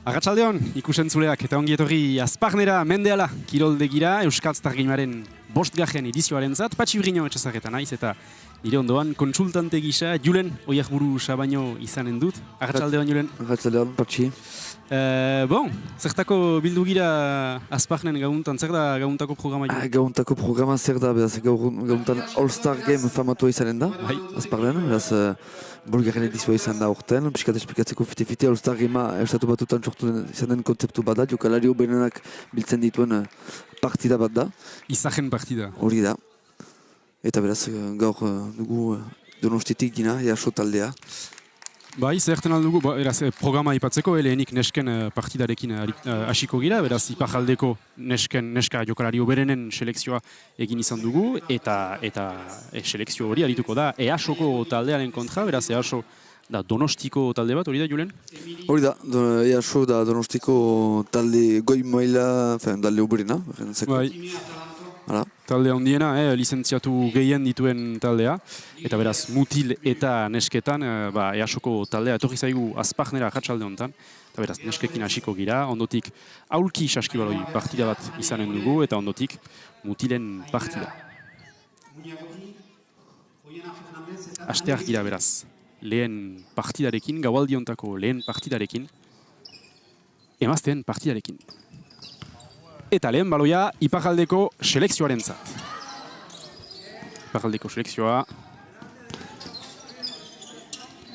Arratsaldeon, ikusentzuleak eta ongi etorri Azparnera mendeala kiroldegira Euskaltzargimaren 5. edizioarentzat. Patxi Brino etxezarreta naiz eta nire ondoan kontsultante gisa Julen Oiarburu Sabaino izanen dut. Arratsaldeon Julen. Arratsaldeon, Patxi. Zertako bildu gira Azparnen gauntan, zer da gauntako programa Julen? Gauntako programa zer da, beraz gauntan All-Star Game famatua izanen da, Azparnen, beraz bolgarren edizioa izan da orten, piskat esplikatzeko fite-fite All-Star Gamea estatu batutan sortu izan den kontzeptu bat da, jokalari hoberenak biltzen dituen partida bat da. Izahen partida. Hori da. Eta beraz gaur dugu Donostitik gina, EASO taldea. Bai, zerten aldugu, beraz, programa ipatzeko, lehenik nesken partidarekin hasiko gira, beraz, iparaldeko neska jokalari oberenen selekzioa egin izan dugu, eta selekzio hori arituko da EASOko taldearen kontra, beraz, EASO da Donostiko talde bat, hori da, Julen? Hori da, EASO da Donostiko talde goi maila, talde oberena. Bai. Talde handiena, lizentziatu gehien dituen taldea, eta beraz mutil eta nesketan EASOko taldea etorri zaigu Azparnera arratsalde honetan, eta beraz neskekin hasiko gira, ondotik aulki saskibaloi partida bat izanen dugu, eta ondotik mutilen partida. Hasteak gira beraz, lehen partidarekin, gaualdi hontako lehen partidarekin, emazteen partidarekin. Eta lehen baloia iparraldeko selekzioarentzat. Iparraldeko selekzioa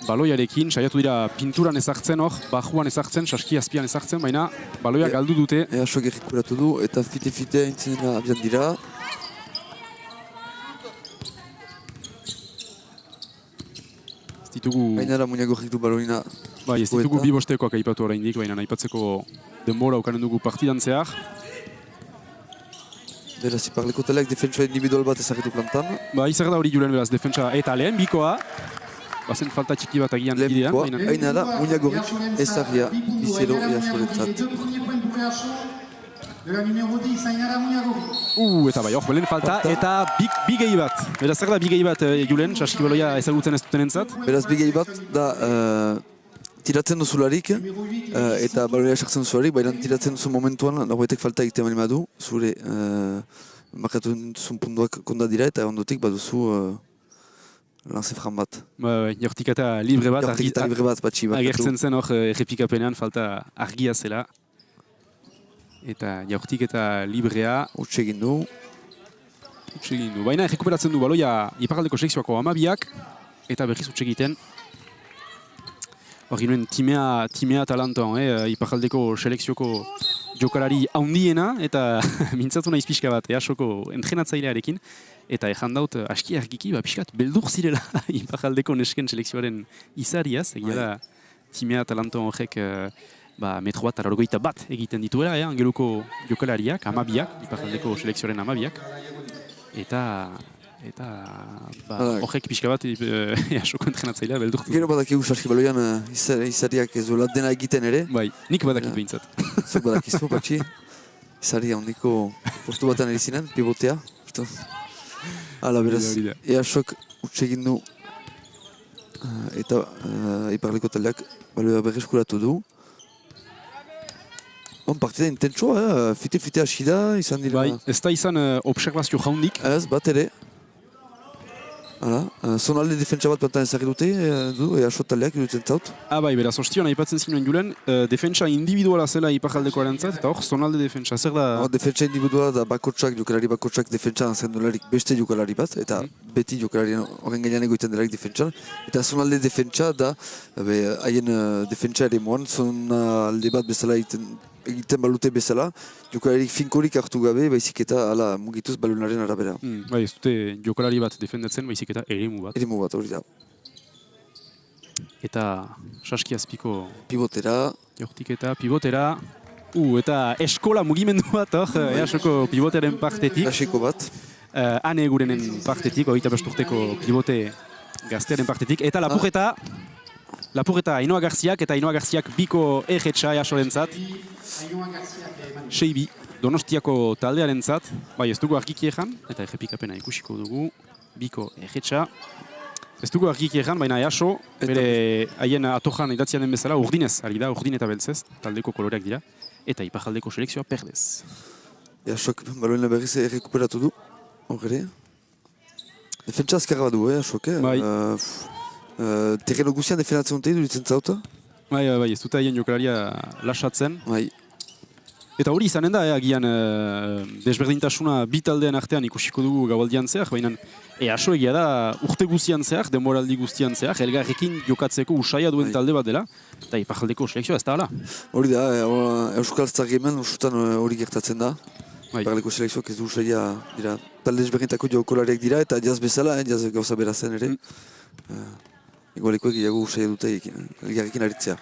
baloiarekin, saiatu dira pinturan ezartzen hor, bajuan ezartzen, saski azpian ezartzen, baina baloia galdu dute. EASO gerrikuratu du eta fite-fite entzina abian dira. Baina muñagorrik du baloina. Bai, ez ditugu bi bostekoak aipatu oraindik, baina aipatzeko denbora ukanen dugu partidan zehar. Beraz, iparleko taldeak defentsa individual bat ezagitu plantan. Bai, zer da hori Julen beraz, defentsa eta lehen bikoa. Bazen falta txiki bat agian bidean. Haina da, muñagorrik ezagia bizero EASOrentzat. Eta bai, hor, lehen falta eta bigei bat. Beraz, zer da bigei bat, Julen, saskibaloia ezagutzen ez duten entzat? Beraz, bigei bat da tiratzen duzularik eta baloia sartzen duzularik, baina tiratzen duzu momentuan norbetek falta egiten bali badu, zure markatu duzun puntuak konda dira eta ondotik baduzu lance fran bat. Jortik eta libre bat. Jortik eta libre bat, Patxi bat. Agertzen zen hor errepikapenean falta argia zela. Eta jortik eta librea. Utsi egin du. Baina errekuperatzen du baloia iparraldeko selekzioako 12ak eta berriz utsi egiten. Hor ginoen timea talantoan, iparraldeko selekzioko jokalari handiena eta mintzatu naiz pixka bat EASOko entrenatzailearekin eta daut aski argiki pixkat beldur zirela iparraldeko nesken selekzioaren izariaz, egia da timea talantoan horrek metro bat arrogoita bat egiten dituela, angeluko jokalariak, 12ak, iparraldeko selekzioaren 12ak, eta horrek pixka bat EASOko entrenatzailea beldurtu. Gero badakigu saskibaloian izariak ez duela dena egiten ere. Bai, nik badakit behintzat. Zuk badakizu, Patxi. Izari handiko postu batean erizinen, pivotea. Hala, beraz, EASOk utsegin du eta iparraldeko taldeak baloia berreskuratu du. Partida intentsua, fite-fite hasi da, izan dira... Bai, ez da izan observazio jaundik. Ez, bat ere. Zonalde defentsa bat plantan ezagir dute, EASO taldeak iruditzen zaut. Bai, beraz, ostion, aipatzen zinuen Julen, defentsa individuala zela iparraldeko arantzat, eta hor, zonalde defentsa, zer da... Defentsa individuala da jokalari bakotsak defentsa zendularik beste jokalari bat, eta beti jokalari horren gainean egoiten delarik defentsa. Eta zonalde defentsa da, haien defentsa ere moan, zonalde bat bezala egiten balute bezala, jokalarik finkorik hartu gabe, baizik eta mugituz balonaren arabera. Bai, ez dute jokalari bat defendatzen, baizik eta eremu bat. Eremu bat, hori da. Eta saski azpiko... Pivotera. Jortik eta pivotera. Eta eskola mugimendu bat hor, EASOko pivoteren partetik. Klasiko bat. Ane gurenen partetik, 25 urteko pivote gaztearen partetik. Eta Lapurreta Ainhoa Garziak eta Ainhoa Garziak biko erretxa EASOrentzat. Seibi, Donostiako taldearentzat. Bai, ez dugu argiki ezan, eta errepikapena ikusiko dugu. Biko erretxa. Ez dugu argiki egan, baina Easo, bere haien atojan idatzian den bezala, urdinez, ari da, urdin eta beltzez, taldeko koloreak dira, eta ipajaldeko selekzioa perdez. Easok baloena berriz errekuperatu du, hor ere. Defentsa azkarra badu, Easok, Bai. Terreno guzian defendatzen dute duritzen zauta. Bai, ez dute haien jokalaria lasatzen. Bai. Eta hori izanen da, agian desberdintasuna bi taldeen artean ikusiko dugu gaualdian zehar, baina Easo egia da urte guztian zehar, denboraldi guztian zehar, elgarrekin jokatzeko usaia duen talde bat dela, eta ipajaldeko selekzioa ez da hala. Hori da, Euskal Zargemen usutan hori gertatzen da. Bai. Iparraldeko selekzioak ez du usaia dira. Talde desberdintako jokolariak dira eta jaz bezala, jaz gauza berazen ere. Egoalikoek gehiago usaia dute elgarrekin aritzea.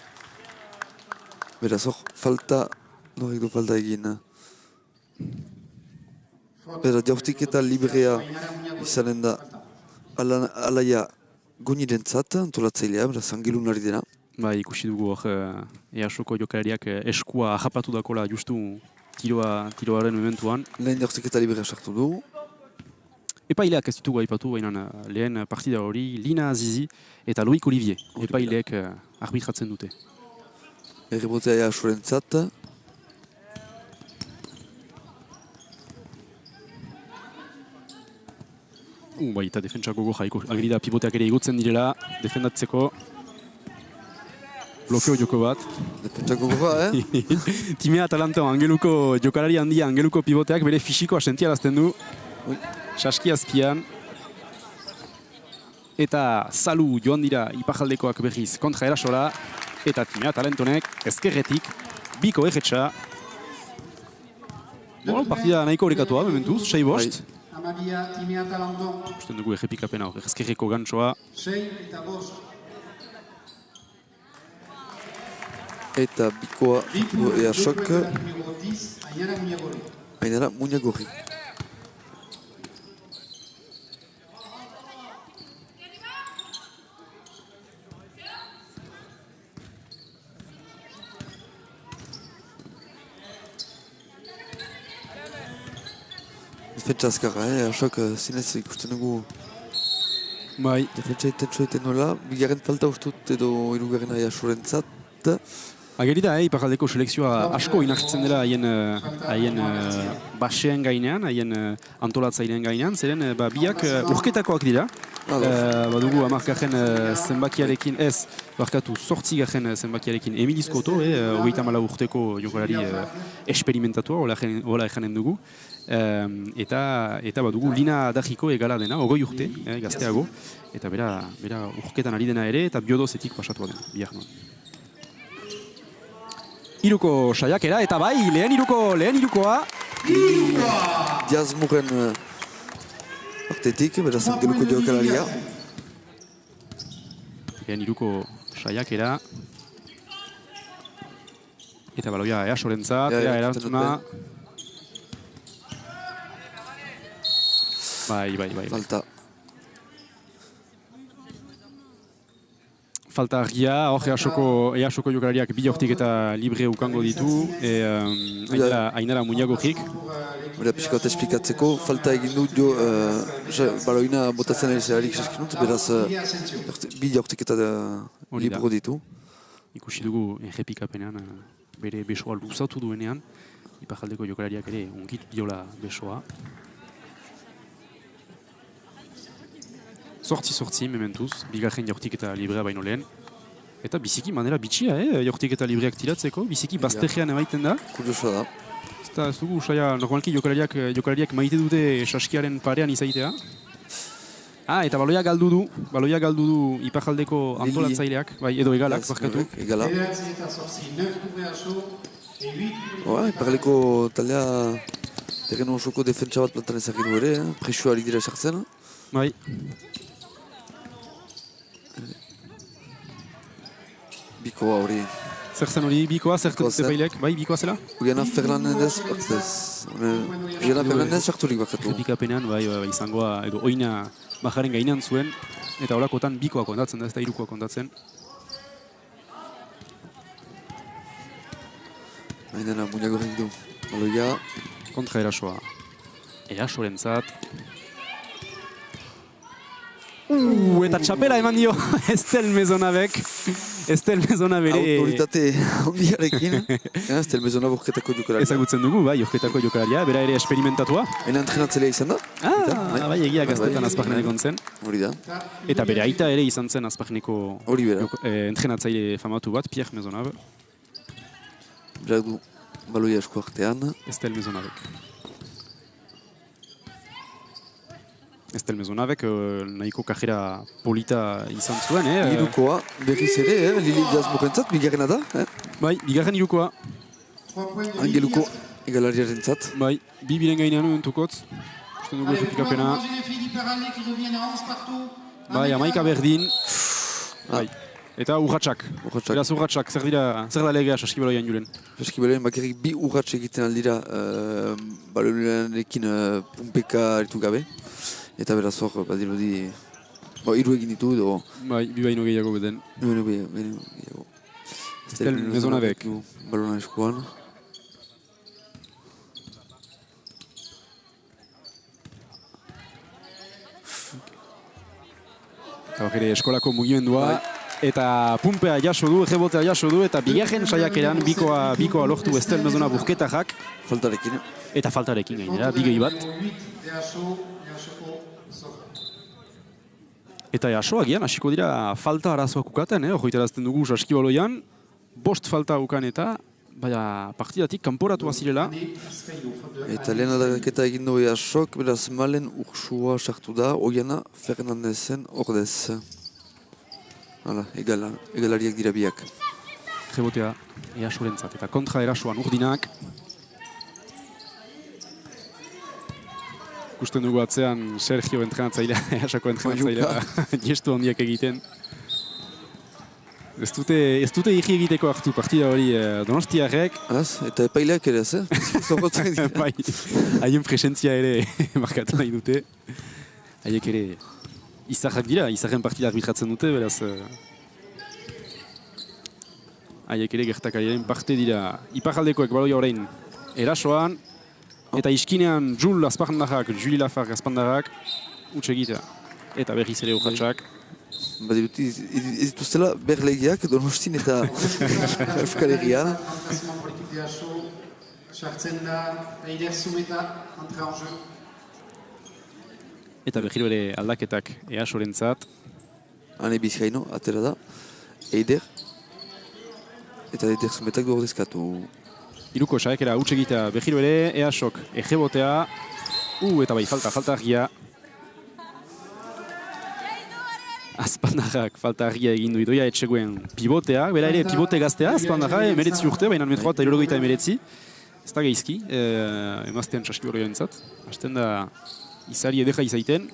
Beraz hor, falta... Norek du falta egin. Beraz, jaurtik eta librea izanen da alaia gonirentzat, antolatzailea, beraz, angelun ari dena. Bai, ikusi dugu hor, Easoko jokalariak eskua ahapatu dakola justu tiroaren momentuan. Lehen jaurtik eta librea sartu du. Epaileak ez ditugu aipatu, baina lehen partida hori Lina Azizi eta Loik Olivier. Epaileek arbitratzen dute. Errebotea Easorentzat. Bai, eta defentsa gogo jaiko. Agiri da pivoteak ere igutzen direla, defendatzeko. Blokeo joko bat. Defentsa gogoa, Timea Atalanton, angeluko jokalari handia, angeluko pivoteak bere fisikoa sentiarazten du. Saski azpian. Eta Salu joan dira ipajaldekoak berriz kontra Erasora. Eta Timea Atalantonek ezkerretik, biko egetxa. Partida nahiko horrekatua, mementuz, 6-5. Usten dugu egepikapena hor, ezkerreko gantsoa. Eta bikoa Easok. Ainara Muñagorri. Defentsa azkarra, Easok zinez ikusten dugu. Bai. Defentsa iten nola, bigarren falta ustut edo hirugarren Easorentzat. Ageri da, ipajaldeko selekzioa asko inartzen dela haien baseen gainean, haien antolatzaileen gainean, zeren biak urketakoak dira. Badugu amargarren zenbakiarekin ez, barkatu 8. zenbakiarekin Emil Izkoto, 34 urteko jokalari esperimentatua, hola ejanen dugu. Eta badugu Lina Adajiko egala dena, 20 urte, gazteago, eta bera urketan ari dena ere, eta biodozetik pasatua dena, biak noan. Iruko saiakera, eta bai, lehen irukoa. Diaz Muren artetik, beraz angeluko jokalaria. Lehen iruko saiakera. Eta baloia Easorentzat, erantzuna. Bai. Falta argia, hor Easoko jokalariak bi hortik eta libre ukango ditu. Ainara Muñagorrik. Hora pixkat esplikatzeko, falta egin du baloina botatzen ari zerarik saskinut, beraz bi hortik eta libro ditu. Ikusi dugu errepikapenean bere besoa luzatu duenean, ipajaldeko jokalariak ere ongitu diola besoa. Sortzi mementuz, bigarren jaurtik eta librea baino lehen. Eta biziki manera bitxia, jaurtik eta libreak tiratzeko, biziki bazterrean emaiten da. Kuriosoa da. Eta ez dugu, normalki jokalariak maite dute saskiaren parean izaitea. Eta baloia galdu du ipajaldeko antolatzaileak, edo egalak, barkatu. Egala. Ipajaldeko taldea terreno osoko defentsa bat plantan ezagin du ere, presioa ari dira sartzen. Bai. Bikoa hori. Zer zen hori bikoa, zer tepailek? Bai, bikoa zela? Ugiana Fernandez, Ugiana Fernandez sarturik bakatu. Errepikapenean, bai, izangoa, edo oina bajaren gainean zuen, eta horakotan bikoa kontatzen da, ez da irukoa kontatzen. Ainara Muñagorrik du. Baloia. Kontra Erasoa. Erasorentzat. Eta txapela eman dio Estel Mezonabek. Estel Mezona bere... Autoritate handiarekin. Estel Mezona borketako jokalaria. Ezagutzen dugu, bai, orketako jokalaria. Bera ere esperimentatua. Ena entrenatzelea izan da. Bai, egia gaztetan Azparnen egon zen. Hori da. Eta bere aita ere izan zen Azparneko Hori bera. entrenatzaile famatu bat, Pierre Mezonab. Berak du baloia esku artean. Estel Mezonabek. Estel Mezonabek nahiko kajera polita izan zuen, Hirukoa, berriz ere, Lili Diaz Morentzat, bigarrena da. Bai, bigarren hirukoa. Angeluko egalariaren zat. Bai, bi biren gainean uentukotz. Usten dugu efekapena. Bai, amaika berdin. Bai. Eta urratxak. Beraz urratxak, zer da legea saskibaloian juren? Saskibaloian bakarrik bi urratx egiten aldira baloianekin pumpeka aritu gabe. Eta beraz hor, badirudi, hiru egin ditu edo... Bai, bi baino gehiago beden. Bi baino gehiago. Estel Mezonabek. Balona eskuan. Eta ere eskolako mugimendua. Eta pumpea jaso du, rebotea jaso du, eta bigarren saiakeran bikoa lortu Estel Mezona burketajak. Faltarekin. Eta faltarekin gainera, bigei bat. Eta jaso agian, hasiko dira falta arazoak ukaten, horretarazten dugu saskibaloian. 5 falta ukan eta, partidatik kanporatu azirela. Eta lehen adaketa egin du jasok, beraz Malen Ursua sartu da, Oiana Fernandezen ordez. Hala, egalariak dira biak. Rebotea Easorentzat eta kontra erasoan Urdinak. Ikusten dugu atzean Sergio entrenatzailea, Easako entrenatzailea, gestu handiak egiten. Ez dute irri egiteko hartu partida hori Donostiarrek. Eta epaileak ere, Bai, haien presentzia ere markatu nahi dute. Haiek ere izarrak dira, izarren partida arbitratzen dute, beraz... Haiek ere gertakariaren parte dira. Iparaldekoek baloia orain erasoan. Eta iskinean Jules Azparndarrak, Julie Lafargue Azparndarrak, utxe egitea. Eta berriz ere urratxak. Badiruti, ez dituztela berlegiak, Donostin eta Euskal Herria. Eta berriro ere aldaketak Easorentzat. Hane Bizkaino, atera da. Eider. Eta Eider Zumetak du ordezkatu. Hiruko saekera utxe egitea berriro ere, Easok ejebotea. Eta bai, falta argia. Azpandarrak falta argia egin du idoia etxegoen pivotea. Bera ere pivote gaztea, Azpandarra, emeretzi urte, baina metroa eta irurogeita emeretzi. Ez da geizki, emaztean saskibaloia entzat. Hasten da izari edeka izaiten.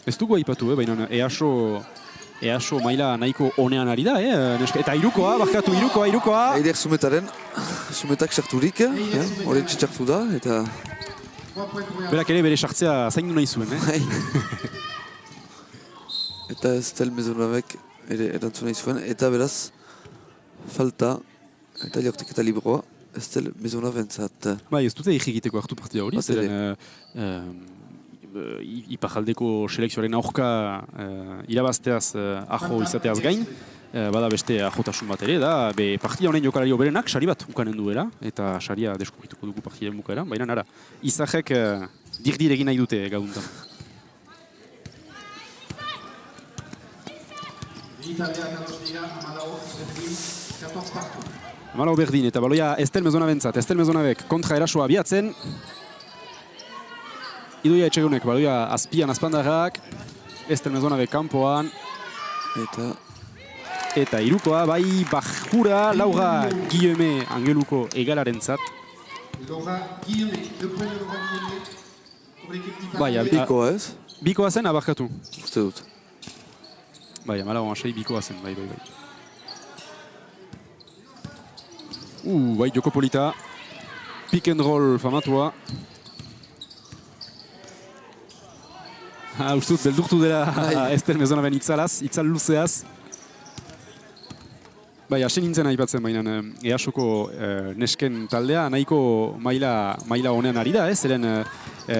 Ez dugu aipatu, baina EASO maila nahiko onean ari da, Eta irukoa, barkatu, irukoa. Eider Zumetaren, Zumetak sarturik, horren txartu da, eta... Berak ere bere sartzea zaindu nahi zuen, Eta Estel Mezonabek ere erantzu nahi zuen, eta beraz, falta, eta jaurtik eta libroa, Estel Mezonabentzat. Bai, ez dute egiteko hartu partida hori, zeren... Iparaldeko selekzioaren aurka irabazteaz ajo izateaz gain, bada beste ajotasun bat ere, da partida honen jokalario berenak sari bat ukanen duela, eta saria deskubrituko dugu partidaren bukaeran, baina nara, izahek dirdir egin nahi dute gauntan. Amalau berdin, eta baloia Estel Mezonabentzat, Estel Mezonabek kontra erasoa abiatzen. Idoia etxegunek, baloia azpian Azpandarrak, Estel Mezonabek kanpoan. Eta irukoa, bai, Bajura, Laura Guillaume Angeluko egalarentzat. Bai, bikoa ez? Bikoa zen, abarkatu. Uste dut. Bai, amalau ansai bikoa zen, bai. Bai, joko polita. Pick and roll famatua. Ustut, beldurtu dela Estel Mezonaben itzal luzeaz. Bai, hasi nintzen aipatzen baina EASoko nesken taldea nahiko maila honean ari da, zeren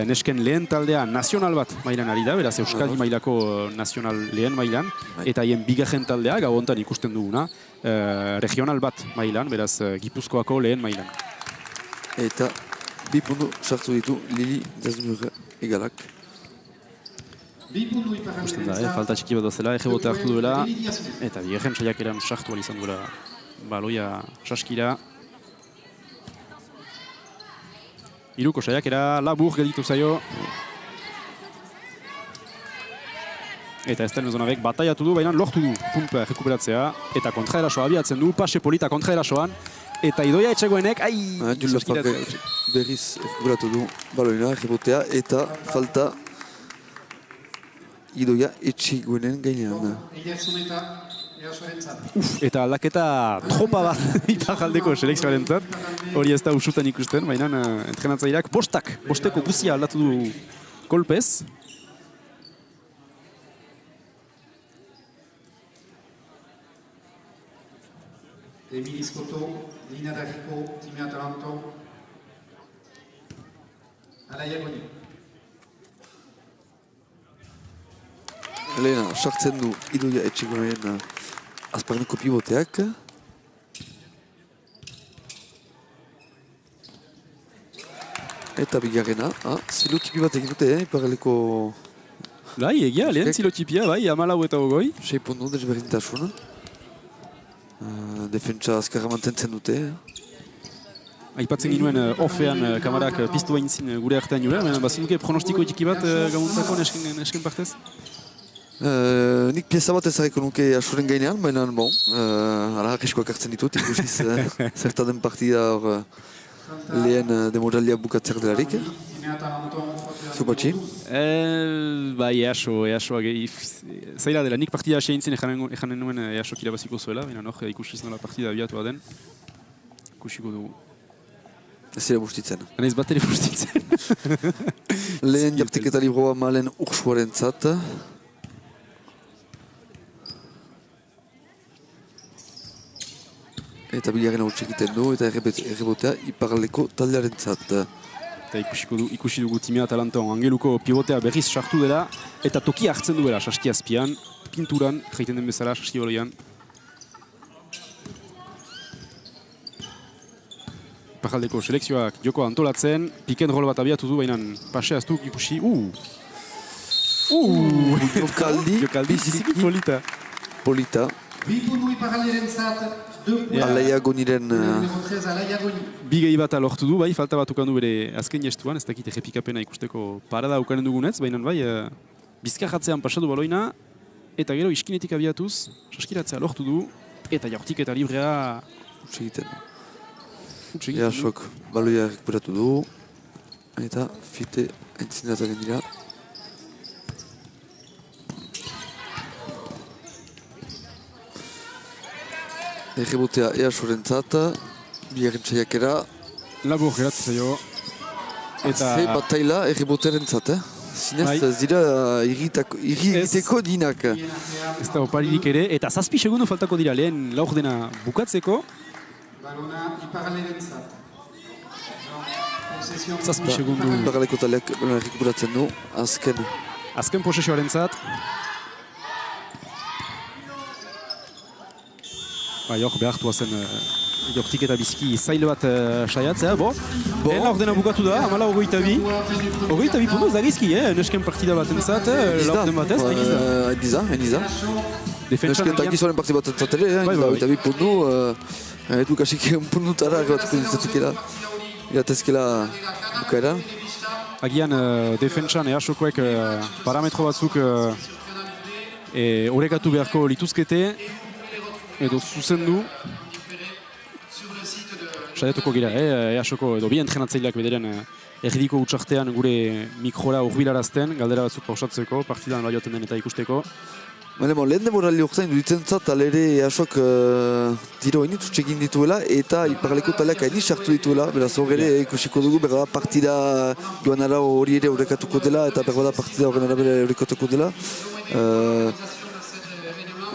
nesken lehen taldea nazional bat mailan ari da, beraz Euskadi mailako nazional lehen mailan, eta haien bigarren taldea gau hontan ikusten duguna, regional bat mailan, beraz Gipuzkoako lehen mailan. Eta 2 puntu sartu ditu Lili Desmur egalak. Ikusten da, falta txiki bat dazela, egebote hartu duela, eta bigarren saiakeran sartu izan duela baloia saskira. Hiruko saiakera labur gelditu zaio. Eta Estel Mezonarek bataiatu du, baina lortu du puntua rekuperatzea, eta kontraerasoa abiatzen du, pase polita kontraerasoan, eta Idoia Etxegoenek, Julafakek berriz rekuperatu du baloina, egebotea, eta falta Idoia Etxegoenen gainean. Eta aldaketa tropa bat iparraldeko selekzioarentzat, hori ez da usutan ikusten, baina entrenatzaileak bosteko guzia aldatu du kolpez. Emilis Koto, Lina Dariko, Timea Taranto, Alaia Goni. Lehena, sartzen du Idoia Etxegoen azparneko pivoteak. Eta bigarrena, zilotipi bat egin dute, iparraleko... Bai, egia, lehen zilotipia, bai, 14 eta 20. 6 puntu desberdintasun. Defentsa azkarra mantentzen dute. Aipatzen ginuen offean kamarak piztu haintzin gure artean jure, baina bazinuke pronostiko txiki bat gauntzako nesken partez? Nik pieza bat ezareko nuke asoren gainean, baina bon, arriskoak hartzen ditut, ikusiz zerta den partida hor lehen demoralia bukatzer delarik. Zubatxi? Bai, EASOa zaila dela, nik partida hasi eintzin ejanen nuen EASOk irabaziko zuela, baina hor ikusiz nola partida abiatua den, ikusiko dugu. Ez zira bustitzen. Naiz bat ere bustitzen. Lehen jartiketa libroa malen ursuaren zat. Eta bigarren hau txekiten du, eta errebotea iparraldeko taldearen zat. Eta ikusi dugu Timea Talanton Angeluko pivotea berriz sartu dela, eta toki hartzen duela saski azpian, pinturan, jaiten den bezala saski baloian. Iparraldeko selekzioak joko antolatzen, pick and roll bat abiatu du, baina paseaz du ikusi, Jokaldi, biziki polita. Polita. Bipunu iparralderen zat, 2 points. Alaia Goniren... Numero 13, Alaia Goni. Bigei bat lortu du, bai, falta bat ukandu bere azken gestuan, ez dakit errepikapena ikusteko parada ukanen dugunez, baina bai, bizkarratzean pasatu baloina, eta gero iskinetik abiatuz, saskiratzea lortu du, eta jaurtik eta librea... Utsegiten. EASOk baloia rekuperatu du, eta fite entzinataren dira. Errebotea EASOren zat, bigarren txaiakera. Labur geratzen zaio. Ze bataila errebotearen zat, Zinez, ez dira irriteko dinak. Ez da oparirik ere, eta 7 segundo faltako dira lehen laurdena bukatzeko. Balona iparralderen zat. 7 segundo. Iparraldeko taldeak rekuperatzen du, Azken posesioaren zat. Hor behartua zen jortik eta biziki zail bat saiatzea, lehen laurdena bukatu da, 14-22. 22 puntu ez da gizki, nesken partida bat entzat, laurden batez, Eniza. Nesken eta gizoren partida bat entzat ere, 22 puntu, edu kasik puntutara bat ditzatukela, iratezkela bukaeran. Agian defentsan EASOkoek parametro batzuk horrekatu beharko lituzkete, edo zuzendu. Saiatuko gira, EASOko edo bi entrenatzaileak bederen erdiko utxartean gure mikrora urbilarazten, galdera batzuk pausatzeko, partidan joaten den eta ikusteko. Lehen demorali horretain duditzen zat, alere EASOk tiro hainit utxekin dituela eta iparraleko taleak hainit sartu dituela. Beraz horre ikusiko dugu, berda partida joan ara hori ere horrekatuko dela eta berda partida horren arabera horrekatuko dela.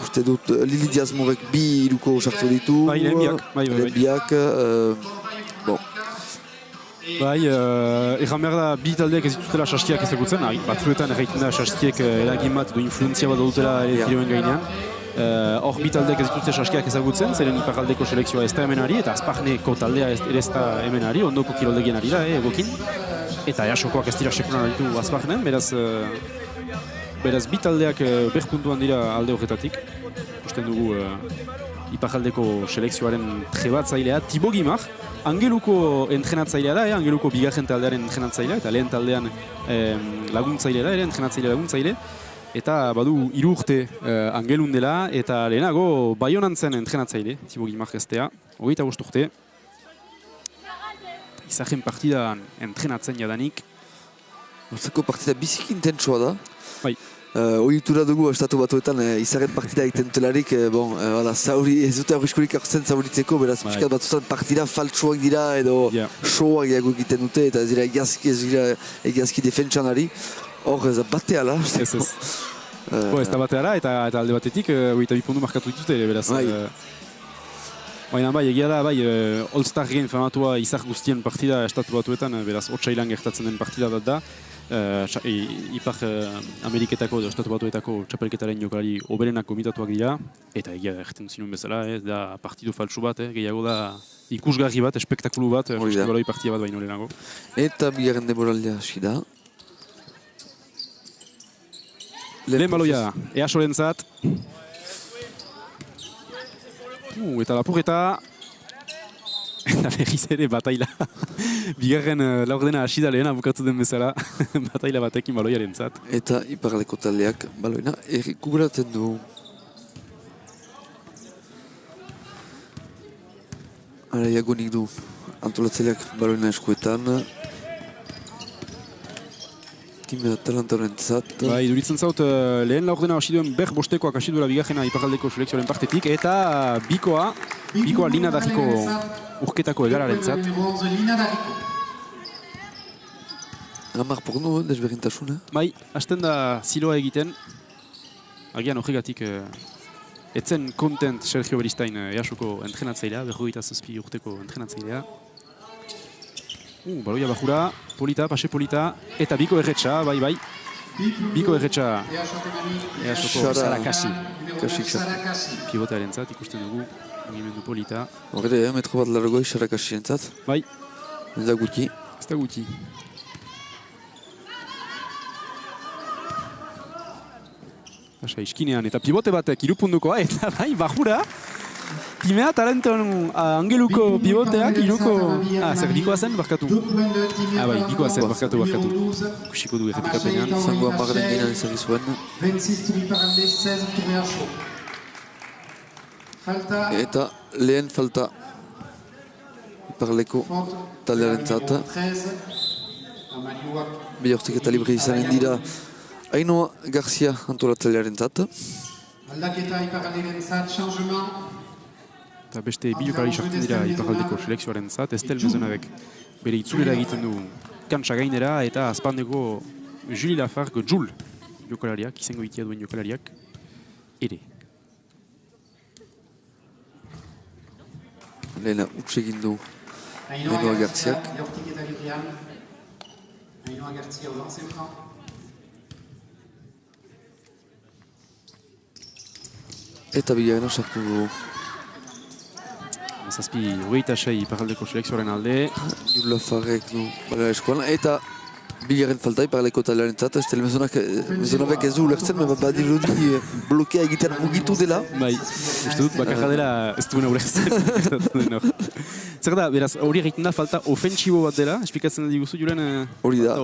uste dut Lili Diazmorek bi iruko sartu ditu. Bai, lehen biak, bai. Biak, bon. Bai, erran behar da, bi taldeak ez dituztela saskiak ezagutzen, batzuetan erraiten da saskiek eragin bat edo influenzia bat dutela tiroen gainean. Hor bi taldeak ez dituzte saskiak ezagutzen, zeren iparraldeko selekzioa ez da hemenari, eta Azparneko taldea ere ez da hemenari, ondoko kiroldegien ari da, egokin. Eta Easokoak ez dira sekulan aritu Azparnen, beraz bi taldeak berpuntuan dira alde horretatik. Usten dugu iparraldeko selekzioaren trebatzailea, Thibaut Guimard, Angeluko entrenatzailea da, Angeluko bigarren taldearen entrenatzailea, eta lehen taldean laguntzailea da, entrenatzaile laguntzaile. Eta badu 3 urte Angelun dela, eta lehenago Baionan zen entrenatzaile, Thibaut Guimard gestea, 25 urte. Izahen partidan entrenatzen jadanik. Hortzeko partida biziki intentsua da. Bai. Ohitura dugu estatu batuetan izaren partida egiten delarik, ez dute aurrizkorik hartzen zauritzeko, beraz pixkat batzutan partida faltsuak dira edo showak egiten dute, eta ez dira egiazki defentsan ari. Hor ez da bateala. Ez da bateala, eta alde batetik 22 puntu markatu dituzte, beraz. Baina bai, egia da, All-Star Game famatua izar guztien partida estatu batuetan, beraz, otsailan gertatzen den partida bat da. Ipar Ameriketako edo estatu batuetako txapelketaren jokalari oberenak komitatuak dira, eta egia da erten zinuen bezala, da partidu faltsu bat, gehiago da ikusgarri bat, espektakulu bat, baloi partida bat baino lehenago. Eta bigarren demoraldia hasi da. Lehen baloia, Easorentzat. Eta lapurreta. Eta berriz ere bataila. Bigarren laurdena hasi da lehena bukatu den bezala. Bataila batekin baloiaren zat. Eta iparraldeko taldeak baloina errekuberatzen du. Ara jagonik du antolatzaileak baloina eskuetan. Time Atalantaren zat. Iduritzen zaut, lehen laurdena hasi duen bostekoak hasi duela bigarrena iparraldeko selekzioaren partetik, eta bikoa Lina Darriko urketako egararen zat. Hamar porno, desberdintasuna. Bai, hasten da ziloa egiten. Agian horregatik etzen kontent Sergio Beristain Easoko entrenatzailea, 27 urteko entrenatzailea. Baloia bajura, polita, pase polita, eta biko erretxa, bai. Biko erretxa, Easoko Sarakasi. Pivotearen zat, ikusten dugu, mugimendu polita. Horre, metro bat largoi Sarakasien zat. Bai. Ez da guti. Pasa iskinean, eta pivote batek irupundukoa, eta bai, bajura. Timea talenton Angeluko pivoteak iruko... zer, bikoa zen, barkatu. Bai, bikoa zen, barkatu. Kusiko du errepikapenean. Zangoa magaren gainan izan zuen. 26 iparralde, 16 tourne aso. Falta. Eta lehen falta iparraldeko taldearen zat. Behortik eta libre izanen dira Ainoa Garcia antolatzailearen zat. Aldaketa iparralderen zat, changement. Eta beste bi jokalari sartzen dira iparraldeko selekzioaren zat, Estel Bezenabek bere itzulera egiten du kantsa gainera, eta Azparneko Jules Lafargue jokalariak, izango ikia duen jokalariak, ere. Lehena utsegin du Ainoa Garziak. Ainoa Garcia au lancer franc. Eta bigarrena sartu du. Zazpi, 26 iparraldeko selekzioaren alde. Jules Lafarguek du balera eskoan. Eta bigarren falta iparraldeko taldearen zat. Estel Bezonabek ez du ulertzen, badirudi blokea egiten mugitu dela. Bai, uste dut bakarra dela ez duena ulertzen. Zer da, beraz, hori egiten da falta ofentsibo bat dela, esplikatzen da diguzu, Julen? Hori da,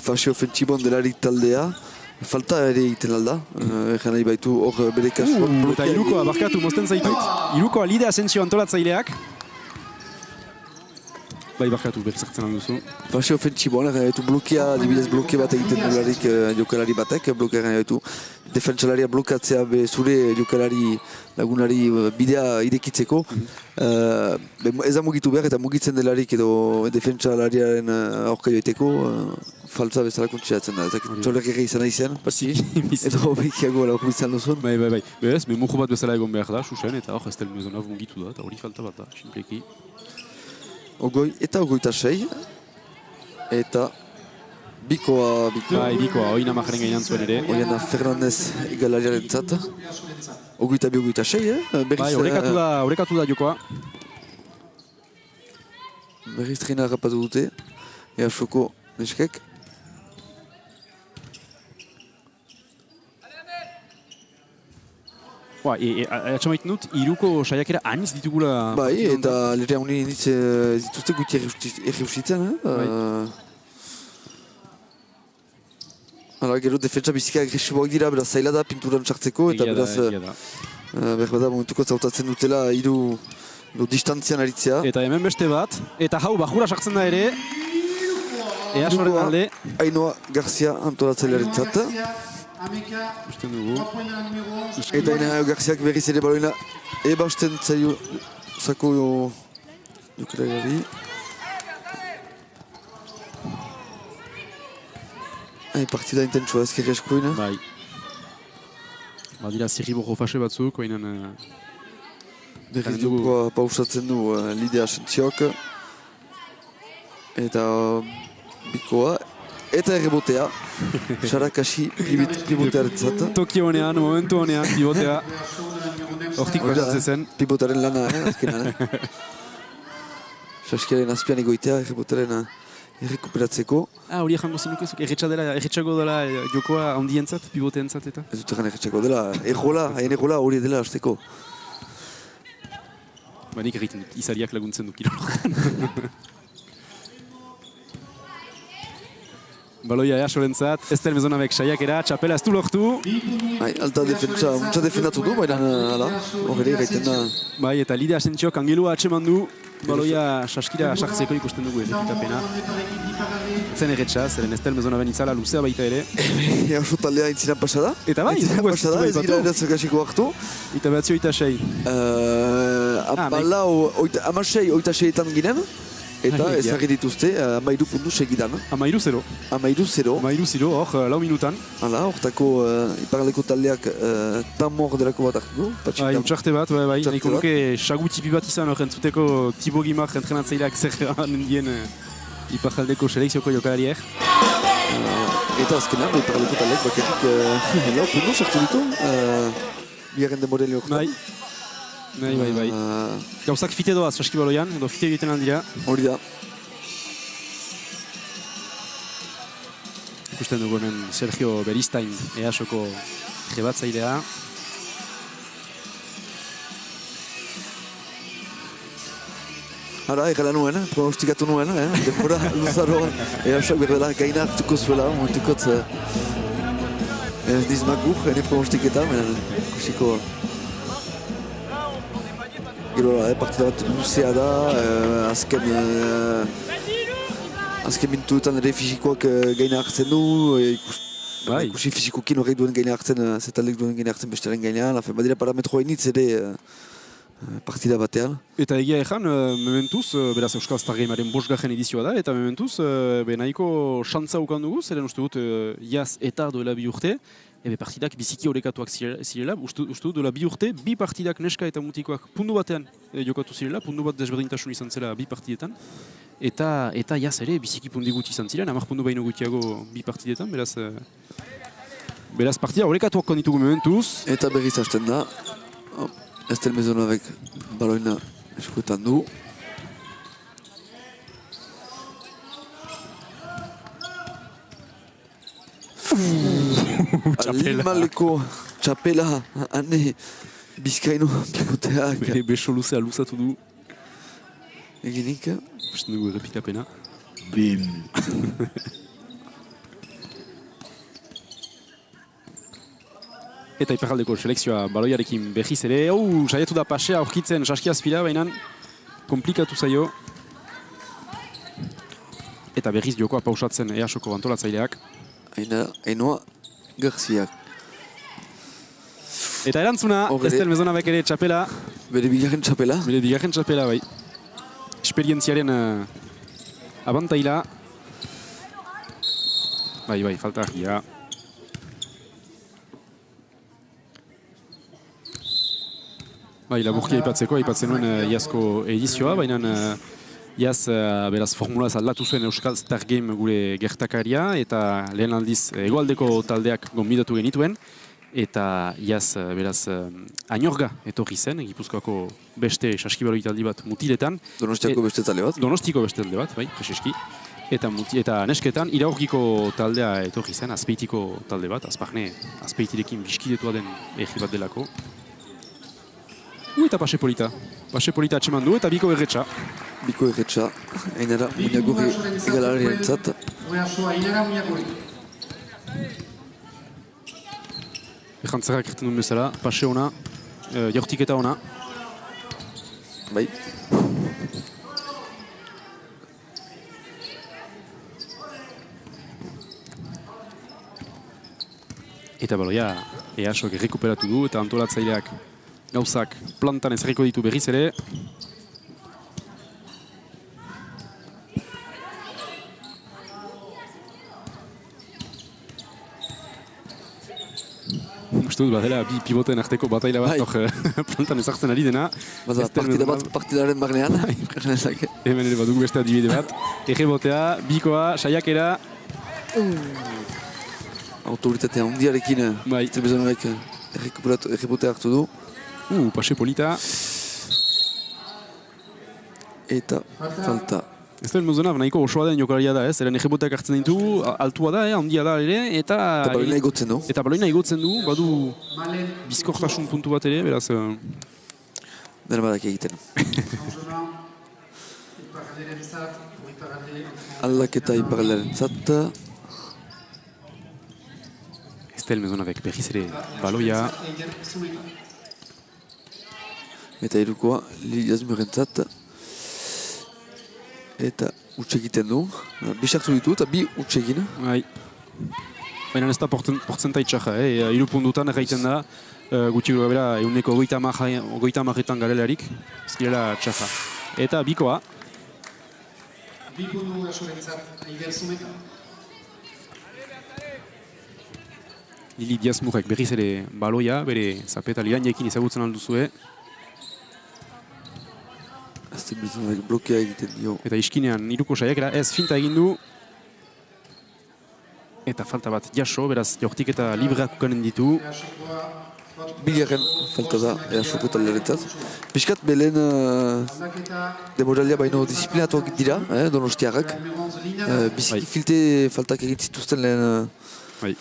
fase ofentsibon delarik taldea. Falta ere egiten alda, egin nahi baitu hor bere kasuan. Eta irukoa, barkatu, mozten zaitut. Irukoa Lide Asensio antolatzaileak. Bai, barkatu, berrizartzen handuzu. Fase ofentsiboan, egin baitu blokea, dibidez bloke bat egiten dolarik jokalari batek, blokea egin baitu. Defentsalaria blokatzea zure jokalari lagunari bidea irekitzeko. Ez da mugitu behar eta mugitzen delarik edo defentsalariaren aurka joiteko. falta bezala kontsiatzen da. Txolerk ere izan aizen, pasi, eta hobekiago lauk bizan duzun. Bai. Bez, memujo bat bezala egon behar da, susen, eta hor Estel Mezonov ungitu da, eta hori falta bat da, simpleki. Eta 26, eta bikoa. Bai, bikoa, hori namajaren gainan zuen ere. Oiana Fernandez egalariaren zat. 22-26, Bai, horrekatu da jokoa. Berriz trena rapatu dute, EHko neskek. Atxamaitzen dut, iruko saiakera aniz ditugula... Bai, eta lerea honi dituzte guti erreusitzen. Gero defentsa bizika agresiboak dira, beraz zaila da pinturan txartzeko, eta beraz berbada momentuko zautatzen dutela hiru distantzian aritzea. Eta hemen beste bat, eta hau bajura sartzen da ere, EHsoren alde. Ainoa Garcia antolatzailearen zat. Usten dugu. Eta Ainoa Garciak berriz ere baloina ebasten zaio zako jokalariari. Partida intentsua ezkerri askoina. Bai. Badira zirriborro fase batzuk, oinan... Berriz dukoa pausatzen du Lidea Sentziok. Eta bikoa. Eta errebotea. Sarakasi pivotearen zata. Toki honean, momentu honean, pivotea. Hortik pasatzen zen. Pivotaren lana, azkenan. Saskiaren azpian egoitea, errebotearen errekuperatzeko. Hori jango zinuk erretxago dela jokoa handientzat, pivoteentzat eta? Ez dut egan erretxago dela, haien errola hori dela hasteko. Nik egiten dut, izariak laguntzen du kirologan. Baloia EHsorentzat, Estel Mezonavek saiakera, txapela ez du lortu. Alta defentsa, untsa defendatu du, baina horre egiten da. Bai, eta Lidea Sentziok angelua atxeman du, baloia saskira sartzeko ikusten dugu errepikapena. Zen erretxa, zeren Estel Mezonaven itzala luzea baita ere. EHso taldea intzinan pasada. Eta bai, intzinan pasada, ez gira eratzakasiko hartu. Eta behatzi 26. Amasei 26etan ginen. Eta ezagir dituzte, 13 puntu segidan. 13-0. 13-0. 13-0, hor, lau minutan. Hala, hortako iparaleko taldeak tamor delako bat hartu du. Utsarte bat, bai. Nahiko nuke sagu tipi bat izan hor entzuteko Thibaut Guimard entrenatzaileak zer handien iparaldeko selekzioko jokalariek. Eta azkenan, iparaleko taldeak bakarrik lau puntu sartu ditu. Bigarren demoreli horretan. Bai. Gauzak fite doaz, saskibaloian, edo fite egiten aldira. Hori da. Ikusten dugu hemen Sergio Beristain, EHsoko jebatzailea. Hala, egala nuen, pronostikatu nuen, denbora luzaroan EHsok berbela gaina hartuko zuela, momentukotz dizmakur, ene pronostiketan, ikusiko gero partida bat luzea da, azken minutuetan ere fizikoak gaina hartzen du, ikusi fizikokin horrek duen gaina hartzen, zetaldek duen gaina hartzen bestaren gainean, badira parametro hainitz ere partida batean. Eta egia ezan, mementuz, beraz Euskal Stargamearen 5. edizioa da, eta mementuz, nahiko xantza ukan dugu, zeren uste dut, jaz eta duela 2 urte, partidak biziki horekatuak zirela, uste dut duela 2 urte, 2 partidak neska eta mutikoak pundu batean jokatu zirela, pundu bat desberdintasun izan zela 2 partidetan, eta jaz ere biziki pundi gutxi izan ziren, 10 pundu baino gutxiago 2 partidetan, beraz partida horekatuak ditugu mementuz. Eta berriz hasten da, Estel Mezonavek baloina eskuetan du. Alimaleko txapela, ane Bizkaino pivoteak. Bere beso luzea luzatu du. Eginik. Usten dugu errepikapena. Bim. Eta iparraldeko selekzioa baloiarekin behiz ere. Saiatu da pasea aurkitzen saskiazpila, baina komplikatu zaio. Eta berriz jokoa pausatzen EHsoko antolatzaileak. Ainoa Garziak. Eta erantzuna, Estel Mezonavek ere txapela. Bere bigarren txapela. Bere bigarren txapela, bai. Esperientziaren abantaila. Bai, falta argia. Bai, laburki aipatzen nuen iazko edizioa, baina iaz beraz formulaz aldatu zuen Euskal Star Game gure gertakaria eta lehen aldiz hegoaldeko taldeak gonbidatu genituen eta iaz beraz Añorga etorri zen, Gipuzkoako beste saskibaloi taldi bat mutiletan. Donostiako beste talde bat? Donostiko beste talde bat, bai, preseski. Eta nesketan iraurgiko taldea etorri zen, Azpeitiko talde bat, Azpeitirekin biskidetua den egi bat delako. Eta Pase Polita atseman du eta Biko Erretxa. Biko Erretxa, ainara Muñagurri egalarien zat. Errantzerrak erten duen bezala, Pase ona, jaurtiketa ona. Bai. Eta baloia, EASOk errekuperatu du eta antolatzaileak gauzak plantan ezarriko ditu berriz ere. Uste dut, badela bi pivoten arteko bataila bat plantan ezartzen ari dena. Bada, partidaren barnean. Hemen ere badugu beste adibide bat. Errebotea, Bikoa, saiakera. Autoritatea handiarekin Trebezanorek errekuperatu hartu du. Pase Polita. Eta falta. Ez da elmuzona, nahiko osoa den jokalaria da, ez? Eren erreboteak hartzen ditu, altua da, handia da ere, eta baloina igotzen du. Eta baloina igotzen du, badu bizkortasun puntu bat ere, beraz... Dena badak egiten. Aldaketa iparalderen zat. Ez da elmuzonabek berriz ere baloia. Eta irukoa, Liliazmuren zat. Eta utxe egiten du. Bisartu ditu eta bi utxe egin. Baina ez da portzentai txaja, irupundutan erraiten da, gutxi gura bera, eguneko 30 garelarik, ez direla txaja. Eta Bikoa. Bipundu asorentzat, Aiger Zumeta. Lili Diazmurek berriz ere baloia, bere zapeta liganiekin ezagutzen alduzue. Azten bizunak blokea egiten dio. Eta iskinean iruko saiakera ez finta egin du. Eta falta bat jaso, beraz jaurtik eta libreak ukanen ditu. Bigarren falta da EASoko taldearentzat. Piskat belen demoralia baino disiplinatuak dira, donostiarrak. Biziki filte faltak egin zituzten lehen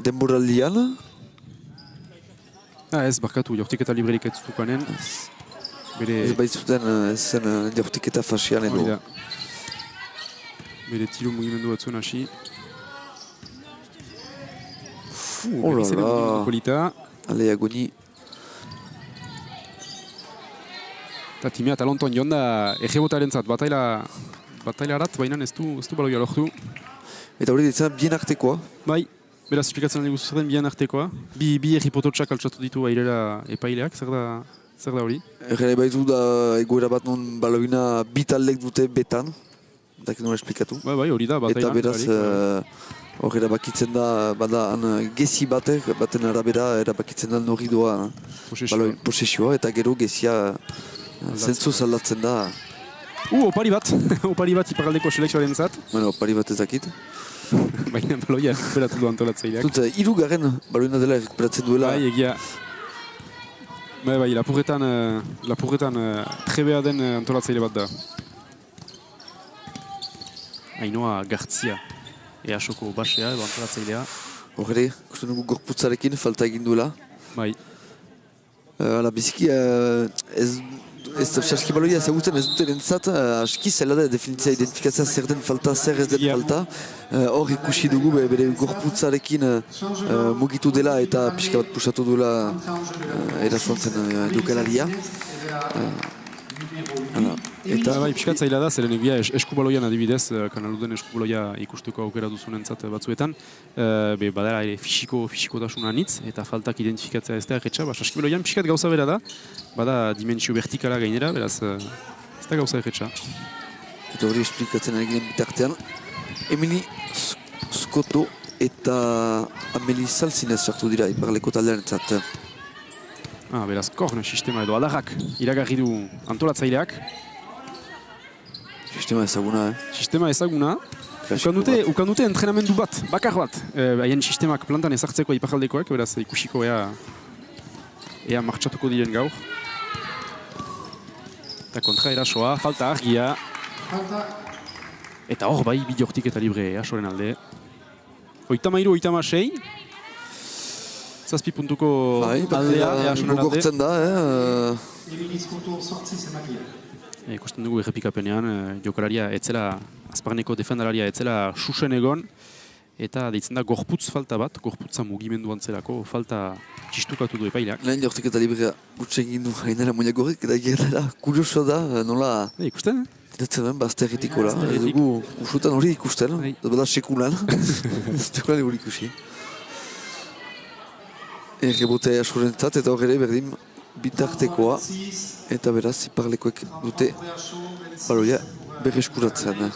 denboraldian. Ez, barkatu, jaurtik eta librerik ez zukanen. Ez baitzuten ez zen jaurtiketa fasian edo. Bere tiro mugimendu batzuen hasi. Olala. Ale agoni. Eta timea talonton joan da egebotaren zat, bataila arat, baina ez du baloia lortu. Eta hori ditzen bien artekoa. Bai, beraz esplikatzen dugu zuten bien artekoa. Bi erripototxak altsatu ditu airera epaileak, zer da hori? Erre baitu da egoera bat non baloina bi taldek dute betan. Dak nola esplikatu. Bai, hori da, bataila. Eta beraz, hori erabakitzen da, bada gezi baten arabera erabakitzen da nori doa posesioa, eta gero gezia zentzuz aldatzen da. Opari bat iparaldeko selekzioaren zat. Bueno, opari bat ezakit. Baina baloia errekuperatu du antolatzaileak. Dut, hirugarren baloina dela errekuperatzen duela. Bai, egia. Bai, lapurretan trebea den antolatzaile bat da. Ainoa Gartzia, EASoko basea edo antolatzailea. Horre, ikusten dugu gorputzarekin falta egin duela. Bai. Hala, biziki ez sarski baloia ezagutzen ez duten entzat, aski zela da identifikazia zer den falta, zer ez den falta. Hor ikusi dugu bere gorputzarekin mugitu dela eta pixka bat pusatu duela erasoan zen jokalaria. Eta bai, pixkatzaila da, zeren egia eskubaloian adibidez, kanaluden eskubaloia ikusteko aukera duzunentzat batzuetan, badara ere fisikotasuna anitz, eta faltak identifikatzea ez da erretxa, saskibaloian pixkat gauza bera da, bada dimentsio vertikala gainera, beraz ez da gauza erretxa. Eta hori esplikatzen ari ginen bitartean, Emili Koto eta Ameli Salzinez sartu dira Iparraldeko taldearen zat. Beraz, korne sistema edo adarrak iragarri du antolatzaileak. Sistema ezaguna, Sistema ezaguna. Ukan dute entrenamendu bat, bakar bat. Haien sistemak plantan ezartzeko Iparraldekoak, beraz ikusiko ea martxatuko diren gaur. Eta kontra erasoa, falta argia. Eta hor bai, bidortik eta libre erasoren alde. 33-36. Zazpi puntuko aldea erasoren alde. Gogortzen da, Emilizkoto sortzi zemakia. Ikusten dugu errepikapenean, jokalaria etzela, azparneko defendalaria etzela susen egon, eta deitzen da gorputz falta bat, gorputza mugimendu antzelako falta txistukatu du epaileak. Lehen jortik eta librea utxe egin du hainera moinagorrik, eta gerala kurioso da, nola... Ikusten, Diretzen ben, bazterritikola, dugu usutan hori ikusten, da bada sekulan, sekulan hori ikusi. Errebotea asorentzat eta hor ere berdin bitartekoa, eta beraz Iparraldekoek dute baloia berreskuratzen.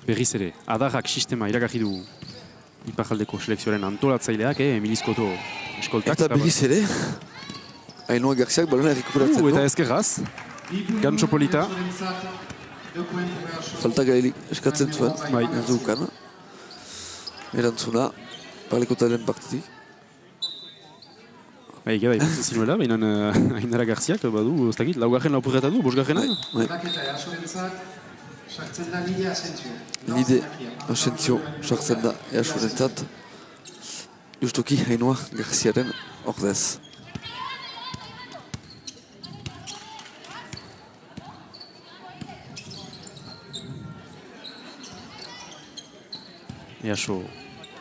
berriz ere, adarrak sistema iragarri du Iparraldeko selekzioaren antolatzaileak, Emilizkoto eskoltak. Eta berriz ere, Ainoa Garziak balona errekuperatzen du. Eta ezkerraz, Gantxo polita. Falta gaili eskatzen zuen, ez dukan. Erantzuna, Iparraldeko taldearen partitik. Egia da, ipatzen zinuela, baina Ainara Garziak, badu, ez dakit, laugarren laupurreta du, bosgarrena? Sartzen da Lide Asentzio. Lide Asentzio sartzen da easurentzat. Justuki Ainoa Garziaren ordez.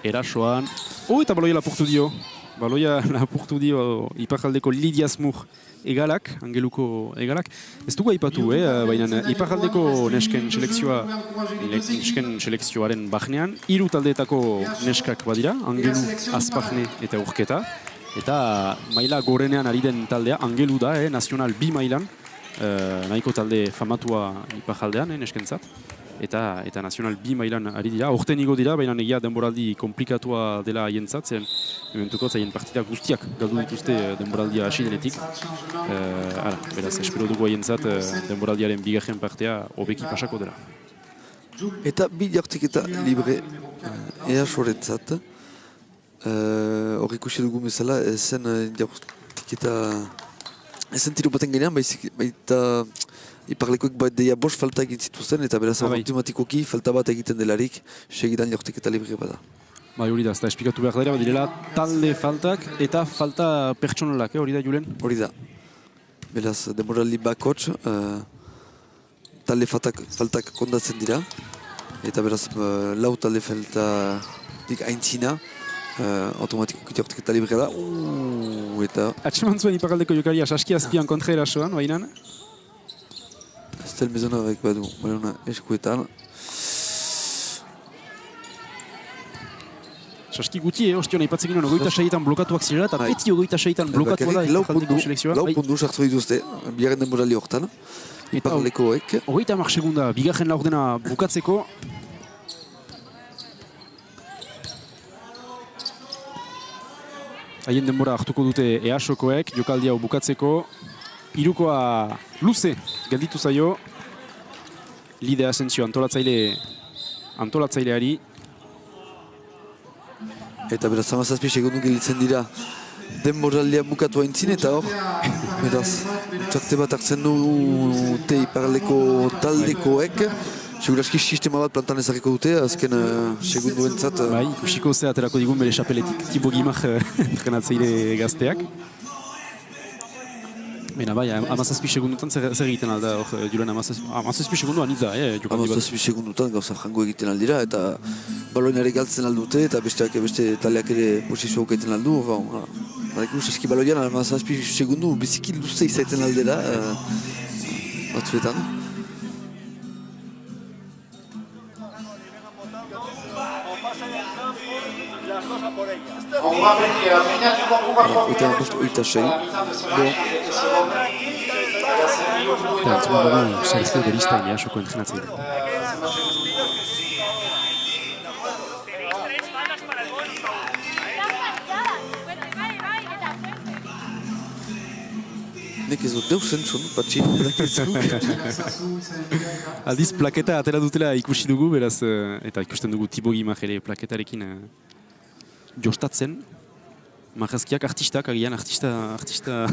Erasoan. Eta baloia lapurtu dio. Baloia lapurtu dio Iparraldeko Lidia Smur egalak, Angeluko egalak. Ez dugu aipatu, baina Iparraldeko nesken selekzioaren bahnean, 3 taldeetako neskak badira, Angelu, Azparne eta Urketa. Eta maila gorenean ari den taldea, Angelu da, nazional B mailan, nahiko talde famatua Iparraldean, neskentzat. Eta nazional B mailan ari dira. Horten igo dira, baina egia denboraldi komplikatua dela haientzat, zen ementuko haien partida guztiak galdu dituzte denboraldia hasi denetik. Beraz, espero dugu haientzat denboraldiaren bigarren partea hobeki pasako dela. Eta bi jartik eta libre easorentzat. Hor ikusi dugu bezala, ezen jartik eta... Ezen tiro baten gainean, baita... Iparraldekoek bat deia bost falta egin zituzten, eta beraz automatikoki falta bat egiten delarik segidan jortik eta libre bada. Hori da, ez da esplikatu behar dira, direla talde faltak eta falta pertsonalak, hori da, Julen? Hori da. Beraz, demoraldi bakots, talde faltak kondatzen dira, eta beraz, lau talde faltatik aintzina, automatikoki jortik eta libre da. Eta... Atseman zuen Iparraldeko jokaria saski azpian kontra erasoan, bainan? Estel Mezonarek badu, balona eskuetan. Saski guti, ostion, aipatzen ginen, 26etan blokatuak zirela, eta beti 26etan blokatua da Iparraldeko selekzioa. Lau puntu sartu dituzte, bigarren denboraldi hortan. Iparraldekoek. 30 segunda, bigarren laurdena bukatzeko. Haien denbora hartuko dute EASOkoek, jokaldi hau bukatzeko. Hirukoa luze gelditu zaio. Lide Asentzio antolatzaileari. Eta beraz, 17 segundu gelditzen dira denboraldia bukatu haintzin, eta hor, beraz, txarte bat hartzen dute Iparraldeko taldekoek. Seguraski sistema bat plantan ezarriko dute, azken segundu entzat. Bai, ikusiko ze aterako digun bere xapeletik, Thibaut Guimard entrenatzaile gazteak. Baina bai, 17 segundutan zer egiten alda, Julen, 17 segundu anitza, jokaldi bat. 17 segundutan gauza jango egiten aldira, eta baloinare galtzen aldute, eta beste taleak ere posizio egiten aldu. Barakimus eski baloian, 17 segundu biziki luze izaiten aldera, batzuetan. Eta bost oita sei. Eta entzun dugu Sergio Beristain EASoko entrenatzaile. Nik ez dut deus zentzun, patxi. Aldiz plaketa atera dutela ikusi dugu, beraz, eta ikusten dugu Thibaut Guimard ere plaketarekin jostatzen. Marrazkiak artistak, agian artista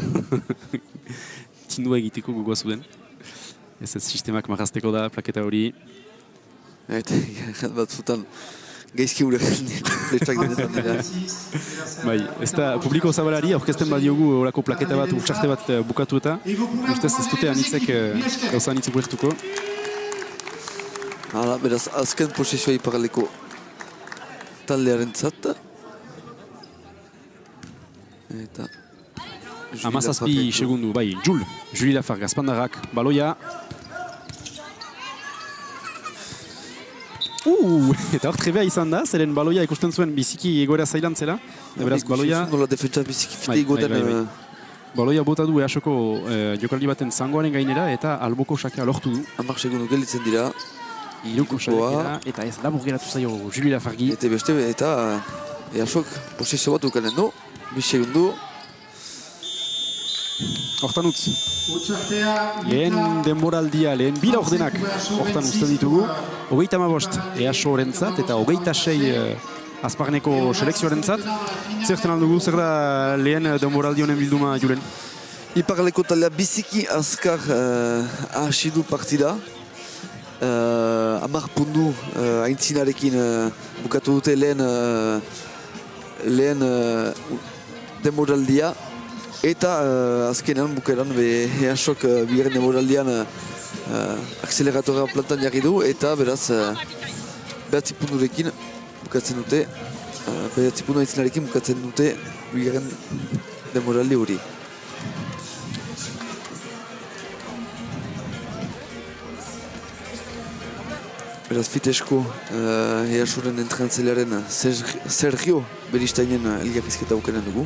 tindua egiteko gogoa zuen. Ez sistemak marrazteko da plaketa hori. Eta batzutan gaizki gure fletxak denetan dira. Bai, ez da publiko zabalari aurkezten badiogu horako plaketa bat, utxarte bat bukatu eta ustez ez dute anitzek gauza anitzek ulertuko. Hala, beraz, azken posizioa iparaleko taldearen zat. Eta... Amazazpi segundu, bai, Juli Lafargue, azpandarrak, baloia. Eta hor trebea izan da, zeren baloia ikusten zuen biziki egoera zailan zela. Beraz, baloia... Nola defentsa biziki fite egoten... Baloia bota du EASoko jokaldi baten zangoaren gainera eta alboko sakea lortu du. 10 segundu gelitzen dira. Iruko sakea eta ez labur geratu zaio Juli Lafargue. Eta beste, eta EASok posizio bat ukanen du. 2 segundu. Hortan utz. Lehen denboraldia, lehen bira ordenak hortan uzten ditugu. 35 EASO rentzat eta 26 Azparneko selekzioarentzat. Zerten aldugu, zer da lehen denboraldi honen bilduma Julen? Iparleko taldea biziki azkar hasi du partida. 10 pundu aintzinarekin bukatu dute lehen denboraldia. Eta azkenean bukeran EASok bigarren denboraldian akseleratora plantan jarri du eta beraz 9 pundurekin bukatzen dute 9 pundu aintzinarekin bukatzen dute bigarren denboraldi hori. Beraz Fitesko EASoren entrenatzaileren Sergio Beristainen elgarrizketa bukanen dugu.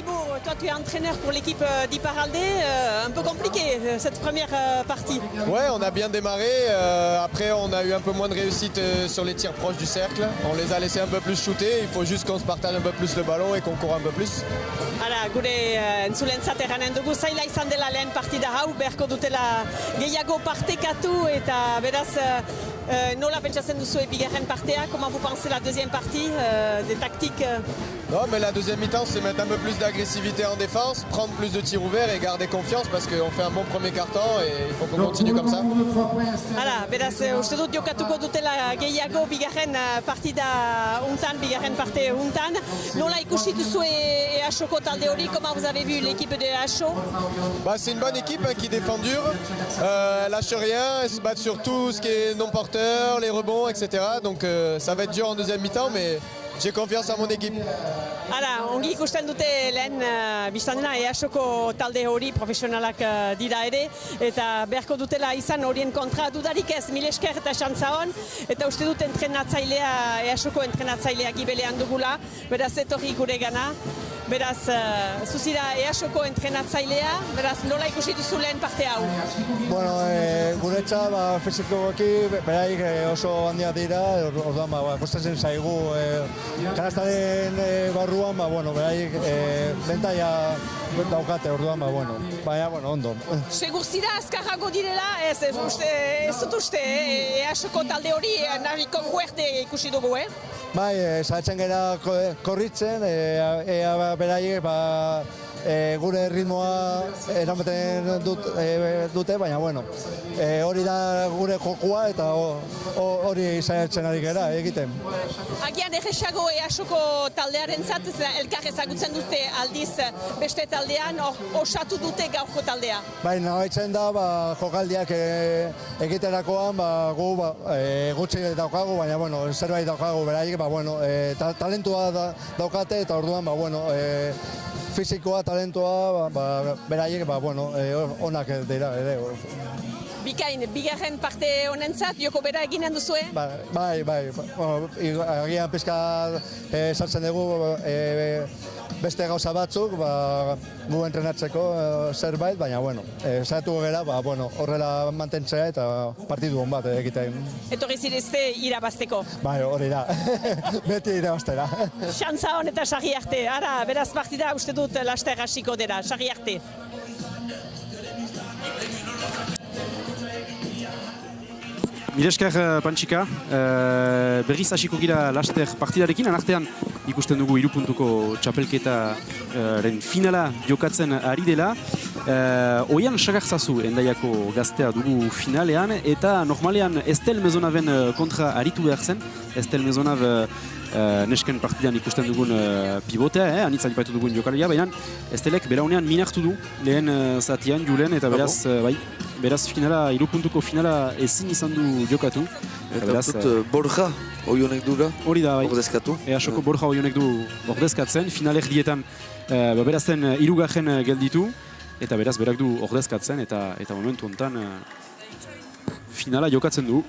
Thibaut, toi tu es entraîneur pour l'équipe d'Iparralde, un peu compliqué cette première partie. Ouais, on a bien démarré, après on a eu un peu moins de réussite sur les tirs proches du cercle, on les a laissés un peu plus shooter, il faut juste qu'on se partage un peu plus le ballon et qu'on court un peu plus. Hala, gure entzulentzat eranen dugu zaila izan dela lehen partida hau, beharko dutela gehiago partekatu eta beraz nola pentsatzen duzu bigarren partea, comment vous pensez la deuxième partie, des tactiques Non, mais la deuxième mi-temps, c'est mettre un peu plus d'agressivité en défense, prendre plus de tirs ouverts et garder confiance parce qu'on fait un bon premier quart-temps et il faut qu'on continue comme ça. Hala, beraz, uste dut jokatuko dutela gehiago bigarren partida untan, bigarren parte untan. Nola ikusi duzu EHOko talde hori, comment vous avez vu l'équipe de EHO? Bah, c'est une bonne équipe qui défend dur, elle lâche rien, elle se bat sur tout ce qui est non-porteur, les rebonds, etc. Donc ça va être dur en deuxième mi-temps, mais j'ai confiance en mon équipe. Hala, ongi ikusten dute lehen biztan dena EHOko talde hori profesionalak dira ere eta beharko dutela izan horien kontra dudarik ez, mil esker eta xantza hon eta uste dut entrenatzailea, EHOko entrenatzailea gibelean dugula, beraz etorri gure gana. Beraz, zuzira EHOko entrenatzailea, beraz nola ikusi duzu lehen parte hau? Bueno, guretzat fizikoki beraik oso handia dira, orduan kostatzen zaigu kanastaren barruan, beraik bentaia daukate, orduan, baina, ondo. Segur zira azkarrago direla, ez dut uste, EHOko talde hori nahiko fuerte ikusi dugu, Bai, saiatzen gara korritzen, beraiek gure ritmoa eramaten dute, baina hori da gure jokua eta hori saiatzen ari gara egiten. Agian erresago EHOko taldearen zat, elkar ezagutzen dute aldiz beste taldean, osatu dute gaurko taldea. Bai, nabaitzen da jokaldiak egiterakoan gu gutxi daukagu, baina zerbait daukagu beraiek, talentua daukate eta orduan fizikoa, talentua, beraiek, onak dira ere. Bikain, bigarren parte honentzat, joko bera eginen duzue? Bai, agian pizka sartzen dugu beste gauza batzuk, gu entrenatzeko zerbait, baina, saiatuko gara, horrela mantentzea eta partidu hon bat egiten. Etorri zirezte irabazteko? Bai, hori da, beti irabaztera. Xantza hon eta sagi arte, ara, beraz partida uste dut laster hasiko dela, sagi arte. Milesker Pantxika, berriz hasiko gira laster partidarekin, anartean ikusten dugu 3 puntuko txapelketaren finala jokatzen ari dela. Oian Sagarzazu Endaiako gaztea dugu finalean, eta normalean Estel Mezonaven kontra aritu behar zen. Estel Mezonav nesken partidan ikusten dugun pivotea, anitza dipaitu dugun jokaria, baina Estelek beraunean minartu du lehen zatian julen, eta beraz finala, 3 puntuko finala ezin izan du jokatu. Eta Borja oionek dura, ordezkatu. EHOko Borja oionek du ordezkatzen, finaler dietan berazten 3. gelditu, eta beraz berak du ordezkatzen, eta momentu honetan finala jokatzen du.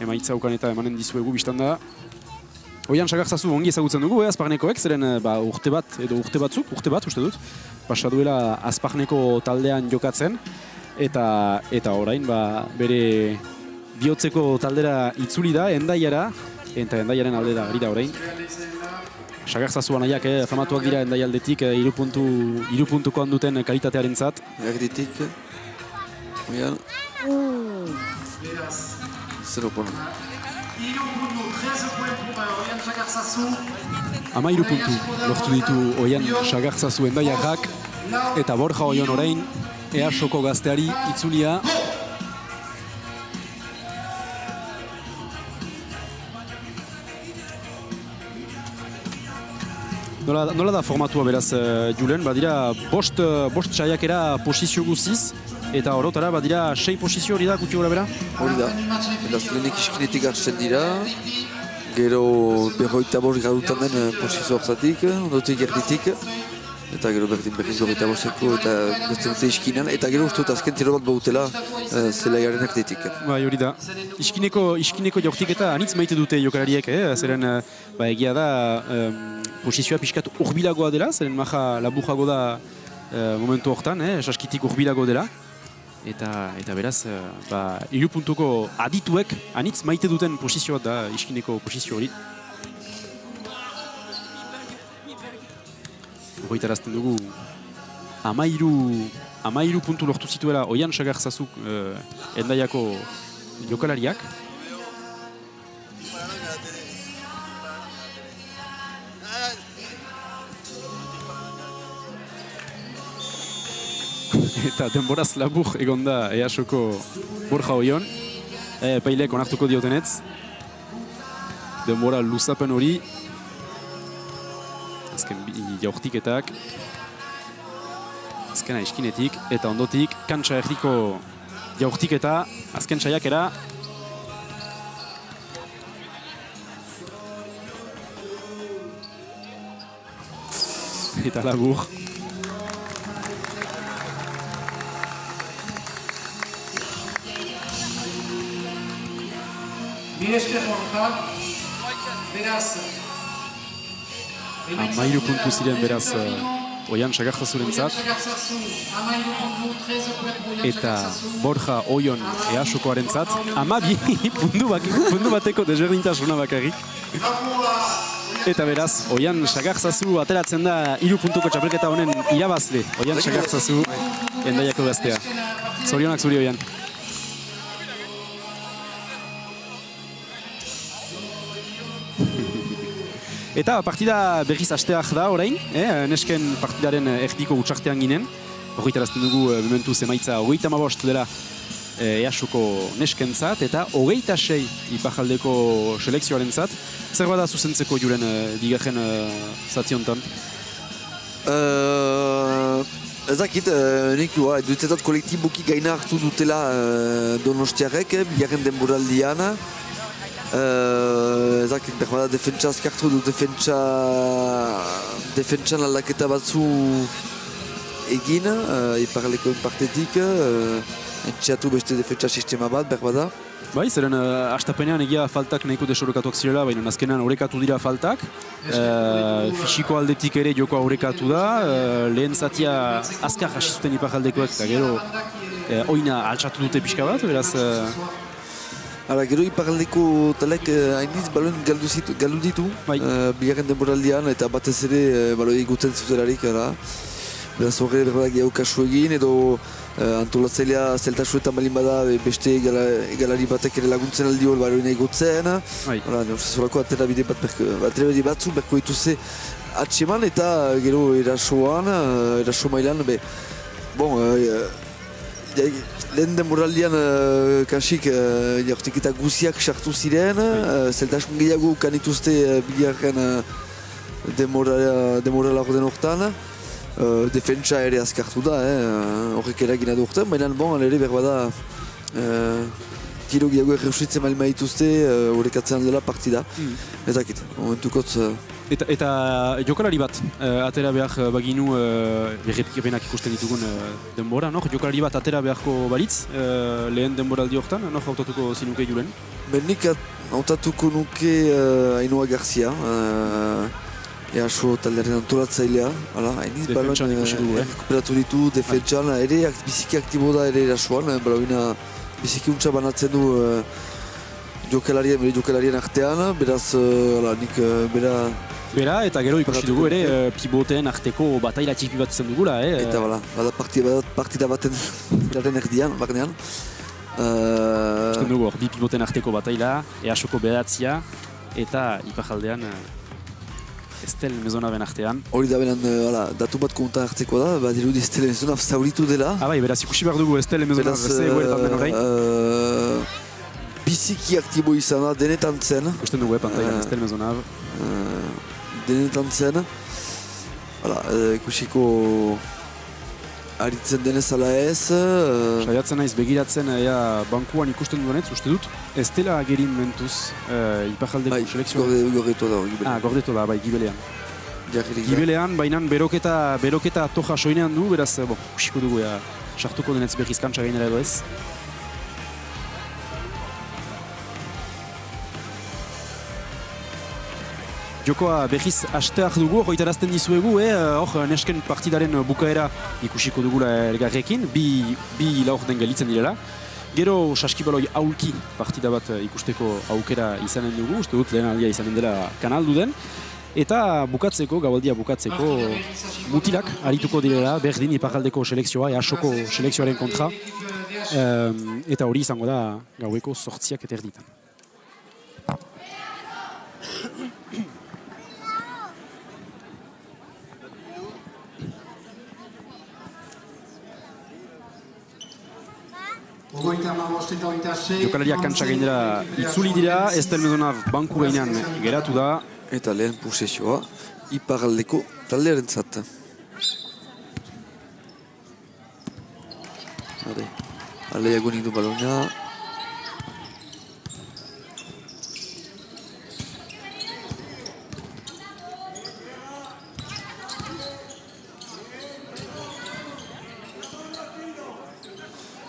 Emaitza ukan eta emanen dizuegu biztan da. Oian Sagarzazu ongi ezagutzen dugu, Azparnekoek, zeren urte bat edo urte bat uste dut, pasa duela Azparneko taldean jokatzen, eta orain bere bihotzeko taldera itzuli da, Endaiara, eta Endaiaren aldera ari da orain. Sagarzazu anaiak famatuak dira Endaialdetik 3 puntukoan duten kalitatearen zat. Erditik, oian, 0 pono. 13 puntu lortu ditu Oian Sagarzazu Endaiarrak, eta Borja Oion orain EHOko gazteari itzulia. Nola da formatua beraz, Julen? Badira bost saiakera posizio guziz, eta orotara badira 6 posizio hori da, kuti gora bera? Hori da, eta lehenik iskinetik hartzen dira, gero 25 gradutan den posizio hartzatik, ondotik erditik, eta gero berdin 25 eta beste dute iskinan, eta gero uste dut azken tiro bat bautela zelaiaren erditik. Bai, hori da. Iskineko jaurtiketa anitz maite dute jokalariek, zeren egia da posizioa pixkat urbilagoa dela, zeren maja labujago da momentu hortan, saskitik urbilago dela. Eta beraz, 3 puntuko adituek anitz maite duten posizioa da iskineko posizio hori. Horretarazten dugu, 13 puntu lortu zituela Oian Sagarzazuk Hendaiako jokalariak. Eta denboraz labur egon da EASoko Borja Oion. Epailek onartuko diotenetz. Denbora luzapen hori. Azken jaurtiketak. Azkena iskinetik eta ondotik kantsa erdiko jaurtiketa. Azken saiakera. Eta labur. Milesker Borja, beraz... 13 puntu ziren beraz Oian Sagarzazurentzat. Eta Borja Oion EASokoarentzat 12 puntu bateko desberdintasuna bakarrik. Eta beraz, Oian Sagarzazu ateratzen da 3 puntuko txapelketa honen irabazle. Oian Sagarzazu Hendaiako gaztea. Zorionak zuri, Oian. Eta partida berriz hasteak da orain, nesken partidaren erdiko utxartean ginen. Horretarazten dugu mementuz emaitza 35 dela EASoko neskentzat eta 26 Ipajaldeko selekzioarentzat. Zer bada zuzentzeko juren bigarren zati honetan? Ez dakit, nik dutetat kolektiboki gaina hartu dutela Donostiarrek, bigarren denboraldian. Ezakit, behar defentsa azkartu du, defentsan aldaketa batzu egin, Iparraldekoen partetik, entxeatu beste defentsa sistema bat, behar da. Bai, zeren hastapenean egia faltak nahiko desorokatuak zirela, baina azkenan orekatu dira faltak. Fisiko aldetik ere jokoa orekatu da, lehen zatia azkar hasi zuten Iparraldekoek, eta gero oina altxatu dute pixka bat, beraz... Gero Iparraldeko talek hainiz balon galdu ditu, bigarren denboraldian eta batez ere baloi guten zutelarik. Beraz horre berbadak jau kasu egin edo antolatzailea zeltasuetan balin bada beste egalari batek ere laguntzen aldi hor baloi nahi gotzen. Zorako atera bide batzu berko dituze atseman eta gero eraso mailan. Lehen denboraldian kasik jaurtiketa guziak sartu ziren, zeltasun gehiago kanituzte bigarren denborala horren hortan. Defentsa ere azkartu da, horrek eragina du horretan, baina ere berbada tiro gehiago erreusitzen malima dituzte horrekatzen aldela partida. Ezakit, momentukotz... Eta jokalari bat, atera behar baginu errepikepenak ikusten ditugun denbora, jokalari bat atera beharko balitz, lehen denboraldi horretan, hautatuko zinuke juren? Nik hautatuko nuke Ainhoa Garzia, EASO taldearen antolatzailea, hainiz balon rekuperatu ditu defentsan, ere biziki aktibo da ere EASOan, biziki untsa banatzen du jokalarien artean, beraz nik Bera, eta gero ikusi dugu ere piboteen arteko bataila txipi bat izan dugula. Eta bada partida baten erdian, barnean. Ikusten dugu, bi piboteen arteko bataila, EASoko bedatzia, eta Iparraldean Estel Mezonaben artean. Hori da benan, datu bat kontan hartzeko da, badirudi Estel Mezonab zauritu dela. Bai, beraz ikusi behar dugu Estel Mezonab zegoetan den orain. Biziki aktibo izan da, denetan zen. Ikusten dugu, pantailan Estel Mezonab. Denetan zen. Ikusiko aritzen denez ala ez. Saiatzen naiz begiratzen bankuan ikusten duenetz, uste dut, ez dela gerin mentuz Iparraldeko selekzioa. Gordeto da hori. Gordeto da, Gibelean. Gibelean, baina beroketa toja soinean du, beraz, ikusiko dugu, sartuko denetz berriz kantsa gainera edo ez. jokoa berriz hasteak dugu, hoitarazten dizuegu, hor nesken partidaren bukaera ikusiko dugula elgarrekin, bi laur den gelitzen direla. Gero saskibaloi aulki partida bat ikusteko aukera izanen dugu, uste dut lehen aldia izanen dela kanaldu den. Eta bukatzeko, gaualdia bukatzeko, mutilak arituko direla, berdin iparraldeko selekzioa, EASoko selekzioaren kontra. Eta hori izango da gaueko 8 eta erditan. Jokalariak kantsa gainera itzuli dira, Estel Medonab banku gainean geratu da. Eta lehen posesioa iparraldeko taldearen zat. Aleiago nindu baloina.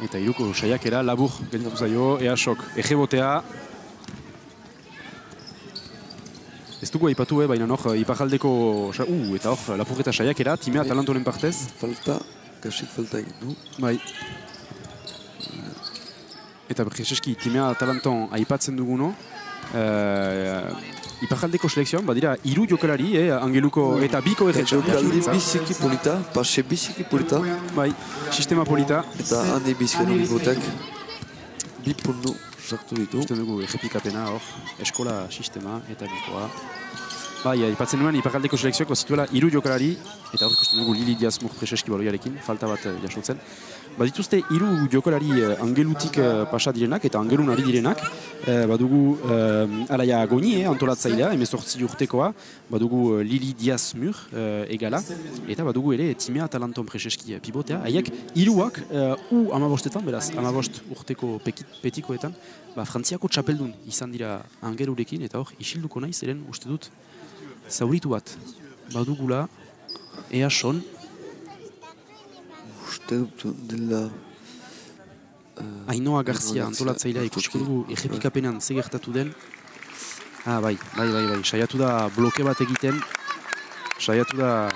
Eta iruko saiakera labur geldatu zaio, EASok egebotea. Ez dugu aipatu, baina hor iparraldeko... eta hor lapurreta saiakera, timea talantoren partez. Falta, kasik falta egin du. Bai. Eta berrezeski timea talanton aipatzen duguno. Iparraldeko selekzioan, badira, 3 jokalari, Angeluko eta biko erretxa. Jokaldi biziki polita, pase biziki polita. Bai, sistema polita. Eta handi bizken unigotek 2 puntu sartu ditu. Usten dugu errepikapena hor, eskola sistema eta bikoa. Bai, aipatzen nuen iparraldeko selekzioak bazituela 3 jokalari, eta hor ikusten dugu Lili Diaz-Mur prezeski baloiarekin, falta bat jasotzen. Badituzte 3 jokalari Angelutik pasa direnak eta Angelun ari direnak. Badugu Alaia Goni, antolatzailea, 18 urtekoa. Badugu Lili Diaz-Mur egala. Eta badugu ere timea talanton prezeski pivotea. Haiek 3ak U15etan, beraz 15 urteko petikoetan, Frantziako txapeldun izan dira Angelurekin, eta hor isilduko naiz, eren uste dut zauritu bat badugula EASon. Uste dut dela... Ainoa Garzia antolatzailea ikusiko dugu errepikapenan zegertatu den. Bai, saiatu da bloke bat egiten. Saiatu da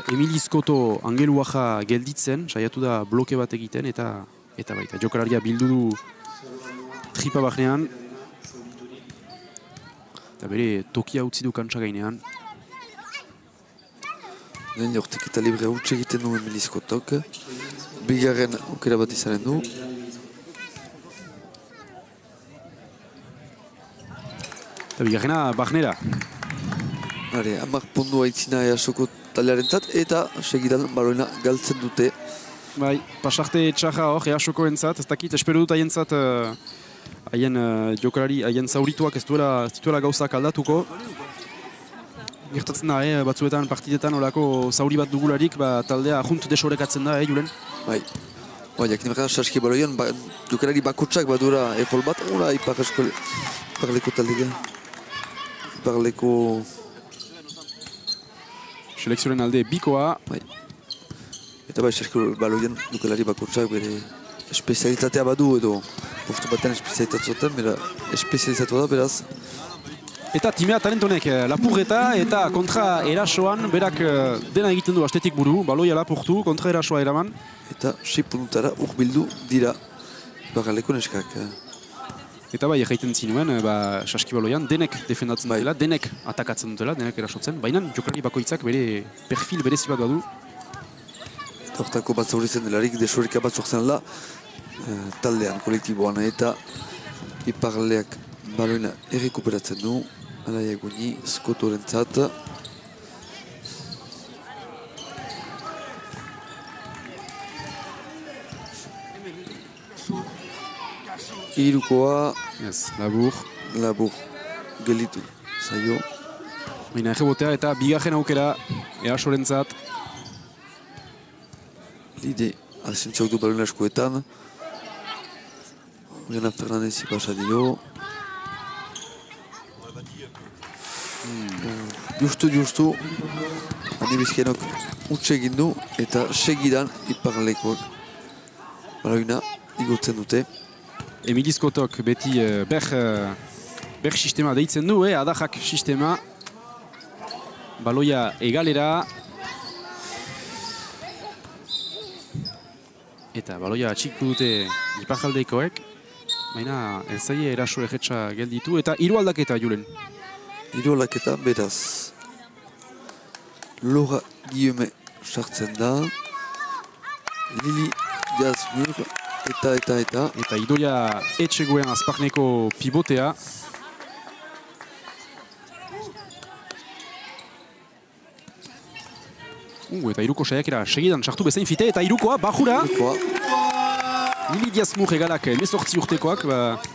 Emilizkoto Angeluaja gelditzen, saiatu da bloke bat egiten, eta baita jokalaria bildu du tripa barnean. Eta bere tokia utzi du kantsa gainean. Lehen jortik eta libre utxe egiten du Emilizkotok. Bigarren aukera bat izanen du. Eta bigarrena barnera. 10 puntu aitzina EASoko taldearen zat, eta segidan baloina galtzen dute. Bai, pasarte txarra hor EASoko entzat, ez dakit, espero dut haientzat haien jokalari, haien zaurituak ez duela gauzak aldatuko. Gertatzen da, batzuetan, partidetan, olako zauri bat dugularik, taldea junt desorekatzen da, Julen? Bai, jakin behar saski baloian, jokalari bakotsak badura ehol bat, iparleko taldea. Iparleko... Selekzioaren alde bikoa. Bai. Eta saski baloian jokalari bakotsak bere espezialitatea badu edo postu batean espezialitatzen, bera espezializatu da, beraz. Eta timea talentonek lapurreta eta kontra erasoan berak dena egiten du astetik buru, baloia lapurtu, kontra erasoa eraman. Eta 6 puntara urbildu dira Iparraldeko neskak. Eta bai, erraiten zinuen, saskibaloian denek defendatzen dutela, denek atakatzen dutela, denek erasotzen, baina jokalari bakoitzak bere perfil berezi bat badu. Eta hortako bat zauritzen delarik, desoreka bat sortzen da taldean, kolektiboan, eta Iparraldeak baloina errekuperatzen du, Alaia Goni, Skotoren zat. Irukoa... Labur gelitu zaio. Baina egebotea eta bigarren aukera EASoren zat. Lide, asentziok du baloina eskuetan. Oriana Fernandez ipasa dio. Justu, handi bizkienok utxe egin du eta segidan Iparraldekoak baloina igotzen dute. Emilizkotok beti ber sistema deitzen du, adajak sistema. baloia egalera. Eta baloia atxiktu dute iparjaldekoek. Baina ez zaie eraso egetxa gelditu. Eta 3 aldaketa, Julen. 3 aldaketa, beraz. Laura Guillaume sartzen da. Lili Diaz-Mur. Eta. Eta Idoia Etxegoen Azparneko pivotea. Eta Iruko saiakera segidan sartu bezain fite, eta Irukoa, bajura! Lili Diaz-Mur egalak 18 urtekoak.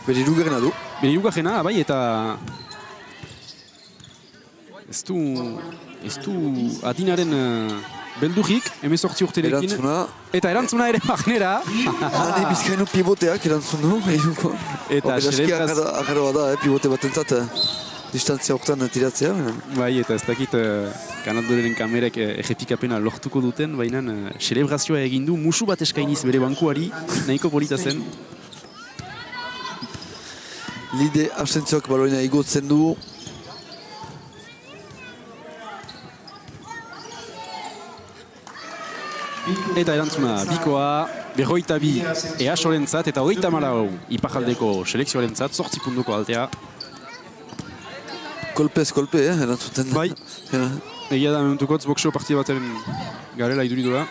Bere irugarrena du. Bere irugarrena, bai, eta... Ez du adinaren beldurik, 18 urterekin. Erantzuna. Eta erantzuna ere magnera. Hane bizkainu pivoteak erantzun du. Eta agarroa da, pivote bat entzat. Distantzia horretan tiratzea. Bai, eta ez dakit kanaldoren kamerek errepikapena lortuko duten, baina celebrazioa egin du, musu bat eskainiz bere bankuari, nahiko polita zen. Lide absentzioak baloina igotzen du. Eta erantzuna, bikoa, 52 EASO-rentzat eta 34 Iparjaldeko selekzioarentzat, 8 puntuko altea. Kolpez kolpe, erantzuten da. Bai, egia da mementukotz boxeo partida bateren garela iduridura.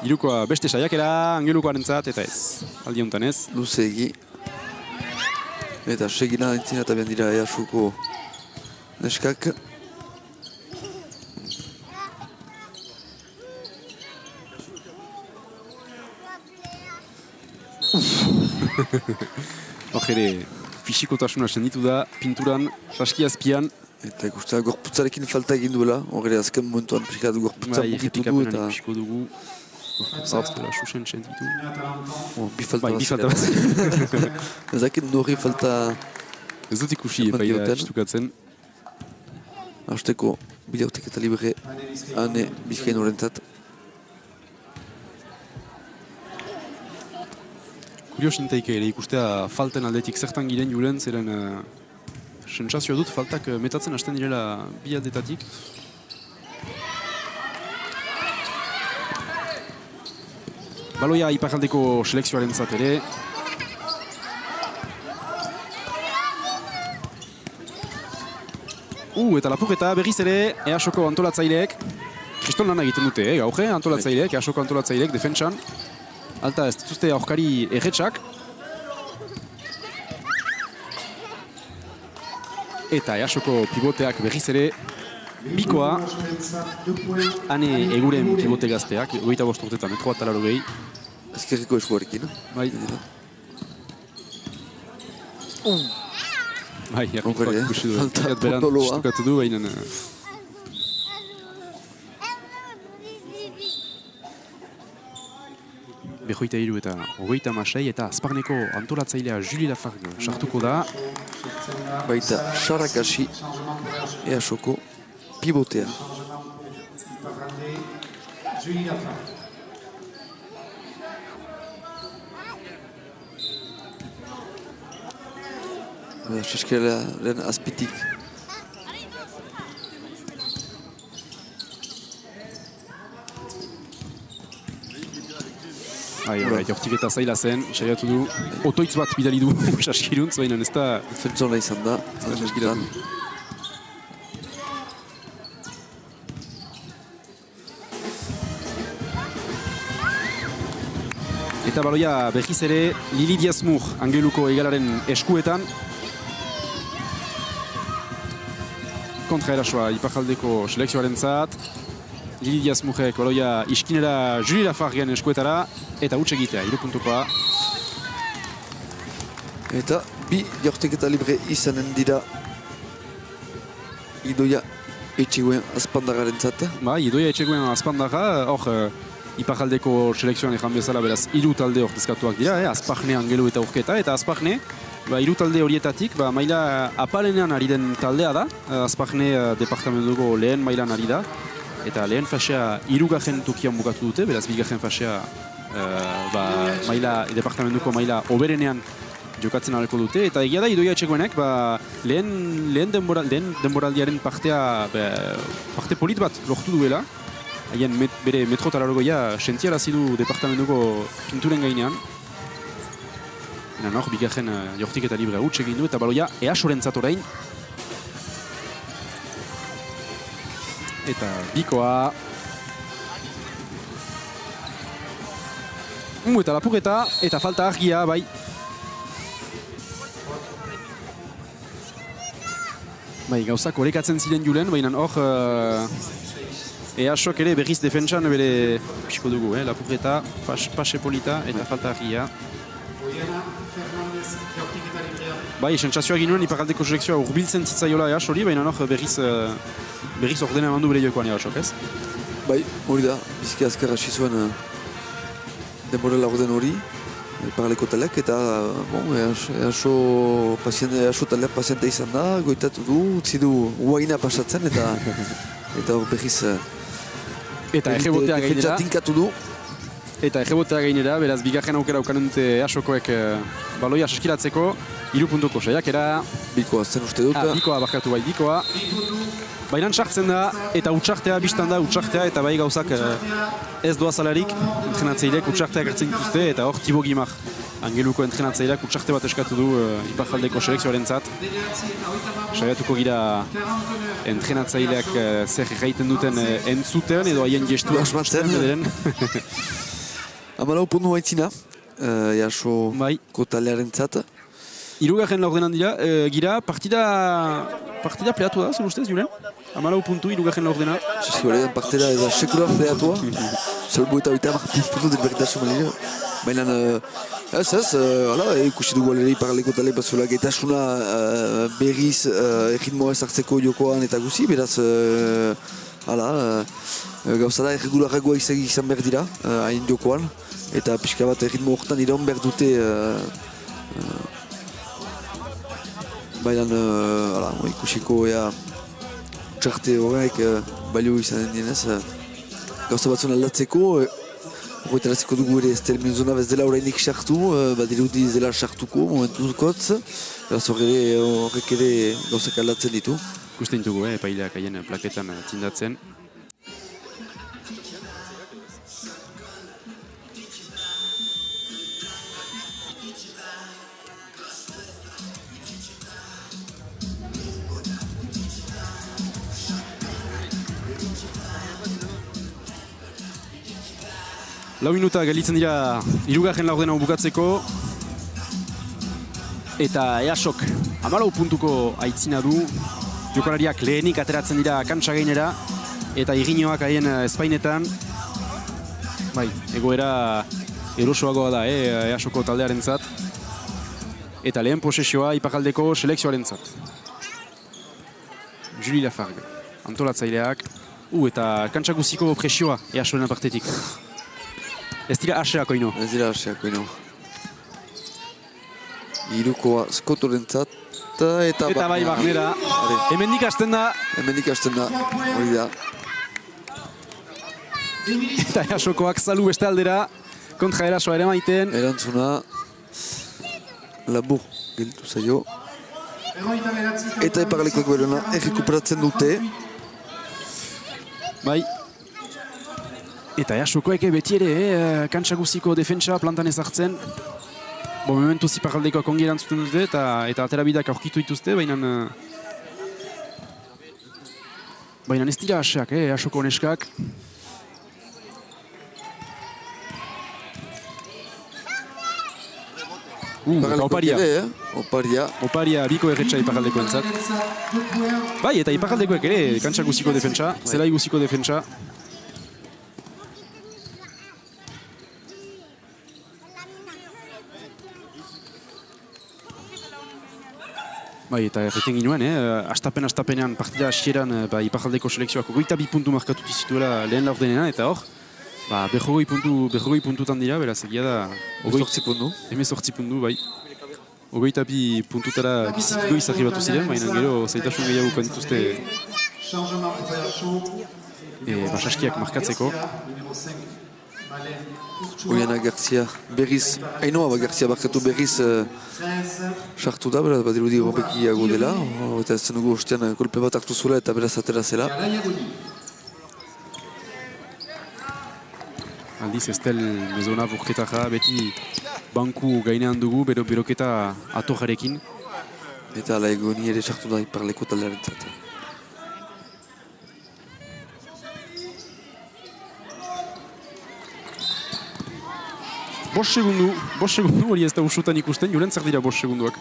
Irukoa beste saiakera, Angelukoarentzat eta ez, aldi honetan ez. Luze egi. Eta segina entzina eta bian dira EASUko neskak. Hor ere, fisikotasuna senditu da, pinturan, saski azpian. Eta ikustea gorputzarekin falta egin duela, horre azken momentuan prikat gorputza mugitu du eta... Bai, dugu. Gorputza ez dela susen sentitu. Bi falta Bai, bi falta bat. Ez dakit nori falta... Ez dut ikusi epaia istukatzen. Azteko bilautek eta libre Ane Bizkain horrentzat. Kurios nintaike ere ikustea falten aldetik zertan giren Julen, zeren sentsazioa dut faltak metatzen hasten direla bi aldetatik. Baloia Iparjaldeko selekzioarentzat ere. Eta lapurreta berriz ere EASOko antolatzaileek kriston lana egiten dute, gauge antolatzaileek, EASOko antolatzaileek defentsan. Alta ez dituzte aurkari erretxak. Eta EASOko pivoteak berriz ere bikoa. Ane eguren pivote gazteak, 25 urtetan, 3,80. Ezkerriko eskuarekin. Bai. Bai, jarrikoak ikusi du. Falta Beran potoloa. istukatu du, baina... Behoita hiru eta 36 eta Azparneko antolatzailea Julie Lafargue sartuko da. Baita Sarakasi EASOko pivotea. Seskelaren azpitik. Jortik eta zaila zen, saiatu du, otoitz bat bidali du saskiruntz, baina ez da... Defentsona izan da. Eta baloia berriz ere Lili Diaz-Mur Angeluko egalaren eskuetan. Kontra erasoa Iparjaldeko selekzioarentzat. Lili Diaz-Murrek baloia iskinera Julie Lafarguen eskuetara eta huts egitea, 3 puntukoa. Eta bi jaurteketa libre izanen dira Idoia Etxegoen azpandagarentzat. Idoia Etxegoen azpandaga, hor Iparjaldeko selekzioan ejan bezala beraz 3 talde hor dizkatuak dira, Azparne, Angelu eta Urketa, eta Azparne 3 talde horietatik maila apalenean ari den taldea da, Azparne departamentuko lehen mailan ari da, eta lehen fasea 3. tokian bukatu dute, beraz 2. fasea departamentuko maila oberenean jokatzen ahalko dute, eta egia da Idoia Etxegoenek lehen denboraldiaren parte polit bat lortu duela. Haien bere metro talargoia sentiarazi du departamentuko pinturen gainean. Hor, bigarren jortik eta librea huts egin du, eta baloia EASorentzat orain. Eta bikoa. Eta lapurreta, eta falta argia, bai. Bai, gauzak horrekatzen ziren julen, baina hor EASok ere berriz defentsan bere pixko dugu, lapurreta, pase polita eta falta argia. Bai, sentsazioa ginuen iparaldeko selekzioa urbiltzen zitzaiola EAS hori, baina hor berriz ordena eman du bere jokoan EASok, ez? Bai, hori da, bizki azkar hasi zuen denborela orden hori, iparaldeko talek, eta EASO talek paziente izan da, goitatu du, utzi du uaina pasatzen, eta hor berriz eta egebotea gainera. Tinkatu du. Eta egebotea gainera, beraz, bigarren aukera ukanen dute EASokoek baloia saskiratzeko, 3 puntuko saiakera. Bikoa, zen uste dut. Bikoa, barkatu bai, bikoa. Baina sartzen da, eta utxartea biztan da, utxartea, eta bai gauzak ez doazalarik, entrenatzeileak utxarteak hartzen dituzte, eta hor Thibaut Guimard, Angeluko entrenatzeileak utxarte bat eskatu du iparjaldeko selekzioaren zat. Saiatuko gira entrenatzeileak zer gaiten duten entzuten, edo haien gestu asmatzen. 14 puntu baitzina, EASoko taldearen zat. Hirugarren laurdenan gira, partida pleatu da, zen ustez, Julen? 14 puntu, hirugarren laurdena. Zizkoaren partida da sekular pleatua. Salbu eta oita puntu desberdintasun malina. Baina, ikusi dugu alere iparaldeko talde batzula gaitasuna berriz erritmoa ezartzeko jokoan eta guzi, beraz, gauza da erregularragoa izan behar dira, hain jokoan, eta pixka bat erritmo horretan iraun behar dute baina, ikusiko txarte horrek balio izan dienez, gauza batzun aldatzeko, horretaraziko dugu ere ez terminuzona ez dela horreinik sartu, badirudi ez dela sartuko momentuzkotz, horrek ere gauzak aldatzen ditu. Ikusten dugu, epaileak haien plaketan tindatzen. Lau minuta gelditzen dira hirugarren laurdena bukatzeko. Eta EASok 14 puntuko aitzina du. Jokalariak lehenik ateratzen dira kantsa gainera. Eta irriñoak haien espainetan. Bai, egoera erosoagoa da, EASoko taldearen zat. Eta lehen posesioa iparaldeko selekzioaren zat. Julie Lafargue, antolatzaileak. Eta kantsa guziko presioa EASoren apartetik. Ez dira aseako ino. Ez dira aseako ino. Hirukoa Skotoren zat. Eta bai Barnera. Hemendik hasten da. Hori da. Eta EASokoak zalu beste aldera. Kontra erasoa ere maiten. Erantzuna labur gelditu zaio. Eta iparalekoak berona errekuperatzen dute. Bai. Eta EASokoek beti ere, kantsa guziko defentsa plantan ezartzen. Momentuz iparaldekoak ongi erantzuten dute eta aterabideak aurkitu dituzte, baina ez dira aseak, EASoko neskak. Oparia. Oparia biko erretxa iparaldekoen zat. Bai, eta iparaldekoek ere, kantsa guziko defentsa, zelai guziko defentsa. Bai, eta erreten ginuen, astapenean partida hasieran iparaldeko selekzioak 22 puntu markatu zituela lehen laurdenean, eta hor, 40 puntutan dira, beraz egia da... 18 puntu. 18 puntu, bai. 22 puntutara bizitiko izarri batu ziren, baina gero zaitasun gehiago dituzte Basaskiak markatzeko. Oiana Garcia berriz, Ainoa Garcia barkatu berriz sartu da, beraz badirudi hobekiago dela, eta ez zenugu ostean kolpe bat hartu zuela eta beraz atera zela. Aldiz Estel Mezona burketaja beti banku gainean dugu, beroketa atojarekin. Eta ala Egoni ere sartu da iparleko taldearen zat. Bost segundu hori ez da usutan ikusten, Julen zer dira 5 segunduak?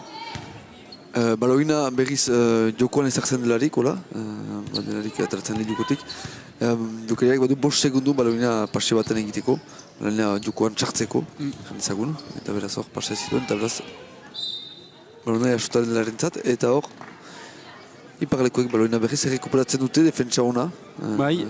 Baloina berriz jokoan ezartzen delarik, hola, delarik atratzen didukotik. Jokeriak badu 5 segundu baloina pase baten egiteko, baloina jokoan txartzeko, jandezagun, eta beraz hor pase zituen, eta beraz baloina asutaren delaren zat, eta hor iparlekoek baloina berriz errekuperatzen dute defentsa ona,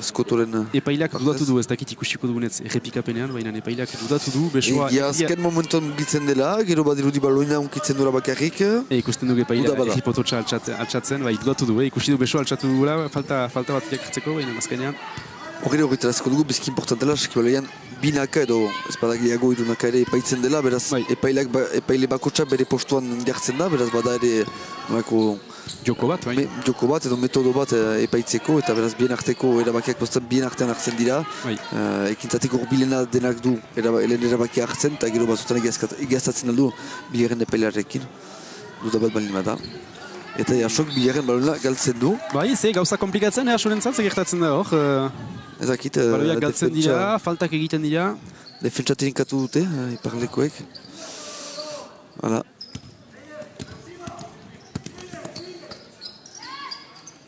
Skotoren... Epailak dudatu du, ez dakit ikusiko dugunetz errepikapenean, baina epailak dudatu du, besoa... Azken momentuan mugitzen dela, gero badirudi baloina unkitzen dura bakarrik. Ikusten dugu epailak erripototxa altxatzen, dudatu du, ikusi du besoa altxatu dugula, falta bat irakartzeko, baina azkenean. Hori tarazko dugu, bizki importantela, eskibaloian binaka edo ezpadagiago irunaka ere epaitzen dela, beraz epaile bakotxa bere postuan jartzen da, beraz bada ere joko bat edo metodo bat epaitzeko, eta beraz bien arteko erabakiak postan bien artean hartzen dira. Ekintzatik urbilena denak du helen erabakia hartzen, eta gero batzutan egiaztatzen aldu bigarren epailearekin. Duda bat balin bada. Eta jasok bigarren balona galtzen du. Ze gauza komplikatzen, asorentzat gertatzen da hor. Ezakit, baloiak galtzen dira, faltak egiten dira. Defentsa teninkatu dute, iparlekoek. Hala.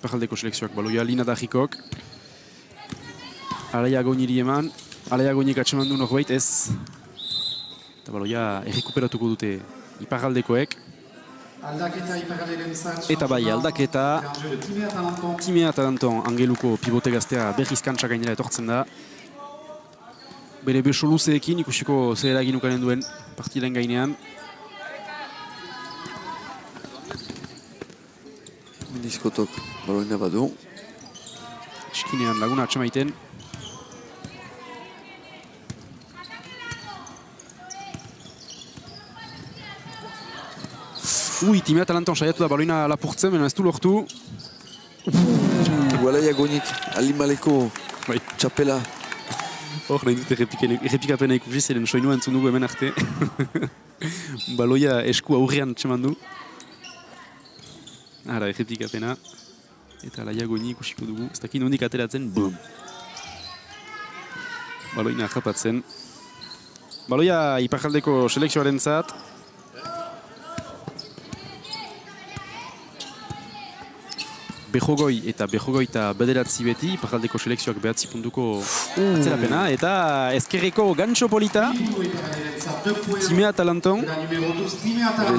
Iparaldeko selekzioak baloia Lina Dajikok. Alaia Goiniri eman. Alaia Goinik atseman du norbait ez. Eta baloia errekuperatuko dute iparaldekoek. Eta bai, aldaketa. Timea Talanton Angeluko pivote gaztea berriz kantsa gainera etortzen da. Bere beso luzeekin ikusiko zer eragin ukanen duen partilen gainean. Diskotok baloina badu. Eskinean laguna atxamaiten. Timea Talanton saiatu da baloina lapurtzen, baina ez du lortu. Alaia Goinik, alimaleko txapela. Hor, nahi dut errepikapena ikusi, zeren soinua entzun dugu hemen arte. Baloia esku aurrean txeman du. Ara, errepikapena. Eta Alaia Goinik ikusiko dugu. Ez dakit nondik ateratzen, boom. Baloina japatzen. Baloia iparjaldeko selekzioaren zat. Behogoi eta bederatzi beti, iparjaldeko selekzioak behatzi puntuko atzerapena. Eta ezkerreko gantxo polita, Timea Talanton.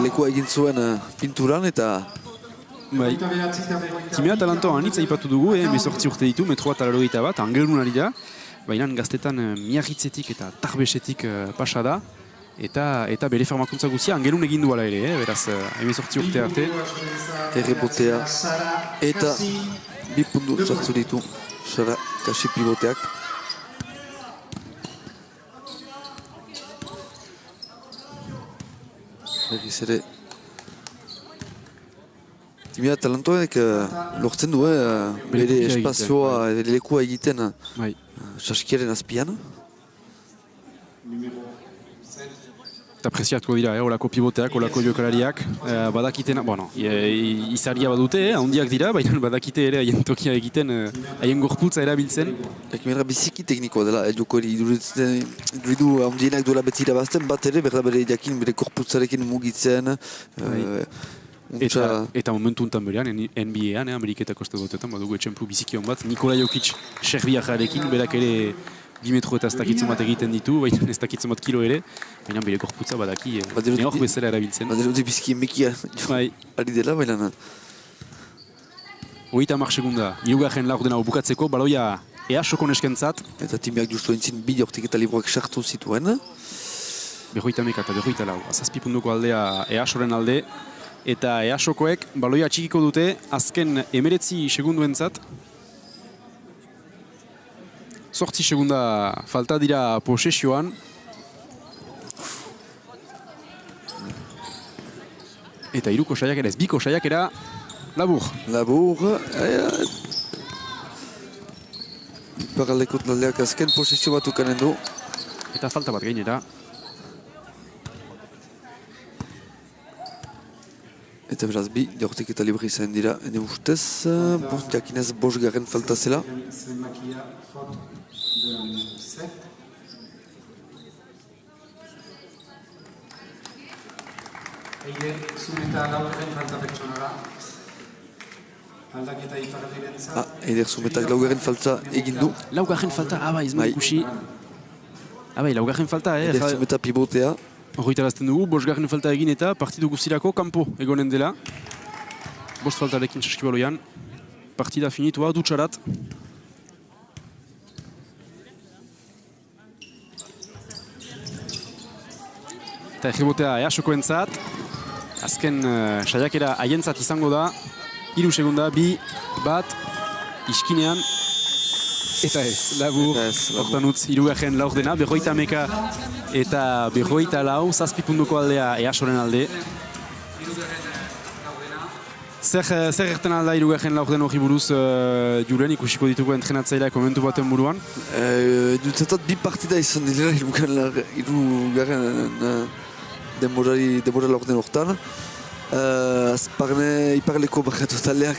Lekua egin zuen pinturan eta... Timea Talanton anitza ipatu dugu, 18 urte ditu, metroa talarogeita bat, Angelun ari da. Baina gaztetan miarritzetik eta tarbesetik pasa da. Eta bere farmakuntza guzia Angelun egin duala ere, beraz 18 urte arte. Errebotea eta 2 puntu sartu ditu Sara Kasi pivoteak. Berriz ere Timea Talantoek lortzen du bere espazioa, lekua egiten saskiaren azpian. Eta preziatuko dira, olako pivoteak, olako jokalariak, badakitena, izaria badute, handiak dira, baina badakite ere haien tokia egiten, haien gorputza erabiltzen. Ekimera biziki teknikoa dela, jokori iduridu handienak duela beti irabazten, bat ere, bere jakin, bere gorputzarekin mugitzen. Eta momentu untan berean, NBA-an, Ameriketako estadotetan, badugu etxemplu biziki hon bat, Nikola Jokic Serbiajarekin, berak ere 2 metro eta ez dakitzen bat egiten ditu, baina ez dakitzen bat kilo ere, baina bere gorputza badaki, neok bezala erabiltzen. Badirudi biziki emekia ari dela, baina... 30 segunda, hirugarren laurdena bukatzeko, baloia EASoko neskentzat. Eta timeak justu entzin bide hortik eta libroak sartu zituen. 30 eta 34, 7 puntuko aldea EASoren alde. Eta EASokoek baloia txikiko dute azken 19 segunduentzat. Zortzi segunda falta dira posesioan. Eta hiruko saiakera ez, biko saiakera labur. Labur. Iparraldeko taldeak azken posizio bat ukanen du. Eta falta bat gainera. Eta beraz bi, jaurtik eta libre izan dira, ene ustez, jakinez bosgarren falta zela. Eider, Zumeta laugarren falta pertsonara. Aldaketa iparralderentzat. Eider Zumetak laugarren falta egin du. Laugarren falta, ez ma ikusi. Laugarren falta, Eider Zumeta pivotea. Horritarazten dugu, bosgarren falta egin eta partidu guztirako kanpo egonen dela. Bost faltarekin saskibaloian. Partida finitua, dutxarat. Eta egibotea easokoentzat. Azken saiakera haientzat izango da. 3 segunda, 2, 1, iskinean. Eta ez, labur, hortan utz, 3. laurdena, 50 eta 54, 7 puntuko aldea easoren alde. Zer erten alda 3. laurden hori buruz, Julen, ikusiko ditugu entrenatzailea komentu baten buruan? Dutzatat bi partida izan dira 3. denbora laurden hortan. Azparne iparleko bakatu taldeak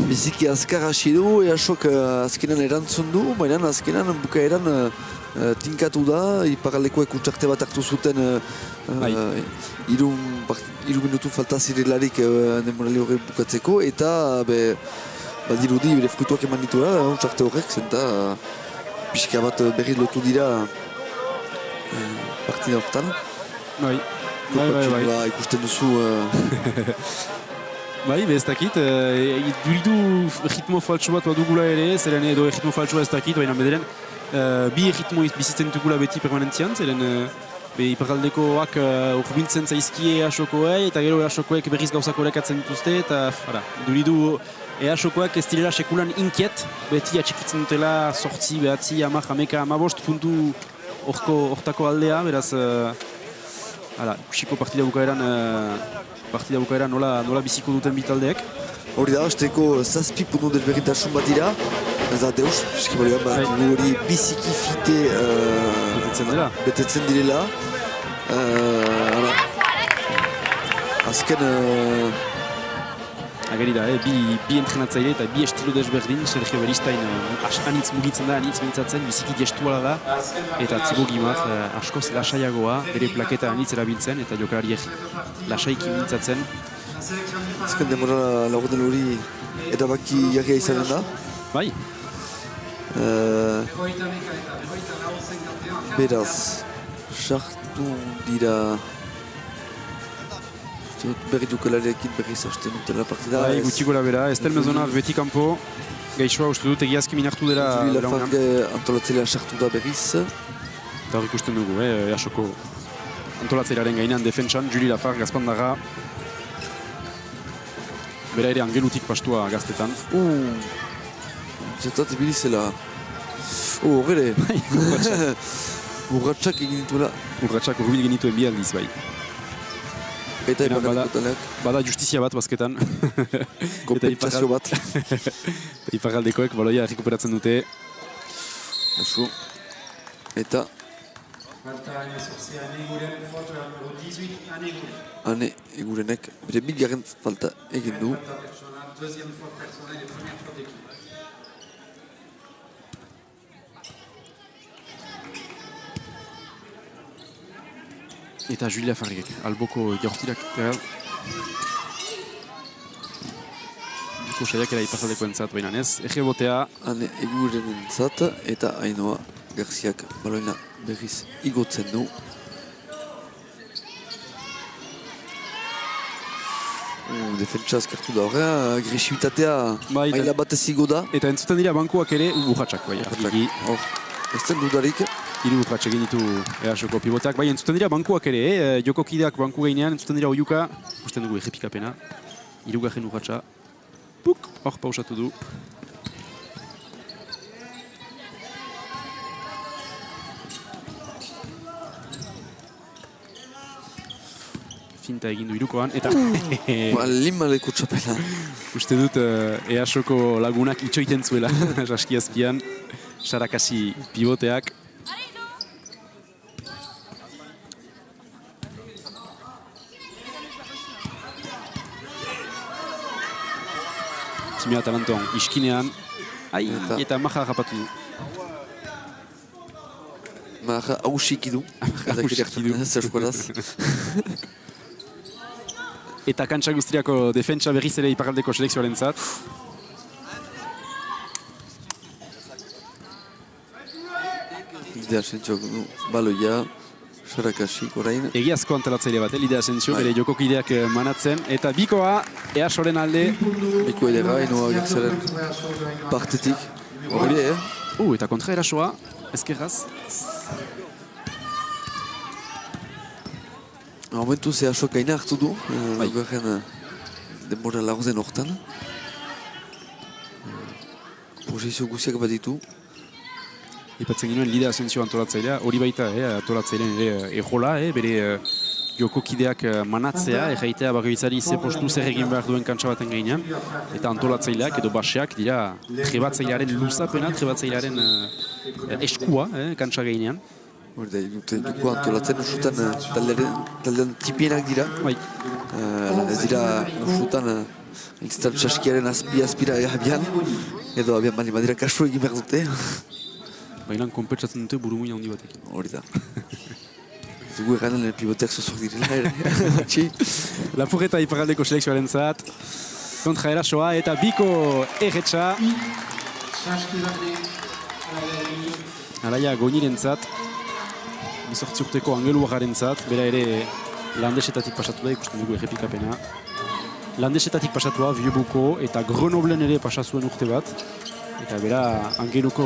biziki azkar hasi du, easok azkenan erantzun du, baina azkenan bukaeran tinkatu da, iparlekoek utzarte bat hartu zuten 3 minutu falta zirelarik denborali horre bukatzeko, eta badirudi bere fruituak eman ditura utzarte horrek, zenta pixka bat berri lotu dira partida horretan. Bai. Ikusten duzu... Ez dakit, duridu ritmo faltsu bat badugula ere, zeren edo ritmo faltsua ez dakit, baina bederen bi ritmo bizitzen dugula beti permanentzian, zeren iparaldekoak urbiltzen zaizkie easokoei, eta gero easokoek berriz gauzak horrekatzen dituzte, eta duridu easokoak ez direla sekulan inkiet, beti atxikitzen dutela 8, 9, 10, 11, 15 puntu hortako aldea, beraz... Ikusiko partida bukaeran nola biziko duten bitaldeek. Hori da, hasteko 7 puntu desberdintasun bat dira. Ez da, deus, eskibaloian hori biziki fite betetzen direla. Azken... Ageri da, bi entrenatzaile eta bi estilo desberdin, Sergio Beristain anitz mugitzen da, anitz mintzatzen, biziki gestuala da, eta Thibaut Guimard askoz lasaiagoa, bere plaketa anitz erabiltzen, eta jokalariek lasaiki mintzatzen. Azken demora laurden hori erabaki jarria izanen da. Bai. Beraz, sartu dira... berri dukalariakin berriz hasten dutela partida. Gutxi gora bera, Estel Mezonar beti kanpo, gaixoa uste dut egiazki minartu dela... Juli Lafargue antolatzailea sartu da berriz. Eta hor ikusten dugu, easoko antolatzailearen gainean defentsan, Juli Lafargue gazpandarra. Bera ere angelutik pastua gaztetan. Zetat ebilizela. Horre! Urratxak egin dituela. Urratxak urbil genituen bi aldiz bai. Eta iparraldeko taldeak. Bada justizia bat bazketan. Kompensazio bat. Iparraldekoek baloia rekuperatzen dute. Asu. Eta... Ane Egurenek bere bigarren falta egin du. Eta Juli Lafarguek, alboko jaurtirak teral. Biko saiakera iparraldeko entzat baina ez. Ege botea. Ane Eguren entzat eta Ainoa Garziak baloina berriz igotzen du. Defentsa azkartu da horrea, agresibitatea maila batez igo da. Eta entzuten dira bankuak ere urratxak bai. Ez zen dudarik. 3 urratx egin ditu easoko pivotak. Bai, entzuten dira bankuak ere, jokokideak banku gainean, entzuten dira oiuka. Usten dugu errepikapena. 3. urratxa. Puk! Hor pausatu du. finta egin du irukoan, eta Limaleko txapela. uste dut EASoko lagunak itxoiten zuela, saski azpian, Sarakasi pivoteak. Timea Talanton iskinean, eta Maja rapatu du. Maja hausik du. Zer eskualaz. Eta kantsa guztiako defentsa berriz ere iparraldeko selekzioaren zat. Lidea Asensio baloia, Sarakasik orain. Egiazko antalatzaile bat, Lidea Asensio, bere jokokideak manatzen. Eta bikoa, EASoren alde. Biko edera, inoa gertzaren partetik. Hori, Eta kontra erasoa, ezkerraz. Momentu ze asok gaina hartu du, garen denbora laguzen hortan. Posizio guziak bat ditu. Ipatzen ginoen Lidea Asensio antolatzailea, hori baita antolatzailean ere ejola, bere jokokideak manatzea, erraitea bakoitzari ze postu zer egin behar duen kantsa baten gainean, eta antolatzaileak edo baseak dira trebatzailearen luzapena, trebatzailearen eskua kantsa gainean. Hori da, dute joko antolatzen usutan taldean tipienak dira. Ez dira usutan intzat txaskiaren azpira abian, edo abian bali badira kasu egin behar dute. Baina konpetsatzen dute burumuin handi batekin. Hori da. Dugu eganen pivoteak zozok direla ere. Lapurreta iparraldeko selekzioaren zat. Kontra erasoa eta biko erretxa. Alaia goiniren zat. 18 urteko angeluagaren zat. Bera ere landesetatik pasatu da, ikusten dugu errepikapena. Landesetatik pasatua, Vieux-Boucau eta Grenoblen ere pasazuen urte bat. Eta bera angeluko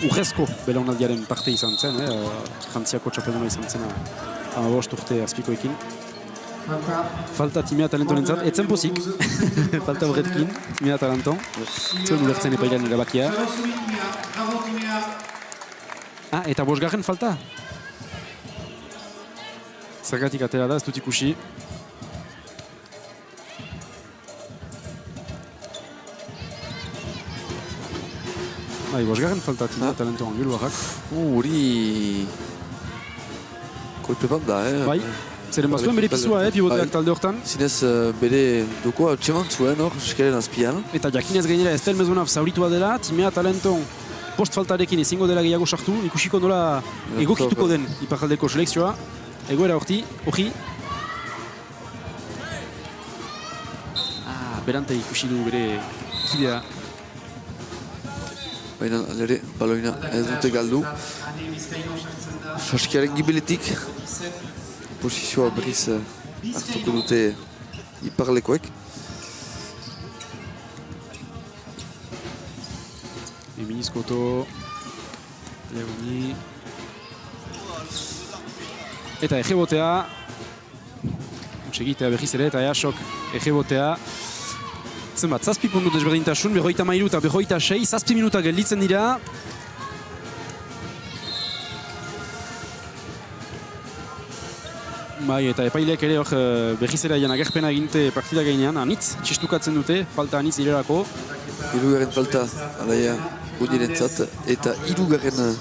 urrezko belaunaldiaren parte izan zen, Frantziako txapelduna izan zen 15 urte azpikoekin. Falta Timea Talentonen zat, etzen pozik, falta horretkin, Timea Talenton. Zuen ulertzen epailean erabakia. Eta bosgarren falta. Zergatik atera da, ez dut ikusi. Bosgarren falta Timea Talenton angeluarrak. Hori... Kolpe bat da, Bai, zeren bazuen bere pizua, pivoteak talde hortan. Zinez bere dukoa txeman zuen hor, eskeren azpian. Eta jakinez gainera Estel Mezunaf zauritua dela, Timea Talenton post faltarekin ezingo dela gehiago sartu, ikusiko nola egokituko den iparraldeko selekzioa. Egoera hori. Berante ikusi du bere kidea. Baina alere, baloina ez dute galdu. Saskiaren gibiletik posizioa berriz hartuko dute iparlekoek. Eminiskoto, Leoni. Eta egebotea. Utsegitea berriz ere, eta EASok egebotea. Zenbat, 7 puntu desberdintasun, 53 eta 56, 7 minuta gelditzen dira. Bai, eta epaileak ere hor berriz ere aian agerpena eginte partida gainean, anitz, txistukatzen dute, falta anitz direlako. Hirugarren falta, alaia, godirentzat, eta hirugarren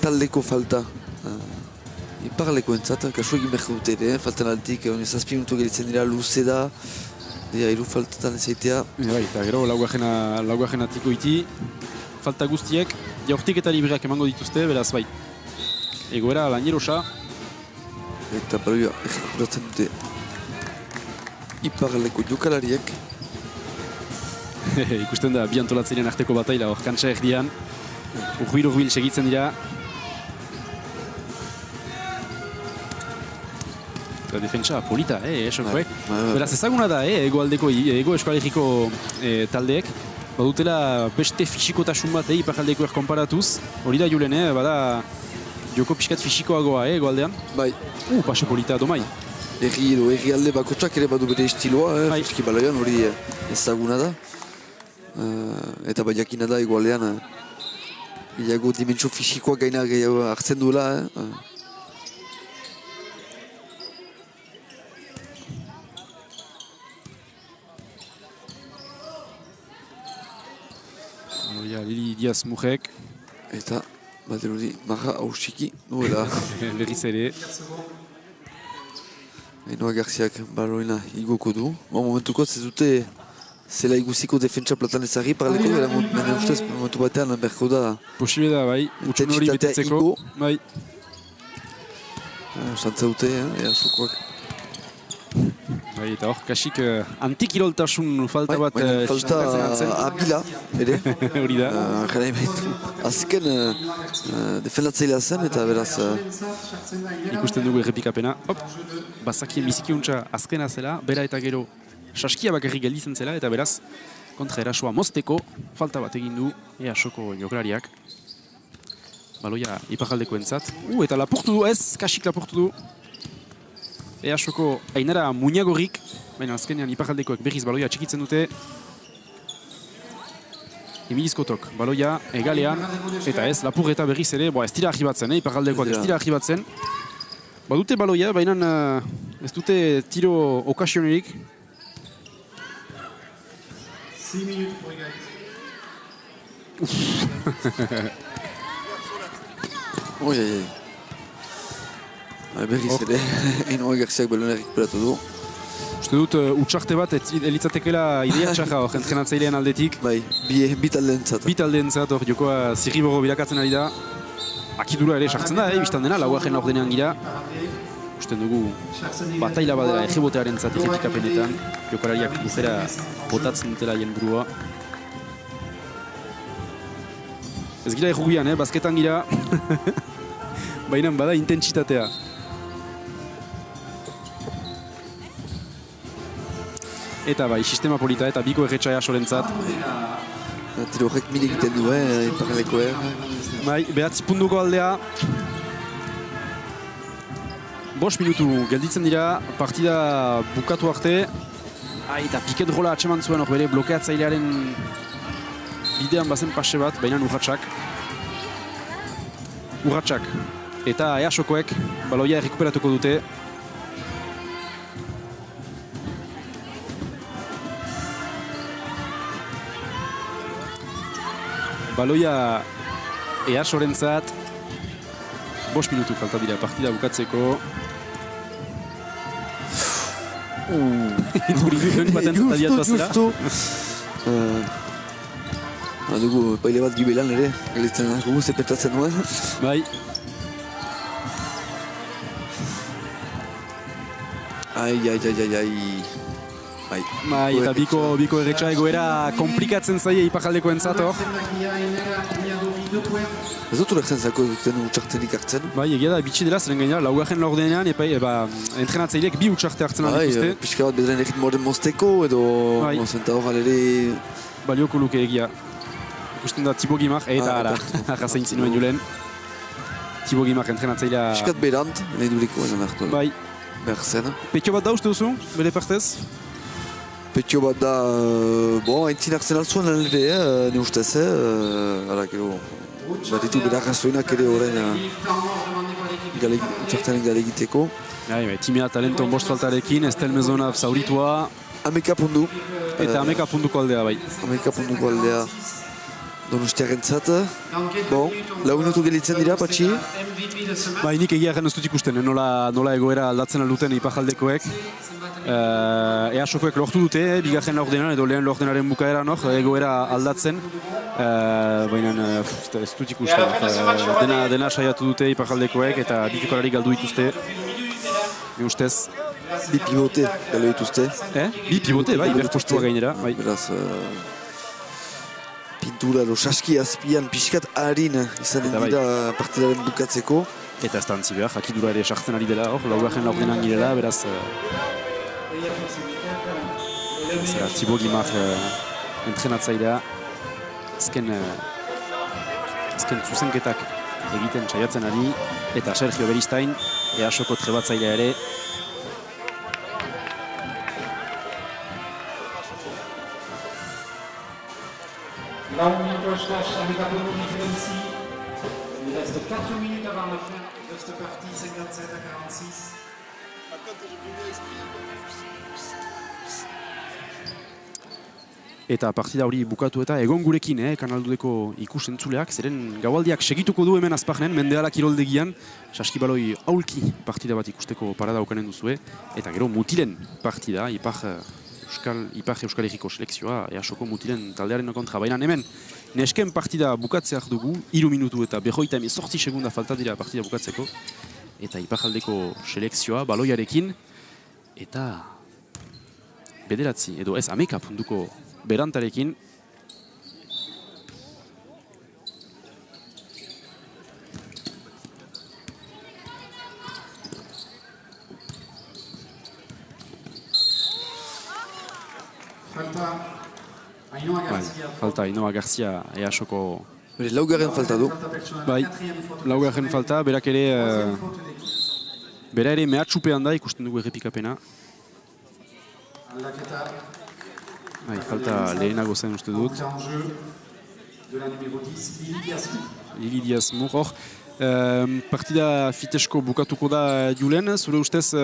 taldeko falta iparlekoentzat, kasu egin behar dute ere, faltan altik, 7 minutu gelditzen dira, luze da, hiru faltetan ezaitea. Bai, eta gero laugarren atiko iti, falta guztiek, jaurtik eta libreak emango dituzte, beraz bai. Egoera lanierosa. Eta baloia ejekuratzen dute iparleko jokalariek. Ikusten da, bi antolatzailean arteko bataila hor kantsa erdian. Urbil segitzen dira. Eta defentsa polita, esoko, Beraz ezaguna da, ego eskualeriko taldeek. Badutela beste fisikotasun bat, iparaldeko konparatuz. Hori da julen, bada joko pixkat fisikoagoa, egoaldean. Bai. Pase polita domai. Erri alde bakotsak ere badu bere estiloa, eski baloian hori ezaguna da. Eta bai jakina da egoaldean gehiago dimentsio fisikoa gaina gehiago hartzen duela. Lili Diaz Mujek. Eta, badirudi, marra hausiki duela. Berriz ere. Ainoa Garziak baloina igoko du. Momentuko ez dute zela iguziko defentsa platan ezagri, paraleko, baina ustez momentu batean berko da. Posible da, bai, utxun hori betetzeko. Bai. Santza dute, easokoak. Bai, eta hor, kasik antikiroltasun falta bat falta abila, ere. Hori da. Jara imaitu. Azken defendatzailea zen, eta beraz... Ikusten dugu errepikapena. Hop, bazakien bizikiuntza azkena zela, bera eta gero saskia bakarrik gelditzen zela, eta beraz, kontra erasoa mozteko, falta bat egin du EASoko jokalariak. Baloia iparaldeko entzat. Eta lapurtu du ez, kasik lapurtu du. EASoko Ainara Muñagorrik, baina azkenean iparaldekoek berriz baloia txikitzen dute. Emilizkotok, baloia egalean, eta ez, lapurreta berriz ere, ez dira argibatzen, iparaldekoak ez dira argibatzen. Badute baloia, baina ez dute tiro okasionerik. 6 minutes pour égaliser. Oi. Berriz ere, Ainoa Garziak balona errekuperatu du. Uste dut, utxarte bat elitzatekela idea txarra hor, entrenatzailean aldetik. Bai, bi taldeentzat. Bi taldeentzat hor, jokoa zirriboro bilakatzen ari da. Akidura ere sartzen da, biztan dena, laugarren laurdenean gira. Usten dugu, bataila badera egibotearen zat errepikapenetan. Jokalariak luzera botatzen dutela hien burua. Ez gira errugian, basketan gira. Baina bada intentsitatea. Eta bai, sistema polita eta biko erretxaia sorentzat. Tiro horrek min egiten du, iparraleko. Bai, 9 puntuko aldea. 5 minutu gelditzen dira, partida bukatu arte. Eta piket rola atseman zuen hor bere blokeatzailearen bidean bazen pase bat, baina urratxak. Urratxak. Eta EASokoek baloia errekuperatuko dute. Baloia EASorentzat 5 minutu falta dira partida bukatzeko. Justu. Dugu paile bat gibelan ere, gelitzen dugu zepetatzen nuen. Bai. Bai, eta biko erretxa egoera komplikatzen zaie iparaldeko entzat hor. Ez dut urekzen zako duten utxartenik hartzen. Bai, egia da, bitxi dela, zeren gainera, laugarren laurdenean, entrenatzaileek bi utxarte hartzen aldikuzte. Pixka bat bedaren erritmoaren mozteko, edo zenta hor alere... Balioko luke egia. Ikusten da Thibaut Guimard, eta arrazain zinuen julen. Thibaut Guimard entrenatzailea... Piskat berant, nahi duriko enan hartu. Bai. Behar zen. Petio bat da uste duzu, bere partez? Petio bat da... Aintzin hartzen altzuen alde, ne ustez, gero... Baditu bera razoinak ere horrein utxartenen gale egiteko. Timea talenton bost faltarekin, Estel Mezona zauritua. Ameka pundu. Eta ameka punduko aldea, bai. Ameka punduko aldea. Donostiaren zat. Lau minutu gelitzen dira, Patxi? Nik egia erren ez dut ikusten, nola egoera aldatzen alduten iparaldekoek. EASokoek lortu dute, bigarren laurdenan edo lehen laurdenaren bukaeran hor, egoera aldatzen. Baina ez dut ikusten. Dena saiatu dute iparaldekoek eta bi jokalari galdu dituzte. Ne ustez. Bi pivote galdu dituzte. Bi pivote, bai, berpostua gainera. Beraz... Pintura edo saski azpian pixkat harin izanen dira partidaren bukatzeko. Eta ez da antzi behar, jakidura ere sartzen ari dela hor, laugarren laurdenan girela, beraz... Thibaut Guimard entrenatzailea azken zuzenketak egiten saiatzen ari, eta Sergio Beristain, EASoko trebatzailea ere. Là, on y coche avec un peu de différencie. Il reste 4 minutes avant la fin de cette partie, 57 à 46. Eta partida hori bukatu eta egon gurekin, kanaldudeko ikusentzuleak, zeren gaualdiak segituko du hemen Azparnen, Mendeala kiroldegian, saskibaloi aulki partida bat ikusteko parada aukanen duzue, eta gero mutilen partida, Ipar Euskal Herriko selekzioa, EASoko mutilen taldearen kontra. Baina hemen, nesken partida bukatzeak dugu, 3 minutu eta 48 segunda falta dira partida bukatzeko, eta Iparraldeko selekzioa baloiarekin, eta bederatzi, edo ez 11 puntuko berantarekin. Falta Ainhoa Garcia EASoko... Laugarren falta du. Bai, laugarren falta, berak ere... Bera ere mehatxupean da, ikusten dugu errepikapena. Bai, falta lehenago zen uste dut. Lili Diaz-Mur, hor. Partida fitesko bukatuko da Julen, zure ustez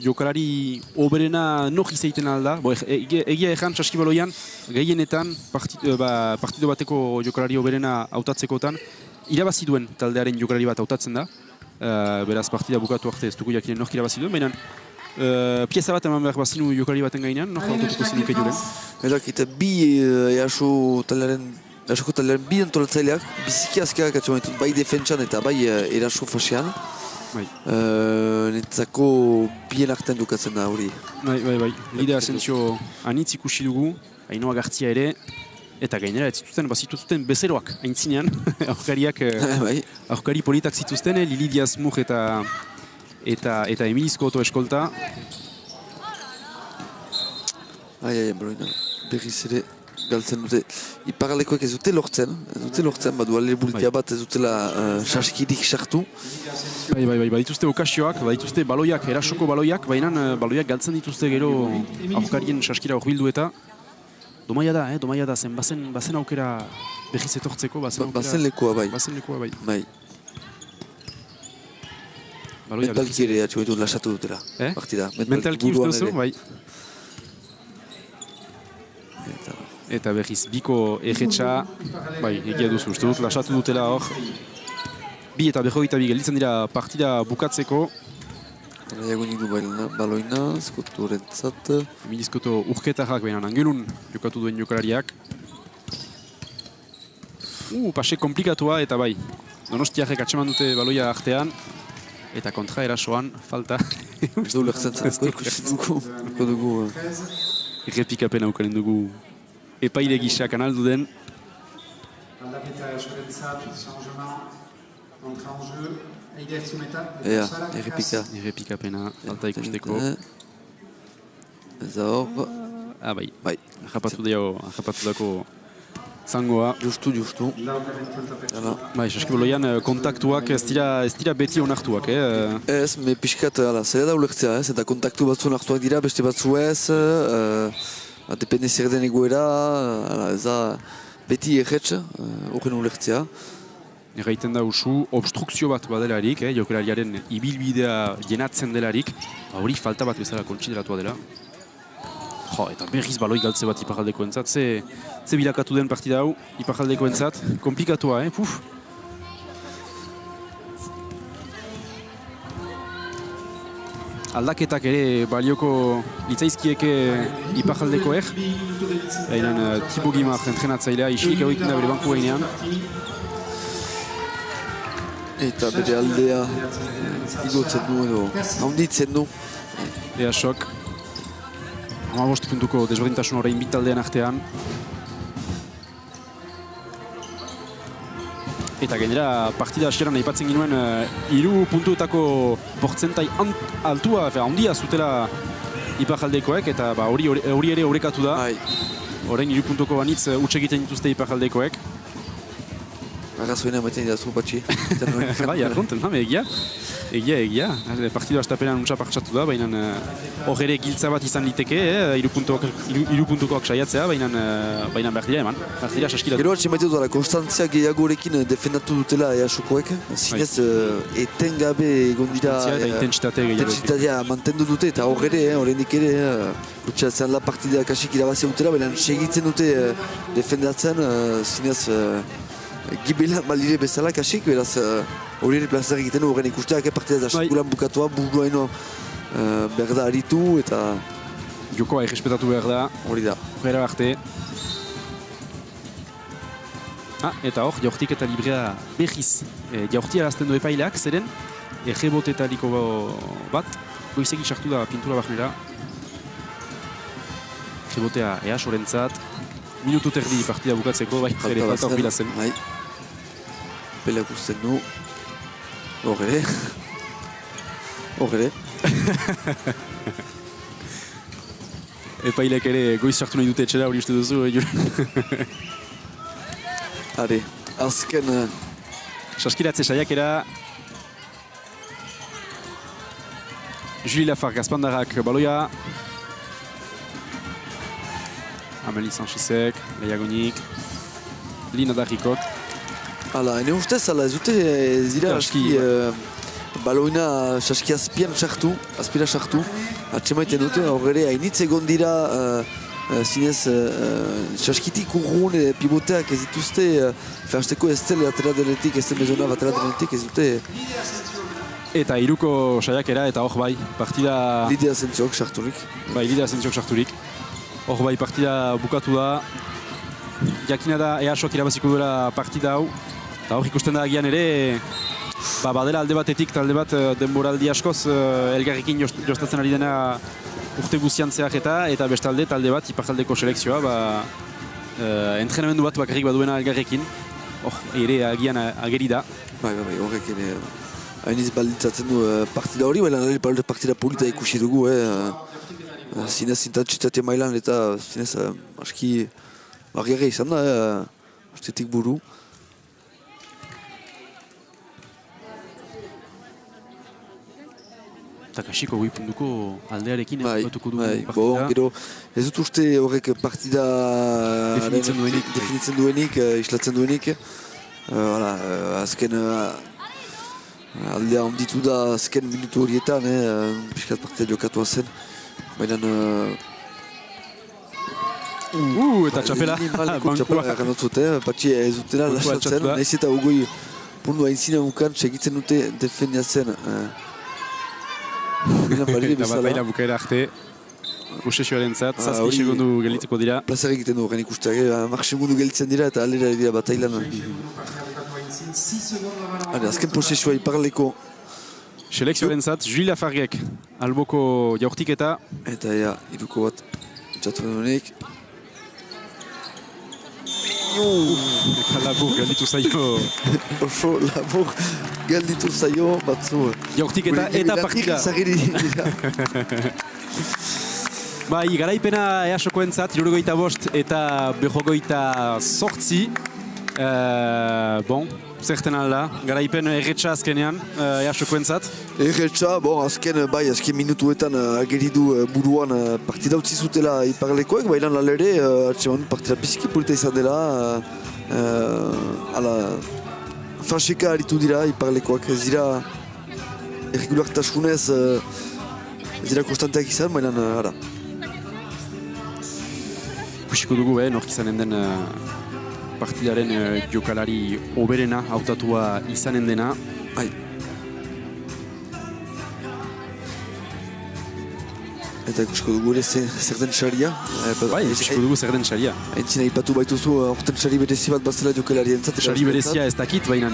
jokalari oberena nor izaiten alda? Egia ezan, saskibaloian, gehienetan partido bateko jokalari oberena hautatzekotan, irabazi duen taldearen jokalari bat hautatzen da. Beraz, partida bukatu arte ez dugu jakinen nork irabazi duen, baina pieza bat eman behar bazinu jokalari baten gainean, nor hautatuko zinuke Julen? Eta bi EASoko taldearen bi antolatzaileak, biziki azkeak atxamaitut bai defentsan eta bai eraso fasean. Netzako bien artean dukatzen da hori. Bai. Lide Asensio anitz ikusi dugu, Ainhoa Garcia ere, eta gainera ez zituzten bezeroak aintzinean, aurkari politak zituzten, Lili Diaz-Mur eta Emilizko Oto eskolta. Baloina, berriz ere galtzen dute. Iparraldekoek ez dute lortzen, badu alere bultia bat ez dutela saskirik sartu. Badituzte okasioak, badituzte baloiak, erasoko baloiak, baina baloiak galtzen dituzte gero aurkarien saskira horbildu eta domaia da, zen bazen aukera berriz etortzeko, bazen lekua bai. Mentalki ere atxoetu lasatu dutela partida. Mentalki uste duzu, bai. Eta berriz, biko egetxa, bai, egia duzu, uste dut, lasatu dutela hor. 2 eta 42 gelditzen dira partida bukatzeko. Nahiagonik du baloina, Skoto horrentzat. Emilizkoto urketarrak behinan angelun jokatu duen jokalariak. Pase komplikatua eta bai, Donostiarrek atseman dute baloia artean. Eta kontra erasoan, falta. Ez du lehzentzako ikusten dugu. Errepikapen aukaren dugu. Epaile gisa kanaldu den. Errepikapena, falta ikusteko. Ez da hor. Bai. Ajapatu dako zangoa. Justu. Bai, saskiboloian kontaktuak ez dira beti onartuak, Ez, me pixkat, zera da ulertzea, eta kontaktu batzu onartuak dira, beste batzu ez. Depende zer den egoera, ez da beti erretz, horren ulertzea. Erraiten da usu, obstrukzio bat badelarik, jokalariaren ibilbidea jenatzen delarik, hori falta bat bezala kontsideratua dela. Eta berriz baloi galtze bat Iparraldeko entzat, ze bilakatu den partida hau Iparraldeko entzat, komplikatua, puf! Aldaketak ere balioko litzaizkieke Iparraldekoek. Baina Thibaut Guimard entrenatzailea isilik egiten da bere banku gainean. Eta bere aldea igotzen du edo handitzen du. EASok 15 puntuko desberdintasun orain bi taldeen artean. Eta gainera partida hasieran aipatzen ginuen 3 puntuetako portzentai altua, handia zutela Iparraldekoek, eta hori ere horrekatu da. Orain 3 puntuko banitz huts egiten dituzte Iparraldekoek. Arrazoena ematen dira zu patxi. Bai, arronten, egia. Egia. Partido astapenean untsa partsatu da, baina hor ere giltza bat izan liteke, hiru puntukoak saiatzea, baina behar dira eman. Behar dira saskiratu. Gero atxe maite dudala, konstantzia gehiagorekin defendatu dutela EASokoek. Zinez, etengabe egon dira... Eta intentsitate gehiagorekin. Intentsitatea mantendu dute, eta hor ere, horrendik ere, zean la partida kasik irabazia dutela, baina segitzen dute defendatzen, zinez... Gibela malire bezala kasik, beraz hori ere plazer egiten horren ikusteak partida da sekulan bukatua, buruaino behar da aritu eta... Jokoa errespetatu behar da. Hori da. Horrela arte. Eta hor, jaurtik eta librea behiz. Jaurti arazten du epaileak, zeren errebotetaliko bat, goizegi sartu da pintura barnera. Errebotea EASorentzat. Minutu terdi partida bukatzeko, bai, ere falta horpila zen. Bai. Pelea guzten du. Hor ere. Hor ere. Epailek ere goiz sartu nahi dute etxera hori uste duzu. Are, azken... Saskiratze saiakera. Julie Lafargue, Gazpandarrak baloia. Amélie Sanchezek, Leiagonik, Lina Darrikok. Hala, ene ustez, ez dute dira aski baloina saski azpian sartu, azpira sartu. Atxemaiten dute, hor ere, hainitz egon dira zinez saskitik urrun pivoteak ez dituzte ferzteko ez tel ateradenetik, ez tel mezona ateradenetik ez dute... Eta hiruko saiakera, eta hor bai, partida... Lidea Zentziok sarturik. Bai, Lidea Zentziok sarturik. Hor bai, partida bukatu da. Jakina da EASok irabaziko duela partida hau. Eta hor ikusten da agian ere, badela alde batetik talde bat denboraldi askoz elgarrekin jostatzen ari dena urte guztian zehar eta bestalde talde bat iparjaldeko selekzioa entrenamendu bat bakarrik baduena elgarrekin. Hor ere agian ageri da. Bai, horrek ere hainiz balditzatzen du partida hori, baina partida polita ikusi dugu, zinez intentsitate mailan eta zinez aski barriare izan da, ustetik buru. Eta kasiko goi puntuko aldearekin batuko dugu partida. Gero, ez dut uste horrek partida definitzen duenik, islatzen duenik. Azken aldea onditu da azken minutu horietan, piskat partida jokatua zen. Baina... eta txapela. Txapela garen dut, patxi ez dutela lasatzen. Naiz eta ugoi puntu hainzina ukan segitzen dute defendiatzen. Eta bat baila bukaera arte. Posesioaren zat, zazpi segundu gelditzeko dira. Plazer egiten du horren ikusteak, mark segundu gelditzen dira eta alera dira batailan. Azken posesioa iparleko. Selekzioaren zat, Julie Lafarguek, alboko jaurtik eta... Eta iruko bat txatu denunik. Eta labur gelditu zaio. Oso labur gelditu zaio batzu. Jaurtik eta partida. Bai, garaipena EASokoentzat, 75 eta 28. Zerten alda, garaipen erretxa azkenean, EASokoentzat? Erretxa, azken minutuetan ageridu buruan partida utzi zutela iparlekoek, baina lalere, partida biziki polita izan dela, faseka aritu dira iparlekoak, ez dira erregulartasunez, ez dira konstanteak izan, baina ara. Kusiko dugu, nork izanen den partidaren jokalari oberena hautatua izanen dena. Eta ikusko dugu ere zer den xaria. Bai, ikusko dugu zer den xaria. Entzina ipatu baituzu, orten xari berezi bat bazela jokalari entzat. Xari berezia ez dakit, baina...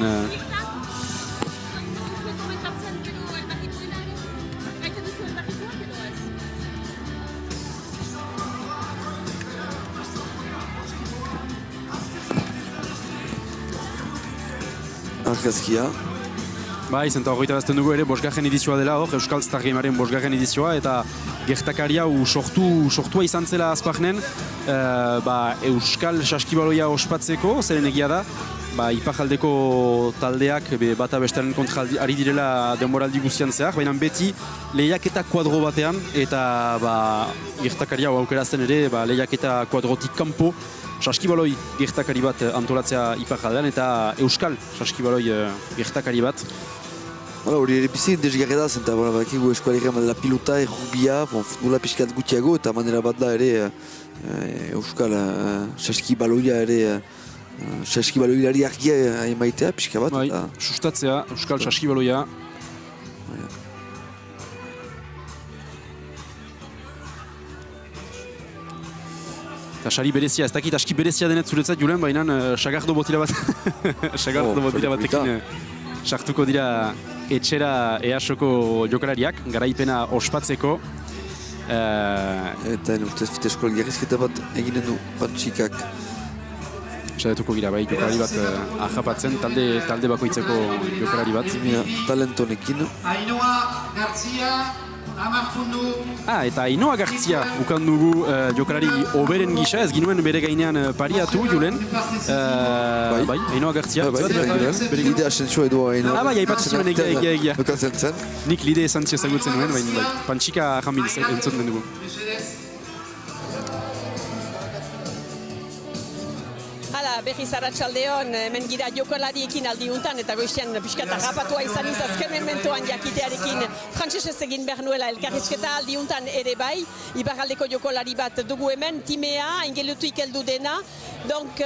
Argazkia. Bai, zenta horreita bazten dugu ere, bosgarren edizioa dela hor, Euskal Star Gameren bosgarren edizioa, eta gertakari hau sortua izan zela azparnen, Euskal Saskibaloia ospatzeko, zeren egia da, Iparraldeko taldeak bata bestearen kontra ari direla denboraldi guztian zehar, baina beti lehiaketa kuadro batean eta gertakari hau aukerazten ere lehiaketa kuadrotik kanpo saskibaloi gertakari bat antolatzea Iparraldean eta Euskal saskibaloi gertakari bat. Hori ere bizi desgarri da, zenta bakigu eskualegia madela pilota, errubia, futbola pixkat gutiago eta manera bat da ere Euskal saskibaloia ere saskibaloilari argia emaitea pixka bat. Sustatzea Euskal saskibaloia. Eta sari berezia, ez dakit aski berezia denet zuretzat Julen, baina sagardo botila batekin sartuko dira etxera EASoko jokalariak, garaipena ospatzeko. Eta ustez fitezko gerrizketa bat eginen du Pantxikak. Saietuko gira jokalari bat ahapatzen, talde bakoitzeko jokalari bat. Talentonekin. Ainhoa Gartzia, Amarpundu. Eta Ainhoa Gartzia ukan dugu jokalari oberen gisa, ez ginuen bere gainean pariatu, Julen. Ainhoa Gartzia. Lide asentzua edo Ainhoa. Aipatu zuen egia. Dukatzen zen. Nik Lide esantzio ezagutzen nuen, baina Pantxika ahamil entzuten dugu. Berriz arratsaldeon hemen gira jokalariekin aldi untan eta goizean pixkat harrapatua izan azken mementoan jakitearekin frantsesez egin behar nuela elkarrizketa aldi untan ere bai. Iparraldeko jokalari bat dugu hemen, timea, ingelutuik heldu dena. Donc,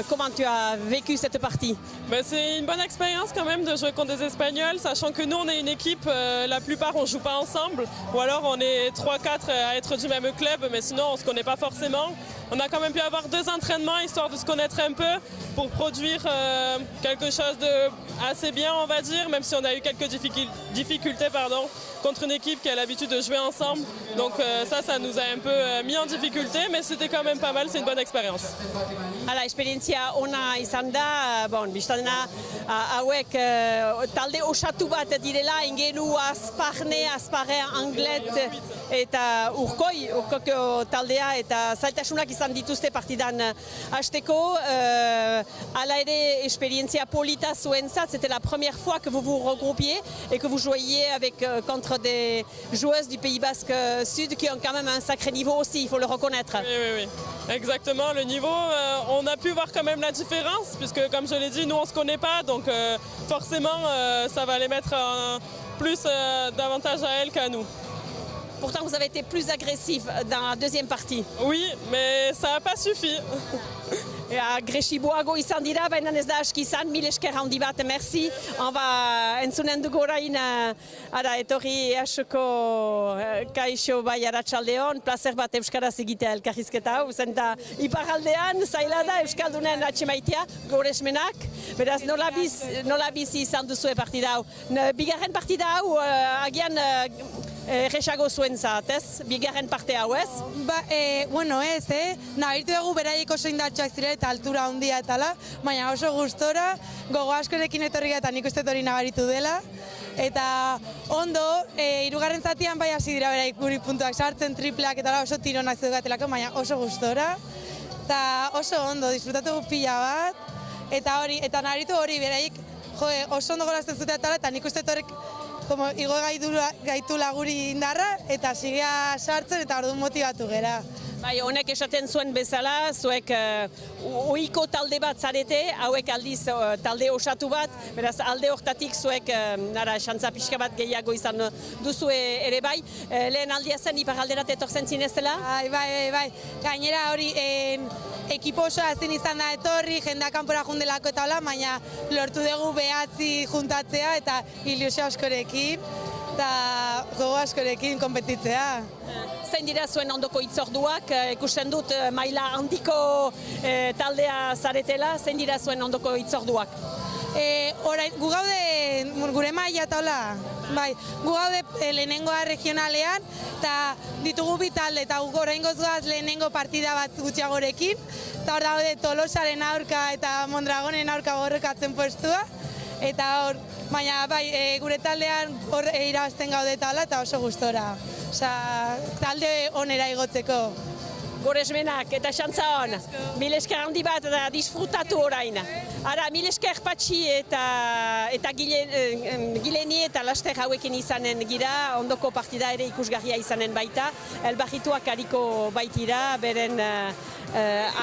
comment tu as vécu cette partie? C'est une bonne expérience quand même de jouer contre des Espagnols, sachant que nous on est une équipe, la plupart on joue pas ensemble, ou alors on est 3-4 à être du même club, mais sinon on se connaît pas forcément. On a quand même pu avoir 2 entraînements histoire de se connaître un peu pour produire quelque chose de assez bien, on va dire, même si on a eu quelques difficultés contre une équipe qui a l'habitude de jouer ensemble. Donc ça nous a un peu mis en difficulté, mais c'était quand même pas mal, c'est une bonne expérience. Hala, esperientzia ona izan da, biztadena hauek talde osatu bat direla, ingelu azparre, anglet eta urkoko taldea eta zailtasunak izan dituzte partidan hasteko. Hala ere, esperientzia polita zuentzat, c'était la première fois que vous vous regroupiez et que vous jouiez contre des joueuses du Pays Basque Sud qui ont quand même un sacré niveau aussi, il faut le reconnaître. Oui. Exactement, le niveau, on a pu voir quand même la différence, puisque comme je l'ai dit, nous on ne se connaît pas, donc forcément ça va les mettre davantage à elles qu'à nous. Pourtant vous avez été plus agressif dans la deuxième partie. Oui, mais ça n'a pas suffi. Agresiboago izan dira, baina ez da aski izan, mil esker handi bat, merci. Entzunen dugu orain, etorri EASoko kaixo bai arratsaldeon, plazer bat euskaraz egitea elkarrizketa hau, zenta Iparraldean, zaila da euskaldunen atxemaitea, goresmenak, beraz nola bizi izan duzue partida hau. Bigarren partida hau, agian erresago zuen zat, ez? Bigarren parte hau, ez? Bueno, ez, nabaritu dugu beraieko soindatxoak zire eta altura handia eta la, baina oso gustora, gogo askorekin etorri eta nik uste hori nabaritu dela. Eta ondo, hirugarren zatian bai hasi dira beraik guri puntuak sartzen, tripleak eta oso tironak zedugatelako, baina oso gustora. Eta oso ondo, disfrutatu pila bat, eta nabaritu hori beraik oso ondo golazten zute eta nik uste horrek igo gaitu laguri indarra eta sigea sartzen eta orduan motibatu gera. Bai, honek esaten zuen bezala, zuek ohiko talde bat zarete, hauek aldiz talde osatu bat, beraz alde hortatik zuek xantza pixka bat gehiago izan duzu ere bai. Lehen aldia zen Iparralderat etortzen zinezela? Bai. Gainera hori ekipo osoa ezin izan da etorri, jendea kanpora jundelako eta hola, baina lortu dugu behatzi juntatzea eta ilusio askorekin eta gogo askorekin konpetitzea. Zein dira zuen ondoko hitzorduak, ikusten dut maila handiko taldea zaretela, zein dira zuen ondoko hitzorduak? Gu gaude gure maila eta hola, gu gaude lehenengoa regionalean eta ditugu bi talde eta guk oraingoz goaz lehenengo partida bat gutxiagorekin eta hor daude Tolosaren aurka eta Mondragonen aurka borrokatzen postua eta hor, baina gure taldean hor irabazten gaude eta hola eta oso gustora. Talde onera igotzeko. Goresmenak eta xantza hon, mil esker handi bat da disfrutatu orain. Ara, mil esker Patxi eta Gileni eta laster hauekin izanen gira, ondoko partida ere ikusgarria izanen baita, elbarrituak hariko baitira, beren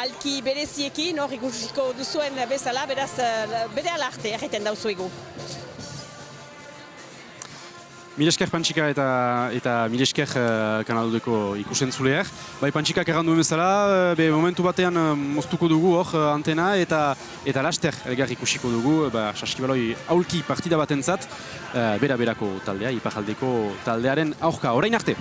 alki bereziekin, hor ikusiko duzuen bezala, beraz, bere alarte erreten dauzuegu. Mil esker Pantxika eta mil esker kanaldeko ikusentzuleak. Bai, Pantxikak errandu bezala, momentu batean moztuko dugu hor antena eta laster elgar ikusiko dugu Saskibaloi aulki partida batentzat bera-berako taldea, iparraldeko taldearen aurka. Orain arte!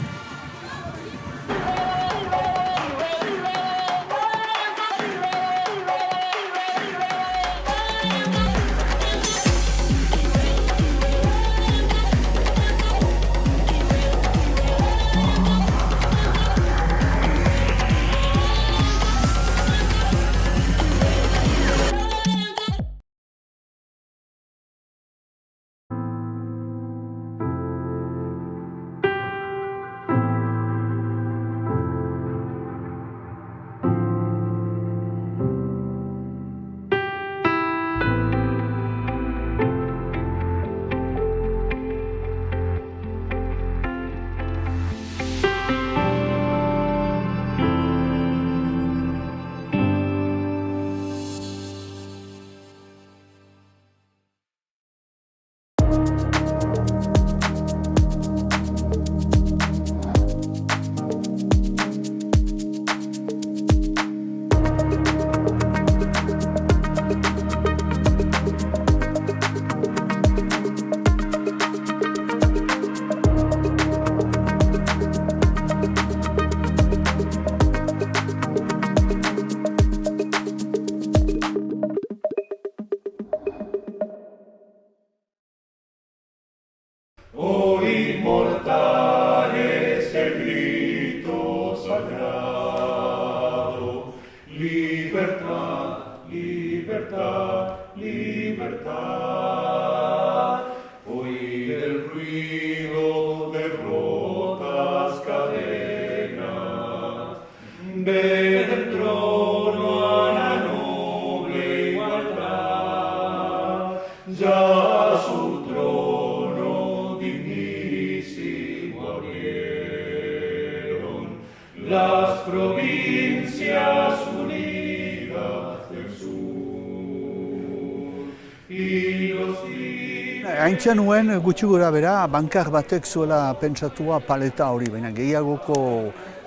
Haintza nuen gutxi gora bera, bankar batek zuela pentsatua paleta hori, baina gehiagoko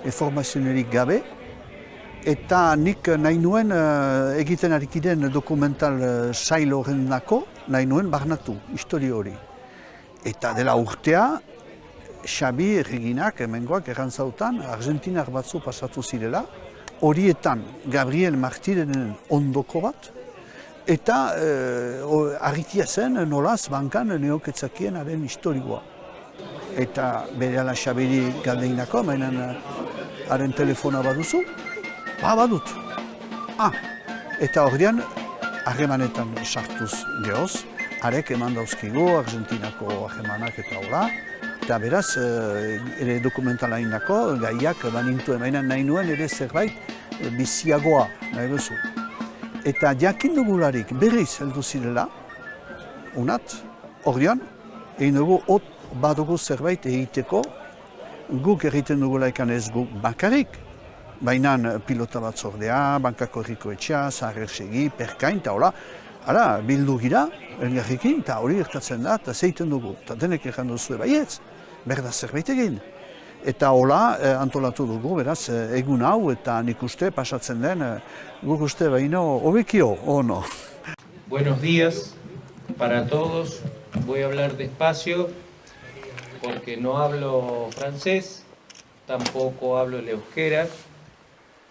informazionerik gabe. Eta nik nahi nuen egiten arikiren dokumental sail horren nako, nahi nuen barnatu, historio hori. Eta dela urtea, Xabi Erreginak, hemengoak errantzautan, Argentinar batzu pasatu zirela, horietan Gabriel Martirenen ondoko bat, eta argitia zen nolaz bankan neoketzakienaren haren historioa. Eta berehala Xabiri galdeinako, mainan haren telefona baduzu, badut. Eta horrean, harremanetan sartuz gehoz, harek eman dauzkigu, Argentinako harremanak eta hola, eta beraz, ere dokumentala indako, gaiak banintuen, mainan nahi nuen ere zerbait biziagoa, nahi duzu. Eta jakin dugularik berriz heldu zirela, unat, horrean, egin dugu badugu zerbait egiteko, guk egiten dugulaikan ez guk bakarrik, baina pilota batzordea, bankako herriko etxea, Zaharersegi, Perkain, eta hola, ara, bildu gira, elgarrikin, eta hori gertatzen da, eta zeiten dugu, eta denek egin duzu baietz, berda zerbait egin. Eta hola antolatu dugu, beraz, egun hau eta nik uste pasatzen den, guk uste baino hobekio, o no? Buenos días para todos. Voy a hablar despacio porque no hablo francés, tampoco hablo el euskera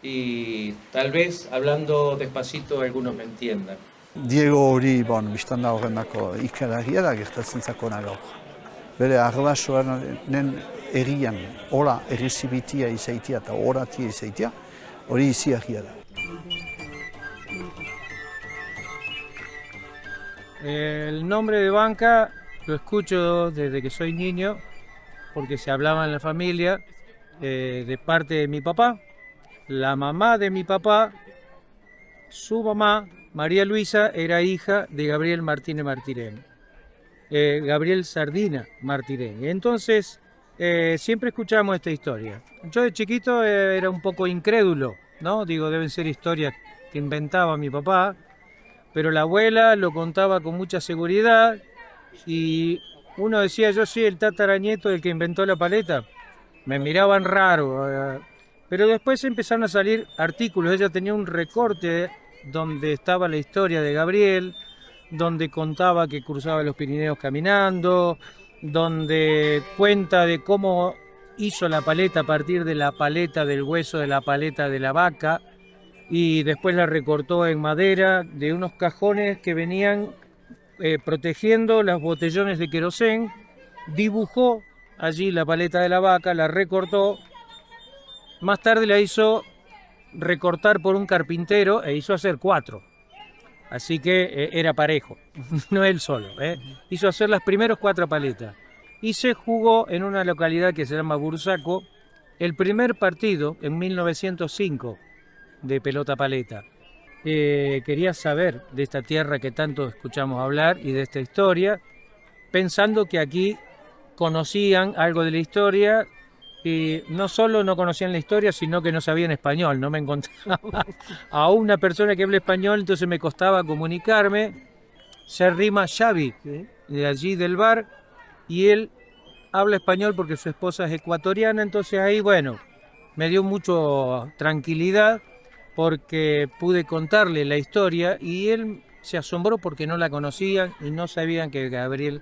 y tal vez hablando despacito algunos me entiendan. Diego hori, biztan da horrendako ikaragia da gertatzen zakona gaur. Bere arbasoaren errian, hola errezibitia izaitia eta horatia izaitia, hori iziagia da. El nombre de Banca lo escucho desde que soy niño, porque se hablaba en la familia de parte de mi papá. La mamá de mi papá, su mamá María Luisa era hija de Gabriel Martínez Martirén, Gabriel Sardina Martirén. Entonces, siempre escuchamos esta historia. Yo de chiquito era un poco incrédulo, ¿no? Digo, deben ser historias que inventaba mi papá, pero la abuela lo contaba con mucha seguridad y uno decía, yo soy el tataranieto del que inventó la paleta. Me miraban raro, pero después empezaron a salir artículos. Ella tenía un recorte donde estaba la historia de Gabriel, donde contaba que cruzaba los Pirineos caminando, donde cuenta de cómo hizo la paleta a partir de la paleta del hueso de la paleta de la vaca y después la recortó en madera de unos cajones que venían protegiendo los botellones de querosén, dibujó allí la paleta de la vaca, la recortó, más tarde la hizo recortar por un carpintero e hizo hacer 4. Así que era parejo, no él solo. Hizo hacer las primeras 4 paletas. Y se jugó en una localidad que se llama Bursaco el primer partido en 1905 de pelota paleta. Quería saber de esta tierra que tanto escuchamos hablar y de esta historia, pensando que aquí conocían algo de la historia y no solo no conocían la historia, sino que no sabían español. No me encontraba a una persona que hable español, entonces me costaba comunicarme. Se arrima Xavi, de allí del bar, y él habla español porque su esposa es ecuatoriana, entonces ahí, bueno, me dio mucho tranquilidad porque pude contarle la historia y él se asombró porque no la conocían y no sabían que Gabriel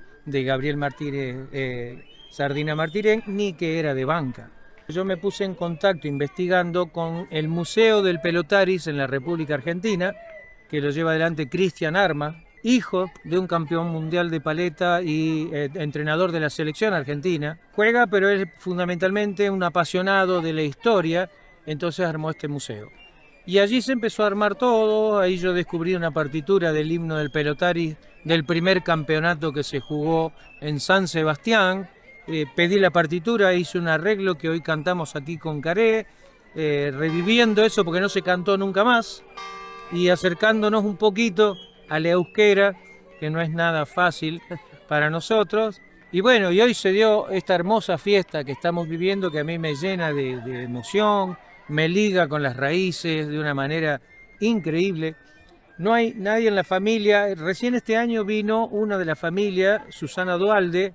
Martínez Sardina Martirén, ni que era de Banca. Yo me puse en contacto investigando con el Museo del Pelotaris en la República Argentina, que lo lleva adelante Cristian Arma, hijo de un campeón mundial de paleta y entrenador de la selección argentina. Juega, pero es fundamentalmente un apasionado de la historia, entonces armó este museo. Y allí se empezó a armar todo, ahí yo descubrí una partitura del himno del Pelotaris del primer campeonato que se jugó en San Sebastián. Pedí la partitura, hice un arreglo que hoy cantamos aquí con Caré, reviviendo eso porque no se cantó nunca más y acercándonos un poquito a la euskera, que no es nada fácil para nosotros. Y bueno, y hoy se dio esta hermosa fiesta que estamos viviendo que a mí me llena de emoción, me liga con las raíces de una manera increíble. No hay nadie en la familia, recién este año vino una de la familia, Susana Dualde,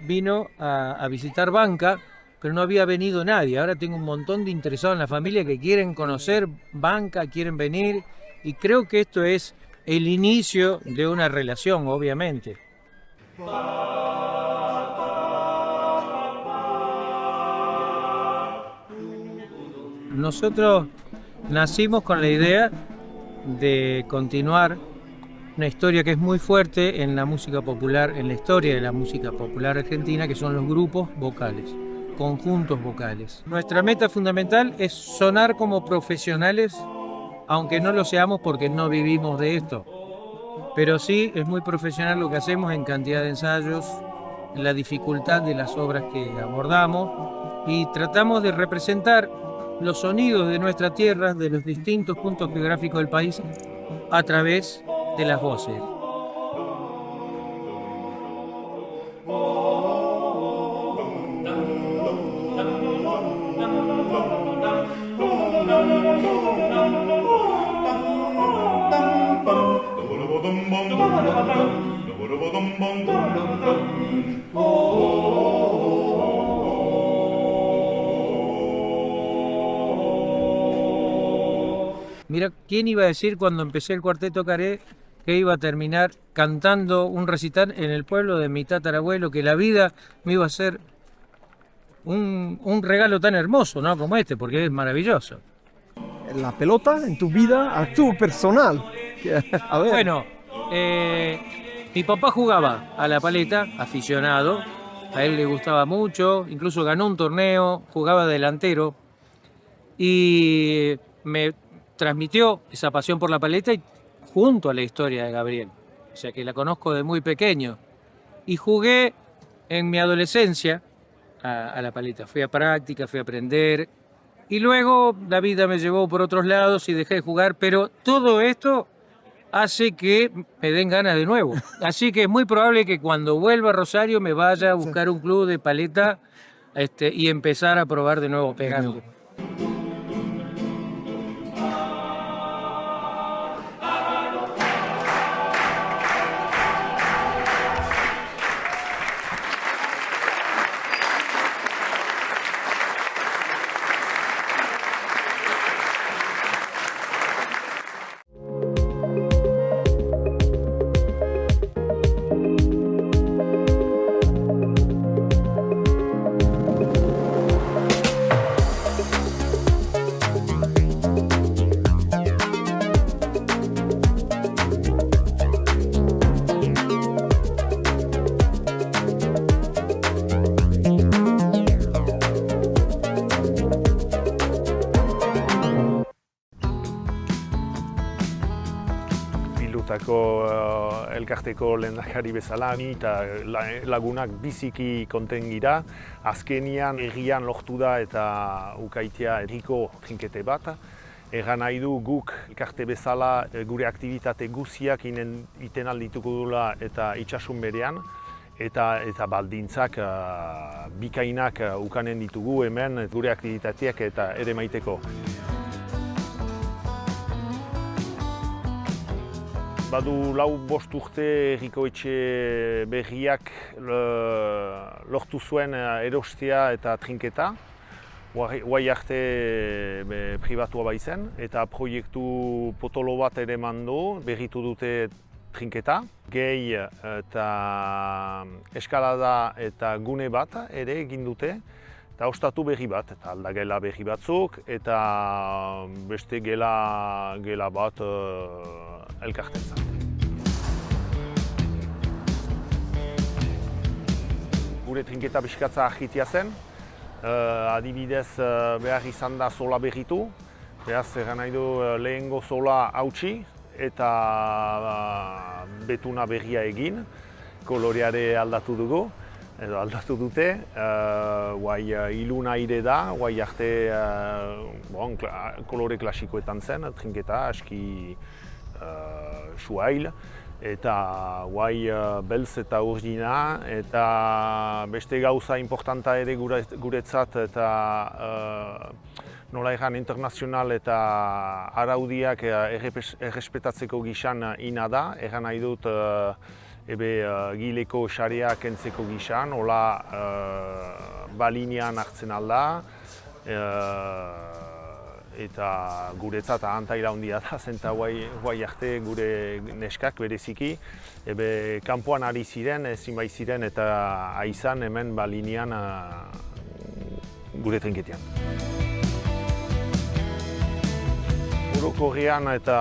vino a visitar Banca, pero no había venido nadie. Ahora tengo un montón de interesados en la familia que quieren conocer Banca, quieren venir, y creo que esto es el inicio de una relación, obviamente. Nosotros nacimos con la idea de continuar una historia que es muy fuerte en la música popular, en la historia de la música popular argentina, que son los grupos vocales, conjuntos vocales. Nuestra meta fundamental es sonar como profesionales, aunque no lo seamos porque no vivimos de esto. Pero sí es muy profesional lo que hacemos en cantidad de ensayos, en la dificultad de las obras que abordamos y tratamos de representar los sonidos de nuestra tierra, de los distintos puntos geográficos del país, a través de las voces. Mira, ¿quién iba a decir cuando empecé el Cuarteto Caré que iba a terminar cantando un recital en el pueblo de mi tatarabuelo, que la vida me iba a hacer un regalo tan hermoso, ¿no? Como este, porque es maravilloso. La pelota en tu vida, a tu personal. A ver. Bueno, mi papá jugaba a la paleta, aficionado, a él le gustaba mucho, incluso ganó un torneo, jugaba delantero y me transmitió esa pasión por la paleta y junto a la historia de Gabriel, o sea que la conozco de muy pequeño y jugué en mi adolescencia a la paleta, fui a práctica, fui a aprender Y luego la vida me llevó por otros lados y dejé de jugar, pero todo esto hace que me den ganas de nuevo. Así que es muy probable que cuando vuelva a Rosario me vaya a buscar un club de paleta y empezar a probar de nuevo pegando. Elkarteko lehendakari bezala, ni eta lagunak biziki konten gira. Azkenian herrian lortu da eta ukaitea herriko trinkete bat. Egan nahi du guk elkarte bezala gure aktivitate guziak iten aldituko dula eta itxasun berean. Eta baldintzak bikainak ukanen ditugu hemen gure aktivitateak eta ere maiteko. Badu 4-5 urte herriko etxe berriak lortu zuen erostea eta trinketa. Guai arte pribatua baizen eta proiektu potolo bat ere mandu, berritu dute trinketa. Gehi eta eskalada eta gune bat ere egin dute. Eta ostatu berri bat, eta aldagela berri batzuk, eta beste gela bat elkartentzat. Gure trinketa pixkatza ahitia zen, adibidez behar izan da zola berritu, beraz egan nahi du lehengo zola hautsi eta betuna berria egin, koloreare aldatu dugu. Edo aldatu dute, guai ilun aire da, guai arte kolore klasikoetan zen, trinketa, aski suail, eta guai beltz eta urdina, eta beste gauza importanta ere guretzat, eta nola egan internazional eta araudiak errespetatzeko gizan ina da, egan nahi dut gileko xarea kentzeko gizan, hola balinean hartzen alda, eta guretzat ahantaira handia da, zenta guai arte gure neskak bereziki, kanpoan ari ziren, ezin bai ziren eta aizan hemen balinean gure trinketean. Orokorrean eta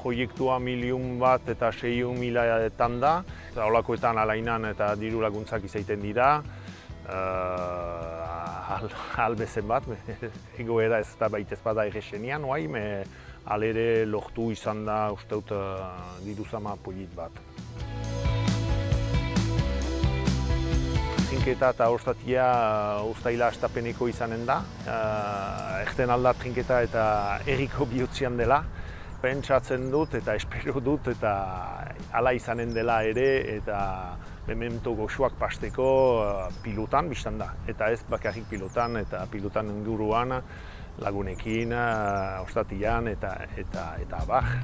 proiektua 1.000.000 eta 600.000 da. Holakoetan alainan eta diru laguntzak izaiten dira. Albezen bat, egoera ez da baita ez bada erresenean, alere lortu izan da usteut diruzama polit bat. Trinketa eta ostatia uztaila astapeneko izanen da. Erten alda trinketa eta herriko bihotzian dela. Pentsatzen dut eta espero dut eta hala izanen dela ere eta memento goxoak pasteko pilotan biztan da. Eta ez bakarrik pilotan eta pilotan inguruan lagunekin, ostatian eta abar.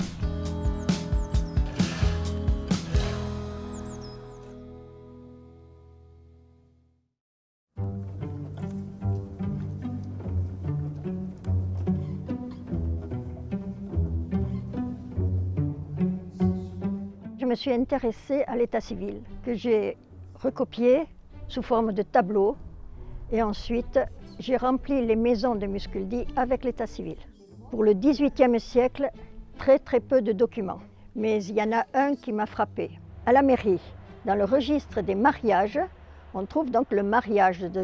Je me suis intéressée à l'état civil, que j'ai recopié sous forme de tableau et ensuite j'ai rempli les maisons de Musculdi avec l'état civil. Pour le XVIIIe siècle, très peu de documents, mais il y en a un qui m'a frappé. À la mairie, dans le registre des mariages, on trouve donc le mariage de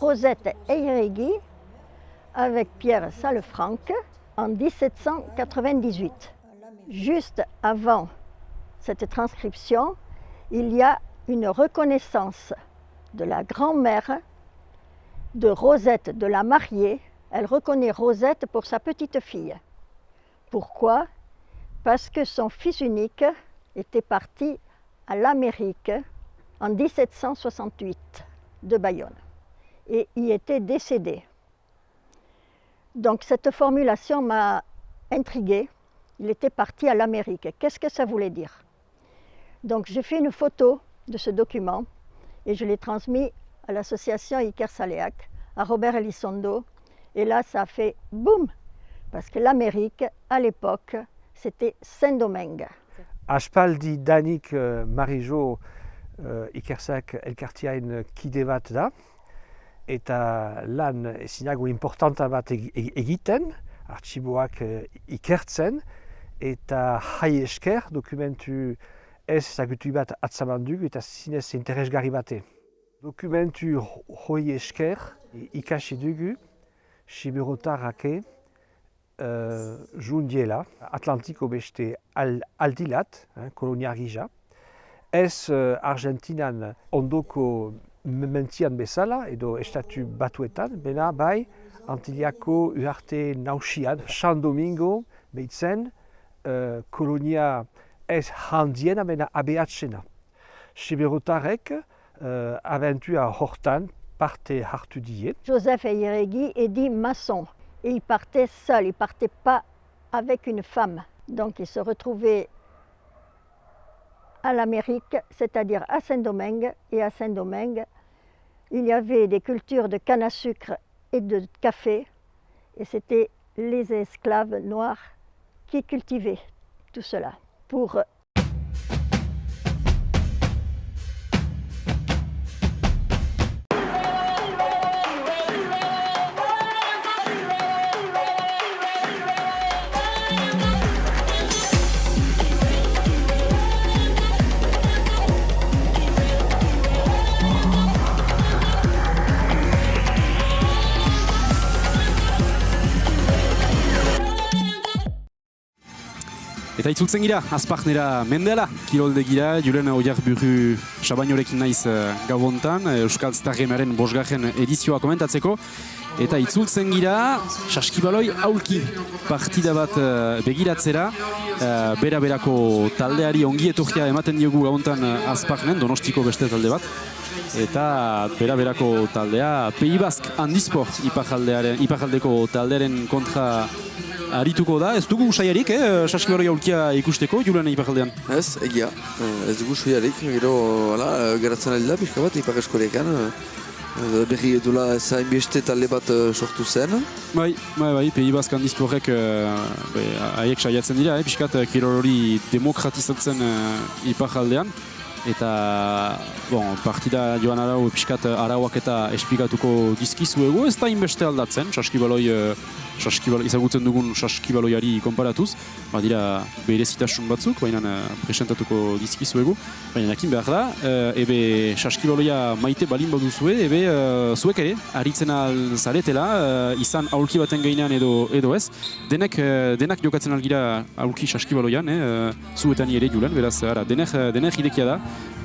Rosette Eyregui avec Pierre Salefranc en 1798. Juste avant cette transcription, il y a une reconnaissance de la grand-mère de Rosette de la mariée elle reconnaît Rosette pour sa petite fille. Pourquoi? Parce que son fils unique était parti à l'Amérique en 1768 de Bayonne et y était décédé. Donc cette formulation m'a intriguée. Il était parti à l'Amérique. Qu'est-ce que ça voulait dire? Donc j'ai fait une photo de ce document et je l'ai transmis à l'association Iker Saleak, à Robert Elizondo. Et là, ça a fait boum, parce que l'Amérique, à l'époque, c'était Saint-Domingue. Aspaldi danik Marijo Ikersak elkartiain kide bat da, eta lan ezinago importanta bat egiten, artxiboak ikertzen, eta jai esker dokumentu ez ezagutu bat atzamandu eta zinez interesgarri bate. Dokumentu hoi esker ikasi dugu Siberotarrake jundiela, Atlantiko beste aldilat, kolonia gisa, ez Argentinan ondoko mentian bezala edo estatu batuetan, bena bai Antiliako uharte nausian, San Domingo behitzen, kolonia ez handiena, bena abeatzena. Siberotarrek aventura hortan parte hartu die. Joseph Eyeregi est dit maçon et il partait seul, il ne partait pas avec une femme. Donc il se retrouvait à l'Amérique, c'est-à-dire à Saint-Domingue. Et à Saint-Domingue, il y avait des cultures de canne à sucre et de café. Et c'était les esclaves noirs qui cultivaient tout cela pour Eta itzultzen gira, Azparnera Mendela, kiroldegira, Julen Oiarburu Sabainorekin naiz gabontan, Euskal Stargemaren 5. edizioa komentatzeko. Eta itzultzen gira, Saskibaloi aulki partida bat begiratzera, bera-berako taldeari ongi etorria ematen diogu gabontan Azparnen, Donostiko beste talde bat. Eta bera-berako taldea, Pays Basque Handispor iparjaldeko taldearen kontra arituko da. Ez dugu usaiarik, Saskibaloi aulkia ikusteko, Julen iparjaldean? Ez, egia. Ez dugu usaiarik, gero geratzen ari da, pixka bat, ipar eskorekan. Berri edula zain beste talde bat sortu zen. Bai, Pays Basque Handisporrek haiek saiatzen dira, pixkat kirol hori demokratizatzen iparjaldean. Eta partida joan arau pixkat arauak eta esplikatuko dizkizuegu, ez da inbeste aldatzen, Saskibaloi izagutzen dugun Saskibaloiari konparatuz, badira berezitasun batzuk, baina presentatuko dizkizuegu, baina jakin behar da, ebe Saskibaloia maite balin baduzue, ebe zuek ere, aritzen zaretela, izan aulki baten gainean edo ez, denak jokatzen algira aulki Saskibaloian, zuetan ere Julen, beraz, denek idekia da,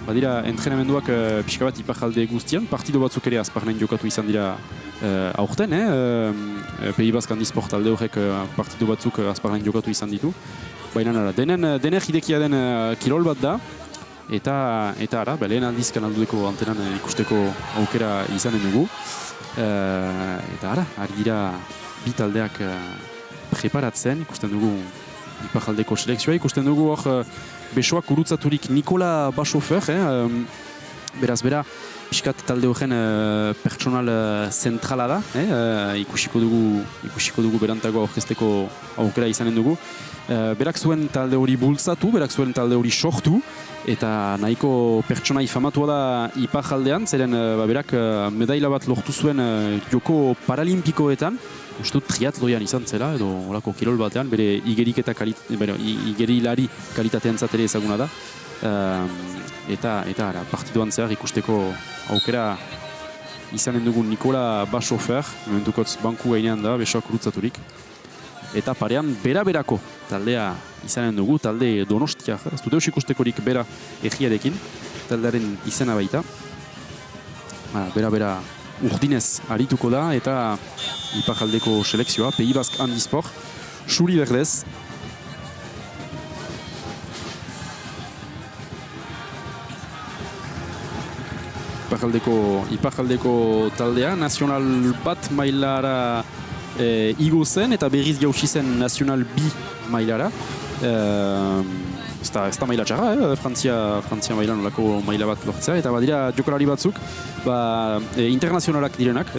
badira entrenamenduak pixka bat iparjalde guztian, partido batzuk ere Azparnen jokatu izan dira aurten, Pays Basque Handispor talde horrek partido batzuk Azparnen jokatu izan ditu. Baina denek idekia den kirol bat da, eta lehen aldizkan aldudeko antenan ikusteko aukera izanen dugu. Eta ari dira bi taldeak preparatzen, ikusten dugu iparjaldeko selekzioa, ikusten dugu hor besoak gurutzaturik Nikola Basofer, beraz bera, piskat talde horren pertsonal zentrala da, ikusiko dugu berantago aurkezteko aukera izanen dugu. Berak zuen talde hori bultzatu, berak zuen talde hori sortu, eta nahiko pertsonai famatua da iparjaldean, zeren berak medaila bat lortu zuen joko paralimpikoetan, uste dut triatloian izan zela, edo olako kirol batean, bere igerilari kalitatean zatere ezaguna da. Eta partiduan zehar ikusteko aukera izanen dugun Nikola Basofer, momentukotz banku gainean da, besoak gurutzaturik. Eta parean bera-berako taldea izanen dugu, talde Donostiak, ez dut eus ikustekorik bera egiarekin, taldearen izena baita. Bera-bera urdinez arituko da, eta iparraldeko selekzioa, Pays Basque Handisport, xuri berdez. Iparraldeko taldea, nazional bat mailara igo zen, eta berriz jausi zen nazional bi mailara. Ez da maila txarra, Frantzia mailan olako maila bat lortzea, eta badira jokalari batzuk, internazionalak direnak,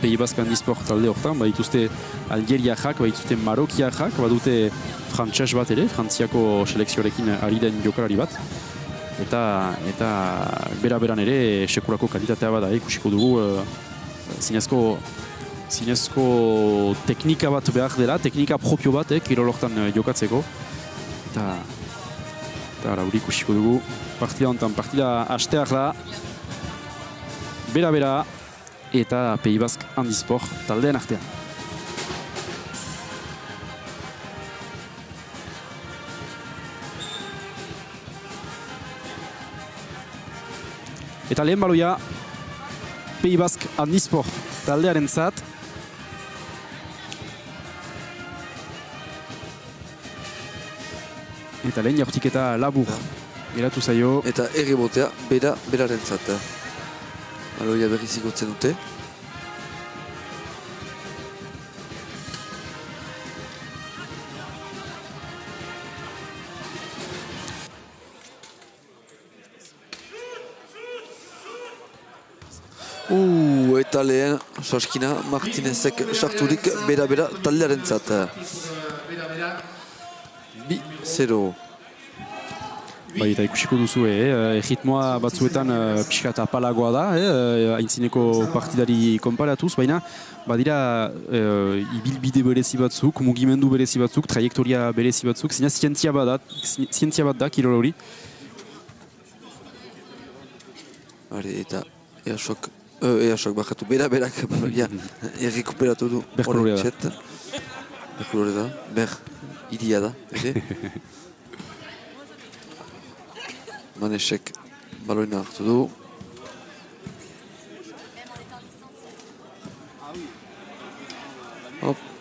Pays Basque Handisport talde horretan, badituzte Algeriajak, badituzte Marokiajak, badute frantses bat ere, Frantziako selekzioarekin ari den jokalari bat. Eta bera-beran ere sekulako kalitatea bada, ikusiko dugu zinezko teknika bat behar dela, teknika propio bat, kirol horretan jokatzeko. Eta hori ikusiko dugu partida honetan, partida hasteak da, bera-bera eta Pays Basque Handisport taldeen artean. Eta lehen baloia Pays Basque Handisport taldearen zat. Eta lehen jaurtiketa labur geratu zaio. Eta errebotea beraren zat. Baloia berriz igotzen dute. Eta lehen, Saskina Martinezek sarturik bera taldearen zat. 2-0. Bai, eta ikusiko duzu, erritmoa batzuetan pixka eta apalagoa da, aintzineko partidari konparatuz, baina badira ibilbide berezi batzuk, mugimendu berezi batzuk, trajektoria berezi batzuk, zina zientzia bat da, kirol hori. Eta Easok bakatu, berak errekuperatu du horren txet. Berkolore da, iria da, ere. Manesek baloina hartu du.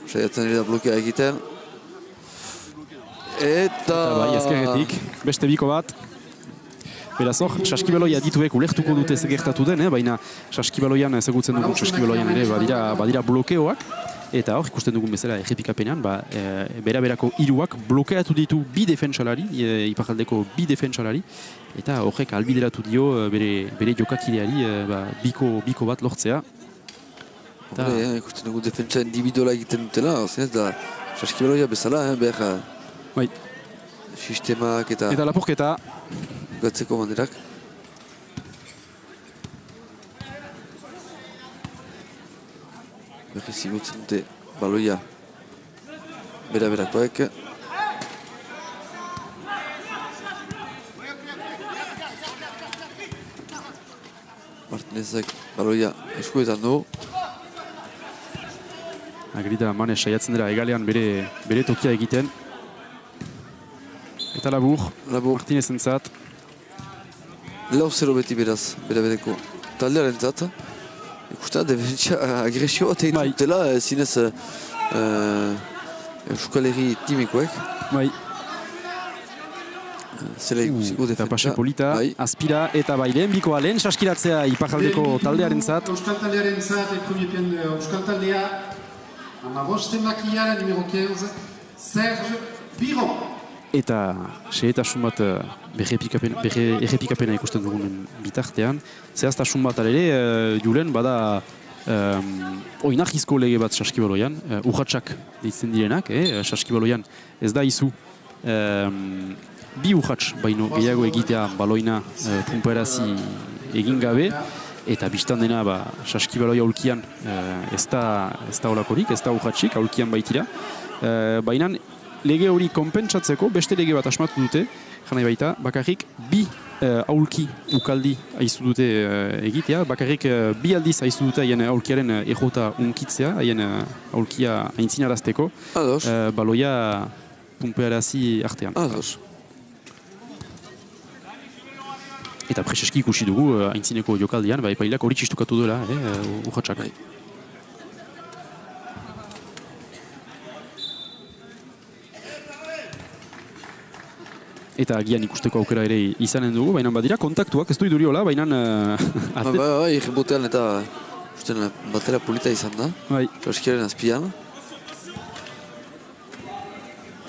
Saiatzen ere da blokea egiten. Eta bai, ezkerretik, beste biko bat. Beraz hor, saskibaloia dituek ulertuko dute zegertatu den, baina saskibaloian ezagutzen dugun saskibaloian ere badira blokeoak. Eta hor, ikusten dugun bezala errepikapenean, bera-berako hiruak blokeatu ditu bi defentsalari, iparraldeko bi defentsalari, eta horrek albideratu dio bere jokakideari biko bat lortzea. Ikusten dugu defentsa individuala egiten dutela, zinez da saskibaloia bezala, behar sistemak eta... Eta lapurketa. Gatzeko banderak. Berriz igutzen dute baloia bera-berakoek. Martinezek baloia eskuetan du. Agrida Manes saiatzen dira egalean bere tokia egiten. Eta labur Martinezen zat. 4-0 beti beraz, bera-bereko taldearen zat. Ikusten da, defentsia agresio bat egiten dutela, zinez Euskal Herri timikoek. Bai. Zela ikusiko defentsa. Eta pase polita, aspira eta lehen bikoa lehen saskiratzea iparraldeko taldearen zat. Euskal taldearen zat, Euskal taldea, amabosten makiara, numero 15, Serge Biron. Eta sehetasun bat errepikapena ikusten dugunen bitartean. Zehaztasun bat ere, Julen, bada oinahizko lege bat saskibaloian, urratsak ditzen direnak, saskibaloian ez da izu bi urrats baino gehiago egitea baloina punperazi egin gabe, eta biztan dena saskibaloia aulkian ez da olakorik, ez da urratsik, aulkian baitira. Baina lege hori konpentsatzeko beste lege bat asmatu dute, janai baita, bakarrik bi aulki ukaldi aizu dute egitea, bakarrik bi aldiz aizu dute haien aulkiaren errota unkitzea, haien aulkia aintzinarazteko, baloia punpearazi artean. Eta preseski ikusi dugu, aintzineko jokaldian, epaileak hori txistukatu duela, urratxak. Eta agian ikusteko aukera ere izanen dugu, baina badira kontaktuak, ez du iduriola, baina... Errebotean eta batera polita izan da, Saskiaren azpian.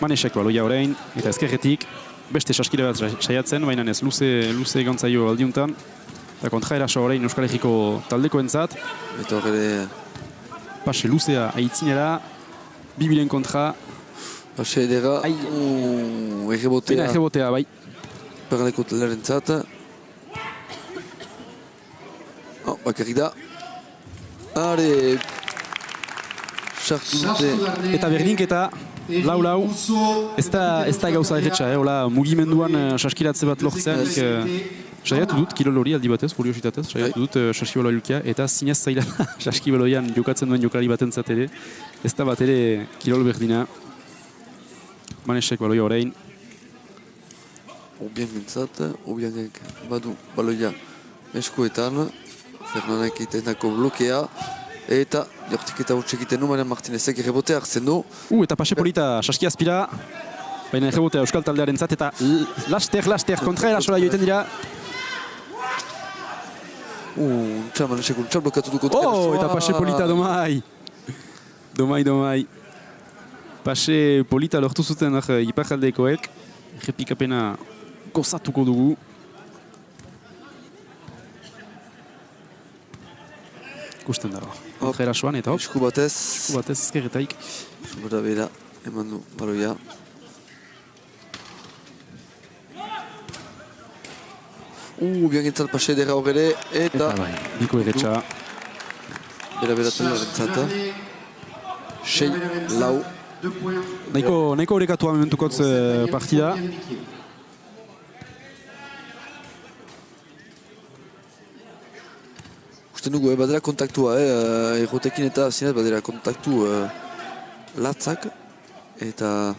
Manesek baloia orain, eta ezkerretik, beste Saskire bat saiatzen, baina ez luze gantzaio aldiuntan. Eta kontra eraso orain Euskal Herriko taldeko entzat. Eta horre... Pase luzea aitzinera, bibilen kontra. Pase edera, errebotea. Pena errebotea, bai. Peraleko talaren zat. Bakarrik da. Are... Sartu dute. Eta berdinketa, lau. Ez da gauza erretxa, hola mugimenduan saskiratze bat lortzean. Saiatu dut, kirol hori aldi batez, kuriositatez, saiatu dut saskibaloa ilkia, eta zinez zaila saskibaloian jokatzen duen jokalari batentzat ere. Ez da bat ere kirol berdina. Manesek baloia orain. Obiangak Obiangak badu baloia eskuetan. Fernanek egiten blokea. Eta jortik eta hutsak egiten du, baina Martinezek errebotea hartzen du. Eta pase polita Saski Azpira. Baina errebotea Euskal taldearen zat, eta laster kontra erasola joiten dira. Manesek untsa blokatu du kontra erasoa. Eta pase polita domai. Domai. Pase polita lortu zuten iparjaldekoek. Repikapena gozatuko dugu. Ikusten dago. Kontra erasoan eta hop. Esku batez ezkerretaik. Gora bera, eman du baloia. Biangentzat pase edera horre, eta... Niko erretxa. Bera talaren 6-4. Nahiko horrekatua mementukotz partida. Usten dugu, badera kontaktua, errotekin eta zinez badera kontaktu latzak. Eta...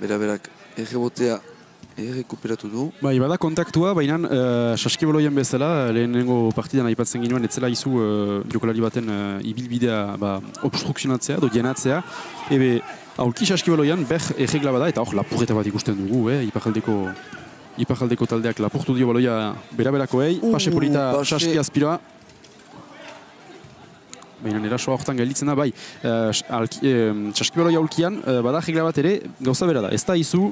Berak errebotea errekuperatu du. Bai, bada kontaktua, baina Saskibaloien bezala, lehenengo partidan aipatzen ginoen, etzela izu jokalari baten ibilbidea obstrukzionatzea, jenatzea. Ebe, aurki Saskibaloian ber erregla bada, eta hor lapurreta bat ikusten dugu, iparjaldeko taldeak lapurtu dio baloia beraberakoei. Pase polita Saski Azpira. Baina erasoa horretan gelditzen da, bai, Saskibaloia aulkian, bada regla bat ere, gauza bera da. Ez da izu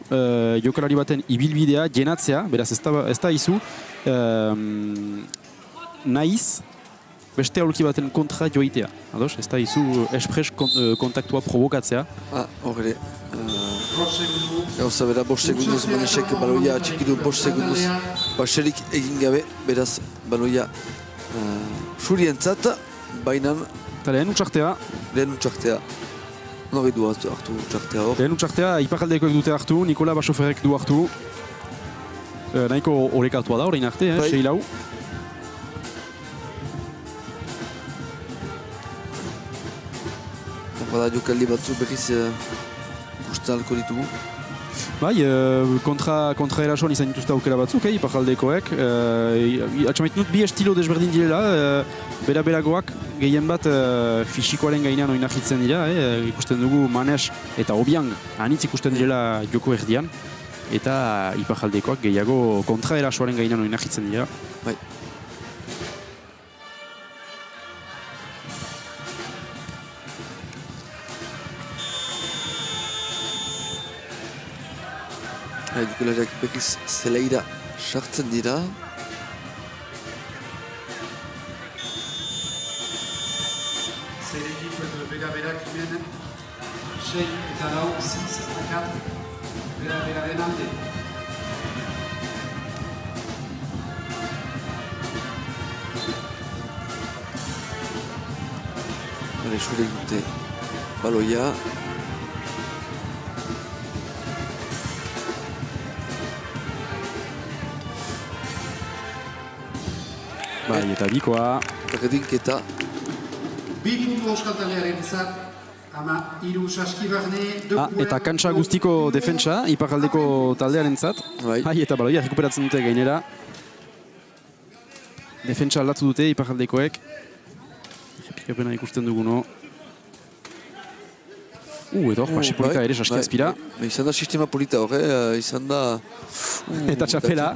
jokalari baten ibilbidea jenatzea, beraz ez da izu nahiz beste aulki baten kontra joitea. Ados? Ez da izu espres kontaktua provokatzea. Horre, gauza bera, 5 segunduz, Manesek baloia atxikidu 5 segunduz, baserik egin gabe, beraz baloia surientzat. Baina... Eta lehen utxartea. Nori du hartu utxartea hor. Lehen utxartea, iparjaldekoek dute hartu, Nikola Basoferrek du hartu. Nahiko horrekatua da, horrein arte, 6-4. Bada jokaldi batzu berriz gustalko ditugu. Bai, kontra erasoan izan dituzta aukera batzuk, iparjaldekoek. Atxamaitu dut bi estilo desberdin direla, beragoak gehien bat fisikoaren gainean oinahitzen dira, ikusten dugu Manes eta Obiang anitz ikusten direla joko erdian, eta iparjaldekoak gehiago kontra erasoaren gainean oinahitzen dira. Bai. Jokalariak bekiz zeleira sartzen dira. C'est l'équipe de Bera qui mène 6-4. Bera Renalde. Zurek dute baloia. Bai, eta bikoa. Eta gedinketa. 2 puntu Euskal Taldearen zat, Eta kantsa guztiko defentsa, iparraldeko taldearentzat. Eta baloia rekuperatzen dute gainera. Defentsa aldatu dute iparraldekoek. Errepikapena ikusten duguno. Eta hor, pasi-polita ere saski azpira. Izan da sistema polita hor, izan da... Eta txapela.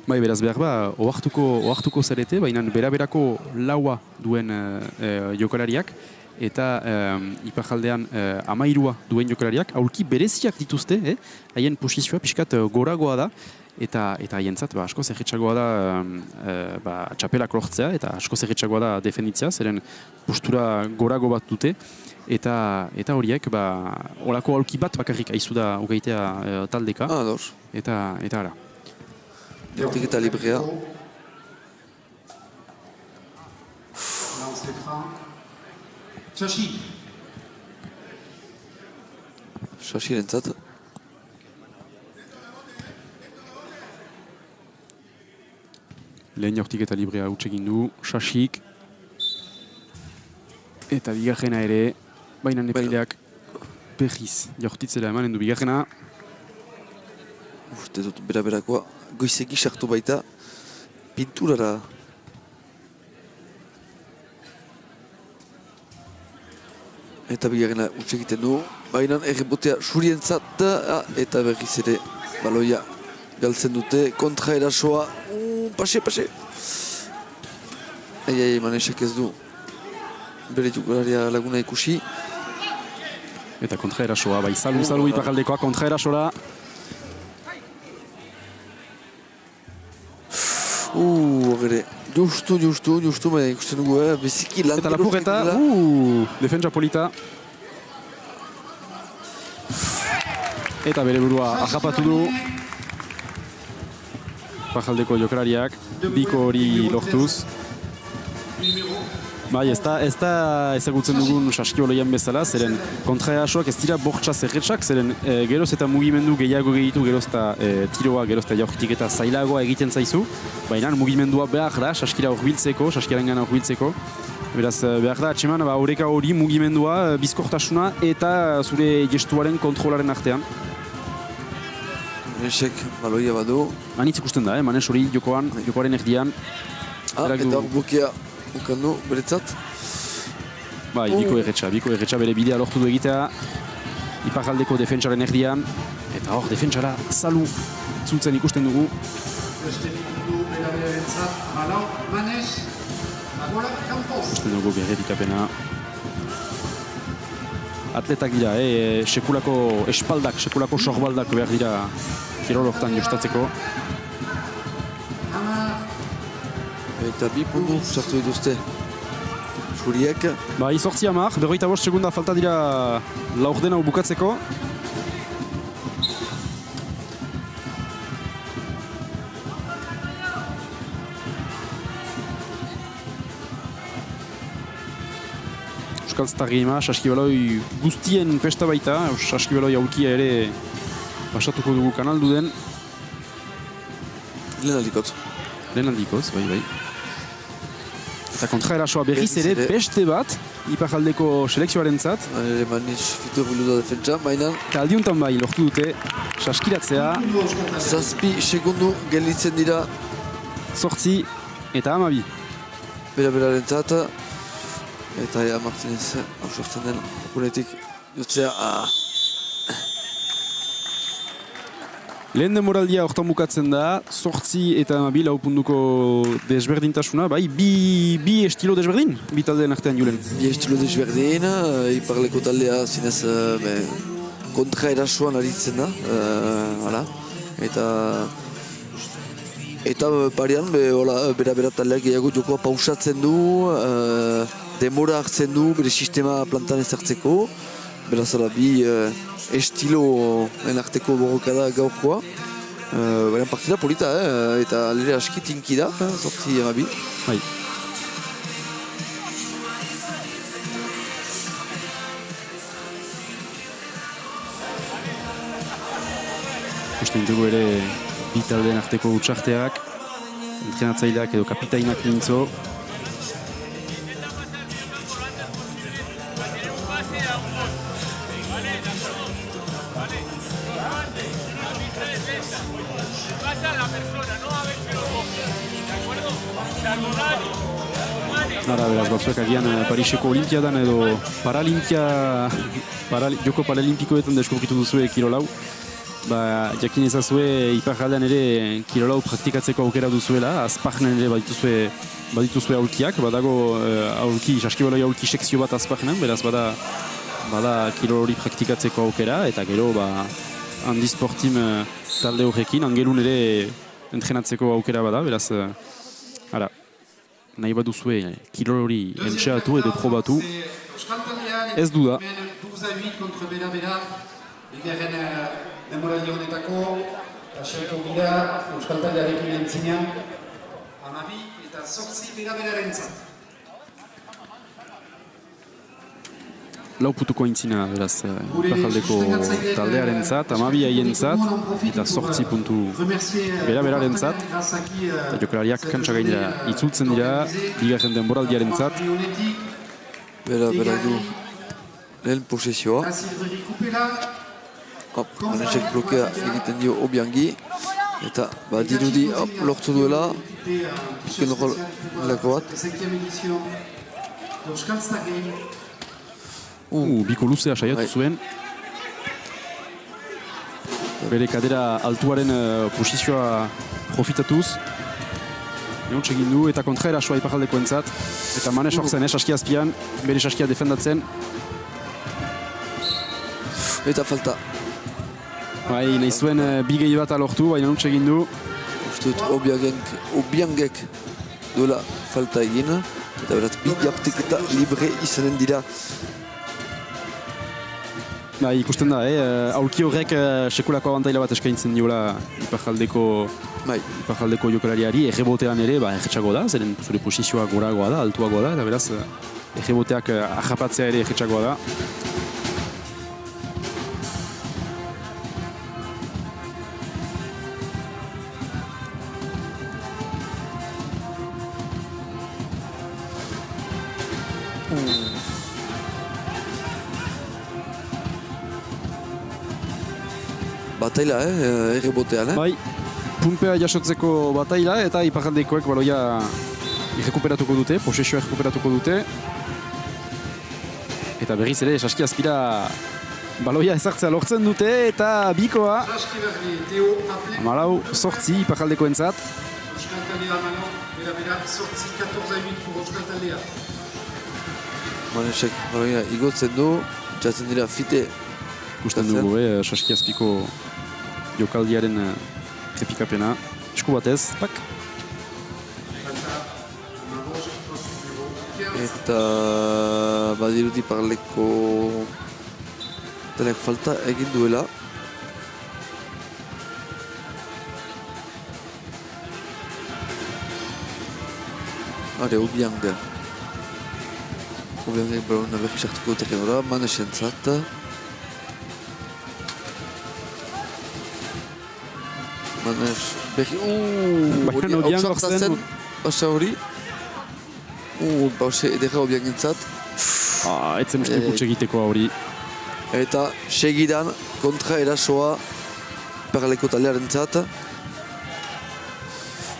Bai, beraz behar ba, oartuko zarete, baina bera-berako laua duen jokalariak, eta iparjaldean 13 duen jokalariak, aurki bereziak dituzte, haien posizioa pixkat goragoa da, eta haientzat asko zerretxagoa da txapelak lortzea, eta asko zerretxagoa da defenditzea, zeren postura gorago bat dute, eta horiek, horako aurki bat bakarrik aizu da ugaitea taldeka, eta ara. Hortik eta librea. Shashi rentzat. Lehen hortik eta librea utxegin du, Shashik. Eta bigarrena ere, baina nepaileak berriz jaurtitzera emanen du bigarrena. Uste dut bera-berakoa. Goizegi sartu baita pinturara. Eta bigarrena utxe egiten du. Baina errebotea surientzat eta berriz ere baloia galtzen dute. Kontra erasoa. Pase. Manesek ez du bere jokalaria laguna ikusi. Eta kontra erasoa, bai zalu iparaldekoa kontra erasora. Justu, baina ikusten dugu, beziki lan... Eta lapurreta, defentsa polita. Eta bere burua ahapatu du. Pajaldeko jokalariak, biko hori lortuz. Bai, ez da ezagutzen dugun saskioloian bezala, zeren kontraerasoak ez dira bortxa zerretxak, zeren geroz eta mugimendu gehiago gehitu, geroz eta tiroa, geroz eta jaurkitik eta zailagoa egiten zaizu. Baina mugimendua behar da, saskira saskirarengana horbiltzeko. Beraz, behar da, atxeman, horreka hori mugimendua, bizkortasuna eta zure gestuaren kontrolaren artean. Manesek baloia badu. Manitz ikusten da, Manes hori jokoaren erdian. Eta hor blokia ukandu, beretzat. Bai, biko erretxa bere bidea lortu du egitea. Iparraldeko defentsaren erdian. Eta hor, defentsara zalu zultzen ikusten dugu. Ikusten dugu berretikapena. Atletak dira, sekulako espaldak, sekulako sorbaldak behar dira kirol hortan jostatzeko. Eta bi puntu sartu dituzte Suriek. Bai, 8 berrogeita 5 segunda falta dira laurdena bukatzeko. Euskal Stargima, saskibaloi guztien pesta baita, saskibaloi aurkia ere basatuko dugu kanaldu den. Lehen aldikoz, bai. Eta kontra erasoa berriz ere beste bat, iparraldeko selekzioaren zat. Manis fitur bilu da defentsa, baina... Eta aldiuntan bai, lortu dute, saskiratzea. 7 segundu gelditzen dira. 8 eta 12. Bera-beraren zat. Eta Martinez, hausortzen den, akunetik jotzea. Lehen demoraldia hortan bukatzen da, 8 eta 12 laupunduko desberdintasuna, bai, bi estilo desberdin, bi taldeen artean Julen. Bi estilo desberdin, iparleko taldea zinez kontra erasoan aritzen da, eta parean, bera taldeak gehiago jokoa pausatzen du, demora hartzen du, bere sistema plantan ezartzeko, beraz bi estilo arteko borrokada gaurkoa. Baina partida polita, eta lere aski tinki da, 8-12. Bai. Ikusten dugu ere bi taldeen arteko utxarteak, entrenatzaileak edo kapitainak nintzo. Ara, beraz, batzuek agian Pariseko Olimpiadan edo Joko Paralimpikoetan deskubritu duzue kirolau. Jakin ezazue iparraldean ere kirolau praktikatzeko aukera duzuela, Azparnen ere badituzue aulkiak, badago saskibaloi aulki sekzio bat Azparnen, beraz bada kirol hori praktikatzeko aukera, eta gero handisportim talde horrekin, angelun ere entrenatzeko aukera bada, beraz, nahi bat duzue kirol hori entxeatu edo probatu, ez du da. 12-8 kontra bera, bigarren demoraldi honetako, asiako gira, Euskal Taldearekin entzinean, 12 eta 8 bera-berarentzat. Lau putuko intzina, beraz, Iparraldeko taldearentzat, 12 haientzat, eta 8 puntu bera-berarentzat. Eta jokalariak kantsa gainera itzultzen dira, bigarren denboraldiarentzat. Bera du lehen posesioa. Manesek blokea egiten dio Obiangi. Eta dirudi lortu duela. Bizken lako bat. Biko luzea saiatu zuen. Bere kadera altuaren posizioa profitatuz. Egon egin du eta kontra erasoa Iparraldeko entzat. Eta Manes hor zen, saskia azpian, bere saskia defendatzen. Eta falta. Nahi zuen bi gehi bat alortu, baina egon egin du. Ustut Obiangek duela falta egin. Eta beraz, bi japtik eta libre izanen dira. Ikusten da, aulki horrek sekulako abantaila bat eskaintzen diola Iparraldeko jokalariari, errebotean ere erretxago da, zeren zure posizioa goragoa da, altuagoa da, eta beraz erreboteak ahapatzea ere erretxagoa da. Bataila, errebotean, Bai, punpea jasotzeko bataila eta Iparraldekoek baloia irrekuperatuko dute, posesioa irrekuperatuko dute. Eta berriz ere, saski azpira baloia ezartzea lortzen dute eta bikoa 14 Iparraldeko entzat. Euskal Taldea bera 14-8 pour Euskal Taldea. Manesek baloia igotzen du, jatzen dira fite. Ikusten dugu, saski azpiko jokaldiaren repikapena. Esku batez, pak. Eta badirudi Iparraldeko taldeak falta egin duela. Obiang. Obiangek balona berri sartuko terrenora, Manesentzat. Manes berri, hori hausartazen, basa hori. Bauze edera Obiangentzat. Etzen uste gutxe egiteko hori. Eta segidan kontra erasoa Iparraldeko taldearentzat.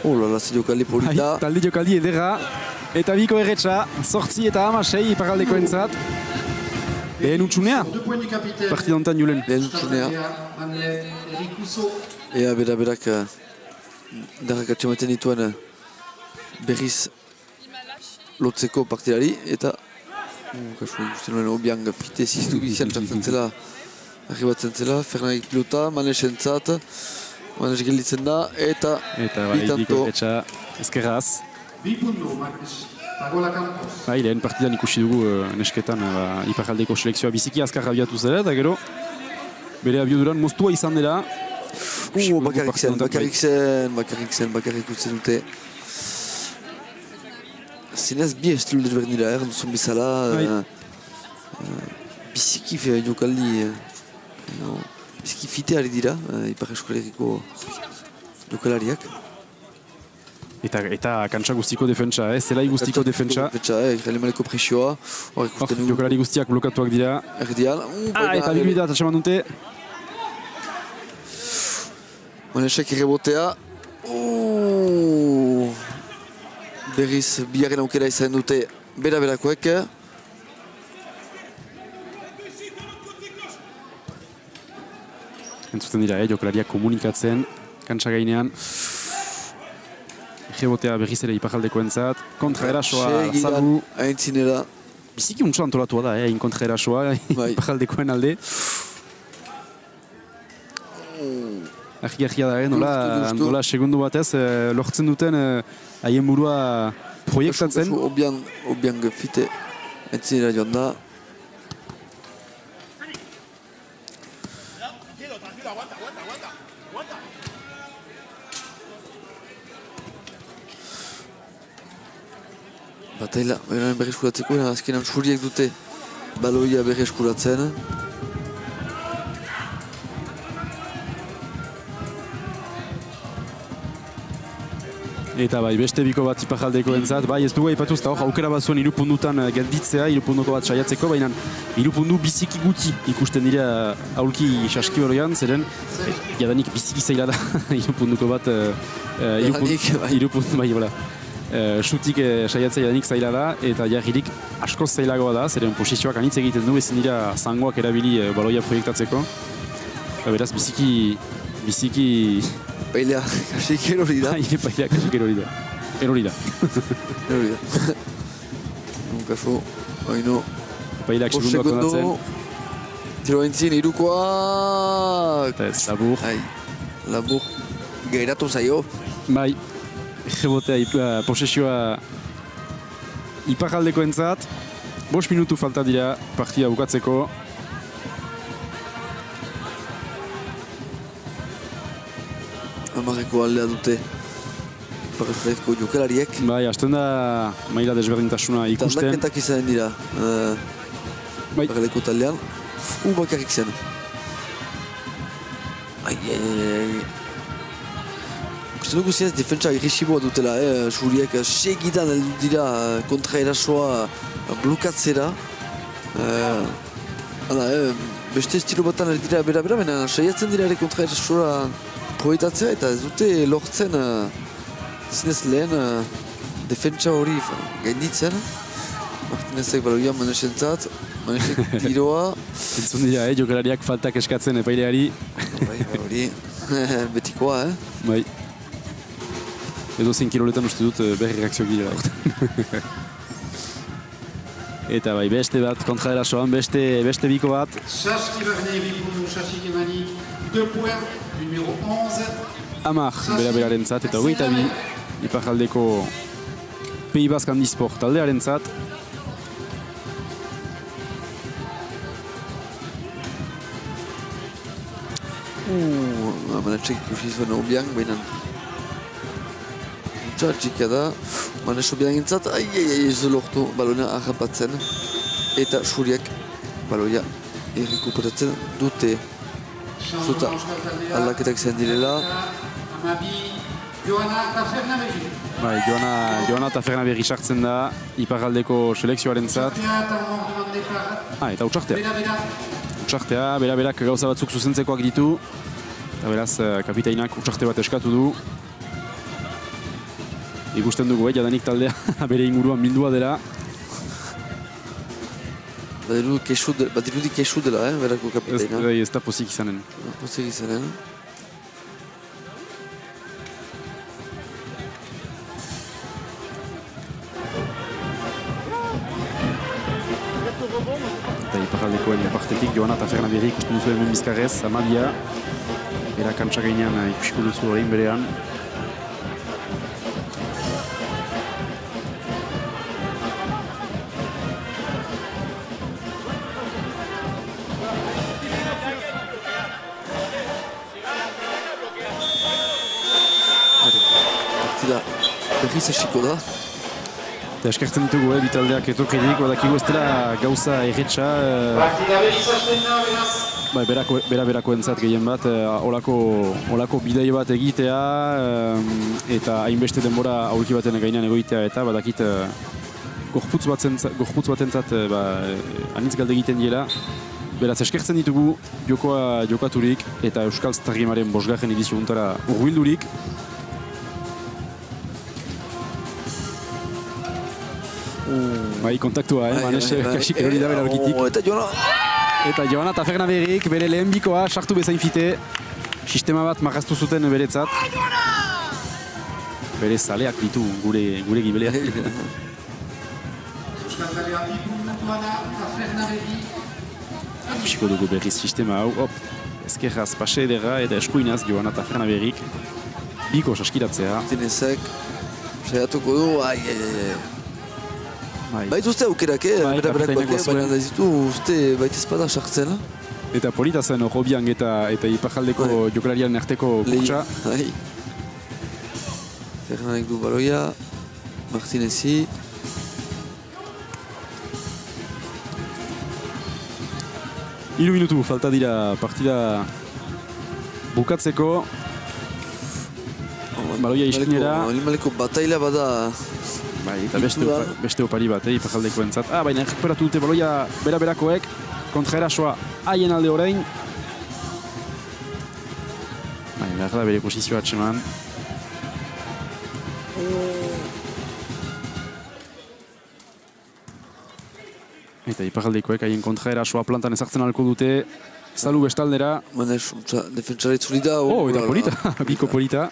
Lazi jokaldi polita. Talde jokaldi edera. Eta biko erretxa, 8 eta 16 Iparraldeko entzat. Lehen utxunea? Partidontan julen. Lehen utxunea. Ea berak darrak atxematen dituen berriz lotzeko partidari. Eta kasu ikusten nuen Obiang fite ziztu bizian txartzen zela. Arribatzen zela, Fernaik pilota, Manesentzat. Manes gelditzen da eta biko erretxa ezkerraz. Lehen partidan ikusi dugu nesketan Iparraldeko selekzioa biziki azkar abiatu zela eta gero bere abioduran moztua izan dela. Bakarrik ikusten dute. Zinez bi estilu desberdin dira, duzun bezala. Biziki jokaldi, biziki fiteari dira, Ipar Euskal Herriko jokalariak. Eta kantsa guztiko defentsa, zelai guztiko defentsa. Alemaneko presioa. Jokalari guztiak blokatuak dira. Erdian. Eta bigulida atxaman dute. Manesek errebotea. berriz bigarren aukera izan dute bera-berakoek. Entzuten dira, jokalariak komunikatzen, kantsa gainean. Rebotea berriz ere Iparraldeko entzat. Kontra-erasoa, Zalu. Aintzinera. Biziki untso antolatua da, hain kontra-erasoa, Iparraldekoen alde. Argi-argia da, nola segundu batez, lortzen duten haien burua proiektatzen. Obian gefite, aintzinera joan da. Bataila, berreskuratzeko, azkenan Suriek dute baloia berreskuratzen. Eta bai, beste biko bat Iparraldeko entzat, bai ez dugu aipatuz, eta hor aukera bat zuen 3 pundutan gelditzea, 3 punduko bat saiatzeko, baina 3 pundu biziki guti ikusten dira aulki saski horoian, zeren jadanik biziki zaila da 3 punduko bat, 3 pundu, bai, bola. Xutik saiatzea jadanik zaila da, eta jarririk askoz zailagoa da, zeren posizioak anitz egiten du, ezin dira zangoak erabili baloia proiektatzeko. Eta beraz, biziki... Pailea, kasik erori da. Pailea, kasik erori da. Erori da. Erori da. Un kaso, haino... Paileak segunduak konatzen. Tiro entzien, irukoa... Eta ez, Labur. Labur, gairatu zaio. Bai, rebotea, posesioa Iparraldeko entzat. 5 minutu falta dira partida bukatzeko. Amarreko aldea dute Iparraldeko jokalariek. Bai, hasten da maila desberdintasuna ikusten. Tandaketak izan dira Iparraldeko taldean. Bakarrik zen. Uste dugu zinez defentsa irrisiboa dutela, Suriek segidan heldu dira kontra-erasoa blokatzera. Beste estilo batan dira bera-bera, baina saiatzen dira ere kontra-erasoa proietatzea eta ez dute lortzen zinez lehen defentsa hori gainditzen. Martinezek baloia Manesentzat, Manesek tiroa. Entzun dira, jokalariak faltak eskatzen epaileari. Bai, hori betikoa, Bai. Edo zein kiroletan uste dut berri reakzio gira da. Eta bai, beste bat kontra-erasoan, beste biko bat. Saski Barnier, 8 pundu, Saski Gemani, 2 points, numero 11. Amar, bera-beraren zat, eta 22 Iparraldeko Pays Basque Handisport taldearen zat. Manetsek ikusi zuen Obiang, baina txika da. Manes Obiang entzat, ez lortu balona harrapatzen. Eta Suriak baloia errekuperatzen dute. Zuta aldaketak izan direla. Bai, Joana eta Fernaberri sartzen da Iparraldeko selekzioaren zat. Eta Utsartea. Utsartea, bera-berak gauza batzuk zuzentzekoak ditu. Eta beraz, kapitainak Utsarte bat eskatu du. Ikusten dugu, jadanik taldea bere inguruan bildua dela. Badirudi kesu dela, berako kapitaina. Ez da pozik izanen. Pozik izanen. Eta Iparraldekoen partetik Joana eta Fernaberri ikusten duzu hemen bizkarrez, Amabia. Bera kantsa gainean ikusiko duzu horrein berean. Berriz esiko da. Eta eskertzen ditugu, bitaldeak etorkirik, badakigu ez dela gauza erretxa. Bai, bera-berako entzat gehien bat, olako bidei bat egitea, eta hainbeste denbora aurki baten gainean egoitea, eta badakit gorputz batentzat anitz galde egiten dira. Beraz, eskertzen ditugu jokoa jokaturik, eta Euskal Starrimaren 5. edizio untara urbildurik. Bai, kontaktua, Manes kasik erori da bera orkitik. Eta Joana Tafernaberrik bere lehen bikoa sartu bezain fite. Sistema bat marraztu zuten beretzat. Bere zaleak ditu gure gibeleak. Ikusiko dugu berriz sistema hau, ezkerraz pase edera eta eskuinaz Joana Tafernaberrik. Biko saskiratzea. Martinezek, saiatuko du, baituzte aukerak, berak bateak, baina da ditu uste baitezpada sartzen. Eta polita zen Robiang eta Iparraldeko jokalarian arteko kurtsa. Fernanek du baloia, Martinezi. Hiru minutu falta dira partida bukatzeko. Baloia iskinera. Animaleko bataila bada. Bai, eta beste opari bat, Iparraldeko entzat. Baina rekuperatu dute baloia bera-berakoek. Kontraerasoa haien alde orain. Behar da bere posizioa atseman. Eta Iparraldekoek haien kontraerasoa plantan ezartzen alko dute. Zalu bestaldera. Manes, defentsara itzuli da. Eta polita, biko polita.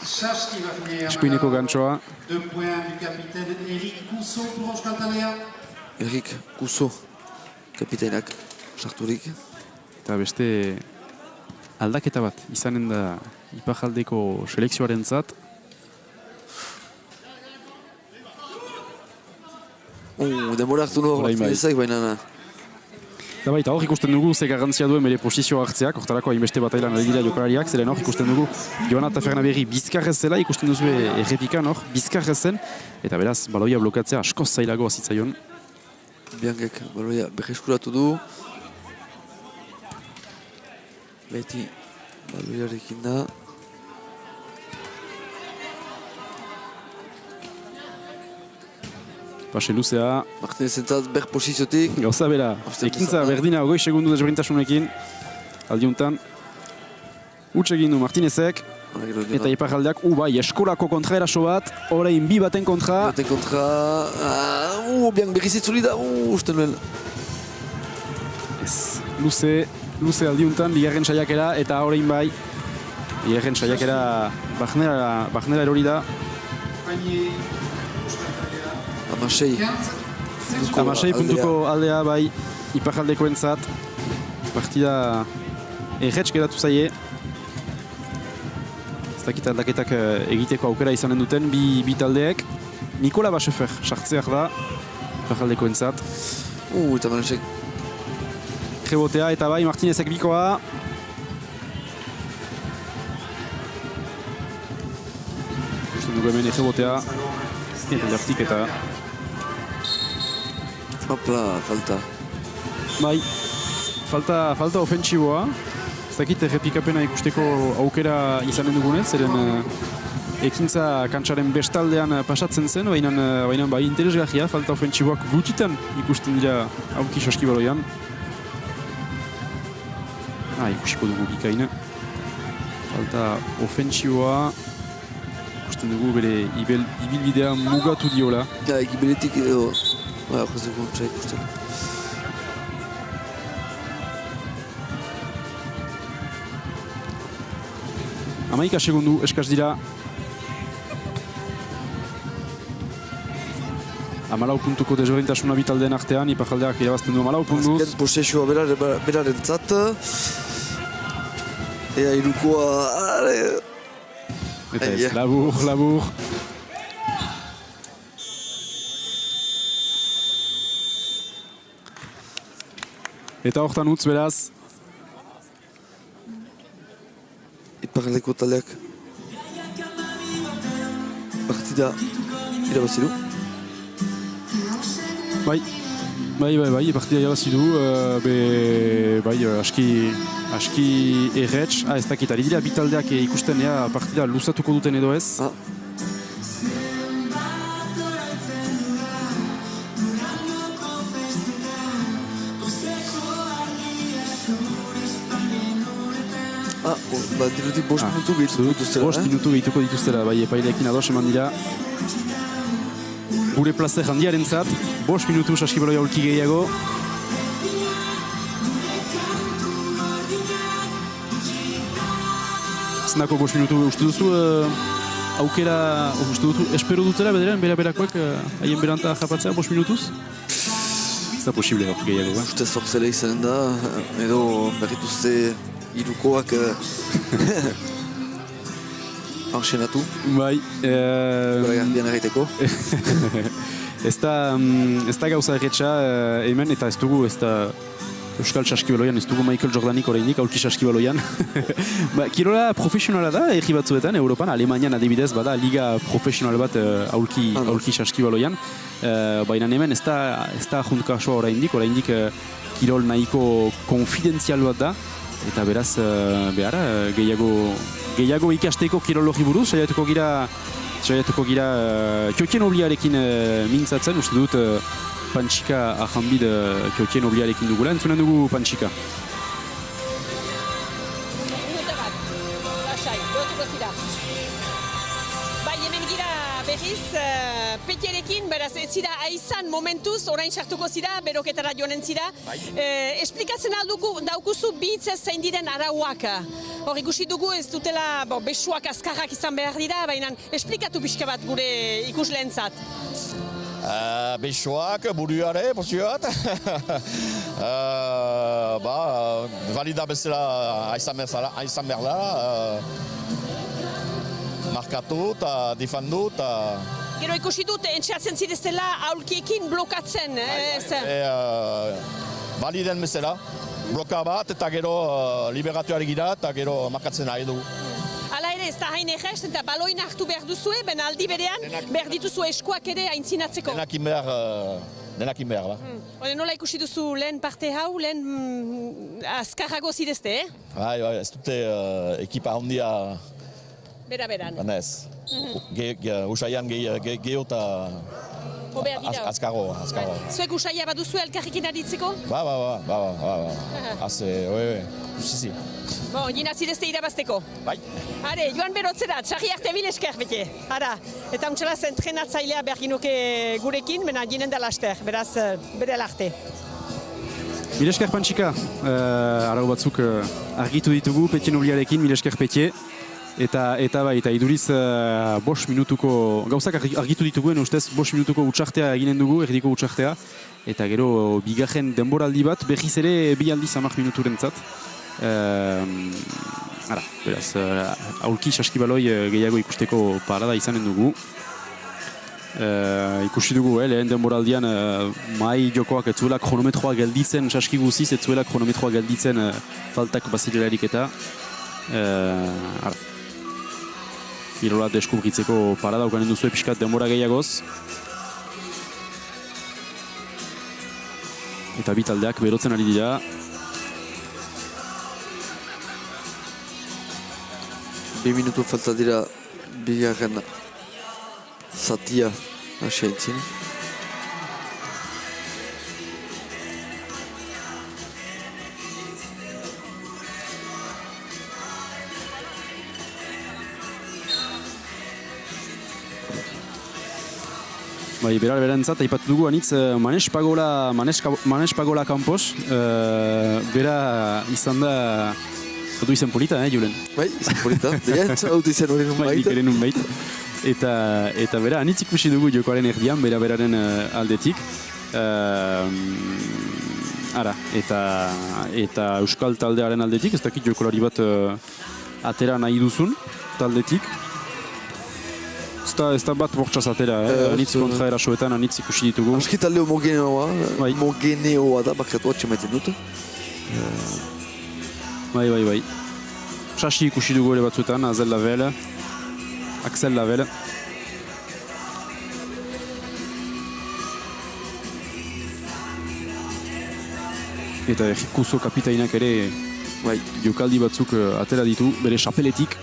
Eskuineko gantsoa. Eric Couso, kapitainak. Sarturik. Eta beste aldaketa bat izanen da Iparraldeko selekzioaren zat. Demora hartu nor Martinezek baina. Eta baita hor ikusten dugu ze garrantzia duen bere posizioa hartzeak, hortarako hainbeste batailan ari dira jokalariak, zeren hor ikusten dugu Joana Tafernaberri bizkarrez zela, ikusten duzu errepikan hor, bizkarrez zen, eta beraz baloia blokatzea askoz zailagoa zitzaion. Biangek baloia berreskuratu du. Beti baloiarekin da. Pase luzea. Martinezentzat ber posiziotik. Gauza bera, ekintza berdina 20 segundu desberdintasunekin. Aldiuntan. Huts egin du Martinezek. Eta Iparraldeak, bai, eskolako kontraeraso bat. Orain bi baten kontra. Baten kontra. Biang berriz itzuli da. Usten nuen. Ez, luze aldiuntan, bigarren saiakera, eta orain bai. Bigarren saiakera Bagnera erori da. Amasei puntuko aldea bai Iparraldeko entzat. Partida erretz geratu zaie. Ez dakit aldaketak egiteko aukera izanen duten bi taldeek. Nikola Basefer sartzeak da Iparraldeko entzat. Eta Manesek. Rebotea eta bai Martinezek bikoa. Justen dugu hemen rebotea. Eta jartik eta Hopla, falta. Bai, falta ofentsiboa. Ez dakit errepikapena ikusteko aukera izanen dugunez, zeren ekintza kantsaren bestaldean pasatzen zen, baina bai interesgarria, falta ofentsiboak gutitan ikusten dira aurki saskibaloian. Ikusiko dugu bikaina. Falta ofentsiboa. Ikusten dugu bere ibilbidea mugatu diola. Gibeletik edo. Horrez dugu ontsa ikusten. Hamaika segundu eskaz dira. 14 puntuko desberdintasuna bi taldeen artean, Iparraldeak irabazten du 14 puntuz. Azken posesioa berarentzat. Ea irukoa. Eta ez, labur. Eta hortan utz beraz. Iparraldeko taldeak partida irabazi du. Bai, partida irabazi du. Aski erretz. Ez dakit, ari dira bi taldeak ikusten partida luzatuko duten edo ez. Dirutik 5 minutu gehituko dituztera. 5 minutu gehituko dituztera, bai epaileekin ados eman dira. gure plazer handiaren zat. 5 minutu saskibaloia aulki gehiago. Zenako 5 minutu uste duzu aukera, uste dutu, espero dutela bederen berakoak haien beranta japatzea 5 minutuz? Ez da posible hor gehiago, ba? Uste zortzela izanen da, edo berrituzte irukoak anxenatu. Bai. Gora gardian erraiteko. Ez da gauza erretxa hemen, eta ez dugu, ez da Euskal Saskibaloian, ez dugu Michael Jordanik oraindik, aulki Saskibaloian. Kirola profesionala da, erri batzuetan, Europan, Alemanian adibidez, bada liga profesional bat aulki Saskibaloian. Baina hemen ez da juntkasua oraindik kirol nahiko konfidentzial bat da. Eta beraz, behar, gehiago ikasteko kirologi buruz, saiatuko gira Kiokien Obliarekin mintzatzen, uste dut Pantsika ahanbid Kiokien Obliarekin dugula, entzunen dugu Pantsika. Minuta bat, lasai, lotuko zira. Bai, hemen gira berriz, Petierekin, beraz ez zira aizan momentuz, orain sartuko zira, beroketara joanen zira. Esplikatzen daukuzu bihitzez zein diren arauak. Hor ikusi dugu ez dutela besuak azkarrak izan behar dira, baina esplikatu pixka bat gure ikusleentzat. Besoak, buruare, pozioat. Valida bezala aizan behar da. Markatu eta difandu eta... Gero ikusi dut, entxeatzen zireztela aulkiekin blokatzen. Validen bezala, bloka bat eta gero liberatuari gira eta gero markatzen nahi du. Hala ere, ez da hain egest eta baloin hartu behar duzue, ben aldi berean behar dituzu eskuak ere aintzinatzeko. Denakin behar da. Nola ikusi duzu lehen parte hau, lehen azkarrago zirezte, Bai, ez dute ekipa handia... Bera-beran. Banez. Usaian geho eta azkarro. Zuek usaia baduzu elkarrikin aditzeko? Ba. Usizi. Gina zirezte irabazteko? Bai. Hare, joan berotzera, txarri arte bil esker bete. Hara, eta untxalaz entrenatzailea behar ginoke gurekin, bena ginen da laster, beraz bere larte. Mil esker Pantsika, arau batzuk argitu ditugu Petien Obliarekin, mil esker Petie. Eta iduriz 5 minutuko, gauzak argitu dituguen ustez 5 minutuko utxartea eginen dugu, erdiko utxartea. Eta gero bigarren denboraldi bat, berriz ere 2 aldiz 10 minuturentzat. Beraz, aulki Saskibaloi gehiago ikusteko parada izanen dugu. Ikusi dugu, lehen denboraldian mai jokoak ez zuela kronometroa gelditzen, Saski guziz ez zuela kronometroa gelditzen faltak bazirelarik eta. Kirola deskubritzeko parada ukanen duzu pixkat denbora gehiagoz. Eta bi taldeak berotzen ari dira. Bi minutu falta dira bigarren zatia asiaitzin. Bai, berantzat, aipatu dugu anitz Manes Pagola Campos, bera izan da, du izen polita, Julen? Bai, izen polita, hau izen hori nun bait. Eta bera, anitz ikusi dugu jokoaren erdian, beraren aldetik. Eta Euskal taldearen aldetik, ez dakit jokolari bat atera nahi duzun taldetik. Ez da bat bortxaz atera, anitz kontra erasoetan, anitz ikusi ditugu. Aski talde homogeneoa da, bakretu atxemaiten dut. Bai. Sasi ikusi dugu ere batzuetan, Azel Lavelle, Axel Lavelle. Eta Erikuzo kapitainak ere jokaldi batzuk atera ditu, bere xapeletik.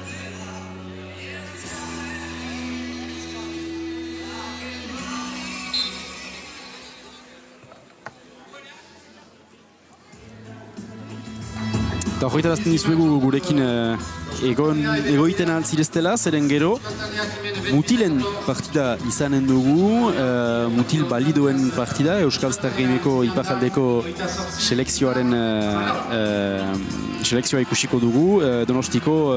Eta horretarazten dizuegu gurekin egoiten altzireztela, zeren gero, mutilen partida izanen dugu, mutil balidoen partida, Euskal Star Gameko ipajaldeko selekzioaren selekzioa ikusiko dugu, Donostiko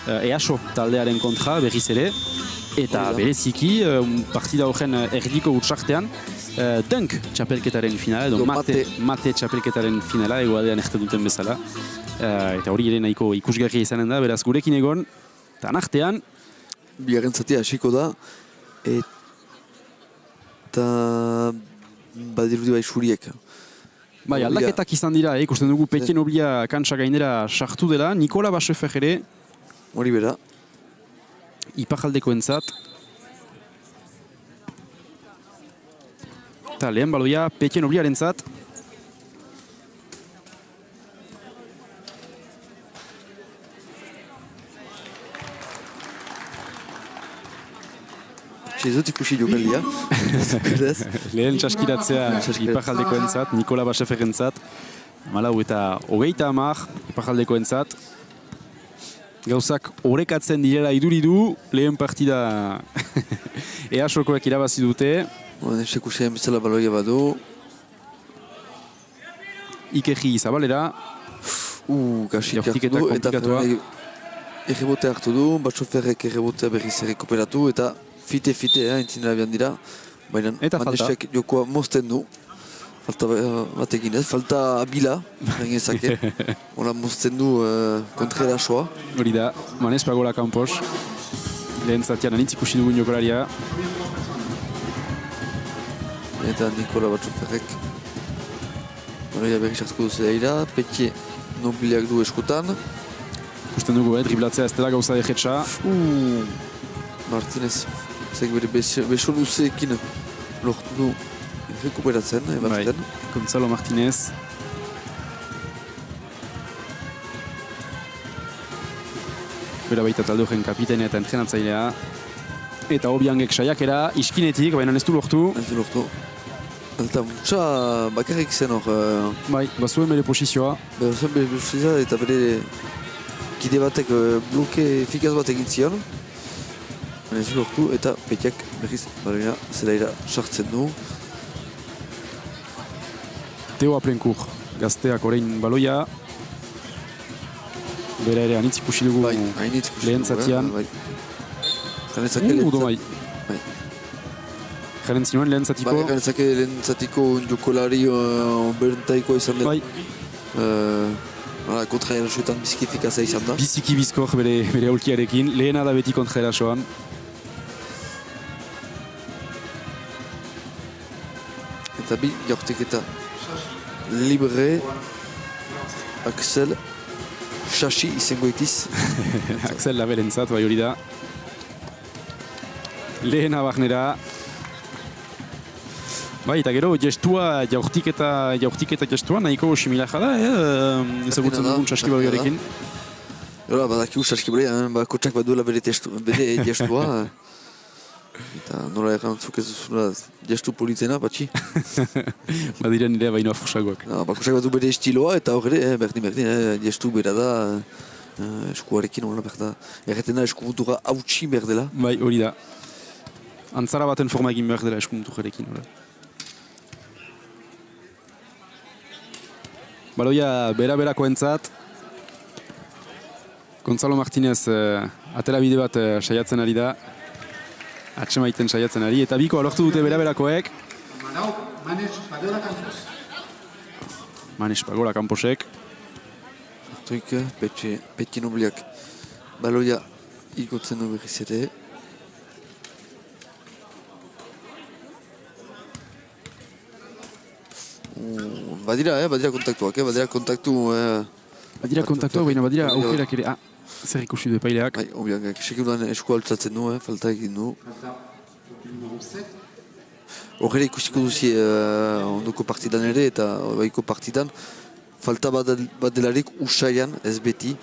EASO taldearen kontra berriz ere, eta bereziki partida horren erdiko utsartean, Dunk txapelketaren finala, edo mate txapelketaren finala, egoadean erte duten bezala. Eta hori ere nahiko ikusgarria izanen da, beraz gurekin egon, eta nartean. Bigarren zatia hasiko da, eta badirudi bai suriek. Bai, aldaketak izan dira, ikusten dugu Petien Oblia kantsa gainera sartu dela, Nikola Basefer ere. Hori bera. Ipajaldeko entzat. Eta lehen baloia Petien Obliaren zat. Ez dut ikusi jokalia. Lehen txaskiratzea ipajaldeko entzat, Nikola Basefer entzat. Malau eta 30 ipajaldeko entzat. Gauzak orekatzen direla iduridu, lehen partida EASOkoek irabazi dute. Sekusian bezala baloia badu. Ikerri Zabalera. Kasi hartu du, eta errebote hartu du, Baseferrek errebotea berriz errekuperatu, eta fite, entzinera bian dira. Baina Manesek jokoa mozten du. Falta batekin ez, falta bila, gengezake. Hora mozten du kontra erasoa. Hori da, Manes pagola kanpos. Lehen zatian anitz ikusi dugun jokolaria. Eta Nikola Baseferrek. Hori berriz hartuko duzela ira, Petie nobiliak du eskutan. Ikusten dugu, driblatzea ez dela gauza dejetxa. Martinez, zeg bere beso luzeekin lortu du rekuperatzen, ebatzen. Gonzalo Martinez. Bera baita talde horren kapitaina eta entrenatzailea. Eta Obiangek saiakera iskinetik, baina ez du lortu. Ez du lortu. Eta mutxa bakarrik zen hor. Bai, bazuen bere posizioa. Bazuen bere posizioa eta bere kide batek bloke efikaz bat egin zion. Ez du lortu eta Petiak berriz baloia zelaira sartzen du. Teo Aplenkur, gazteak orain baloia. Bera ere anitz ikusi dugu lehen zatian. Udo bai. Jaren zinuen lehen zatiko. Bai, jaren zake lehen zatiko jokolari berentaiko izan dela. Bai. Kontra erasoetan biziki efikaza izan da. Biziki bizkor bere aulkiarekin. Lehena da beti kontra erasoan. Eta bi jaurteketa libre Axel Chachi izango itiz. Axel Laberentzat, bai hori da. Lehena Bagnera. Bai, eta gero, gestua, jaurtiketa gestua, nahiko similaja da, ezagutzen dugun Saskibalioarekin. Gero, badakigu Saskibalioa, kotxak baduela bere gestua. Eta nola errantzuk ez duzuna gestu politena, batxi. Badira nire baino afusagoak. Kotxak badu bere estiloa, eta horre, berdin, gestu bera da, eskuarekin hola berda. Erretena eskumuntura hautsi berdela. Bai, hori da. Antzara baten forma egin berdela eskumunturekin. Baloia bera-berako entzat. Gonzalo Martinez atera bide bat saiatzen ari da. Atsemaiten saiatzen ari. Eta biko lortu dute bera-berakoek. Manes Pagola Kamposek. Artuik, Petien Obliak. Baloia ikotzen du berriz ere. Badira kontaktuak, badira kontaktuak, baina badira aukerak ere. Zer ikusi du epaileak. Bai, Obiangak, sekunduan esku altzatzen du, falta egin du. Horre ikusiko duzi ondoko partidan ere, eta baiko partidan, falta bat delarik usaian, ez beti.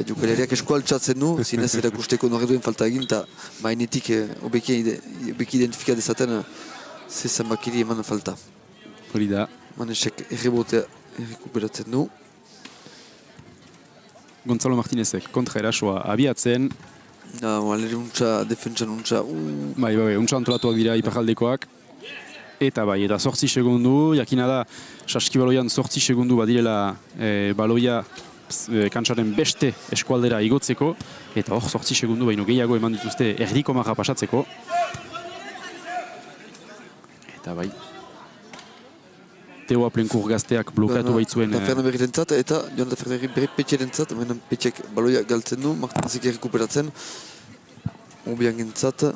Jokalariak esku altzatzen du, zinez erakusteko norre duen falta egin, eta mainetik obeki identifika dezaten zezan bakiri eman falta. Hori da. Manesek errebotea errekuperatzen du. Gonzalo Martinezek kontra erasoa abiatzen. Aleri untxa, defentsan untxa. Bai, untxa antolatuak dira iparraldekoak. Eta bai, eta 8 segundu, jakina da, Saskibaloian 8 segundu badirela baloia kantsaren beste eskualdera igotzeko, eta hor 8 segundu baino gehiago eman dituzte erdiko marra pasatzeko. Eta bai, Teo Aplenkur gazteak blokatu baitzuen. Da Fernand Berrirentzat eta Joan da Fernand Berri Petxerentzat, hemen Petxek baloia galtzen du, Martinezek errekuperatzen. Obian gintzat.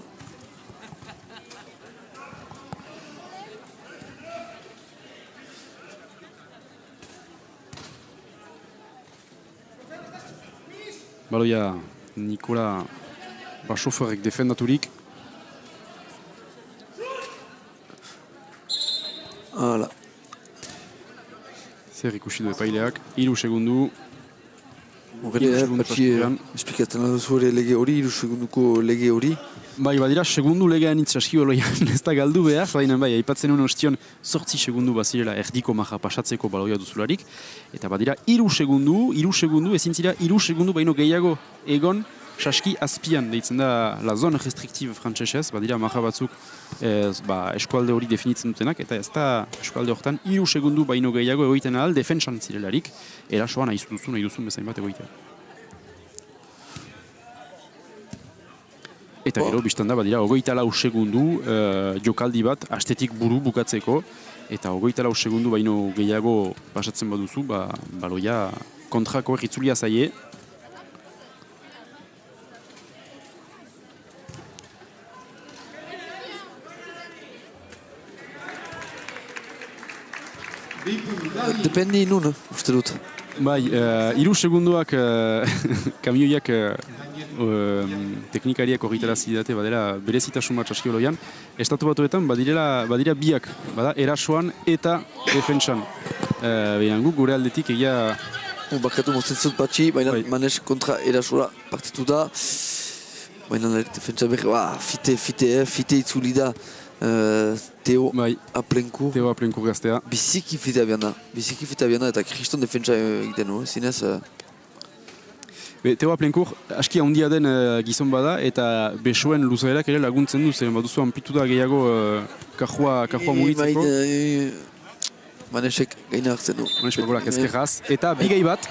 Baloia Nikola Basoferrek defendaturik. Hala. Zer ikusi du epaileak, 3 segundu. Horrela, Patxi, esplikatzen duzu ere lege hori, 3 segunduko lege hori. Bai, badira, segundu legean itz Saskibaloian ez da galdu behar, baina bai, aipatzen nuen ostion 8 segundu bazirela erdiko marra pasatzeko baloia duzularik. Eta badira, 3 segundu, ezin zira 3 segundu baino gehiago egon Saski azpian, deitzen da la zone restrictive frantsesez, badira marra batzuk eskualde hori definitzen dutenak, eta ez da eskualde horretan 3 segundu baino gehiago egoiten ahal defentsan zirelarik, erasoan nahi duzun bezain bat egoitea. Eta gero, biztan da, badira, 24 segundu jokaldi bat astetik buru bukatzeko, eta 24 segundu baino gehiago pasatzen baduzu, baloia kontrako erritzulia zaie. Dependi nun, uste dut. Bai, 3 segunduak kamioiak teknikariak horretarazi date badela berezitasun bat Saskibaloian. Estatu Batuetan badira biak, bada erasoan eta defentsan. Baina gure aldetik egia... Bakatu mozten zut Patxi, baina Manes kontra erasoa partitu da. Baina defentsa berri, fite itzuli da. Teo Aplenkur gaztea. Biziki fitea bian da, eta kriston defentsa egiten du, zinez. Teo Aplenkur aski handia den gizon bada, eta besoen luzaerak ere laguntzen du, zeren baduzu ampitu da gehiago kajua mugitzeko. Manesek gaina hartzen du. Manes Pagolak ezkerraz, eta bigei bat.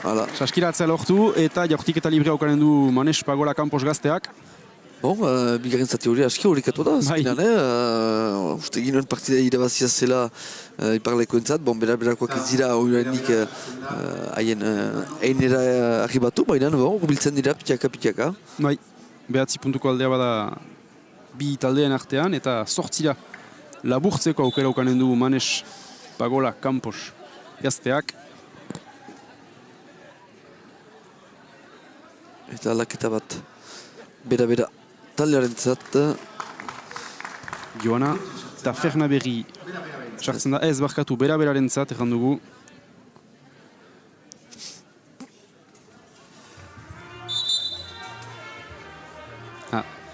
Hala. Saskiratzea lortu, eta jaurtik eta librea okanen du Manes Pagolak kanpos gazteak. Bon, bigarren zati hori aski horrekatu da, azkenean, uste ginoen partida irabazia zela iparleko entzat, bon, berakoak ez dira horrenik haien einera arribatu, baina biltzen dira pitiaka. Bai, 9 puntuko aldea bada bi taldeen artean, eta 8 laburtzeko aukera ukanen du Manes Pagola Campos gazteak. Eta aldaketa bat, bera. Taldearen zat. Joana eta Ferna Berri sartzen da ez barkatu bera-beraren zat erran dugu.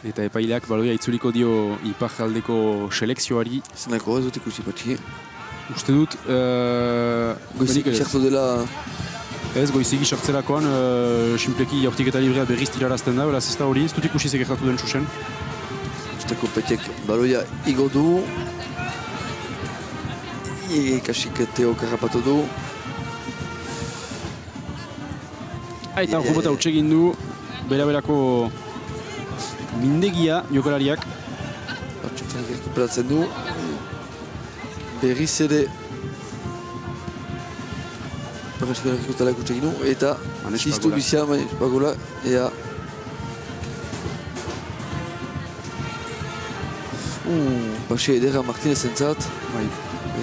Eta epaileak baloia itzuliko dio iparraldeko selekzioari. Zenako ez dut ikusi Patxi. Uste dut... Goizik sartu dela... Ez, goizigi sartzerakoan, simpleki jaurtik eta librea berriz tirarazten da, beraz ez da hori, ez dut ikusi zegertatu den susen. Usteko Petxek baloia igo du. Kasik Teo karrapatu du. Eta robota utxegin du, bera-berako mindegia jokalariak. Batxutenak erkuperatzen du. Berriz ere... Barraskaren ikutalak utxegin du, eta ziztu bizia Manes Pagola, ea... Base edera Martinez entzat,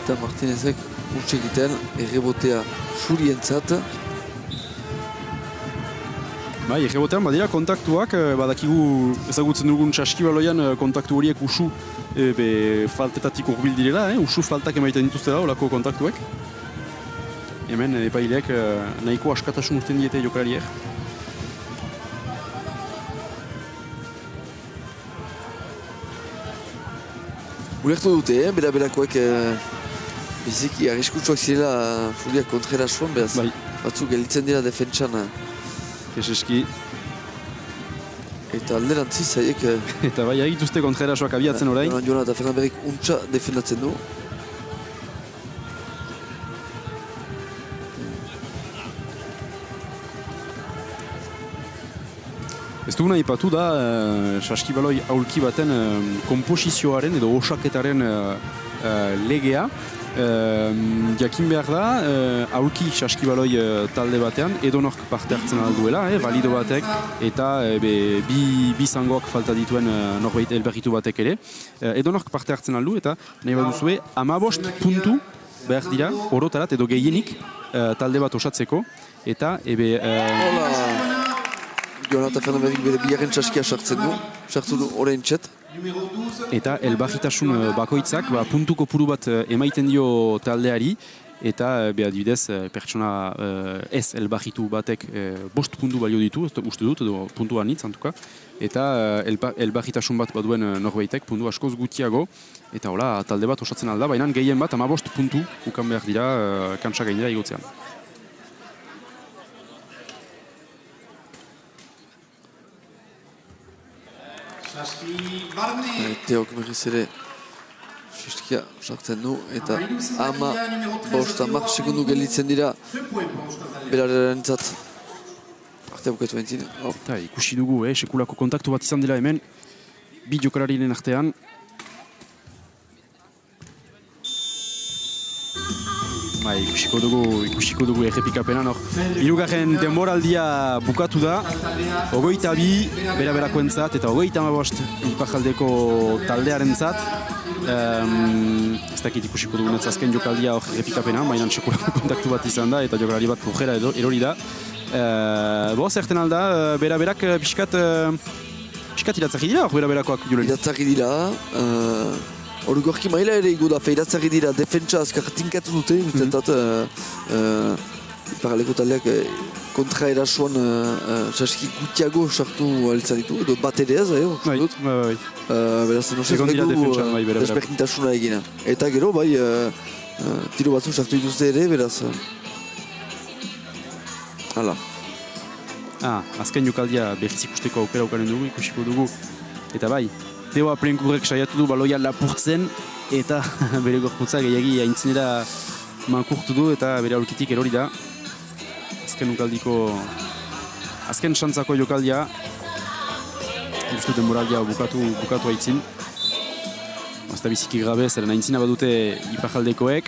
eta Martinezek utxegiten errebotea Xuri entzat. Bai, errebotean badira kontaktuak, badakigu ezagutzen dugun Saskibaloian kontaktu horiek usu faltetatik urbil direla, usu faltak emaiten dituzte da, olako kontaktuek. Hemen epaileak nahiko askatasun urten diete jokalariek. Ulertu dute, bera-berakoek biziki arriskutsuak zirela Furiak kontrera suan, beraz. Bai. batzuk gelditzen dira defentsan. Eseski. Eta alderantziz, haiek... Eta bai, egituzte kontraerasoak abiatzen orain. Jonan eta Fernandberrik untxa defendatzen du. Ez duguna ipatu da, saskibaloi aulki baten komposizioaren edo osaketaren legea. Jakin behar da, aulki saskibaloi talde batean edonork parte hartzen alduela, valido batek eta bi zangoak falta dituen norbait elberritu batek ere. Edonork parte hartzen aldu eta nahi baduzue 15 puntu behar dira orotarat edo gehienik talde bat osatzeko eta Jonathan Fernandberrik bere bigarren txaskia sartu du orain txet. Eta elbarritasun bakoitzak puntu kopuru bat emaiten dio taldeari eta adibidez pertsona ez elbarritu batek 5 puntu balio ditu, uste dut, edo puntu anitz antuka. Eta elbarritasun bat baduen norbaitek puntu askoz gutiago eta hola talde bat osatzen alda, baina gehien bat 15 puntu ukan behar dira kantsa gainera igotzean. Teok berriz ere saskia sartzen du eta 15 sekundu gelditzen dira berarentzat arte bukatu bentzin. Ikusi dugu, sekulako kontaktu bat izan dela hemen bi jokalarien artean. Ikusiko dugu errepikapena. Hirugarren denboraldia bukatu da, 22 bera-berakoentzat eta 35 iparjaldeko taldearentzat. Ez dakit ikusiko dugunetz azken jokaldia hor errepikapena, baina sekulako kontaktu bat izan da eta jokalari bat lujera erori da. Zerten alda, bera-berak pixkat iratzaki dira hor bera-berakoak, Julen? Iratzaki dira. Orgorki maila ere igu da, feiratzari dira defentsa azkar tinkatu dute, ustentat iparaleko taldeak kontra erasoan saski gutiago sartu alitzan ditu, edo bat ere ez, beraz, nosez begu desberdintasuna egina. Eta gero, tiro batzu sartu dituzte ere, beraz, hala. Azken jokaldia berriz ikusteko aukera aukaren dugu, ikusiko dugu, eta bai. Teo Aplenkurrek saiatu du baloia lapurtzen eta bere gorputza gehiagi aintzinera mankurtu du eta bere aulkitik erori da. Azken xantzako jokaldia. Justu denboraldia bukatu aitzin. Azta biziki grabe, zeren aintzina badute iparjaldekoek.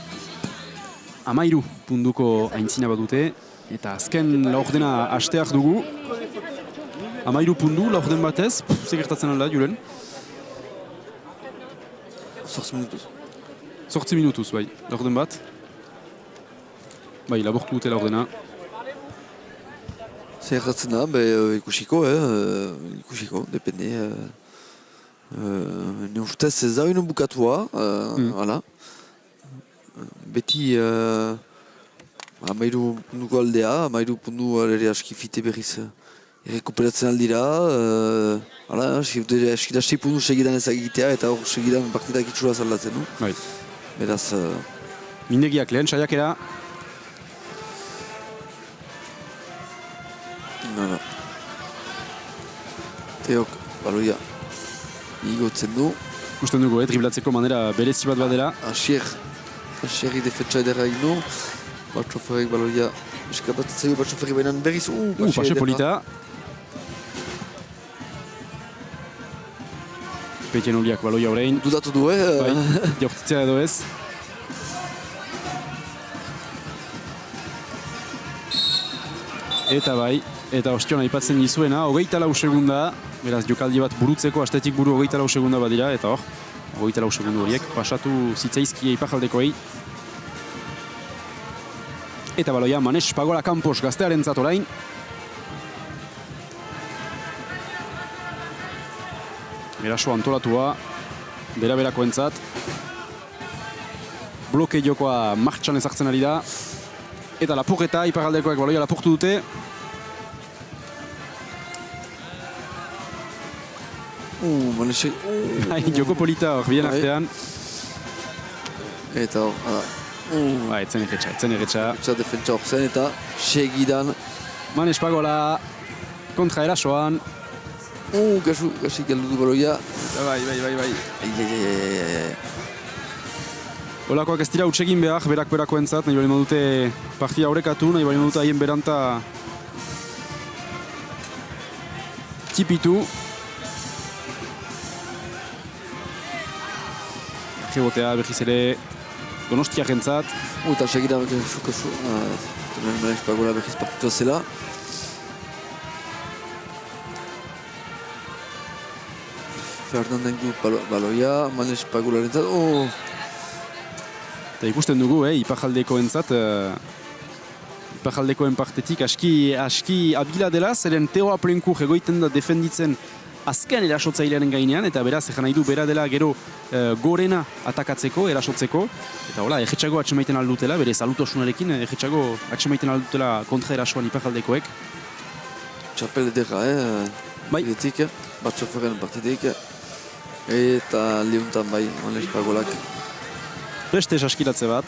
13 puntuko aintzina badute eta azken laurdena hasteak dugu. 13 puntu laurden batez, segertatzen alda, Julen? 8 minutuz, bai, laurden bat. Bai, labortu dute laurdena. Zerratzen da, ikusiko, depende. Ne ustez ez da unen bukatua, beti 13 puntuko aldea, 13 puntu ere aski fite berriz errekuperatzen aldira, eskida 6 puntu segidan ezagitea eta hor segidan partidak itxura zaldatzen du. Beraz... Mindegiak lehen saiakera. Teok, baloia, igotzen du. Ikusten dugu, driblatzeko manera berezi bat badela. Asierri defentsa edera ino. Batxoferrek baloia eskabatzen zaigu Batxoferri bainan berriz. Paxe polita. Petien oliak baloia horrein. Dudatu du, jaurtitzea edo ez. Eta bai, eta ostion aipatzen dizuena, 24 segunda, beraz jokaldi bat burutzeko, astetik buru 24 segunda bat dira, eta hor, 24 segundu horiek, pasatu zitzaizki iparjaldekoei. Eta baloia, Manes Pagola Campos gaztearen zatorain. Eraso antolatua, bera-berakoentzat. Bloke jokoa martxan ezartzen ari da. Eta lapurreta, iparaldekoek baloia lapurtu dute. Manesek... Joko polita hor, bien artean. Eta hor, Etzen erretxa. Erretxa defentsa hor zen eta segidan. Manes Pagola kontra erasoan. Gasik galdu du baloia. Bai. Olakoak ez dira utsegin behar, berako entzat, nahi bali modute partida horrekatu, nahi bali modute haien beranta tipitu. Rebotea berriz ere Donostiak entzat. Eta segira sukazu. Manes Pagola berriz partitua zela. Fernanden du baloia, Manes Pagola entzat. Eta ikusten dugu, Iparjaldekoen partetik aski abila dela, zeren Teo Aplenkur egoiten da defenditzen azken erasotzailearen gainean, eta beraz, nahi du bera dela gero gorena atakatzeko, erasotzeko, eta hola, egetxago atxemaiten aldutela, bere salutasunarekin, egetxago atxemaiten aldutela kontra erasoan Iparjaldekoek. Txapel edera, Bidetik, bat xoferen partidik, eta liuntan bai, Manes Pagolak. Beste saskiratze bat.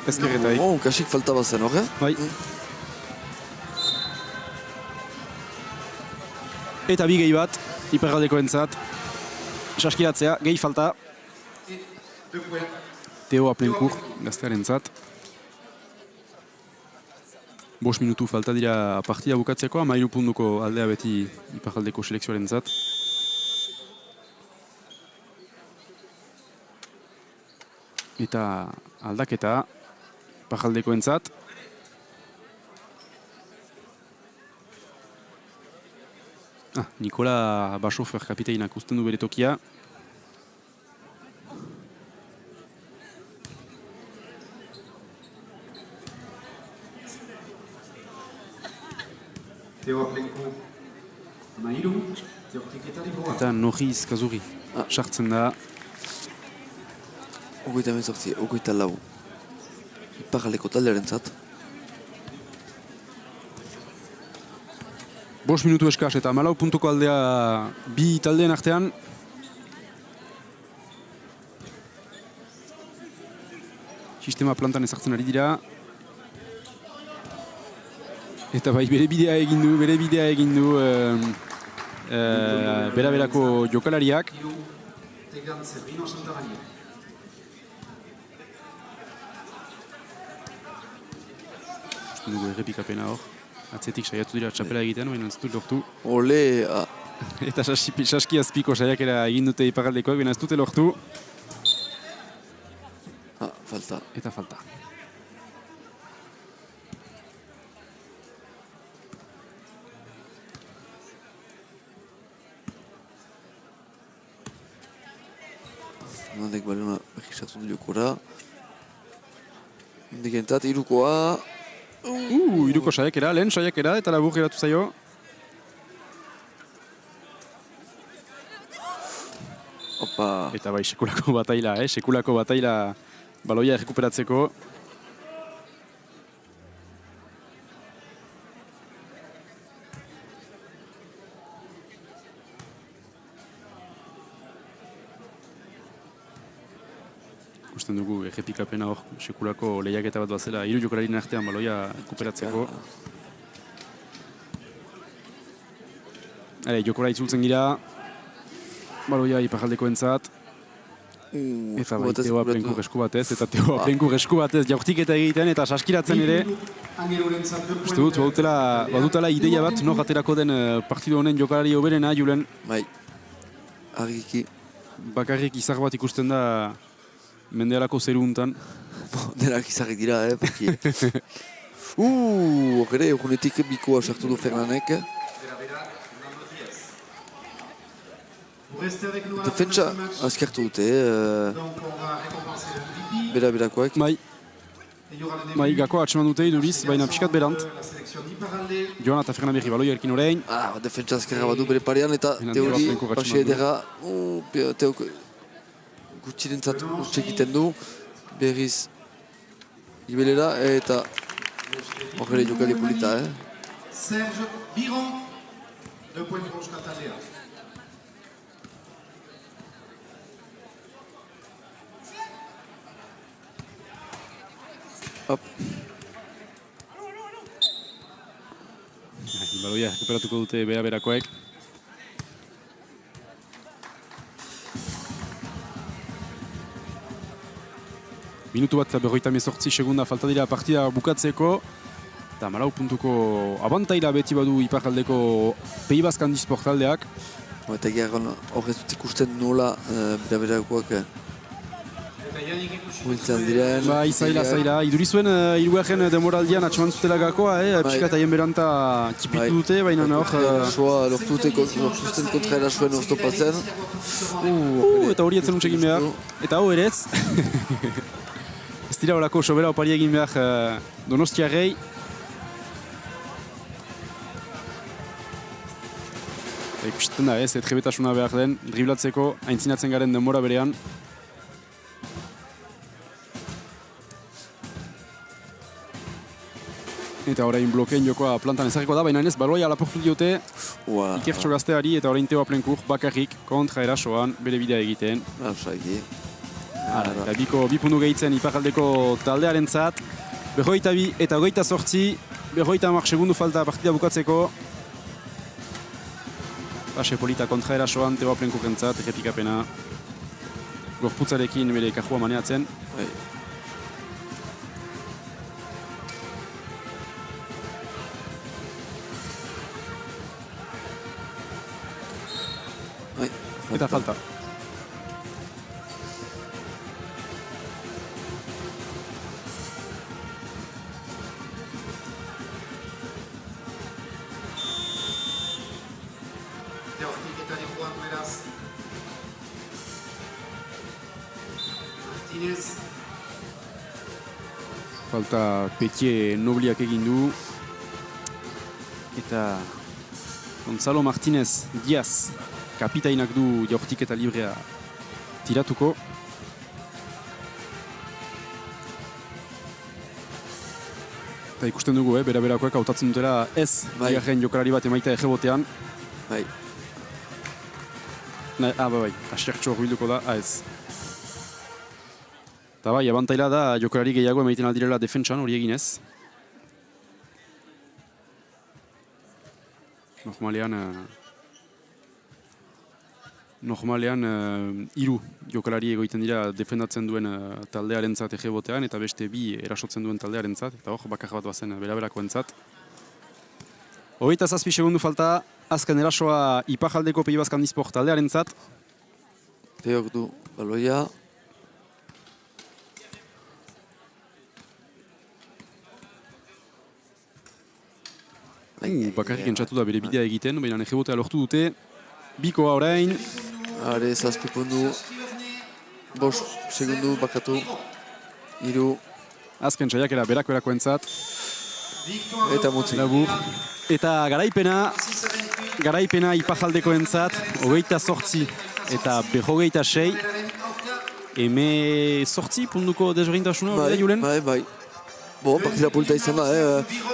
Ezkerretai. Kasik falta bat zen, hor? Bai. Eta bi gehi bat, Iparraldeko entzat. Saskiratzea, gehi falta. Teo Aplenkur, gaztearen entzat. 5 minutu falta dira partida bukatzeko, 13 puntuko aldea beti Iparraldeko selekzioaren zat. Eta aldaketa Iparraldeko entzat. Nikola Basofer kapiteinak usten du bere tokia. Eta Norriz Kazuri sartzen da. 24 Iparraldeko taldearen zat. 5 minutu eskaz eta 14 puntuko aldea bi taldeen artean. Sistema plantan ezartzen ari dira. Eta bai, bere bidea egin du bera-berako jokalariak. Dugu errepikapena hor. Atzetik saiatu dira txapela egiten, baina ez dut lortu. Ole! Eta saski azpiko saiakera egin dute Iparraldekoak, baina ez dute lortu. Falta. Eta falta. Handek balona sartu du jokora. Handek entzat, irukoa. Iruko saiakera, lehen saiakera eta labur geratu zaio. Eta bai, sekulako bataila, baloia errekuperatzeko. Ikusten dugu errepikapena hor sekulako lehiaketa bat bazela hiru jokalarien artean baloia rekuperatzeko. Jokora itzultzen gira, baloia Iparraldeko entzat. Eta bai, Teo Aplenkur esku batez, jaurtiketa egiten eta saskiratzen ere. Uste dut, badutela ideia bat, nor aterako den partidu honen jokalari oberena, Julen. Bai, argiki. Bakarrik izar bat ikusten da mendealako zeru untan. Denak izarrik dira, Horre, horretik bikoa sartu du Fernanek. Defentsa azkertu dute, bera-berakoak. Bai, gakoa atseman dute iduriz, baina pixkat berant. Joan eta Fernan berri baloia erkin orain. Defentsa azkerra bat du bere parean eta teori base edera. Teo gutxirentzat utxekiten du, berriz ibelera eta horre jokali polita, Serge Biron, 2 points pour Euskal Taldea. Hop. Baloia, rekuperatuko dute bera-berakoek. Minutu bat 58 segunda falta dira partida bukatzeko. Eta 4 puntuko abantaila beti badu iparraldeko Pays Basque Handisport taldeak. Eta gehiagoan horrez dut ikusten nola bera-berakoak huiltzen diren. Bai, zaila. Idurizuen hirugarren demoraldian atxeman zutela gakoa, pixka eta beranta tipitu dute, baina hor... Soa lortuzten kontra erasuen oztopatzen. Eta hori etzen egin behar. Eta hau ere ez. Ez dira horako sobera opari egin behar Donostiarrei. Ikusten da ez, etrebetasuna behar den, driblatzeko, aintzinatzen garen denbora berean. Eta orain blokeen jokoa plantan ezagiko da, baina ez baloia laportu diote Ikertxo gazteari eta orain Teo Aplenkur bakarrik kontra erasoan bere bidea egiten. Eta bi puntu gehitzen iparraldeko taldearen zat. 22 eta 28, 50 segundu falta partida bukatzeko. Pase polita kontra erasoan Teo Aplenkurren zat, errepikapena. Gorputzarekin bere kajua maneatzen. Eta falta. Jaurtiketari joan beraz. Martínez. Falta Petier Nobliak egin du. Eta Gonzalo Martínez Diaz kapitainak du jaurtiketa librea tiratuko. Eta ikusten dugu, bera-berakoek hautatzen dutela ez bigarren jokalari bat emaita errebotean. Bai. Bai, Asiertxo horbilduko da, ez. Eta bai, abantaila da jokalari gehiago emaiten aldirela defentsan hori eginez. Normalean hiru jokalari egoiten dira defendatzen duen taldearentzat errebotean eta beste bi erasotzen duen taldearentzat eta hor bakar bat bazen bera-berakoentzat. 27 segundu falta azken erasoa iparraldeko Pays Basque Handisport taldearentzat. Teok du baloia. Bakarrik entzatu da bere bidea egiten, baina errebotea lortu dute. Bikoa orain. Are, 7 sekundu. 5 segundu bakatu. 3. Azken saiakera berako-erakoentzat. Eta mutzi. Eta garaipena iparraldekoentzat, 28 eta 26. Eme 8 puntuko desberdintasuna hori da, Julen? Bai. Bon, partida polita izan da,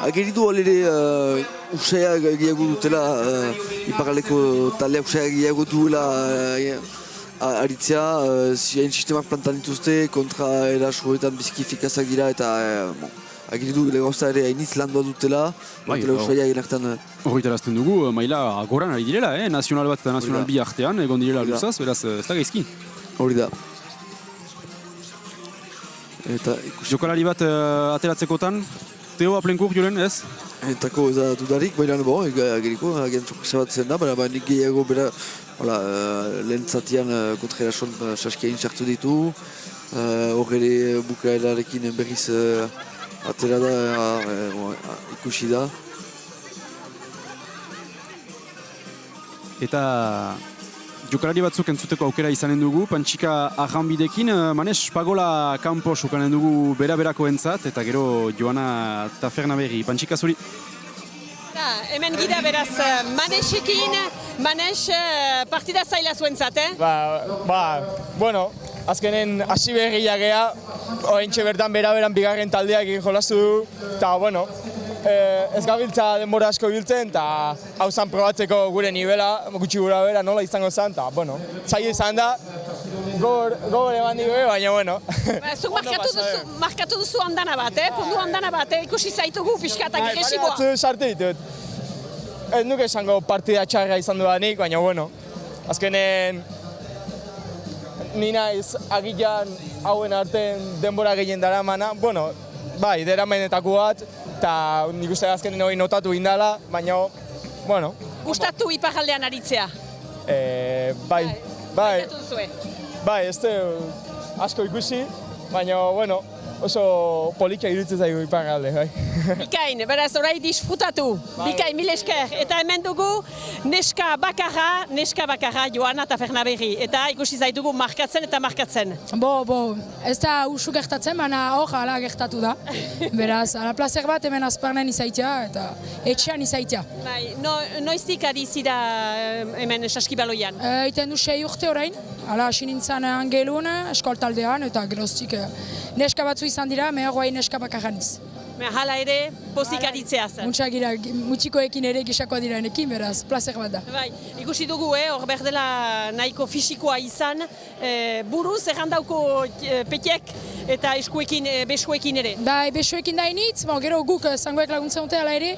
ageridu alere usea gehiago dutela, iparraldeko taldea usea gehiago duela aritzea, hain sistemak plantan dituzte, kontra erasoetan biziki efikazak dira eta ageridu legauza ere hainiz landua dutela, usea genartan. Horri tarazten dugu, maila goran ari direla, nazional bat eta nazional bi artean, egon direla luzaz, beraz ez da gaizki. Hori da. Jokalari bat ateratzekotan, Teo Aplenkur, Julen, ez? Entako ez da dudarik, baina ageriko, agen sorpresa bat zen da, baina nik gehiago bera lehen zatian kontra erason saskiain sartu ditu, horre bukaerarekin berriz atera da, ikusi da. Eta jokalari batzuk entzuteko aukera izanen dugu, Pantxika Arranbidekin, Manes Pagola kanpo sukanen dugu bera-berako entzat, eta gero Joana Tafernaberri. Pantxika zuri? Hemen gira beraz Manesekin, Manes partida zaila zuentzat, Bueno, azkenen hasi berria gea, ointxe bertan bera-beran bigarren taldeak egin jolastu du, eta bueno, ez gabiltza denbora asko biltzen, eta hau zan probatzeko gure nivela, gutxi gura bera nola izango zen, eta, bueno, zaila izan da, gogor eman digu, baina, bueno. Zuk markatu duzu andana bat, pundu andana bat, ikusi zaitugu pixkatak agresiboa. Batzu sartu ditut. Ez nuke esango partida txarra izan dudanik, baina, bueno, azkenen ni naiz agian hauen artean denbora gehien daramana, bueno, bai, deramenetako bat, eta nik uste azkenen hori notatu indala, baina, bueno. Gustatu iparraldean aritzea? Bai, ez asko ikusi, baina, bueno, oso polikia iruditzen zaigu iparralde, bai. Bikain, beraz, orai disfrutatu. Bikain, mil esker. Eta hemen dugu neska bakarra Joana eta Fernaberri. Eta ikusi zaitugu markatzen eta markatzen. Ez da usu gertatzen, baina hor ala gertatu da. Beraz, ala plazer bat hemen azparnen izaitea eta etxean izaitea. Noiztik adi zira hemen saskibaloian? Iten du 6 urte orain, ala hasi nintzen angelun, eskoltaldean eta geroztik neska batzu izan dira, mehor guai neska bakarraniz. Hala ere, pozik aditzea zen. Muntxagira, mutxikoekin ere gisakoa diranekin, beraz, plazer bat da. Ikusi dugu, hor berdela nahiko fisikoa izan, buruz errandauko petiek eta besoekin ere. Besoekin da initz, gero guk zangoek laguntzen dute ala ere,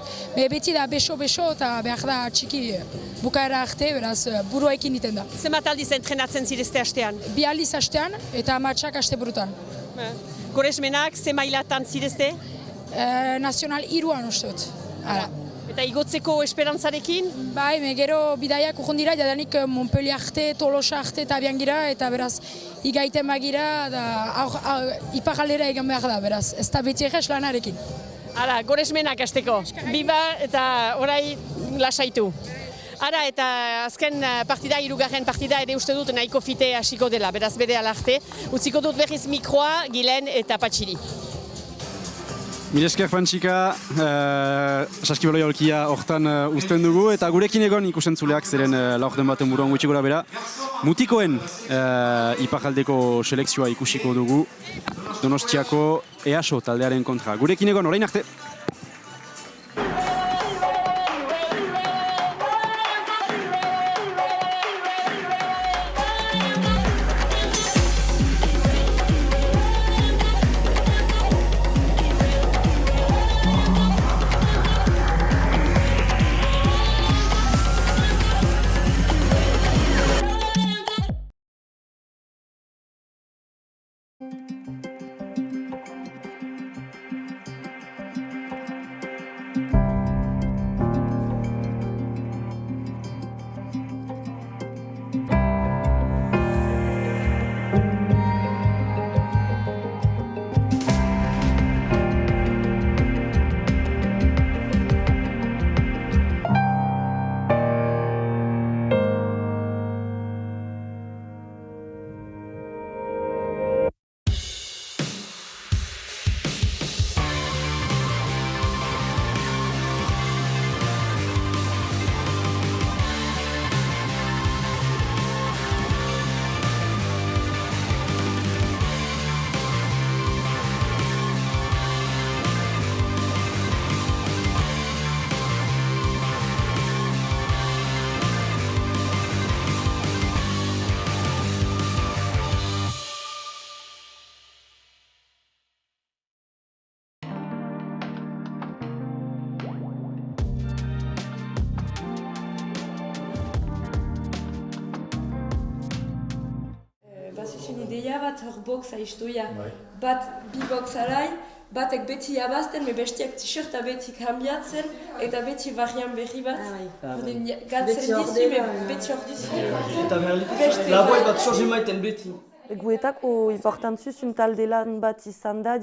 beti da beso eta behar da txiki bukaera arte, beraz, buruekin iten da. Zenbat aldiz entrenatzen zirezte hastean? 2 aldiz hastean eta matxak haste burutan. Goresmenak, ze mailatan zirezte? Nazional 3an uste dut. Eta igotzeko esperantzarekin? Bai, gero bidaiak urrundira, jadanik Montpellier arte, Tolosa arte eta abian gira, eta beraz, igaiten bagira, iparraldera egan behar da, beraz, ez da beti egez lanarekin. Hala, goresmenak hasteko. Biba eta orai lasaitu. Ara, eta azken partida, 3. partida ere uste dut nahiko fite hasiko dela, beraz bere alarte. Utziko dut berriz mikroa, Gilen eta Patxiri. Mil esker Pantxika, saskibaloi aurkia hortan uzten dugu, eta gurekin egon ikusentzuleak zeren laurden baten buruan gutxi gora bera. Mutikoen iparraldeko selekzioa ikusiko dugu Donostiako EASO taldearen kontra. Gurekin egon, orain arte! Ideia bat hor boxa istoia, bat bi boxarai, batek beti abazten, bestiak t-shirta beti kambiatzen, eta beti varian berri bat. Galtzen dizu, beti hor dizu. Eta behar laboa bat sorge maiten beti. Guetako importantzuz talde lan bat izan da,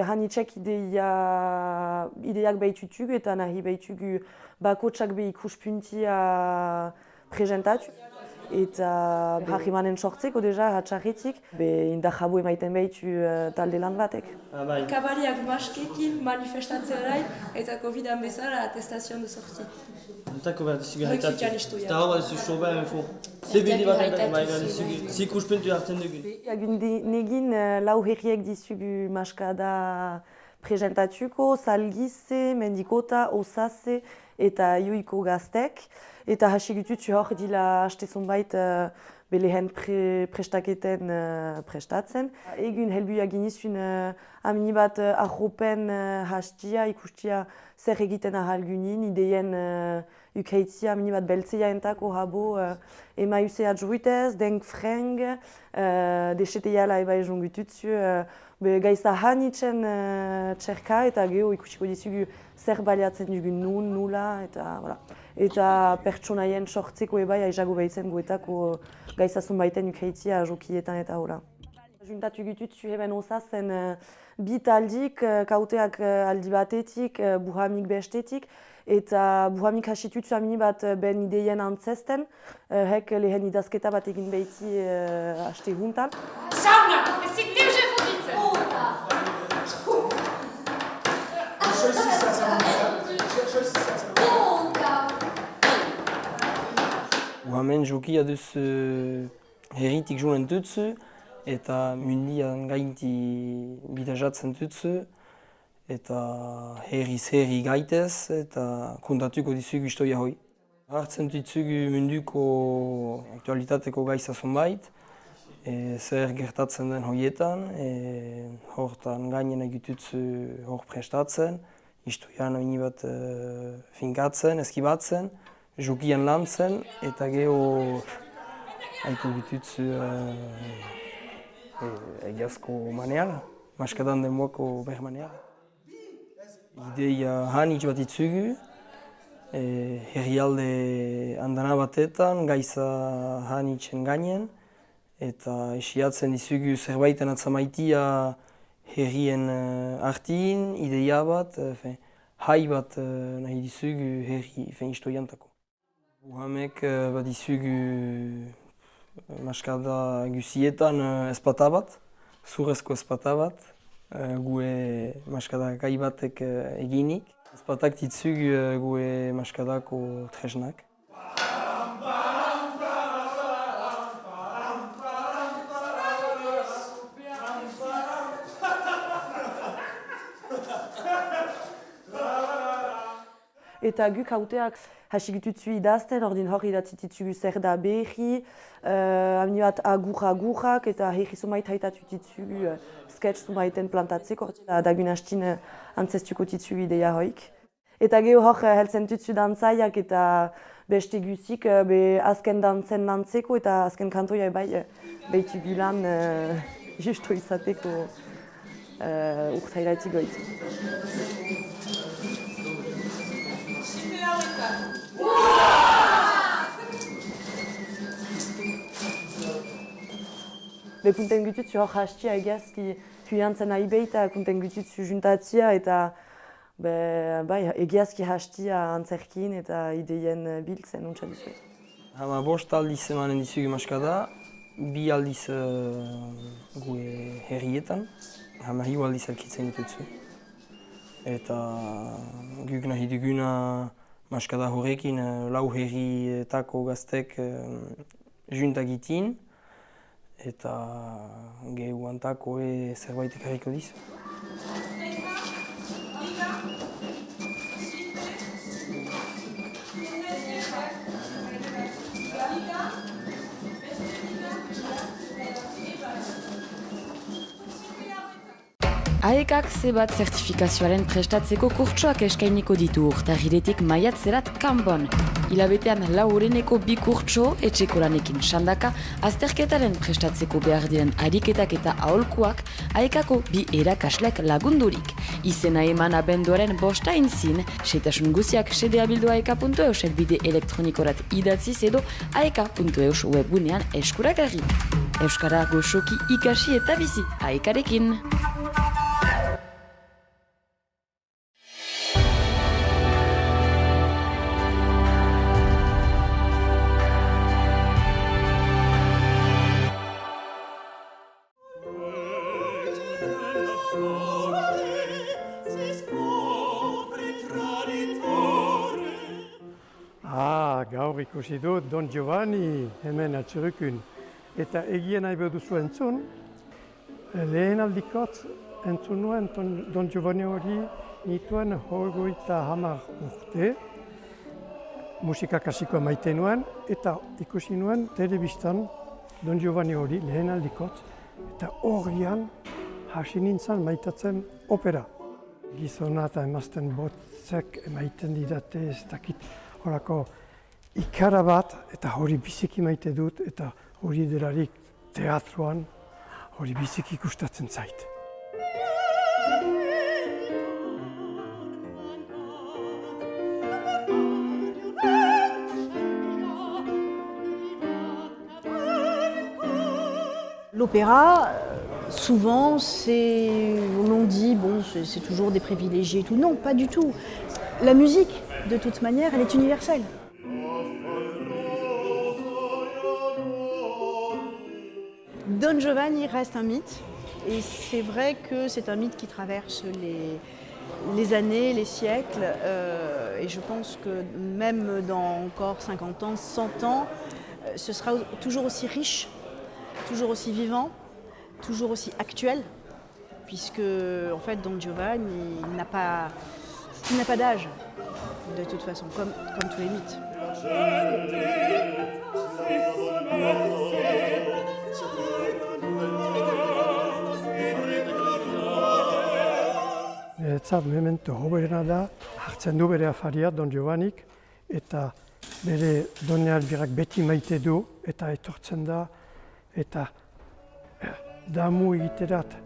hanitxak ideiak behitutugu eta nahi behitugu bakotxak be ikuspuntia presentatu. Eta hakimanen sortzeko deja hatxarritik, indar jabu emaiten behitu talde lan batek. Kabariak maskekin manifestatzea eta COVID-an bezala atestazioan du sortzi. Entako behar dizugu haitatu. Eta hau bat dizugu soba info. Zebili bat haitatu dizugu, zikuspuntu hartzen dugu. Negin lau herriek dizugu maskada presentatuko, Zalgize, Mendikota, Osaze eta Ioiko gaztek. Eta hasi gututzu hor dila haste zonbait lehen prestaketen prestatzen. Egun helbuia ginizun amini bat arropen hastia, ikustia zer egiten ahal gunin, ideien ukeitzia amini bat beltzea entako habo emausea juitez, denk freng, deseteiala eba ejon gututzu, gaiza hanitzen txerka eta geho ikusiko dizugu zer baliatzen dugun nun, nula eta voilà. Eta pertsonaien sortzeko ebai aizago behitzen goetako gaizazun baiten ukeitzia jokietan eta hola. Juntatu gututzu heben osazen bit aldik, kauteak aldi batetik, buhamik bestetik, eta buhamik hasitutzu amini bat ben ideien antzesten, hek lehen idazketa bat egin behiti haste juntan. Sauna, ezin dirge fugitzen! Hemen jokia duz herritik joan dutzu eta mundian gainti bidajatzen dutzu eta herri gaitez eta kontatuko dizugu historia hoi. Hartzen dutzugu munduko aktualitateko gaiza zonbait, zer gertatzen den hoietan, hortan gainen egitutzu hor prestatzen, historian hori bat finkatzen, eskibatzen, jokian lantzen eta geho haiko ditutzu egiazko maneala, maskadan denboako behar maneala. Ideia hanitz bat itzugu, herrialde andana batetan, gaiza hanitzen gainen, eta esiatzen dizugu zerbaiten atzamaitia herrien artin, ideia bat, hai bat nahi dizugu herri historiantako. Buhamek bat dizugu maskada guzietan ezpata bat, zurrezko ezpata bat, gue maskada gai batek eginik. Ezpatak ditzugu gue maskadako tresnak. Eta guk hauteak hasi gututzu idazten, ordin hor idatzititzugu zer da berri, amini bat agurrak eta herri zumait haitatu ditzugu sketch zumaiten plantatzeko, dagun hastin antzestuko ditzugu ideia hoik. Eta geho hor heltzen tutzu dantzaiak eta beste guzik azken dantzen dantzeko eta azken kantoia bai behitugu lan justo izateko urtzairatik goit. Kunten gututzu hor hastia egiazki huiantzen nahi behita, kunten gututzu juntatzia eta egiazki hastia antzerkin eta ideien biltzen untsa duzu. Hama bost aldiz emanen dizugu maskada, bi aldiz gue herrietan, hama hiu aldiz elkitzen ditutzu. Eta guk nahi duguna maskada horrekin lau herrietako gaztek juntagitin, eta gehu antako zerbait ekarriko dizu. AEKak zebat zertifikazioaren prestatzeko kurtsoak eskainiko ditu urtarriletik maiatzerat kanpon. Hilabetean laureneko bi kurtso, etxeko lanekin sandaka, azterketaren prestatzeko behar diren ariketak eta aholkuak AEKako bi erakaslek lagundurik. Izena eman abenduaren bosta inzin, seitasun guziak sedeabildoaeka.eus bide elektronikorat idatziz edo aeka.eus webgunean eskuragarri. Euskara goxoki ikasi eta bizi AEKarekin. Gaur ikusi dut Don Giovanni hemen atzurukun. Eta egia nahi behar duzu entzun, lehen aldikotz entzun nuen Don Giovanni hori nituen 30 urte. Musika klasikoa maite nuen eta ikusi nuen telebistan Don Giovanni hori lehen aldikot eta horrian hasi nintzen maitatzen opera. Gizona eta emazten botzek emaiten didate ez dakit horako ikara bat eta hori biziki maite dut eta hori delarik teatroan hori biziki gustatzen zait. L'opéra, souvent, on dit, bon, c'est toujours des privilégiés et tout. Non, pas du tout. La musique, de toute manière, elle est universelle. Don Giovanni reste un mythe, et c'est vrai que c'est un mythe qui traverse les années, les siècles, et je pense que même dans encore 50 ans, 100 ans, ce sera toujours aussi riche, toujours aussi vivant, toujours aussi actuel, puisque en fait Don Giovanni n'a pas d'âge, de toute façon, comme tous les mythes. Niretzat memento hoberena da, hartzen du bere afaria Don Giovannik, eta bere Done Albirak beti maite du, eta etortzen da, eta damu egiterat,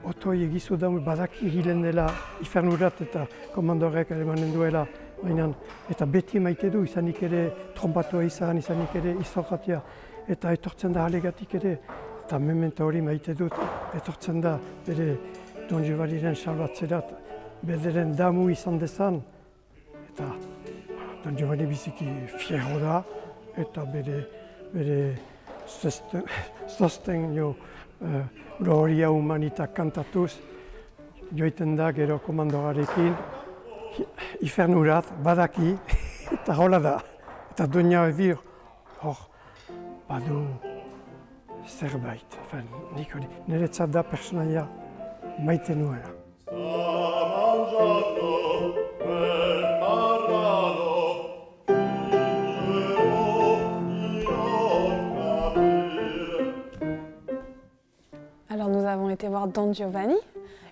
otoi egizu damu badaki hilen dela ifernurat eta komandorek emanen duela, eta beti maite du, izanik ere trompatua izanik ere izokatia, eta etortzen da alegatik ere, eta memento hori maite dut, etortzen da bere Don Giovanniren salbatzerat, bederen damu izan dezan, eta Don Giovanni biziki fiero da, eta bere zosten gloria humanita kantatuz, joiten da gero komandogarekin, ifernurat, badaki, eta hola da. Eta doina ebir, hor, badu zerbait. Nik hori, niretzat da personaia maite nuena. Alors nous avons été voir Don Giovanni,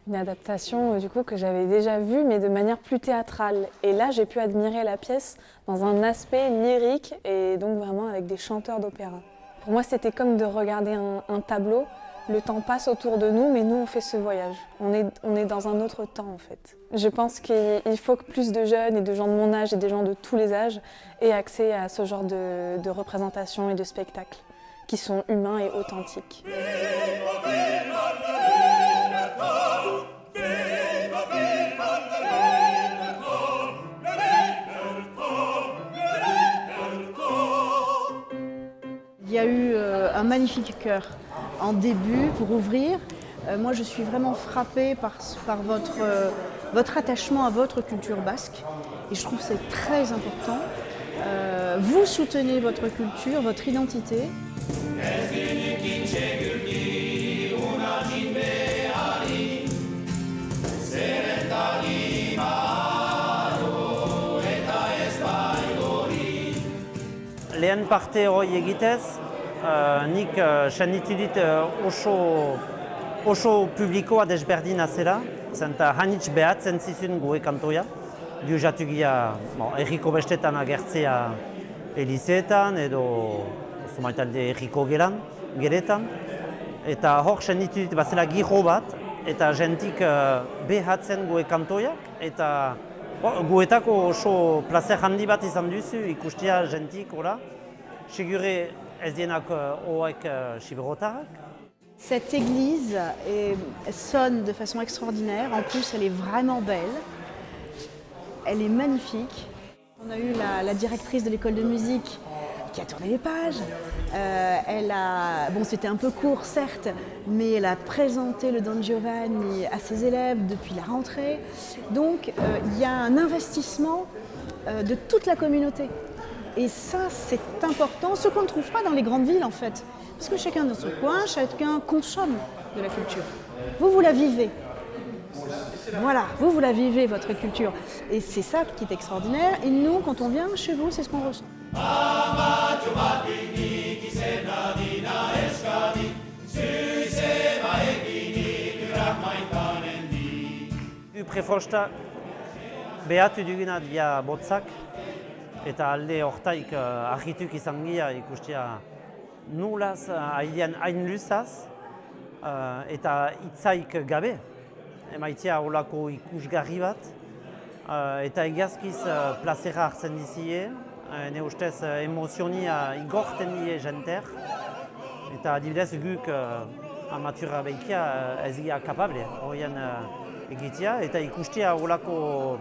une adaptation du coup que j'avais déjà vue mais de manière plus théâtrale. Et là j'ai pu admirer la pièce dans un aspect lyrique et donc vraiment avec des chanteurs d'opéra. Pour moi c'était comme de regarder un tableau. Le temps passe autour de nous, mais nous, on fait ce voyage. On est dans un autre temps, en fait. Je pense qu'il faut que plus de jeunes et de gens de mon âge et des gens de tous les âges aient accès à ce genre de représentation et de spectacles qui sont humains et authentiques. Il y a eu un magnifique chœur en début pour ouvrir. Moi je suis vraiment frappée par votre attachement à votre culture basque et je trouve que c'est très important. Vous soutenez votre culture, votre identité. Lehen parte hori egitez, nik sanitu dit oso publikoa desberdina zela, zenta hanitz behatzen zizun gue kantoia. Biuzatu gira erriko bestetan agertzea elizeetan edo zumaltalde erriko geretan. Eta hor sanitu dit bazela giro bat, eta jentik behatzen gue kantoiak, eta guetako oso plazer handi bat izan duzu ikustia jentik, segure ez dienak oak chiberotarak. Cette église sonne de façon extraordinaire, en plus elle est vraiment belle, elle est magnifique. On a eu la directrice de l'école de musique qui a tourné les pages. C'était un peu court certes, mais elle a présenté le Don Giovanni à ses élèves depuis la rentrée. Donc il y a un investissement de toute la communauté. Et ça c'est important, ce qu'on ne trouve pas dans les grandes villes en fait. Parce que chacun dans son coin, chacun consomme de la culture. Vous la vivez. Voilà, vous la vivez, votre culture. Et c'est ça qui est extraordinaire. Et nous, quand on vient chez vous, c'est ce qu'on ressent. Prefosta behatu duguna dia botzak, eta alde hortaik argituk izan gira ikustia nulaz, hain luzaz, eta hitzaik gabe. Emaitia holako ikusgarri bat, eta egiazkiz plazera hartzen dizie, ne ustez emozionia igorten die jenter, eta adibidez guk amatura behikia ez gira kapable horien egitea, eta ikustia holako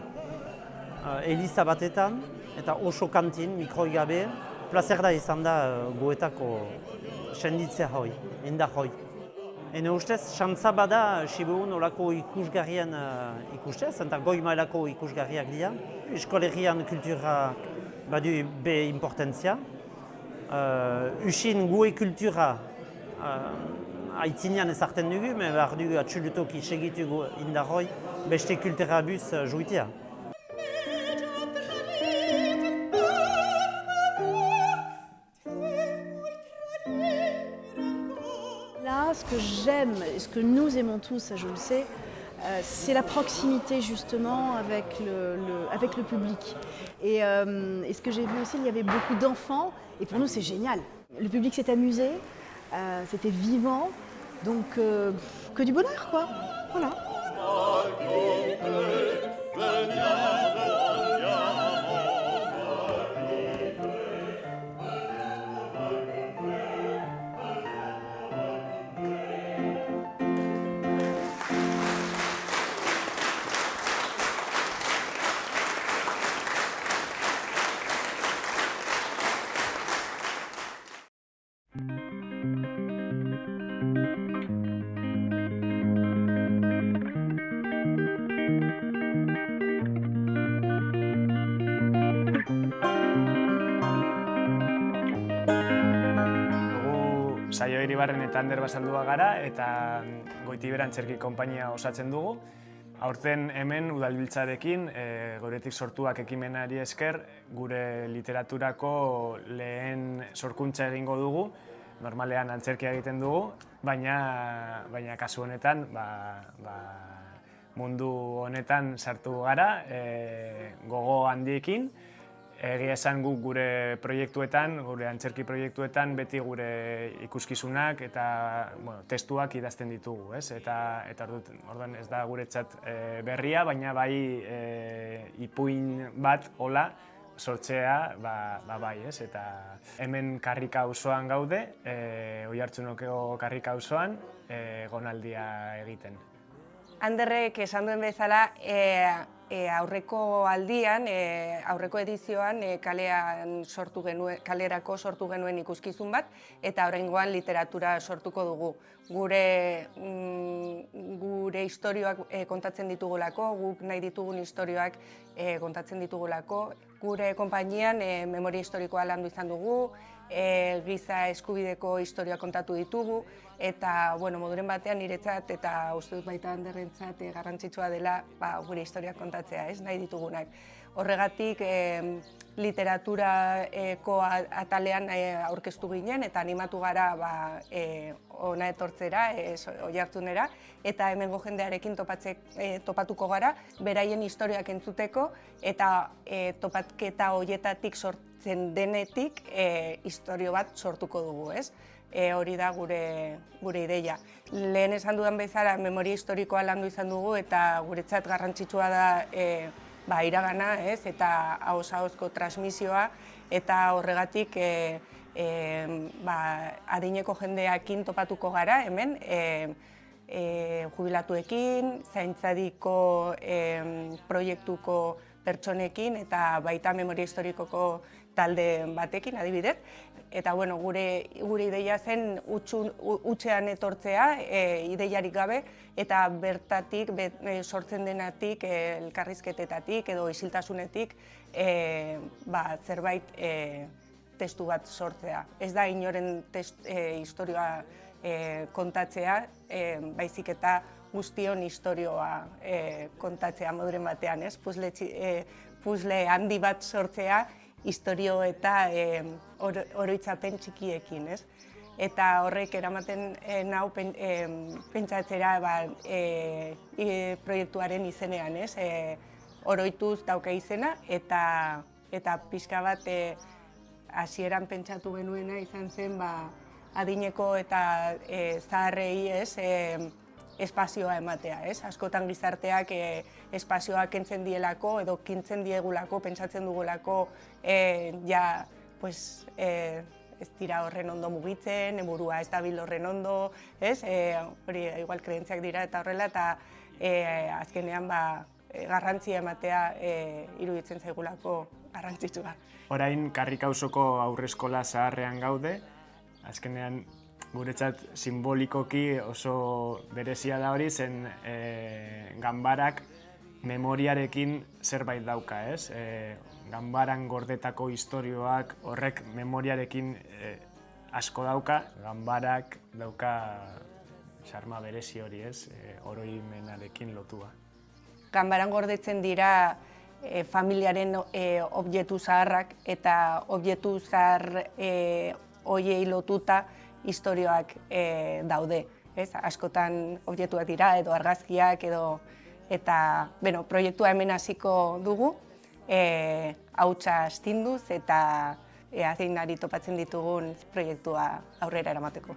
eliza batetan, eta oso kantin, mikroi gabe, plazer da izan da goetako senditzea hoi, indar hoi. Ene ustez, xantza bada Sibeun olako ikusgarrien ikustea, zenta goi mailako ikusgarriak dira. Eskolegian kultura badu be importantzia. Usin gue kultura aitzinean ezartzen dugu, me behar dugu atxulutoki segitu indar hoi beste kultura buz juitea. Là, ce que j'aime, et ce que nous aimons tous, ça je le sais, c'est la proximité justement avec le public. Et ce que j'ai vu aussi, il y avait beaucoup d'enfants, et pour nous c'est génial. Le public s'est amusé, c'était vivant, donc que du bonheur quoi, voilà. Saio Iribarren eta Ander Basaldua gara eta Goitibera Antzerki Konpainia osatzen dugu. Aurten hemen udalbiltzarekin geuretik sortuak ekimenari esker gure literaturako lehen sorkuntza egingo dugu. Normalean antzerkia egiten dugu, baina kasu honetan mundu honetan sartu gara gogo handiekin. Egia esan guk gure proiektuetan, gure antzerki proiektuetan, beti gure ikuskizunak eta testuak idazten ditugu, ez? Eta orduan ez da guretzat berria, baina bai ipuin bat hola sortzea bai, ez? Eta hemen Karrika auzoan gaude, Oiartzuneko Karrika auzoan, gonaldia egiten. Anderrek esan duen bezala, aurreko aldian, aurreko edizioan kalerako sortu genuen ikuskizun bat, eta oraingoan literatura sortuko dugu. Gure istorioak kontatzen ditugulako, guk nahi ditugun istorioak kontatzen ditugulako. Gure konpainian memoria historikoa landu izan dugu, giza eskubideko historia kontatu ditugu, eta moduren batean niretzat eta uste dut baita Anderrentzat garrantzitsua dela gure historia kontatzea, nahi ditugunak. Horregatik literaturako atalean aurkeztu ginen eta animatu gara hona etortzera, Oiartzunera, eta hemengo jendearekin topatuko gara, beraien historiak entzuteko eta topatketa horietatik sortzen denetik historio bat sortuko dugu, ez? Hori da gure ideia. Lehen esan dudan bezala memoria historikoa landu izan dugu eta guretzat garrantzitsua da iragana, eta ahoz-ahozko transmisioa, eta horregatik adineko jendeakin topatuko gara hemen, jubilatuekin, zaintzadiko proiektuko pertsonekin eta baita memoria historikoko talde batekin, adibidez. Eta gure ideia zen utxean etortzea, ideiarik gabe, eta bertatik, sortzen denatik, elkarrizketetatik edo isiltasunetik zerbait testu bat sortzea. Ez da inoren historia kontatzea, baizik eta guztion historioa kontatzea moduren batean, ez? Puzzle handi bat sortzea historio eta oroitzapen txikiekin, ez? Eta horrek eramaten nau pentsatzera proiektuaren izenean, ez? Oroituz dauka izena eta pixka bat hasieran pentsatu genuena izan zen adineko eta zaharrei espazioa ematea, ez? Askotan gizarteak espazioa kentzen dielako edo kintzen diegulako, pentsatzen dugulako ez dira horren ondo mugitzen, burua ez dabil horren ondo, ez? Hori igual kreentziak dira eta horrela eta azkenean garrantzia ematea iruditzen zaigulako garrantzitsua. Orain Karrika auzoko haurreskola zaharrean gaude, azkenean guretzat simbolikoki oso berezia da hori, zen ganbarak memoriarekin zerbait dauka, ez? Ganbaran gordetako istorioak horrek memoriarekin asko dauka, ganbarak dauka xarma berezi hori, ez? Oroimenarekin lotua. Ganbaran gordetzen dira familiaren objektu zaharrak eta objektu zahar horiei lotuta istorioak daude. Askotan objektuak dira edo argazkiak eta proiektua hemen hasiko dugu, hautsa astinduz eta zein ari topatzen ditugun proiektua aurrera eramateko.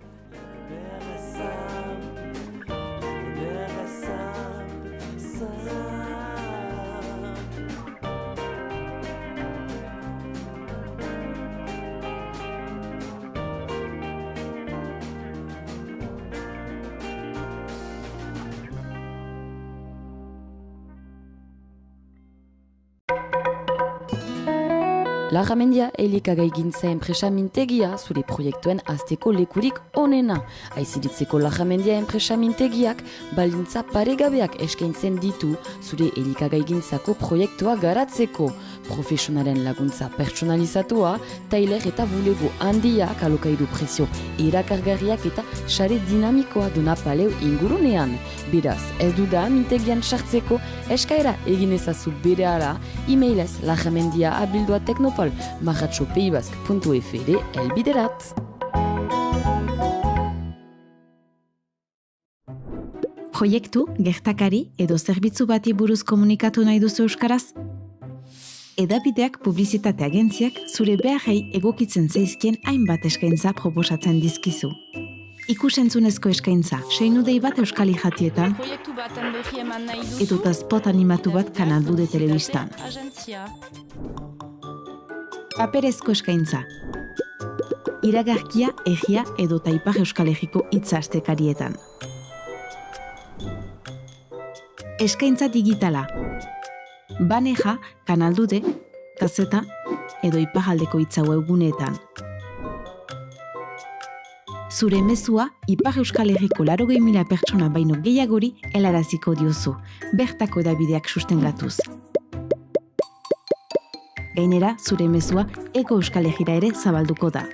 Larramendia elikagaigintza enpresa mintegia zure proiektuen azteko lekurik onena. Aiziritzeko Larramendia enpresa mintegiak baldintza paregabeak eskaintzen ditu zure elikagaigintzako proiektua garatzeko. Profesionalen laguntza pertsonalizatua, tailer eta bulego handiak alokairu prezio erakargarriak eta sare dinamikoa duna paleo ingurunean. Beraz, ez duda mintegian sartzeko eskaera egin ezazu berehala, e-mailez larramendia@teknopol.marratxopeibask.fr elbiderat. Proiektu, gertakari edo zerbitzu bati buruz komunikatu nahi duzu euskaraz? Edabideak publizitate agentziak zure beharrei egokitzen zaizkien hainbat eskaintza proposatzen dizkizu. Ikusentzunezko eskaintza, seinudei bat euskal irratietan, edota spot animatu bat Kanal Dude telebistan. Paperezko eskaintza, iragarkia, egia edota ipar euskal egiko hitzastekarietan. Eskaintza digitala, baneja, Kanal Dude, gazeta edo iparraldeko hitza webguneetan. Zure mezua, Ipar Euskal Herriko 80.000 pertsona baino gehiagori helaraziko diozu, bertako edabideak sustengatuz. Gainera, zure mezua Hego Euskal Herrira ere zabalduko da.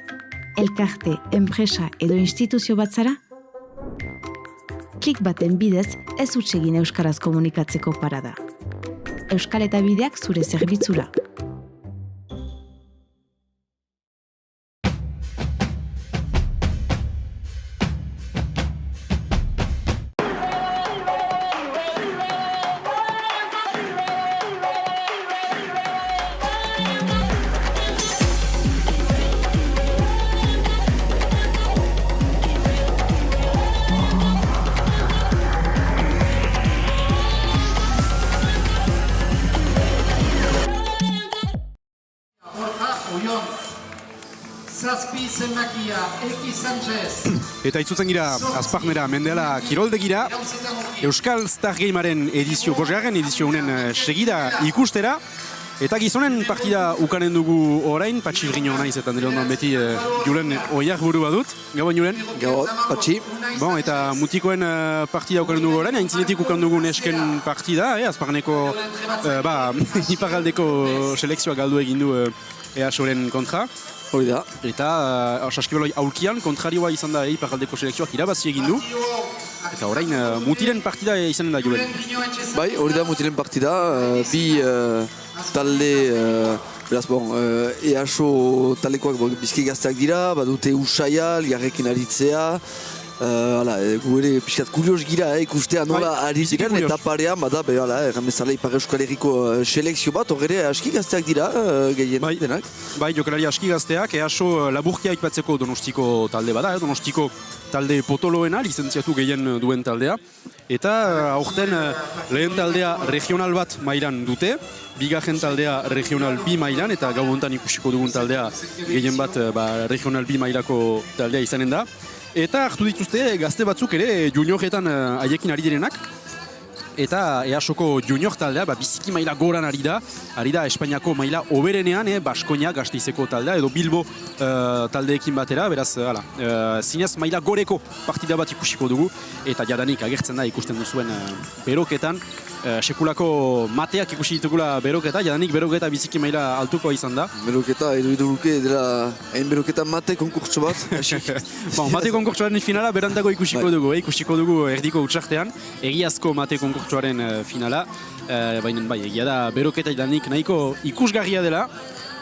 Elkarte, enpresa edo instituzio bat zara? Klik baten bidez ez hutsegin euskaraz komunikatzeko parada. Euskal Edabideak zure zerbitzura. Eta itzutzen gira Azparnera Mendela kiroldegira Euskal Star Gameren edizio, bosgarren edizio honen segida ikustera. Eta gizonen partida ukanen dugu orain, Patxi Brino naiz eta nire ondan beti Julen oiar burua dut. Gabon Julen? Gabon, Patxi. Bon, eta mutikoen partida ukanen dugu orain, haintzinetik ukan dugu nesken partida, Azparneko iparraldeko selekzioa galdu egin du EASOren kontra. Hori da. Eta Saskibaloi aurkian kontrarioa izan da iparraldeko selekzioak irabazi egin du. Eta orain mutilen partida izanen da Julen. Bai, hori da mutilen partida, bi talde, beraz bon, EASO talekoak bizki gazteak dira, badute usaia, ligarrekin aritzea, gu ere pixkat kurios gira ikustea nola ari ziren, eta parean, bada, erran bezala Ipar Euskal Herriko selekzio bat, hor ere aski gazteak dira, gehien denak. Bai, jokalari aski gazteak, EASO laburkia aipatzeko Donostiko talde bada, Donostiko talde potoloena, lizentziatu gehien duen taldea. Eta aurten lehen taldea regional bat mailan dute, bigarren taldea regional bi mailan, eta gau hontan ikusiko dugun taldea gehien bat regional bi mailako taldea izanen da. Eta hartu dituzte gazte batzuk ere junioretan haiekin ari direnak. Eta EASoko junior taldea biziki maila goran ari da Espainiako maila oberenean, Baskonia Gasteizeko taldea edo Bilbo taldeekin batera, beraz, zinez maila goreko partida bat ikusiko dugu, eta jadanik agertzen da ikusten duzuen beroketan, sekulako mateak ikusi ditugula beroketa, jadanik beroketa biziki maila altuko izan da. Beroketa, edo dela, hain beroketa mate konkurtso bat. Mate konkurtsoaren finala berandago ikusiko dugu erdiko utsartean, egiazko mate konkurtsoaren finala, baina egia da beroketa jadanik nahiko ikusgarria dela,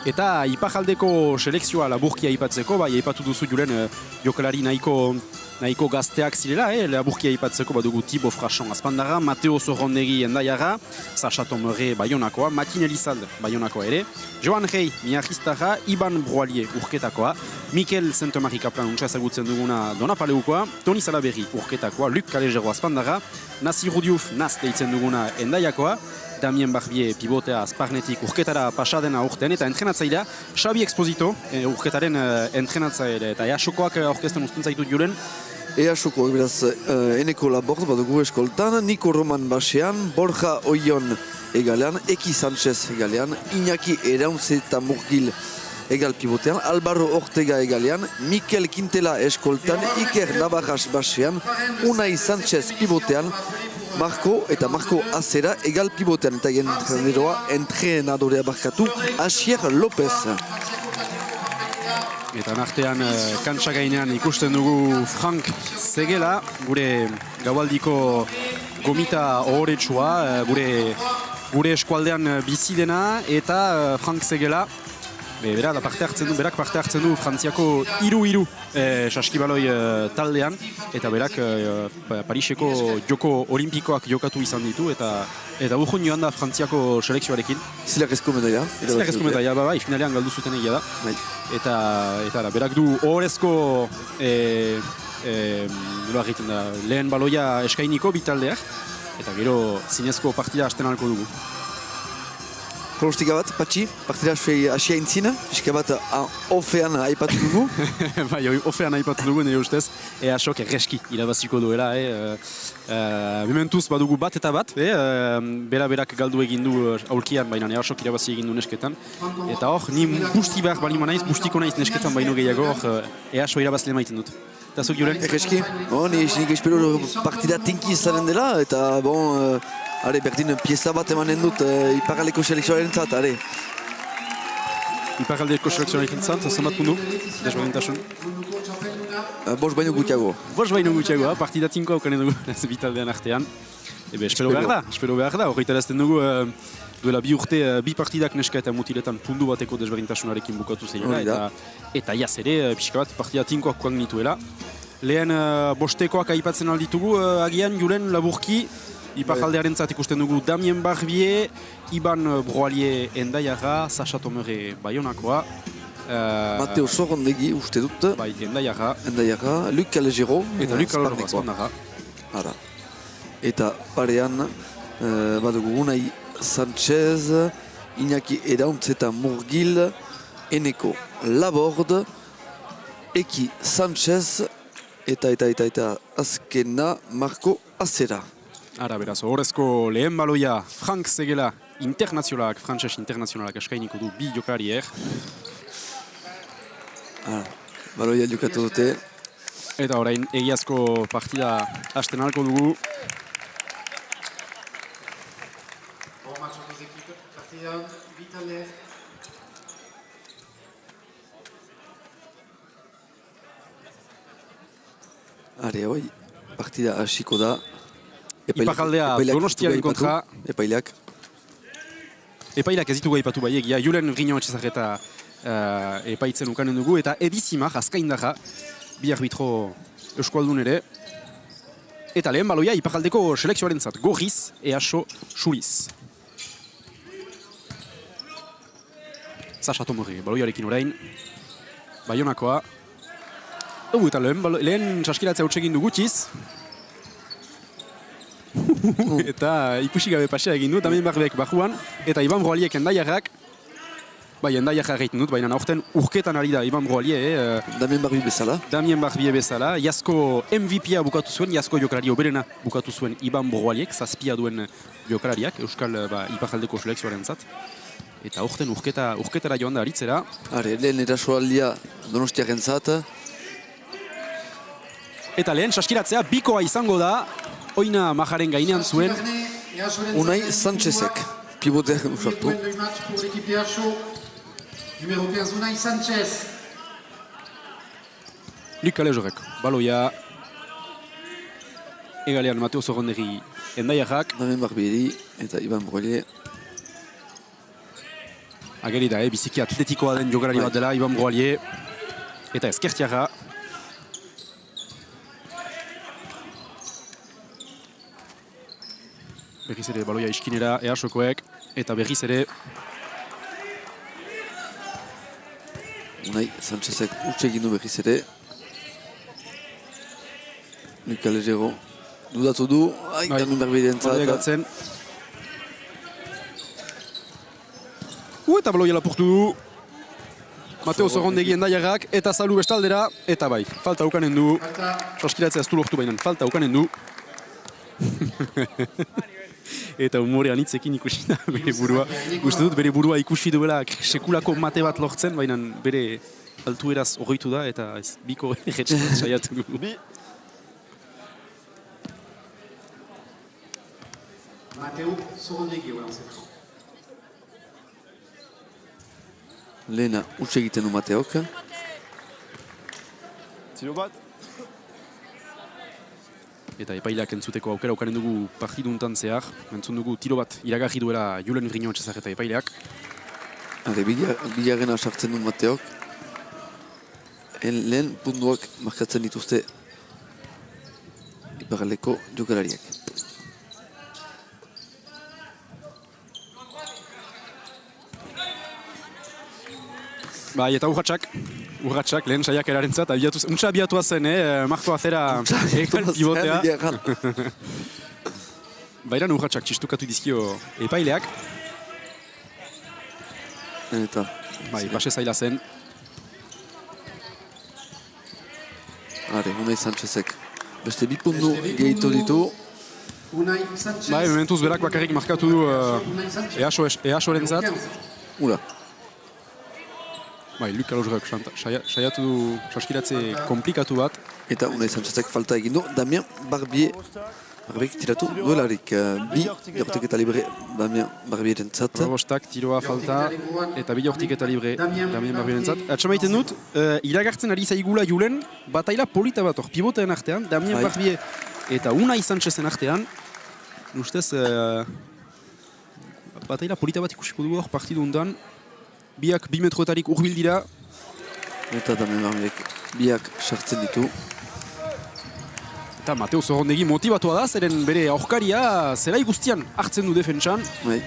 eta ipajaldeko selekzioa laburkia aipatzeko, aipatu duzu Julen jokalari nahiko gazteak zirela, laburkia aipatzeko badugu Thibaut Frachon Azpandarra, Mateo Zorrondegi Endaiara, Sacha Tomere Baionakoa, Matin Elizalde Baionakoa ere, Joan Rey Miarristarra, Iban Broalier Urketakoa, Mikel Saint-Marie Kaplan untsa ezagutzen duguna Donapaleukoa, Toni Salaberri Urketakoa, Luc Calejero Azpandarra, Nasir Diouf Naz deitzen duguna Endaiakoa, Damien Barbier pivotea Azparnetik urketara pasadena urtean, eta entrenatzailea Xabi Exposito urketaren entrenatzaile, eta EASokoak aurkezten usten zaitu Julen. EASokoak beraz Eneko Labord badugu eskoltan, Niko Roman basean, Borja Oion egalean, Eki Sanchez egalean, Iñaki Eraunzeta Murgil egal pivotean, Alvaro Ortega egalean, Mikel Quintela eskoltan, Iker Navarras basean, Unai Sanchez pivotean, Marco Acera egal pivotean, eta entrenadorea barkatu, Asier López. Eta nartean kantsa gainean ikusten dugu Frank Zegela, gure gaualdiko gomita ohoretsua, gure eskualdean bizi dena, eta Frank Zegela, berak parte hartzen du Frantziako 3-3 saskibaloi taldean, eta berak Pariseko joko olimpikoak jokatu izan ditu, eta urrun joan da Frantziako selekzioarekin. Zilarrezko medaia. Zilarrezko medaia, finalean galdu zuten egia da. Eta berak du ohorezko lehen baloia eskainiko bi taldeak, eta gero zinezko partida hasten ahalko dugu. Pronostika bat, Patxi, partida asia intzina, pixka bat ofean aipatu dugu. Ofean aipatu dugu, nire ustez, EASok erreski irabaziko duela. Mementuz badugu bat eta bat, berak galdu egin du aulkian, baina EASok irabazi egin du nesketan. Eta hor, ni busti behar balima naiz, bustiko naiz nesketan baino gehiago, EASo irabazle maiten dut. Eta zuk, Julen? Erreski, nik espero partida tinki izanen dela, eta berdin pieza bat emanen dut Iparraldeko selekzioaren zat, Iparraldeko selekzioaren zat, zenbat pundu, desberdintasun? Bost baino gutiago. Bost baino gutiago, partida tinko haukanen dugu bitaldean artean. Espero behar da, horretarazten dugu duela bi urte, bi partidak neska eta mutiletan pundu bateko desberdintasunarekin bukatu zeila, eta jaz ere, pixka bat, partida tinkoak kuang nituela. Lehen bostekoak aipatzen alditugu, agian Julen laburki, Iparraldearen zat ikusten dugu Damien Barbier, Iban Broalier Endaiara, Sacha Tomere Baionakoa, Mateo Zorrondegi uste dut, Endaiara, Luc Calejero, eta Luc Calejero Azpandarra. Eta parean badugu Unai Sanchez, Iñaki Erauntzeta Murgil, Eneko Labord, Eki Sanchez, eta azkena Marco Acera. Beraz, horrezko lehen baloia Frank Zegela internazionalak, frantses internazionalak eskainiko du bi jokariek. Baloia jokatu dute. Eta orain egiazko partida hasten ahalko dugu. partida hasiko da. Iparraldea Donostiaren kontra. Epaileak. Epaileak ez ditugu aipatu bai egia, Julen Vrignon etxezarreta epaitzen ukanen dugu, eta Edi Simar, azkaindarra, bi arbitro euskaldun ere. Eta lehen baloia iparraldeko selekzioaren zat, Gorriz, Easo, Suiz. Sasha Tomorri, baloiarekin orain. Baionakoa. Eta lehen saskiratzea utxegin du gutiz. Eta ikusi gabe pasea egin du, Damien Barbiek bajuan. Eta Iban Broaliek endaiarrak. Endaiarrak egiten dut, baina aurten urketan ari da Iban Broalie. Damien Barbie bezala. Damien Barbie bezala. Jasko MVP-a bukatu zuen, Jasko jokalari oberena bukatu zuen Iban Broaliek, zazpia duen jokalariak, Euskal Iparraldeko selekzioaren zat. Eta aurten urketara joan da aritzera. Lehen erasoaldia Donostiaren zat. Eta lehen saskiratzea bikoa izango da, Oina Majaren gainean zuen. Unai Sanchezek, pivoteak usartu. Numéro 15, Unai Sanchez. Luc Alejorek, baloia. Egalean Mateo Zorronderi endaiarrak. Damien Barbieri eta Iban Broalier. Ageri da, biziki atletikoa den jokalari bat dela, Iban Broalier. Eta ezkertiarra. Berriz ere baloia iskinera Easokoek. Eta berriz ere Unai Sanchezek utxegin du berriz ere. Luc Alejero dudatu du. Damien Barbieri entzat. Eta baloia lapurtu du. Mateo Zorrondegi endaiarrak eta zalu bestaldera. Eta bai, falta ukanen du. Saskiratzea ez du lortu bainan, falta ukanen du. Eta humorean hitzekin ikusi da bere burua. Uste dut bere burua ikusi duela sekulako mate bat lortzen, baina bere altueraz horroitu da eta ez biko erretxetan saiatu du. Mateo Zorrondegi, Lehena utxe egiten du Mateok. Zilo bat. Eta epaileak entzuteko aukera ukanen dugu partiduntan zehar. Entzun dugu tiro bat iragarri duela Julen Vrignon etxezarreta epaileak. Bilarrena sartzen du Mateok. Lehen puntuak markatzen dituzte iparraldeko jokalariak. Bai, eta urratxak, lehen saiak erarentzat, untsa abiatua zen, martoa zera egal pivotea. Bairan urratxak txistukatu dizkio epaileak. Eta. Bai, base zaila zen. Unai Sanchezek. Beste bi puntu gehitu ditu. Bai, momentuz berak bakarrik markatu du Easoren zat. Ula. Bai, Luc Alejorek saiatu du saskiratze komplikatu bat. Eta Unai Sanchezek falta egin du. Damien Barbiek tiratu duelarik. Bi jortiketa libre Damien Barbieren zat. Bostak, tiroa falta eta bi jortiketa libre Damien Barbieren zat. Atxamaiten dut, iragartzen ari zaigula Julen, bataila polita bat hor pivoteen artean, Damien Barbier eta Unai Sanchezen artean. Ustez, bataila polita bat ikusiko dugu hor partidu undan. Biak 2 metroetarik urbil dira. Eta Damien Barbiek biak sartzen ditu. Eta Mateo Zorrondegi motibatua da, zeren bere aurkaria zelai guztian hartzen du defentsan. Bai.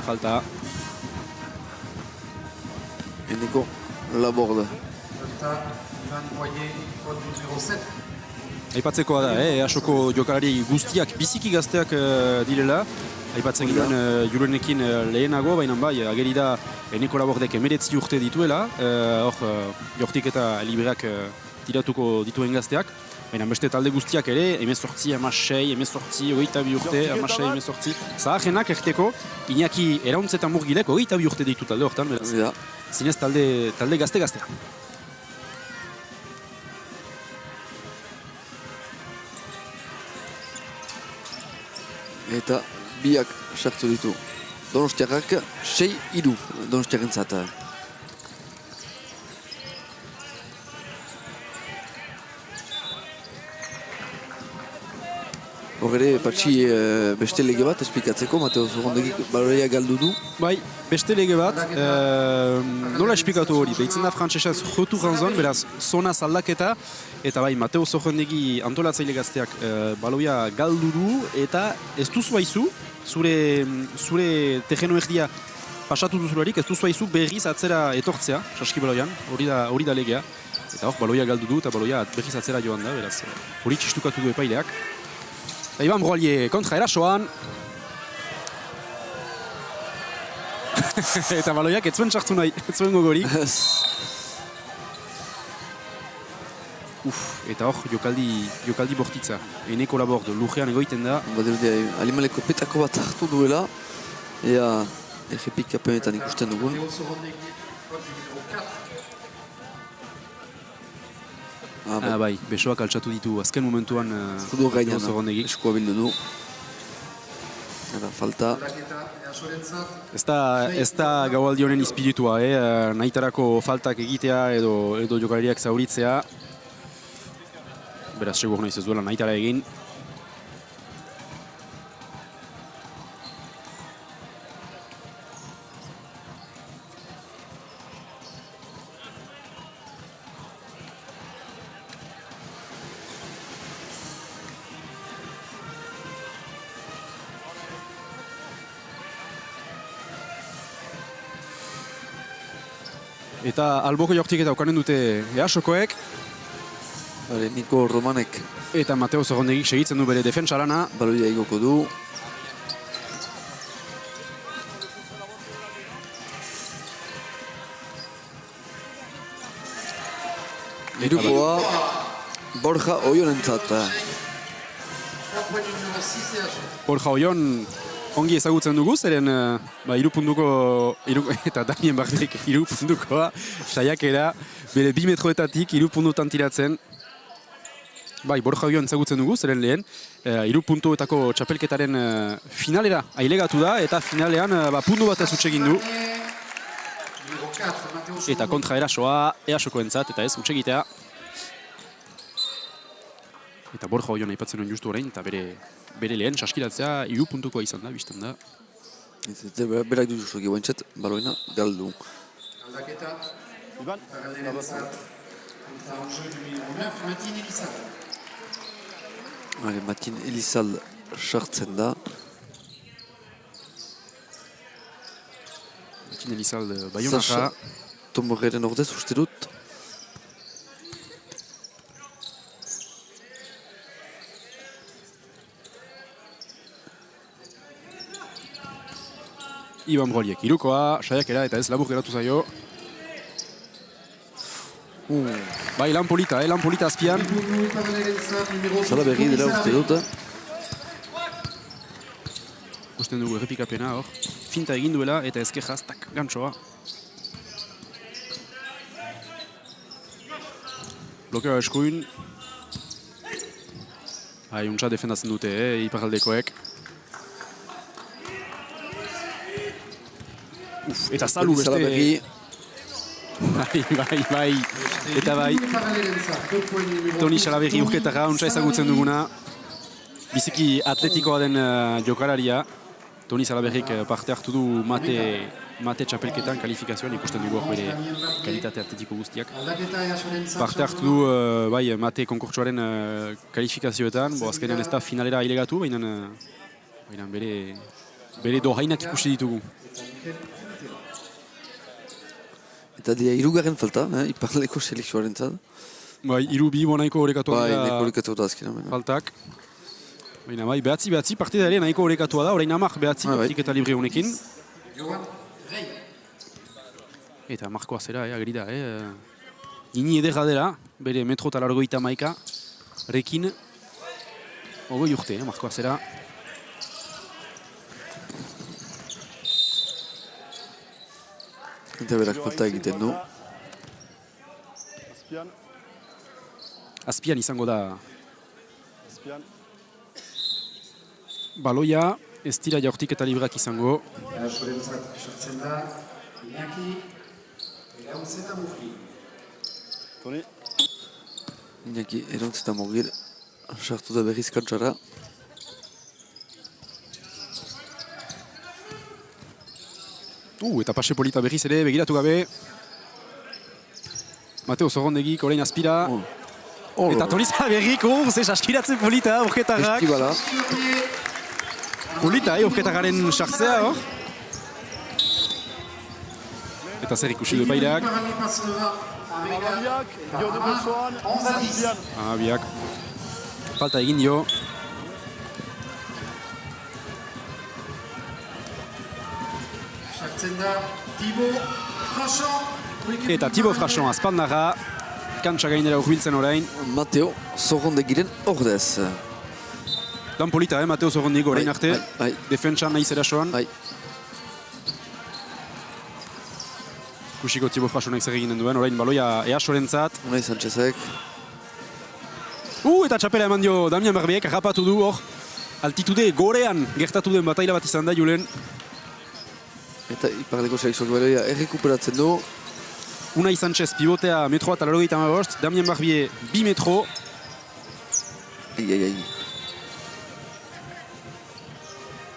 Falta. Eneko Laborde. Falta Ivan Broalie, faute numéro 7. Aipatzekoa da, Easoko jokalari guztiak biziki gazteak direla. Aipatzen giren Julenekin lehenago, baina bai, ageri da Eneko Labordek 19 urte dituela. Jortik eta libreak tiratuko dituen gazteak. Baina beste talde guztiak ere, 18, 16, 18, 22 urte, 16, 18. Zahajenak erteko, Iñaki Erauntz eta Murgilek 22 urte ditu talde hortan, beraz. Zinez talde gazte-gaztea. Eta biak sartu ditu. Donostiarrak 6-3 Donostiaren zata. Hor ere, patxi beste lege bat esplikatzeko, Mateo Zurrondegik baloia galdu du. Bai, beste lege bat, nola esplikatu hori, behitzen da frantsesez jotu ganzon, beraz, zona zaldaketa, eta bai, Mateo Zurrondegi antolatzaile gazteak baloia galdu du, eta ez duzu haizu, zure terreno erdia pasatu duzularik, ez duzu haizu berriz atzera etortzea, saskibaloian, hori da legea. Eta hor, baloia galdu du, eta baloia berriz atzera joan da, beraz, hori txistukatu du epaileak. Eta Iban Brolier kontra erasoan. Eta baloiak ez zuen txartu nahi, ez zuen gogorik. Eta hor, jokaldi bortitza. Eneko labord, lujean egoiten da. Alimaleko petako bat hartu duela. Ea, errepik apenetan ikusten dugun. Bai, besoak altxatu ditu azken momentuan judo gainan eskua bildu du. Eta falta. Ez da gaualdi honen izpiritua, nahitarako faltak egitea edo jokalariak zauritzea. Beraz, segur nahiz ez duela nahitara egin. Eta alboko jortik eta okanen dute Easokoek. Niko Romanek. Eta Mateo Zurrondegik segitzen du bere defentsa lana. Baloia igoko du. Hirukoa Borja Oionentzat. Borja Oion ongi ezagutzen dugu, zeren eta Damien Barberek 3 puntukoa saiakera bere 2 metroetatik 3 puntutan tiratzen. Bai, Borja Oion ezagutzen dugu, zeren lehen 3 puntuetako txapelketaren finalera ailegatu da, eta finalean puntu bat ez utsegin du. Eta kontra erasoa Easokoentzat, eta ez utsegitea. Eta Borja Oion aipatzen duen justu orain, eta bere lehen saskiratzea 3 puntukoa izan da, biztan da. Berak du justu egiboentzat, baloina galdu. Aldaketa. Matin Elizalde sartzen da. Matin Elizalde Bayonara. Tomborreren ordez uste dut. Iban Broliek hirukoa, saiakera eta ez labur geratu zaio. Bai, lan polita azpian. Zala berri dela uste dut. Usten dugu errepikapena hor. Finta egin duela eta ezkerraz, tak, gantsoa. Blokea eskuin. Untsa defendatzen dute, iparaldekoek. Eta salu beste... Bai. Eta bai. Toni Salaberri urketara, untsa ezagutzen duguna. Biziki atletikoa den jokalaria. Toni Salaberrik parte hartu du mate txapelketan, kalifikazioan, ikusten dugu bere kalitate atletiko guztiak. Parte hartu du mate konkurtsuaren kalifikazioetan. Azkenean ez da finalera ailegatu, baina bere dohainak ikusi ditugu. Eta dira hirugarren falta, iparleko selekzioaren zat. Bai, 3-2 nahiko horrekatua da. Bai, nahiko horrekatua da azkenean. Faltak. Baina bai, behatzi partida ere nahiko horrekatua da, orain 10 behatzi partik eta libre honekin. Eta Marko Azera, ageri da, Ini ederra dela, bere metro eta largoita maika. Rekin. Ogoi urte, Marko Azera. Eta berak falta egiten du. Azpian izango da. Baloia, ez dira jaurtik eta librak izango. Sartzen da, Iñaki, Erauntz eta Mugir. Iñaki, Erauntz eta Mugir sartu da berriz kantsara. Eta pase polita berriz ere, begiratu gabe. Mateo Zorrondegik, orain aspira. Eta Toni Salaberrik, ze saskiratzen polita, urketarrak. Eskibala. Polita, urketarraren sartzea, hor. Eta zer ikusi du epaileak. Biak. Falta egin dio. Eta Thibaut Frachon azpandarra. Kantsa gainera urbiltzen orain. Mateo Zorrondegiren ordez. Dan polita, Mateo Zorrondegi orain arte. Defentsan nahiz erasoan. Kusiko Thibaut Frachonek zer eginen duen, orain baloia Easorentzat. Unai Sanchezek. Eta txapela eman dio Damian Barbiek, rapatu du hor. Altitude gorean gertatu den bataila bat izan da, Julen. Eta iparleko selekzioak baloia errekuperatzen du. Unai Sanchez pivotea metroa eta 85, Damien Barbier 2 metro. Ai.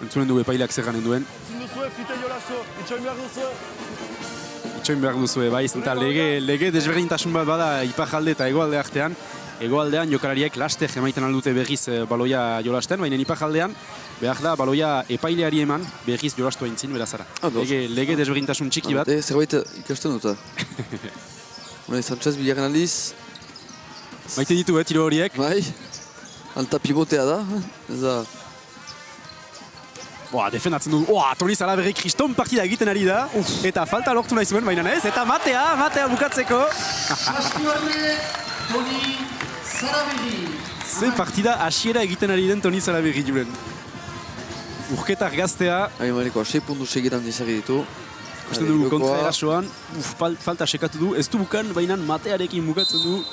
Entzunen du epaileak zer ganen duen. Itxoin behar duzue, bai, eta lege desberdintasun bat bada iparjalde eta hegoalde artean. Hegoaldean jokalariek laster emaiten aldute berriz baloia jolasten, baina iparjaldean behar da baloia epaileari eman berriz jolastu aintzin berazara. Lege desberdintasun txiki bat. Zerbait ikasten dut. Unai Sanchez bilagan aldiz. Maite ditu, tiro horiek. Bai, alta pivotea da. Ez da... Defendatzen du, Toni Salaberrik kriston partida egiten ari da. Eta falta lortu nahi zuen, baina ez. Eta Matea bukatzeko. Ze partida hasiera egiten ari den Toni Salaberri, Julen. Urketar gaztea. Maneko, 6 puntu segiran dizagi ditu. Kusten dugu kontra erasoan. Falta sekatu du. Ez du bukan, baina Matearekin bukatzen du.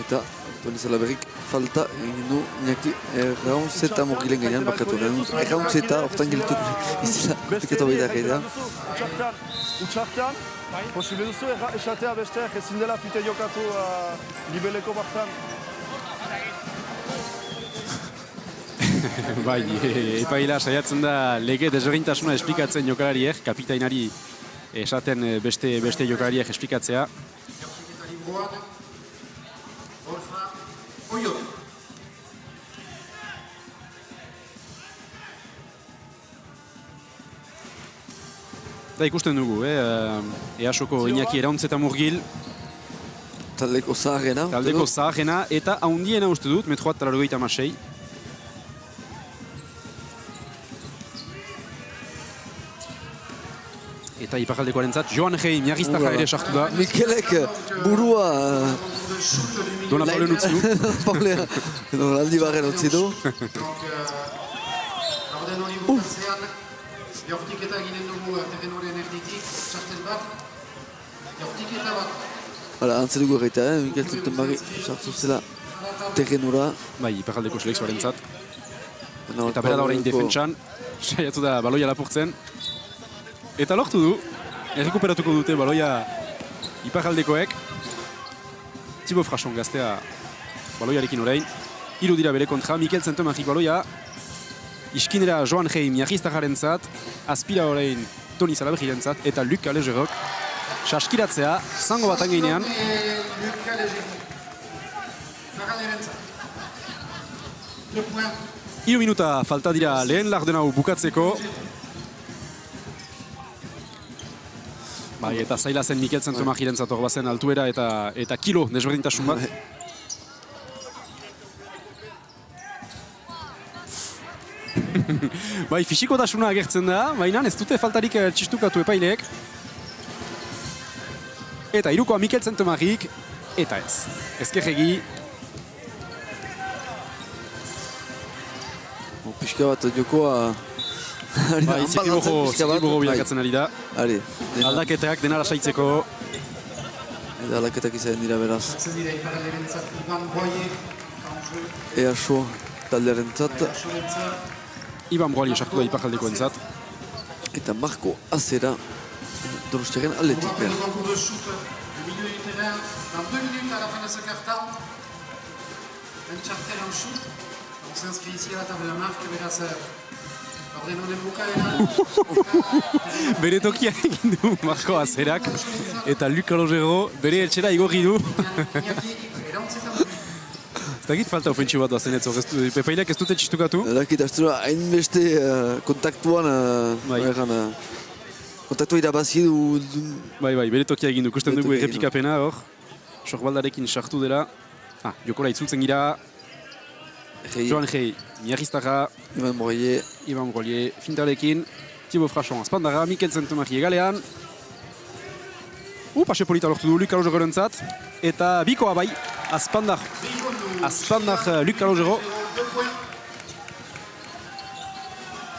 Eta Toni Salaberrik falta egin du Iñaki Erraunzeta morgilen gainean bakatu. Erraunzeta, hortan giltu izela piketa baita gaida. Utsartean, posible duzu esatea besteak ezin dela fite jokatu gibeleko baktan. Bai, epaila saiatzen da lege desberdintasuna esplikatzen jokalariek, kapitainari esaten beste jokalariek esplikatzea. Eta ikusten dugu, Easoko Iñaki Errauntzeta Murgil. Taldeko zaharrena eta haundiena uste dut, metroat eta 96. Eta iparaldekoarentzat, Joan Rei, miarriztarra ere sartu da. Mikelek burua... Dona Paulen utzi du. Paulen aldi barren utzi du. Jaurtiketa eginen dugu terrenoren erditik, txartel bat. Jaurtiketa bat. Hala, antze dugu erreita, Mikel Zentenbarri sartu zela terrenora. Bai, iparaldeko selekzioarentzat. Eta bera da orain defentsan, saiatu da baloia lapurtzen. Eta lortu du, errekuperatuko dute baloia iparaldekoek. Thibaut Frachon gaztea baloiarekin orain. Hiru dira bere kontra, Mikel Zentenbarrik baloia. Iskinera Joan Rei miarriztarrarentzat, aspira orain Toni Salaberrirentzat eta Luc Alegerok. Saskiratzea, zango bat angeinean. Hiru minuta falta dira lehen laurden hau bukatzeko. Bai, eta zaila zen Mikel Zentenbarrirentzat hor bazen altuera eta kilo desberdintasun bat. Bai, fisikotasuna agertzen da, baina ez dute faltarik txistukatu epaileek. Eta hirukoa Mikel Zentenbarrik, eta ez. Ezkerregi. Pixka bat jokoa... Bai, zikiboro bilakatzen ari da. Aldaketak dena lasaitzeko. Eta aldaketak izan dira beraz. Easo taldearentzat. Iban Broali esartu da iparjaldeko entzat. Eta Marko Azera Donostiaren aldetik behar. Bere tokia egin du Marko Azerak eta Luc Calogero bere etxera igorri du. Ez dakit falta ofentsibo bat doazen ez hor, epaileak ez dute txistukatu? Ez dakit, astero hainbeste kontaktuan, kontaktua irabazi du... Bai, bere tokia egin du, kusten dugu errepikapena hor. Sorbaldarekin sartu dela. Jokora itzultzen gira. Joan Gei, Miarriztarra. Ivan Brolier, fintarekin. Thibaut Frachon, Azpandarra, Mikel Zentomari egalean. Pase polita lortu du Luc Calogero entzat. Eta bikoa bai, Azpandar Luc Calogero.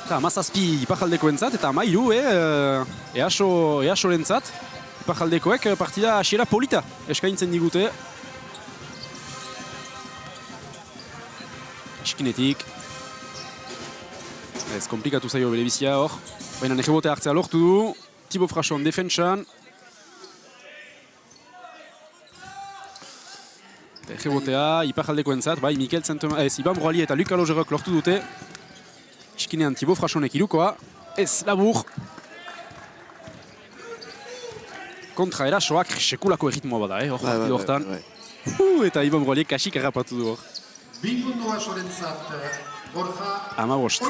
Eta Mazazpi Iparjaldeko entzat, eta Mairu, EASO entzat. Iparjaldekoek partida hasiera polita eskaintzen digute. Eskinetik. Ez komplikatu zaio bere bizia hor. Baina errebote hartzea lortu du. Thibaut Frachon defentsan. Errebotea Iparjaldeko entzat, bai, Mikel Zentomari, Ivan Brolier eta Luc Calogerok lortu dute. Eskinean Thibaut Frachonek irukoa. Ez labur. Kontra erasoak sekulako erritmoa bada, hor partidu hortan. Eta Ivan Brolier kasik errapatu du hor. Amabost,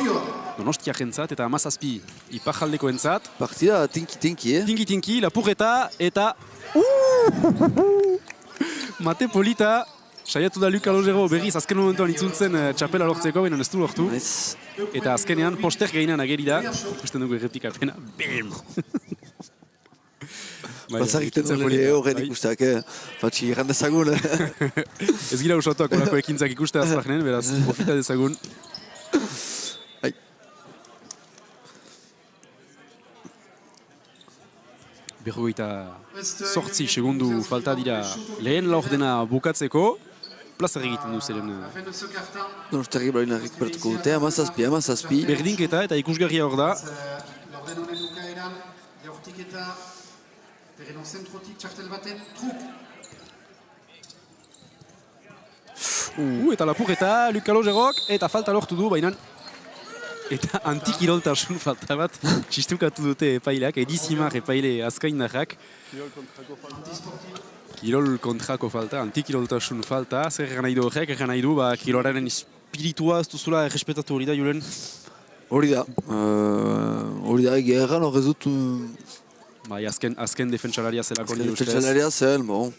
Donostiak entzat eta Amazazpi Iparjaldeko entzat. Partida tinki-tinki, Tinki-tinki, lapurreta eta... Mate polita, saiatu da Luc Calogero berriz azken momentuan itzultzen txapela lortzeko, baina ez du lortu. Eta azkenean poster gainan ageri da, ikusten dugu errepikapena, BEM! Bazarriten duen horren ikusteak, patxi erran dezagun. Ez gira usatuak olako ekintzak ikuste azpagnen, beraz, profita dezagun. Berrogeita 8 segundu falta dira lehen laurdena bukatzeko. Plazar egiten du zeren. Donostiarri Brolina rekuperatuko dute, Amazazpi. Berdinketa eta ikusgarria hor da. Eta lapurreta, Luc Calogerok, eta falta lortu du, baina eta antikiroltasun falta bat txistukatu dute epaileak, edizimar epaile azkaindarrak. Kirol kontrako falta, antikiroltasun falta, zer egan nahi du horrek, egan nahi du, kirolaren espiritua ez duzula errespetatu hori da, Julen? Hori da, egia egan hor ez dut... Bai, azken defentsalaria zelako nire ustez. Azken defentsalaria zel, bon.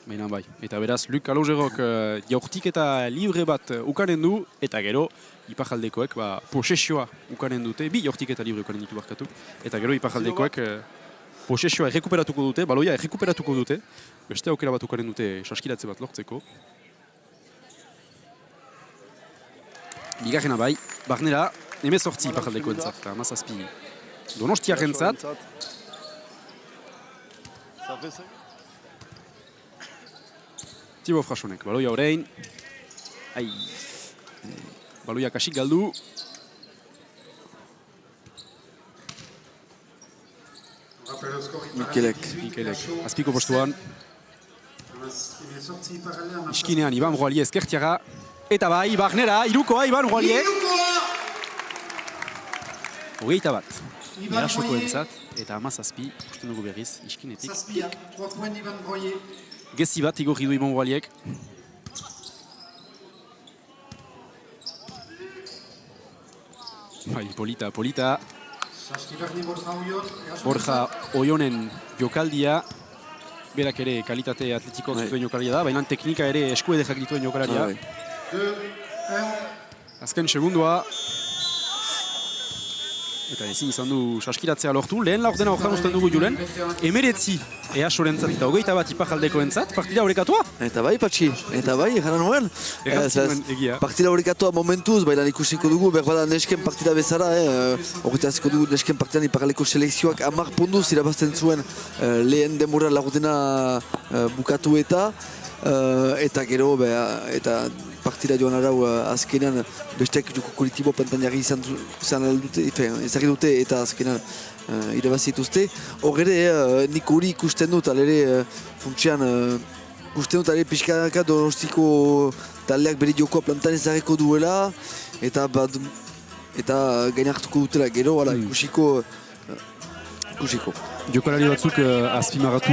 Baina bai, eta beraz, Luc Calogerok jaurtik eta libre bat ukanen du, eta gero, Iparjaldekoek posesioa ukanen dute, bi jaurtik eta libre ukanen ditu barkatu, eta gero Iparjaldekoek posesioa errekuperatuko dute, baloia errekuperatuko dute, beste aukera bat ukanen dute saskiratze bat lortzeko. Bigarrena bai, barnera, 18 Iparjaldeko entzat, eta Amazazpi Donostiak entzat. Thibaut Frachonek, baloia orain. Baloia kasik galdu. Mikelek. Azpiko postuan. Iskinean, Ivan Brolier ezkertiara. Eta bai, barnera, irukoa, Ivan Brolier. Hogeita bat. Erasoko entzat, eta Amazazpi, usten dugu berriz, iskinetik. Gezi bat igorri du Ivan Broliek. Bai, polita. Borja Oionen jokaldia. Berak ere kalitate atletiko dituen jokaldia da, baina teknika ere eskuedejak dituen jokalaria. Azken segundua. Eta ezin izan du saskiratzea lortu. Lehen laurdena horrean usten dugu Julen. 19 EASO-rentzat eta 21 Iparjaldeko entzat. Partida horrekatua? Eta bai, Patxi. Eta bai, eganan nuen. Partida horrekatua momentuz, baina ikusiko dugu, berbada nesken partida bezala. Horretaziko dugu nesken partidan Iparjaldeko selekzioak 10 punduz irabazten zuen lehen denbora laurdena bukatu eta gero, eta partida joan arau azkenean besteak joko kolektibo pantainari izan dute eta azkenean irabazituzte. Hor ere, nik hori ikusten dut, alere funtsian ikusten dut, alere pixkanaka Donostiko taldeak bere jokoa plantan ezareko duela eta eta gain hartuko dutela gero, ikusiko. Jokalari batzuk azpimarratu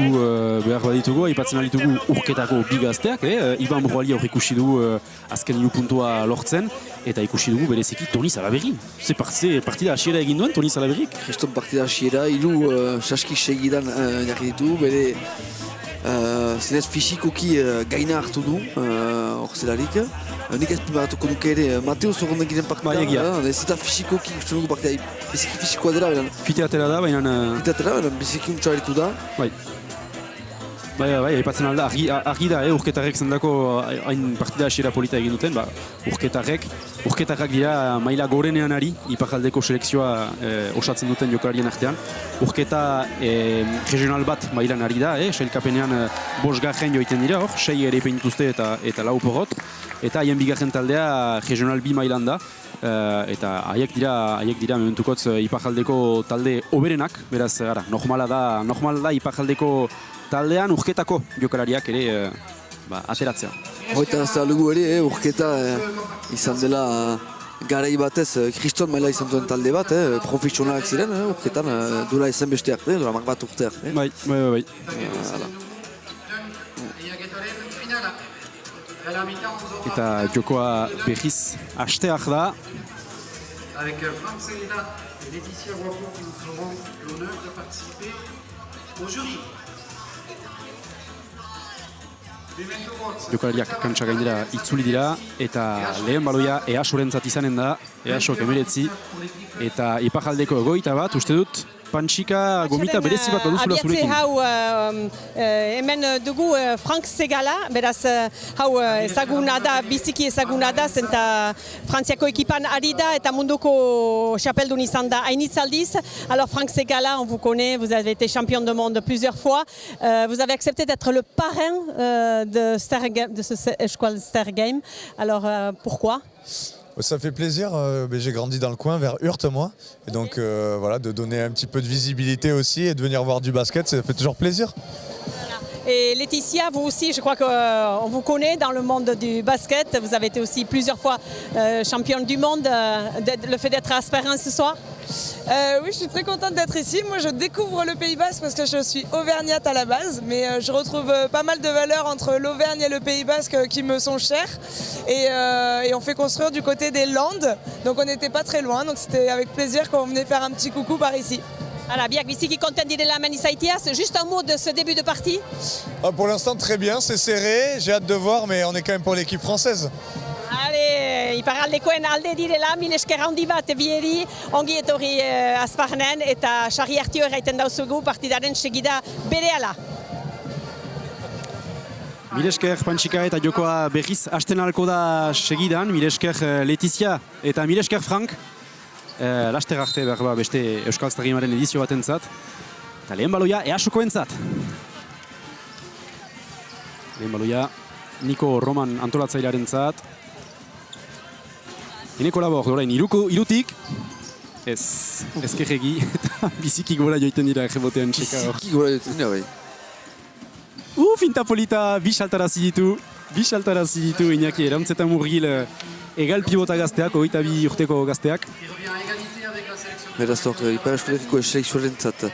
behar baditugu, aipatzen ditugu urketako bi gazteak, Iban Broali hor ikusi dugu azken 3 puntua lortzen, eta ikusi dugu bereziki Toni Salaberri. Ze partida hasiera egin duen Toni Salaberrik? Kriston partida hasiera, 3 saski segidan jarri ditu, bere zinez fisikoki gaina hartu du hor zelarik. Nik ez pimaratuko duke ere Mateo Zorrondak giren partida, ez eta fisikoki uste dugu partida, biziki fisikoa dela. Fiteatera da, baina... biziki untsa eritu da. Bai, aipatzen alda, argi da, urketarrek zendako hain partida hasiera polita egin duten, urketarrak dira maila gorenean ari, iparraldeko selekzioa osatzen duten jokalarien artean. Urketa regional bat mailan ari da, sailkapenean 5 garren joiten dira hor, 6 ere peinituzte eta 4 porrot, eta haien bigarren taldea regional B mailan da, eta haiek dira mementukotz iparraldeko talde oberenak, beraz, normala da iparraldeko taldean urketako jokalariak ere ateratzea. Hoita aztalugu ere, urketa izan dela garai batez, kriston maila izan duen talde bat, profesionalak ziren, urketan dura ezen besteak, dura bat urteak. Bai. Eta jokoa berriz hasteak da. Avec Franck Seguela et Laetitia Roipo qui nous feront l'honneur de participer au jury. Jokalariak kantsa gainera itzuli dira, eta lehen baloia EASOrentzat izanen da, EASOk 19, eta iparraldeko 21, uste dut, Pantxika gomita berezi bat baduzula zurekin. Hemen dugu Franck Segala, beraz hau ezaguna da, biziki ezaguna da, zenta Frantziako ekipan ari da eta munduko chapeldun izan da hainitz aldiz. Alors Franck Segala, on vous connaît, vous avez été champion du monde plusieurs fois. Vous avez accepté d'être le parrain de ce Échoile Star Game. Alors pourquoi ? Ça fait plaisir, j'ai grandi dans le coin vers Hurt moi, et donc voilà, de donner un petit peu de visibilité aussi et de venir voir du basket, ça fait toujours plaisir. Et Laetitia, vous aussi, je crois qu'on vous connaît dans le monde du basket, vous avez été aussi plusieurs fois championne du monde, le fait d'être à Asperen ce soir? Oui, je suis très contente d'être ici. Moi, je découvre le Pays Basque parce que je suis auvergnate à la base, mais je retrouve pas mal de valeurs entre l'Auvergne et le Pays Basque qui me sont chères. Et on fait construire du côté des Landes, donc on n'était pas très loin, donc c'était avec plaisir qu'on venait faire un petit coucou par ici. Voilà, biak biziki kontent direla hemen izaiteaz. Juste un mot de ce début de partie. Pour l'instant, très bien, c'est serré, j'ai hâte de voir, mais on est quand même pour l'équipe française. Allez, iparraldekoen alde direla, mil esker handi bat bieri, ongi etorri Azparnen eta sarri hartio erraiten dauzugu partidaren segida berehala. Mil esker Pantxika eta jokoa berriz hasten alko da segidan, mil esker Laetitia eta mil esker Frank. Laster arte behar beste Euskal Star Gamearen edizio bat entzat. Eta lehen baloia EASOko entzat. Lehen baloia Niko Roman antolatzailearen entzat. Eneko labor, orain irutik. Ez, ezkerregi eta biziki gora joiten dira rebotean txeka hor. Biziki gora joiten dira, bai. Finta polita, bi saltarazi ditu, Iñaki Erauntzeta Murgil egal pibota gazteak, 22 urteko gazteak. Beraz hor, Ipar Eskolegiko selekzioaren zat.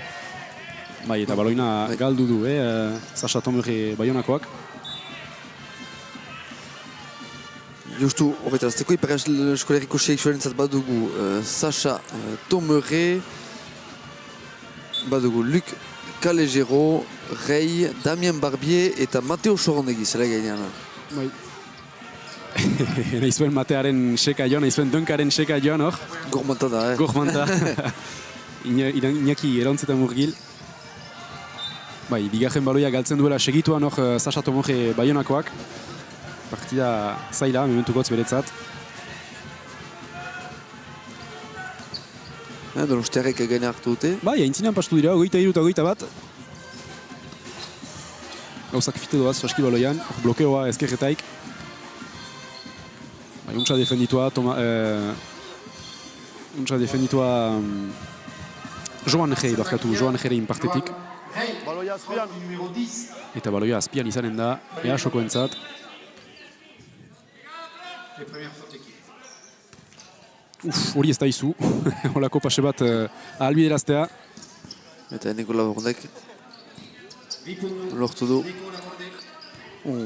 Bai, eta baloina galdu du, Sasha Tomere Baionakoak. Justu, horretarazteko, Ipar Eskolegiko selekzioaren zat badugu Sasha Tomere, badugu Luc Callegero, Rei, Damien Barbier eta Mateo Sorondegi, zela gainean. Bai. Naizuen Matearen seka joan, naizuen Dunkaren seka joan hor. Gormanta da, Gormanta. Iñaki Erauntzeta Murgil. Bai, bigarren baloia galtzen duela segituan hor Sasha Tomere Baionakoak. Partida zaila, mementukotz beretzat. Donostiarrek gaina hartu dute. Bai, aintzinean pastu dira, 23 eta 21. Gauzak fite doaz, saski baloian, blokeoa ezkerretaik. Bai, untsa defenditua, Joan Egei barkatu, Joan Egerein partetik. Eta baloia azpian izanen da, EASOko entzat. Hori ez da izu, holako pase bat ahalbideraztea. Eta Eneko Labordek lortu du.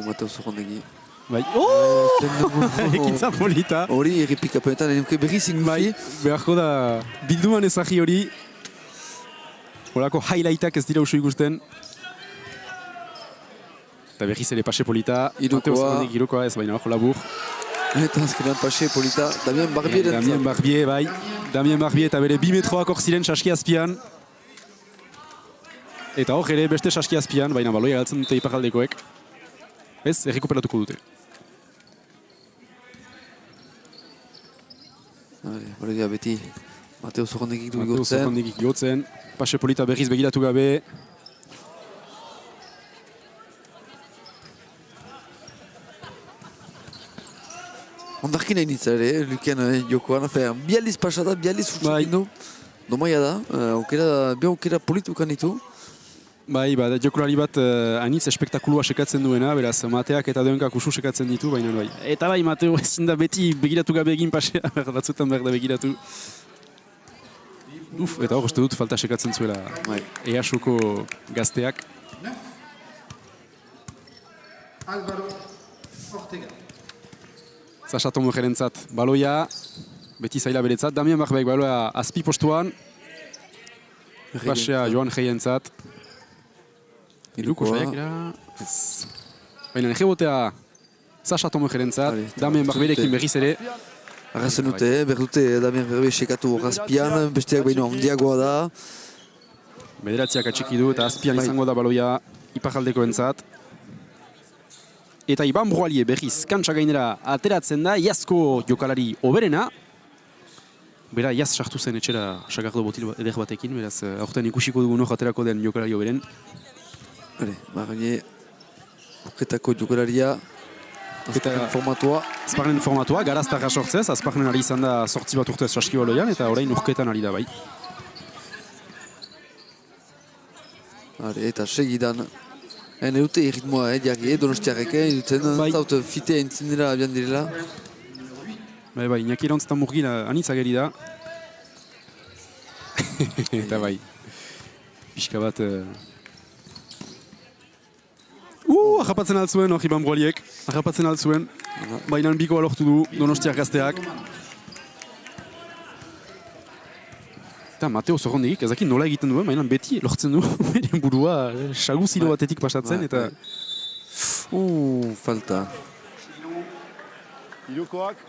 Mateo Zorrondegi. Bai, ekintza polita. Hori errepikapenetan, berriz ikusi. Beharko da, bilduman ezagi hori. Holako highlightak ez dira usu ikusten. Eta berriz ere pase polita. Mateo Zorrondegi irukoa ez, baina bajo labur. Eta azkenean pase polita, Damien Barbier. Damien Barbier, bai. Damien Barbier eta bere 2 metroak hor ziren saski azpian. Eta hor ere beste saski azpian, baina baloia galtzen dute iparraldekoek. Ez, errekuperatuko dute. Baloia beti Mateo Zorrondegik du Mateo Zorrondegik gotzen. Pase polita berriz begiratu gabe. Ondarkin hain ditza ere, Lukian jokoan, bializ pasada, bializ utxekin du. Domaia da, bi aukera politukan ditu. Bai, jokolari bat anitz espektakulua sekatzen duena, beraz, Mateak eta Doenkak usu sekatzen ditu, baina bai. Eta bai, Mateo ezin da beti begiratu gabe egin pasea, batzutan behar da begiratu. Eta hor, uste dut falta sekatzen zuela EASoko gazteak. Álvaro Ortega. Sasha Tomojerentzat baloia, beti zaila beretzat. Damien Barbiek baloia azpi postuan. Pasea Joan Heientzat. Iruko saiakera. Baina egebotea Sasha Tomojerentzat. Damien Barbierekin berriz ere. Arrazen dute, berdute Damien Barbier sekatu azpian, besteak baino handiagoa da. Bederatziak atxiki du eta azpian izango da baloia iparraldeko entzat. Eta Iban Brualie berriz kantsa gainera ateratzen da, Iazko jokalari oberena. Bera, Iaz sartu zen etxera Sagardo botil eder batekin, beraz, aurten ikusiko dugu nor aterako den jokalari oberen. Barne, urketako jokalaria, azparnen formatua. Azparnen formatua, garaztarra sortzez, azparnen ari izan da 8 bat urtez saskibaloian, eta orain urketan ari da bai. Eta segidan. Hene dute erritmoa, diarri, donostiarrek, duten zaut fitea entzin dira abian direla. Bai, Iñaki Irauntzetan Murgil anitz ageri da. Eta bai, pixka bat... Arrapatzen altzuen, hor Iban Brualiek. Arrapatzen altzuen, bainan bikoa lortu du donostiar gazteak. Eta Mateo Zorrondegik, ezakin nola egiten duen, baina beti lortzen du, beren burua sagu zilo batetik pasatzen, eta... Falta. Irukoak.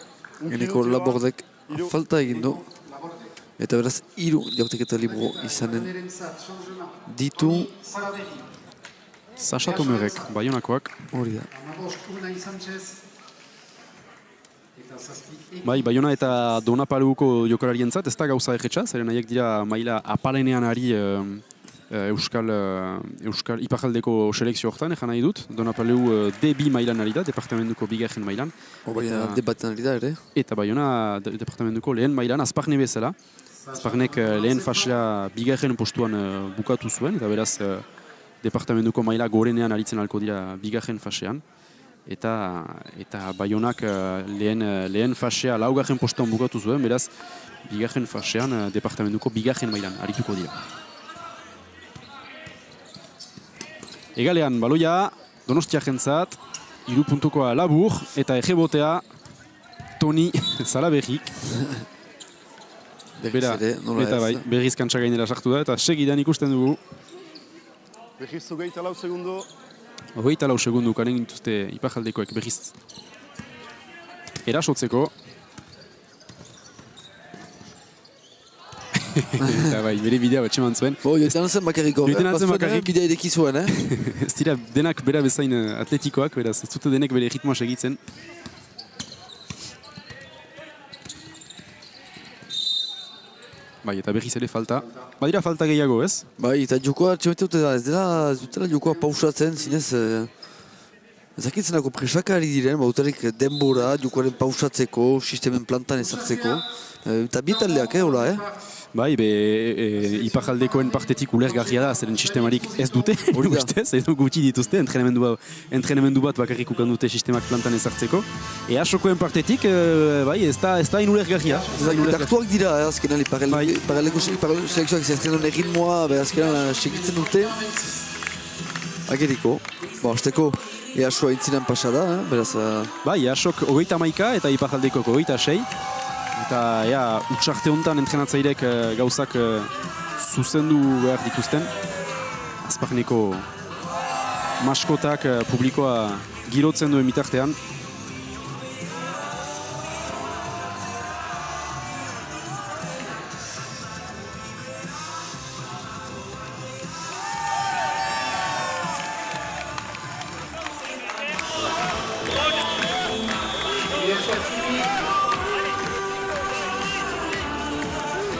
Eneko Labordek falta egin du. Eta beraz, 3 jaurteketa libro izanen ditu. Sasha Tomerek, Baionakoak. Hori da. Bai, Baiona eta Donapaluko jokalarientzat ez da gauza erretxa, zeren haiek dira maila apalenean ari Euskal Iparraldeko selekzio hortan, egan nahi dut. Donapalu D2 mailan ari da, departamentuko bigarren mailan. Baina debaten ari da ere. Eta Baiona departamentuko lehen mailan, Azparne bezala. Azparnek lehen fasea bigarren postuan bukatu zuen, eta beraz departamentuko maila gorenean aritzen alko dira bigarren fasean. Eta Baionak lehen fasea laugarren postuan bukatu zuen, beraz bigarren fasean departamentuko bigarren mailan arituko dira. Egalean baloia Donostiarrentzat, 3 puntukoa labur, eta egebotea Toni Zalaberrik. Bera, eta bai, berriz kantsa gainera sartu da, eta segidan ikusten dugu. Berriz 24 segundo. 24 segundu karen gintuzte iparjaldekoek berriz erasotzeko. Eta bai, bere bidea bat txeman zuen. Joetan zen bakarrik hor, bidea edeki zuen, Ez dira denak bera bezain atletikoak, beraz, ez dute denek bere ritmoa segitzen. Bai, eta berriz ere falta. Badira falta gehiago, ez? Bai, eta jokoa txemete dute da, ez dutela jokoa pausatzen, zinez... Ezakintzen presaka ari diren, bautarik denbora, jokoaren pausatzeko, sistemen plantan ezartzeko. Eta bietaldeak, hola, Bai, iparaldekoen partetik ulergarria da, zeren sistemarik ez dute, ustez, edo gutxi dituzte, entrenamendu bat bakarrik ukan dute sistemak plantan ezartzeko. Easokoen partetik, bai, ez da inulergarria. Dartuak dira, azkenan, iparaldeko selekzioak zentrenun erritmoa, azkenan segitzen dute. Ageriko, hasteko Easoa intzinan pasada, beraz... Bai, Easok 31 eta iparaldekok 26. Eta utsarte honetan entrenatzailek gauzak zuzendu behar dituzten. Azparneko maskotak publikoa girotzen duen bitartean.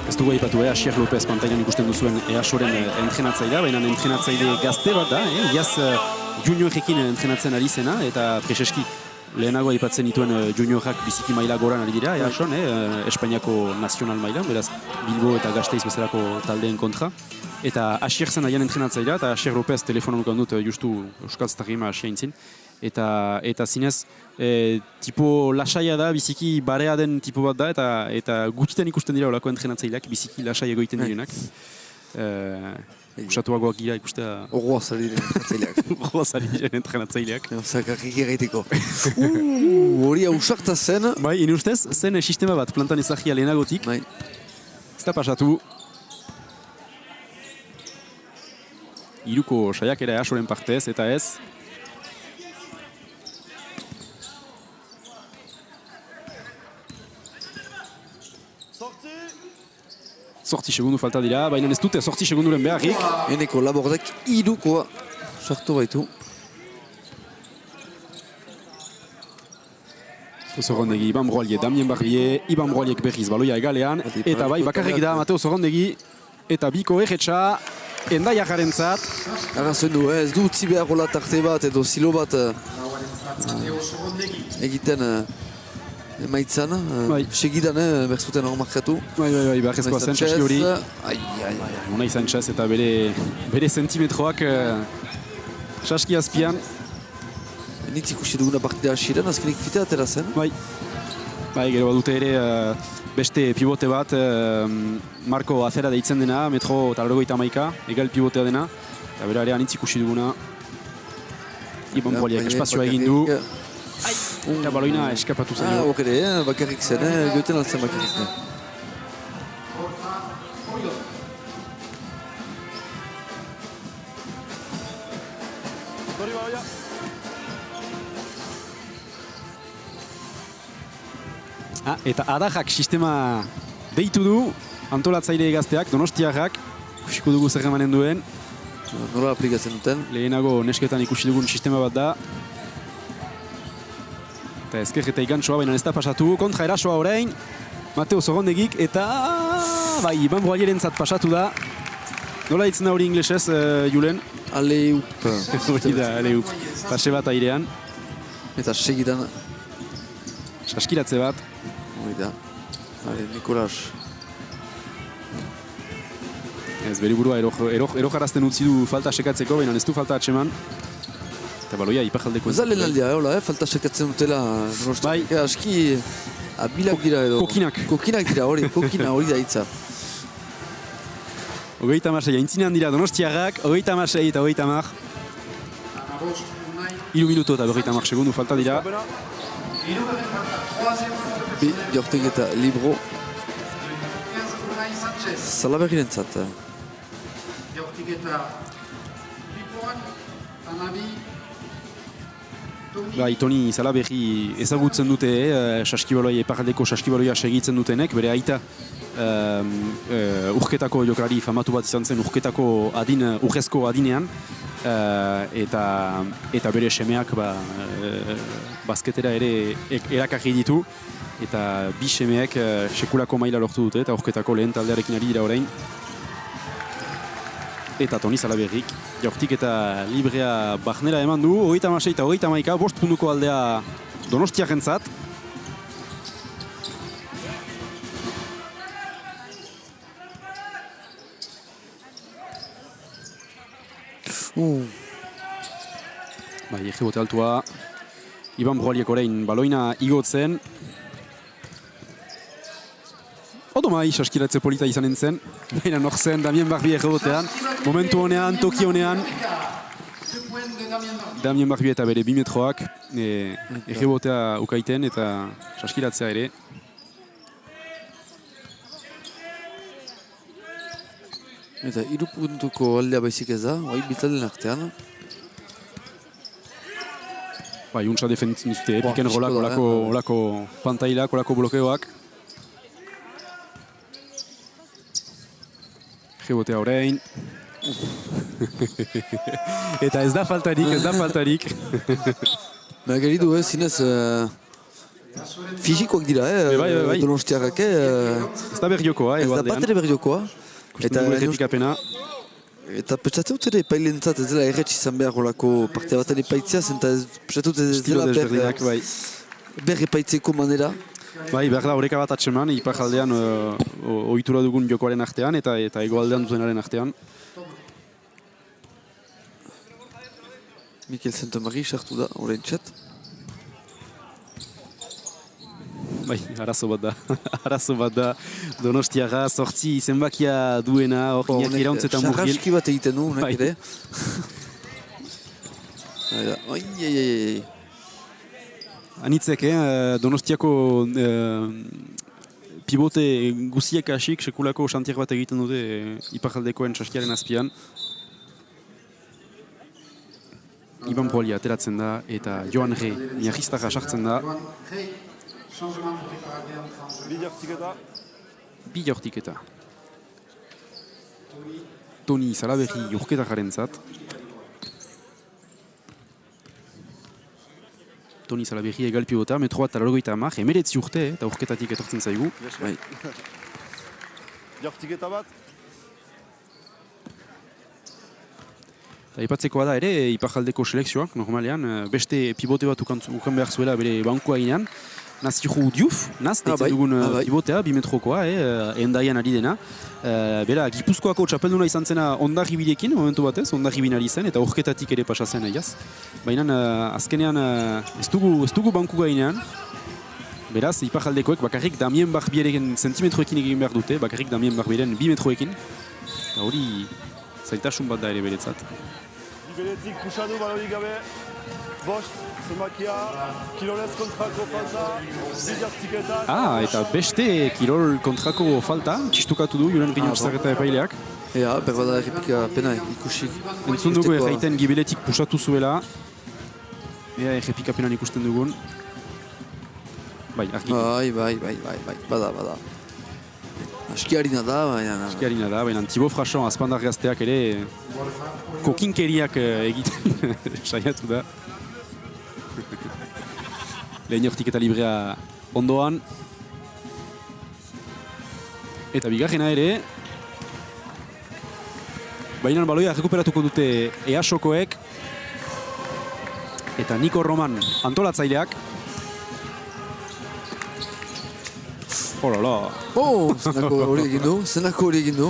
Ez dugu aipatu, Asier López pantailan ikusten duzuen Easoren entrenatzailea, baina entrenatzaile gazte bat da, iaz juniorekin entrenatzen ari zena, eta preseski lehenago aipatzen dituen juniorak biziki maila goran ari dira, Eason, Espainiako nazional mailan, beraz Bilbo eta Gasteiz bezalako taldeen kontra. Eta Asier zen aian entrenatzailea, eta Asier López telefonan ukan dut justu Euskal Ztarrima Asia intzin. Eta zinez, tipo lasaia da, biziki barea den tipo bat da, eta gutxitan ikusten dira olako entrenatzaileak, biziki lasai egoiten direnak. Usatuagoak gira ikustea... Horroa zari diren entrenatzaileak. Horroa zari diren entrenatzaileak. Zakarrik egiteko. Hori ausarta zen. Bai, ene ustez, zen sistema bat plantan ezagia lehenagotik. Ez da pasatu. Hiruko saiakera Easoren partez, eta ez... Sorti segundu falta dira, baina ez dute sorti segunduren beharrik. Eneko Labordek irukoa sartu baitu. Zorrondegi, Iban Broalie, Damien Barbier, Iban Broaliek berriz baloia egalean. Eta bai, bakarrik da Mateo Zorrondegi. Eta biko erretxa, endaiakarentzat. Arrazoen du, ez du utzi behar hola tarte bat edo silo bat egiten emaitzan, segidan berzuten hor markatu. Bai, beharrezkoa zen, txaski hori. Unai Sanchez eta bere sentimetroak txaski azpian. Nitz ikusi duguna partida hasieran, azkenik fite atera zen. Bai, gero badute ere beste pivote bat, Marko Azera deitzen dena, metro eta 91, egal pivotea dena. Eta bera ere nitz ikusi duguna. Iban Broaliek espazioa egin du. Eta baloina eskapatu zen. Hor ere, bakarrik zen, goten altzen bakarrik. Eta adajak sistema deitu du, antolatzaile gazteak, donostiarrak, ikusiko dugu zer emanen duen. Nola aplikatzen duten. Lehenago nesketan ikusi dugun sistema bat da. Eta ezker eta igantsoa, baina ez da pasatu. Kontra erasoa orain, Mateo Zorrondegik, eta bai, Iban Broalierentzat pasatu da. Nola ditzen da hori inglesez, Julen? Alley-oop. Hori da, alley-oop. Pase bat airean. Eta segidan. Saskiratze bat. Hori da. Nikolas. Ez beri burua erojarazten utzi du falta sekatzeko, baina ez du falta atseman. Eta baloia ipajaldeko... Ez da lehen aldea, falta sekatzen dutela. Bai. Aski abilak dira edo... Kokinak. Kokinak dira hori, kokina hori da hitza. 36 aintzinean dira donostiarrak, 36 eta 30. 3 minuto eta 30 segundu falta dira. Bi, Jortek eta Libro. Salaberrirentzat. Jortik eta Lipoan, Tanabi, Bai, Toni Salaberri ezagutzen dute, iparraldeko saskibaloia segitzen dutenek, bere aita urketako jokalari famatu bat izan zen urketako urrezko adinean, eta bere semeak basketera ere erakarri ditu, eta bi semeek sekulako maila lortu dute, eta urketako lehen taldearekin ari dira orain. Eta Toni Salaberrik, Jortik eta Librea Barnera eman du, 36 eta 31, 5 puntuko aldea Donostiarentzat. Bai, errebote altua. Iban Broaliek orain baloina igotzen. Odomai, saskiratze polita izanen zen. Baina nor zen Damien Barbier errebotean. Momentu honean, toki honean. Damien Barbier eta bere 2 metroak. Errebotea ukaiten eta saskiratzea ere. Eta 3 puntuko aldea baizik ez da, bitalen artean. Bai, untsa defenditzen duzte, piken rolak, olako pantailak, olako blokeoak. Rebotea orain. Eta ez da faltarik. Geridu, zinez fizikoak dira, Donostiarrak. Ez da berriokoa, ez da bat ere berriokoa. Eta petxatzeu ere epailentzat ez dela erretz izan behar olako partea baten epaitzea, zenta petxatzeu ez dela ber epaitzeko manera. Bai, behar da horreka bat atseman, iparaldean ohitura dugun jokoaren artean eta hegoaldean dutenaren artean. Mikel Santomari sartu da, horrein txat. Bai, arazo bat da. Donostiarra, sortzi zenbakia duena, hor inak irauntzetan murgil. Sarraski bat egiten du, nek ere. Anitzek, Donostiako pivote guziek hasik, sekulako xantiak bat egiten dute iparaldekoen saskiaren azpian. Iban Broalia ateratzen da eta Johan Re miarristarra sartzen da. Bi jaurtiketa. Toni Salaberri jorketarraren zat. Toni Salaberri egal pivota, metro bat talargoita amak, 19 urte eta jorketatik etortzen zaigu. Jaurtiketa bat? Aipatzekoa da ere, iparjaldeko selekzioak, normalean, beste pivote bat ukan behar zuela bere bankoa ginean. Naziru Diouf, deitzen dugun pivotea, 2 metrokoa, endaian ari dena. Bera, Gipuzkoako txapelduna izan zena Hondarribirekin, momentu batez, Hondarribin zen, eta horketatik ere pasatzen egiaz. Baina, azkenean, ez dugu banku gainean. Beraz, iparjaldekoek bakarrik Damien Barbierren zentimetroekin egin behar dute, bakarrik Damien Barbierren 2 metroekin. Eta hori, zailtasun bat da ere beretzat. Beretik pusadu balorik gabe, bost, zenbakia, kirolez kontrako falta, 2 jaurtiketan. Eta beste kirol kontrako falta, txistukatu du Julen Riñotzarreta epaileak. Berbada errepika pena ikusik. Entzun dugu erraiten gibeletik pusatu zuela. Errepika penan ikusten dugun. Bai, argi. Bai, bada. Askiarina da, baina Thibaut Frachon azpandar gazteak ere kokinkeriak egiten saiatu da. Lehen hortiketa librea ondoan. Eta bigarrena ere. Baina baloia rekuperatuko dute EASOkoek. Eta Niko Roman antolatzaileak. Olala. Zenako hori egin du.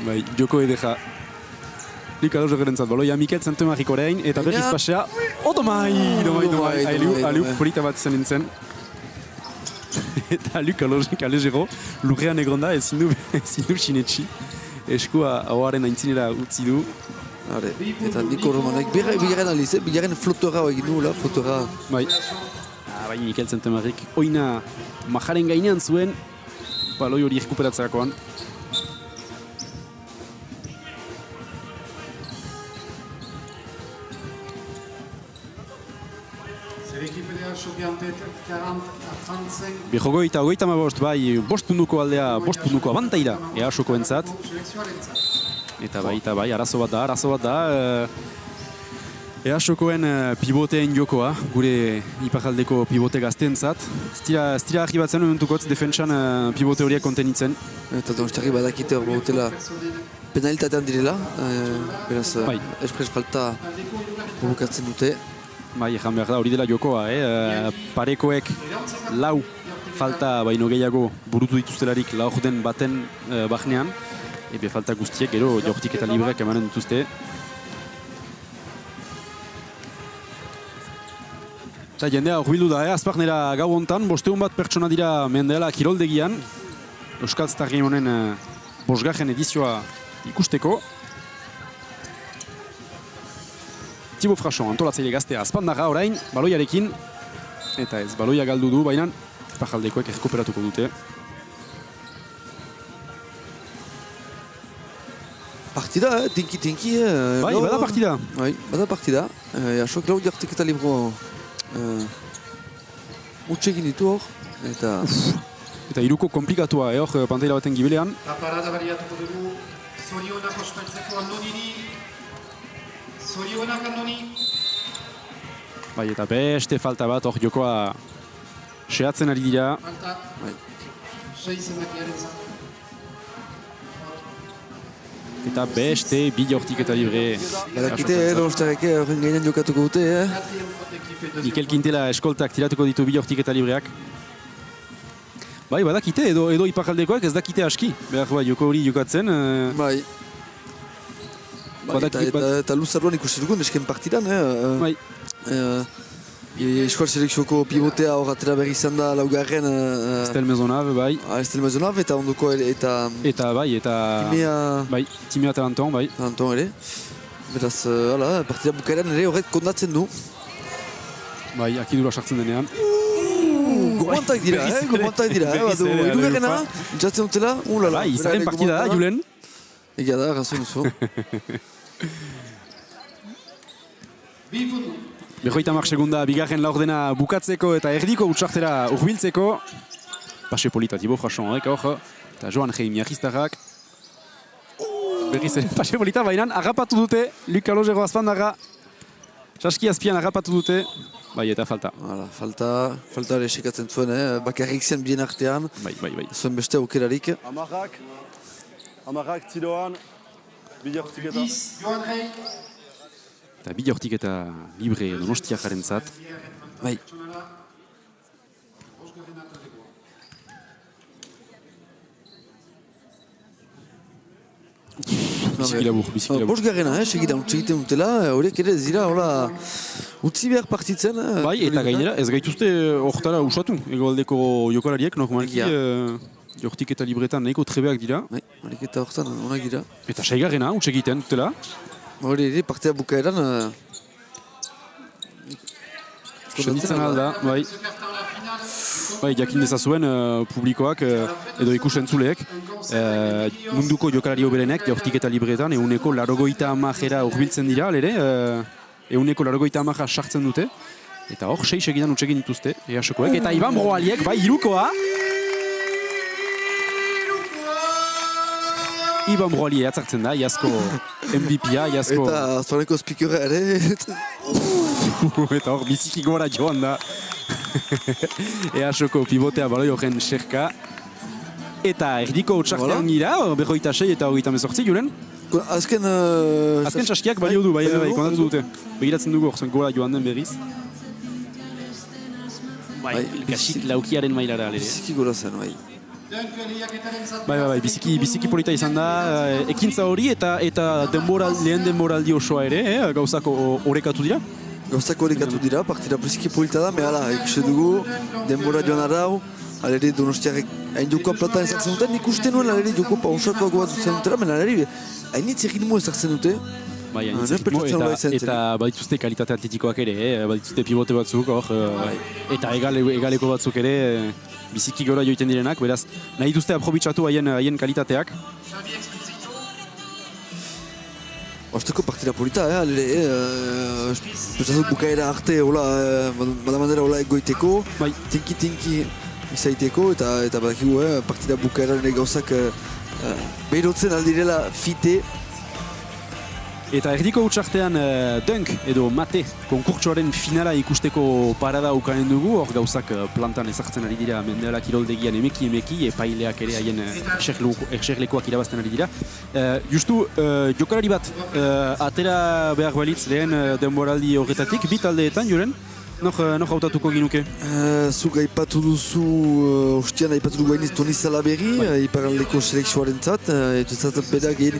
Bai, joko edeja. Likado jogerentzat baloia Mikel Santomarik orain, eta berriz pasea. Odomai! Aliu polita bat zen nintzen. Eta Likado Kalejero, lurrean egonda, ezin du sinetxi. Eskua hauaren aintzinera utzi du. Eta Niko Romanek, bigarren alize, bigarren flotora egin du, flotora. Bai, Mikel Santomarik oina majaren gainean zuen, baloi hori rekuperatzerakoan. Berrogoi eta 35, bai, 5 puntuko aldea, 5 puntuko abantaira EASoko entzat. Eta bai, arazo bat da. EASokoen pivoteen jokoa, gure iparjaldeko pivote gazteentzat. Ez dira argi batzen momentukotz defentsan pivote horiek kontenitzen. Eta Donostiarri badakite hor bautela penalitatean direla. Beraz, espres falta provokatzen dute. Bai, ejan behar da, hori dela jokoa. Parekoek lau falta baino gehiago burutu dituztelarik laur den baten bahnean. Ebe falta guztiek, gero jaurtik eta libreak emanen dituzte. Eta jendea horbildu da, azparnera gau hontan, 500 bat pertsona dira Mendela kiroldegian. Euskal Star Game honen bosgarren edizioa ikusteko. Thibaut Frachon, antolatzaile gaztea azpandarra orain, baloiarekin. Eta ez, baloia galdu du, baina Iparraldekoek errekuperatuko dute. Partida, tinki. Bai, bada partida. Bai, bada partida. Jasok lau jartek eta libro utxekin ditu hor. Eta iruko komplikatua, hor pantaila baten gibilean. Parada baliatuko dugu, zorionak ospaitzeko Andoniri. Zorionak Andoni. Bai, eta beste falta bat, hor jokoa sehatzen ari dira. Falta, 6 emakiaren zan. Eta beste bi jaurtik eta libre. Badakite, Donostiarrek horren gainean jokatuko dute, Mikel Quintela eskoltak tiratuko ditu bi jaurtik eta libreak. Bai, badakite, edo Iparraldekoak ez dakite aski. Behar bai, joko hori jokatzen. Bai. Eta luzaruan ikusi dugun, esken partidan, Bai. Eskual selekzioko pivotea hor atera berri izan da laugarren... Estel Maisonnave, bai. Estel Maisonnave eta ondoko eta... Timea Talenton, bai. Talenton ere. Beraz, partida bukaeran ere horret kondatzen du. Bai, akidura sartzen denean. Gomantak dira, Irugarrena, intzatzen dutela, Bai, izaren partida da, Julen. Egia da, razon oso. Berroita mar segunda, bigarren laurdena bukatzeko eta erdiko utsartera urbiltzeko. Pase polita, Thibaut Frachon, hor, eta Joan Gehi miarriztarrak. Berriz ere, pase polita, baina agapatu dute, Luc Calogero azpandarra. Saski azpian agapatu dute, bai eta falta. Falta ere sekatzen zuen, bakarrik zen bien artean. Bai. Zuen beste aukerarik. Amarrak tiroan, bidortik eta. Joan Rey. Eta bi jaurtik eta libre Donostiarraren zat. Bai. Biziki labur. Bosgarrena, segidan utxegiten dutela, horiek ere zira, utzi behar partitzen. Bai, eta gainera, ez gaituzte hortara usatu, egoaldeko jokalariek, normalki jaurtik eta libretan nahiko trebeak dira. Bai, horiek eta hortan onak dira. Eta seigarrena, utxegiten dutela. Hori ere, partea bukaeran... Seditzen alda, bai. Bai, jakin dezazuen publikoak edo ikusentzuleek munduko jokalari hoberenek jaurtik eta libretan euneko 80 urbiltzen dira, ere, euneko 80 sartzen dute. Eta hor, 6 egidan utxegin dituzte, easokoek. Eta Iban Broaliek, bai, irukoa. Iban Broali eatzartzen da, iazko MVP-a, iazko... Eta zoreko spikera ere... Eta hor, biziki gora joan da. Easoko pivotea baloi horren xerka. Eta erdiko txartean gira, 26 eta 28, Julen? Azken txaskiak balio du, bai, kontatu dute. Begiratzen dugu hor, gora joan den berriz. Bai, kasik laukiaren mailara alere. Biziki gora zen, bai. Bai, biziki polita izan da, ekintza hori eta lehen denboraldi osoa ere, gauzako orekatu dira? Gauzako orekatu dira, partida biziki polita da, mehala, ikusten dugu, denbora joan arau, alere Donostiarrek hain jokoa platan ezartzen duten, nik uste nuen alere jokoa pausakoago bat zuzen dutera, mena alere hainitz egitmo ezartzen dute. Bai, hainitz egitmo eta badituzte kalitate atletikoak ere, badituzte pivote batzuk, eta egaleko batzuk ere, biziki gora joiten direnak, beraz, nahi duzte aprobitxatu haien kalitateak. Osteko partida polita, pentsatu bukaera arte, badamandera egoiteko, tinki izaiteko, eta badakigu, partida bukaera gauzak behirotzen aldirela fite. Eta erdiko utsartean dunk edo mate konkurtsoaren finala ikusteko parada ukanen dugu, hor gauzak plantan ezartzen ari dira Mendela kiroldegian emeki, epaileak ere haien erxerlekoak irabazten ari dira. Justu, jokalari bat atera behar balitz lehen denboraldi horretatik, bi taldeetan, Julen, Nor hautatuko ginuke? Zuk aipatu duzu, ostian aipatu dugu hainiz Toni Salaberri, iparaldeko selekzioaren zat, eta zaten berak egin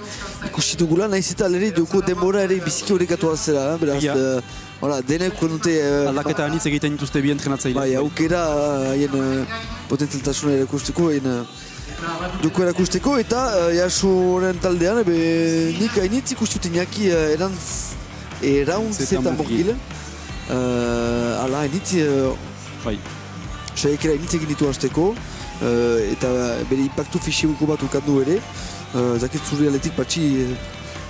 ikusi dugula, nahiz eta aleri duko denbora ere biziki horrekatu azera, beraz, denek konute... Aldaketa anitz egiten dituzte bi entrenatzaile. Bai, aukera haien potentzialtasuna erakusteko, haien duko erakusteko, eta jasoren taldean, nik hainitz ikustu Iñaki Erauntzeta Murgil. Ala, hainitz, saiakera hainitz egin ditu hasteko, eta bere impactu fisiko bat ukandu ere, zakit zure aletik patxi...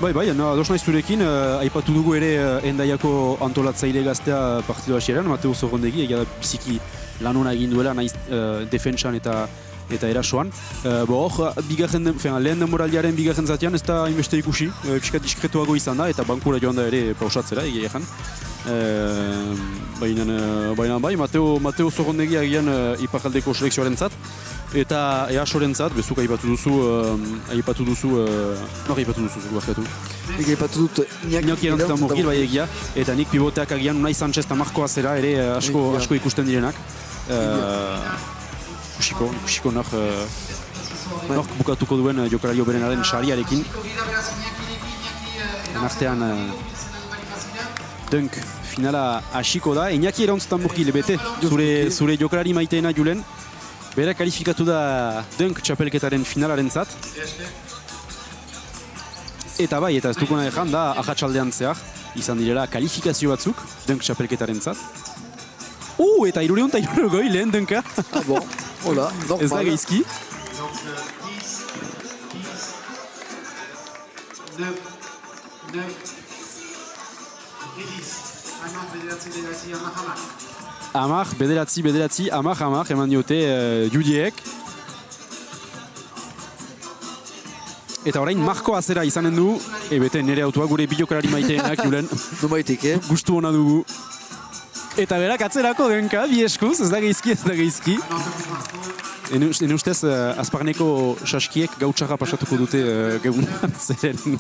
Bai, ados naiz zurekin, aipatu dugu ere Hendaiako antolatzaile gaztea partidu hasieran, Mateo Zorrondegi, egia da biziki lan hona egin duela, naiz defentsan eta erasoan. Lehen denboraldiaren bigarren zatean ez da hainbeste ikusi, pixkat diskretuago izan da, eta bankura joan da ere pausatzera, egia ezan. Baina Mateo Zorrondegi agian iparaldeko selekzioaren zat, eta EASOren zat, bezuk aipatu duzu, barkatu. Nik aipatu dut Iñaki Erauntzeta Murgil, bai egia, eta nik pivoteak agian Unai Sánchez eta Marko Azera ere asko ikusten direnak. Ikusiko nork bukatuko duen jokalari hoberenaren sariarekin. Artean dunk finala hasiko da. Iñaki Erauntzeta Murgil, bete, zure jokalari maiteena Julen. Bera kalifikatu da dunk txapelketaren finalaren zat. Eta bai, eta ez dukuna ezan da ahatsaldean zehar, izan direla kalifikazio batzuk dunk txapelketaren zat. Eta 360 lehen dunka. Hola, normal. Ez da geizki. Amak, bederatzi, amak, eman diote judiek. Eta orain Marko Azera izanen du, bete nire autua gure bideokalari maiteenak, Julen. Numaitik, Gustu hona dugu. Eta berak atzerako denka, bi eskuz, ez da geizki. Ene ustez, Azparneko saskiek gautxarra pasatuko dute gegunan, zeren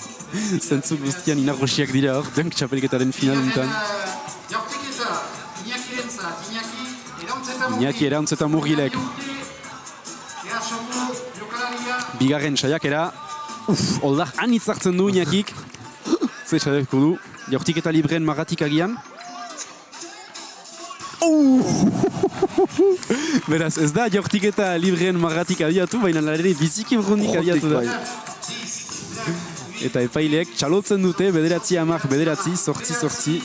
zentzu guztian inarrosiak dira hor, dunk txapelketaren finaluntan. Iñaki Erauntzeta Murgilek. Bigarren saiakera. Oldar anitz hartzen du Iñakik. Zer saiatuko du. Jaurtiketa libreen magatik agian. Beraz, ez da jaurtiketa libreen magatik abiatu, baina ere biziki urrundik abiatu da. Eta epaileek txalotzen dute, bederatzi amak, bederatzi, sortzi.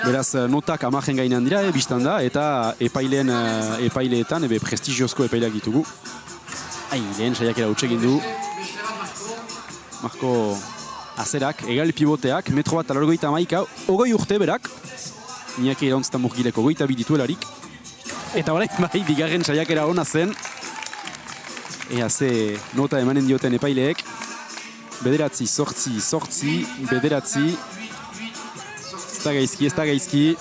Beraz, notak amajen gainean dira, biztan da, eta epaileetan, prestigiozko epaileak ditugu. Lehen saiakera hutsegin du. Marko Azerak, egal pivoteak, metro bat alargoita amaika, ogoi urte berak. Iñaki Erauntzeta Murgileko goita bidituelarik. Eta orain bai, bigarren saiakera hona zen. Ze nota emanen dioten epaileek. Bederatzi, sortzi, bederatzi. Ez da gaizki.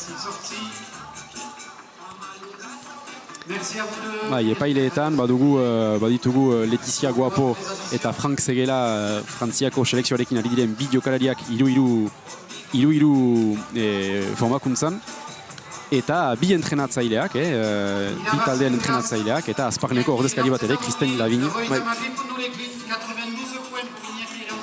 Epaileetan baditugu Letizia Guapo eta Frank Zegela Frantziako selekzioarekin ari diren bi jokalariak hiru formakuntzan. Eta bi entrenatzaileak, bi taldeen entrenatzaileak, eta Azparneko ordezkari bat ere, Kristen Lavigne.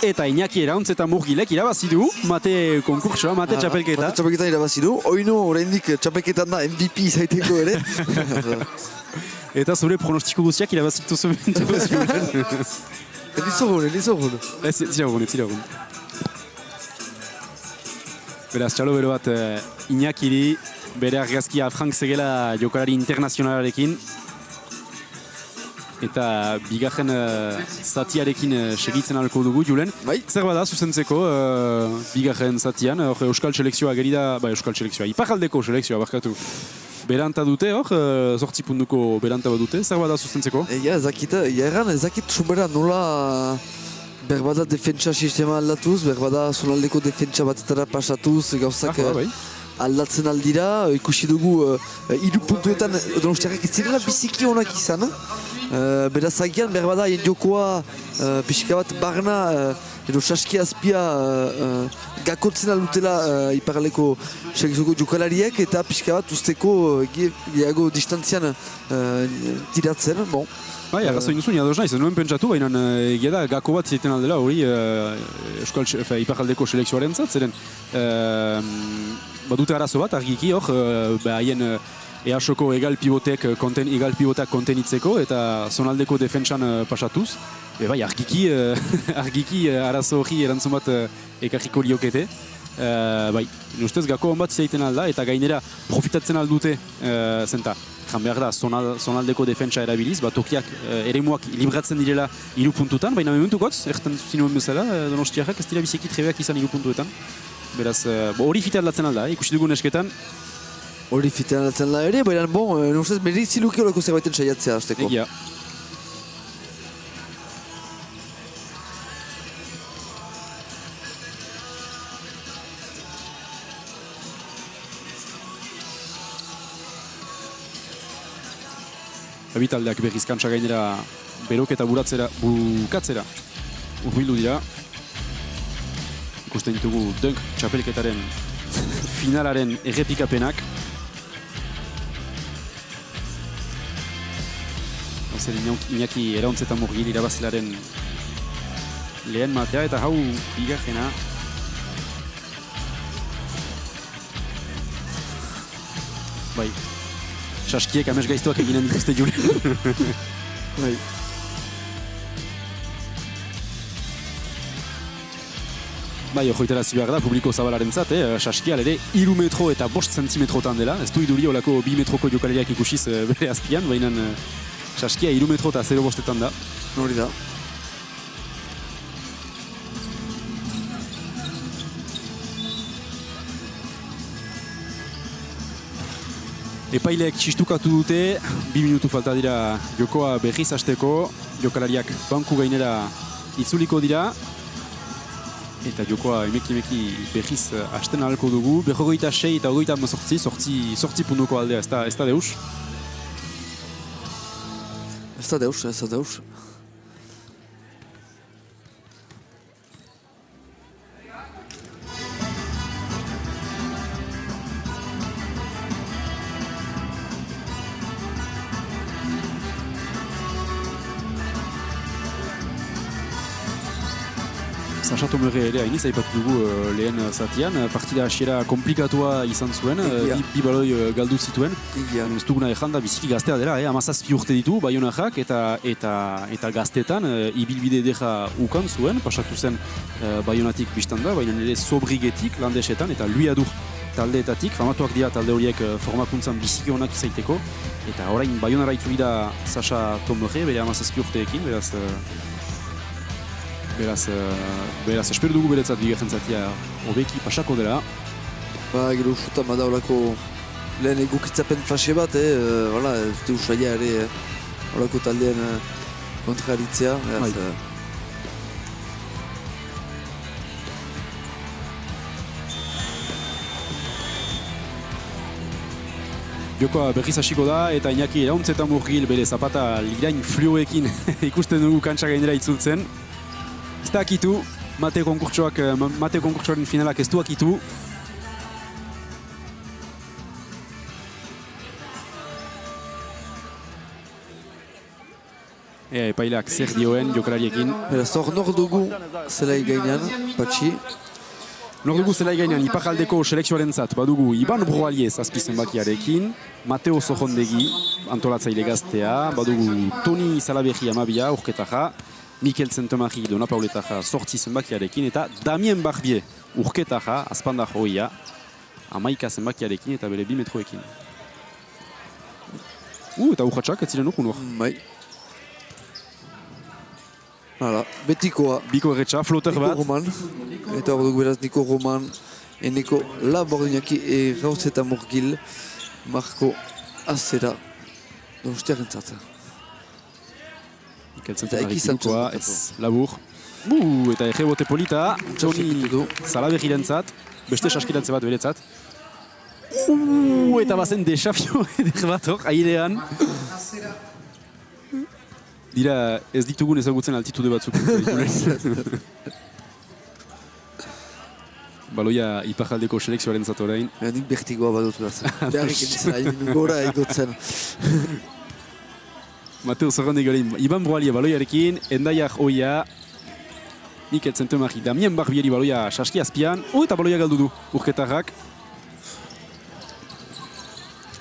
Eta Iñaki Erauntzeta Murgilek irabazi du, mate konkursoa, mate txapelketa. Mate txapelketa irabazi du, oino oraindik txapelketan da MVP izaiteko ere. Eta zure pronostiko guztiak irabazitu zuen. Elizogun. Ez ziragun. Beraz, txalo bero bat Iñakiri, bere argazkia Frank Zegela jokalari internazionalarekin. Eta bigarren zatiarekin segitzen alko dugu, Julen. Zer bada zuzentzeko bigarren zatian, Euskal Selekzioa gerida, Euskal Selekzioa, Iparaldeko Selekzioa barkatu. Beranta dute, zortzi puntuko beranta bat dute, zer bada zuzentzeko? Ezakit subera nola berbada defentsa sistema aldatuz, berbada zonaldeko defentsa batetara pasatuz, gauzak aldatzen aldira, ikusi dugu 3 puntuetan Donostiarrak ez direla biziki onak izan. Beraz agian behar bada haien jokoa pixka bat barna edo saski azpia gakotzen aldutela iparraleko segizuko jokalariek eta pixka bat usteko gehiago distantzian tiratzen. Bon. Bai, arrazoin duzu, niadoz naiz, nuen pentsatu, baina egia da gako bat ziten aldela hori iparraldeko selekzioaren zat, zeren badute arazo bat, argiki hor, haien EASoko egal pivotak kontenitzeko eta zonaldeko defentsan pasatuz. Bai, argiki arazo hori erantzun bat ekarriko liokete. Bai, ustez gako hon bat izaiten alda eta gainera profitatzen aldute zenta. Jan behar da, zonaldeko defentsa erabiliz, tokiak eremuak libratzen direla 3 puntutan, baina mementukotz, ertan zinuen bezala, Donostiarrak ez dira biziki trebeak izan 3 puntuetan. Beraz, hori fite aldatzen alda, ikusi dugun esketan. Hori fite aldatzen alda ere, baina ustez meritzi luke horako zerbaiten saiatzea hasteko. Egia. Bitaldeak berriz kantsa gainera berok eta bukatzera urbildu dira. Ikusten ditugu dunk txapelketaren finalaren errepikapenak. Zer Iñaki Eraontzetan Murgil irabazilaren lehen matea eta hau bigarrena. Bai. Saskiek amez gaiztuak eginen dituzte jure. Bai, joiterazi behar da, publiko zabalaren zat, Saskial ere 3 metro eta 5 zentimetrotan dela. Ez du iduri olako 2 metroko jokalariak ikusiz bere azpian, baina Saskia 3 metro eta 0,5 da. Hori da. Epaileek txistukatu dute, 2 minutu falta dira jokoa berriz hasteko, jokalariak banku gainera itzuliko dira, eta jokoa emeki berriz hasten ahalko dugu, 26 eta 28 sortzi puntuko aldea, ez da deus? Ez da deus. Sacha Tomere ere hainiz aipatu dugu lehen zatian, partida hasiera komplikatua izan zuen, bi baloi galdu zituen. Ez duguna ezan da biziki gaztea dela, 17 urte ditu Baionarrak eta gaztetan ibilbide deja ukan zuen, pasatu zen Baionatik biztan da, baina nire Sobrigetik landesetan eta Luiadur taldeetatik, famatuak dira talde horiek formakuntzan biziki onak izaiteko, eta orain Baionara itzuli da Sacha Tomere, bere 17 urteekin, Beraz, espero dugu beretzat bigarren zatia hobeki pasako dela. Gero usutan bada horako lehen egukitzapen fase bat, ez du usaila ere horako taldean kontraritzea. Jokoa berriz hasiko da eta Iñaki Eraontzetan Murgil bere zapata lirain fluoekin ikusten dugu kantsa gainera itzultzen. Ez da akitu, mate konkurtsoaren finalak ez du akitu. Epaileak zer dioen jokalariekin. Beraz, nor dugu zelai gainean, Patxi. Nor dugu zelai gainean, iparraldeko selekzioaren zat, badugu Iban Broaliez azpizen bakiarekin, Mateo Zorrondegi, antolatzaile gaztea, badugu Toni Salaberri amabia, urketaja, Mikel Zentomari Dona Pauletaja sortzi zenbakiarekin eta Damien Barbier urketaja azpanda joia 11 zenbakiarekin eta bere 2 metroekin. Eta urratxak ez ziren urkun hor. Bai. Hala, betikoa. Biko erretxa, floter bat. Niko Roman. Eta hor dugu beraz Niko Roman, Eneko Labordinaki Eraontzetan Murgil, Marko Azera, Donostiaren zata. Eta ekizantua, ez labur. Eta errebote polita, Toni Salaberriren zat, beste saskirantze bat beretzat. Eta bazen desafio eder bat hor, airean. Dira, ez ditugun ezagutzen altitude batzuk. Baloia ipajaldeko selekzioaren zatorain. Nik bertigoa badut behar. Beharrik egin gora egotzen. Mateo Zorrande garen, Iban Broalia baloiarekin, Endaiak Oia, Mikel Zentemari, Damien Barbieri baloia saski azpian, eta baloia galdu du, urketarrak.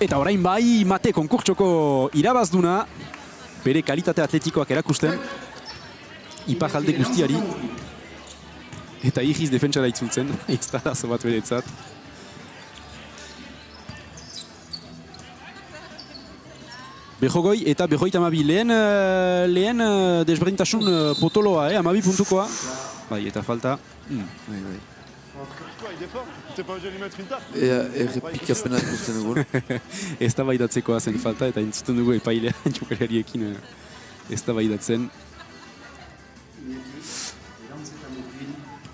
Eta orain bai, Mate konkurtsoko irabazduna, bere kalitate atletikoak erakusten, ipajalde guztiari, eta ihiz defentsara itzultzen, ez da arazo bat beretzat. Behogoi eta behoita amabi, lehen desberdintasun potoloa, amabi puntukoa. Bai, eta falta. Errepikapena ikusten dugu. Ez da baidatzekoa zen falta, eta entzuten dugu epailea jokalariarekin ez da baidatzen.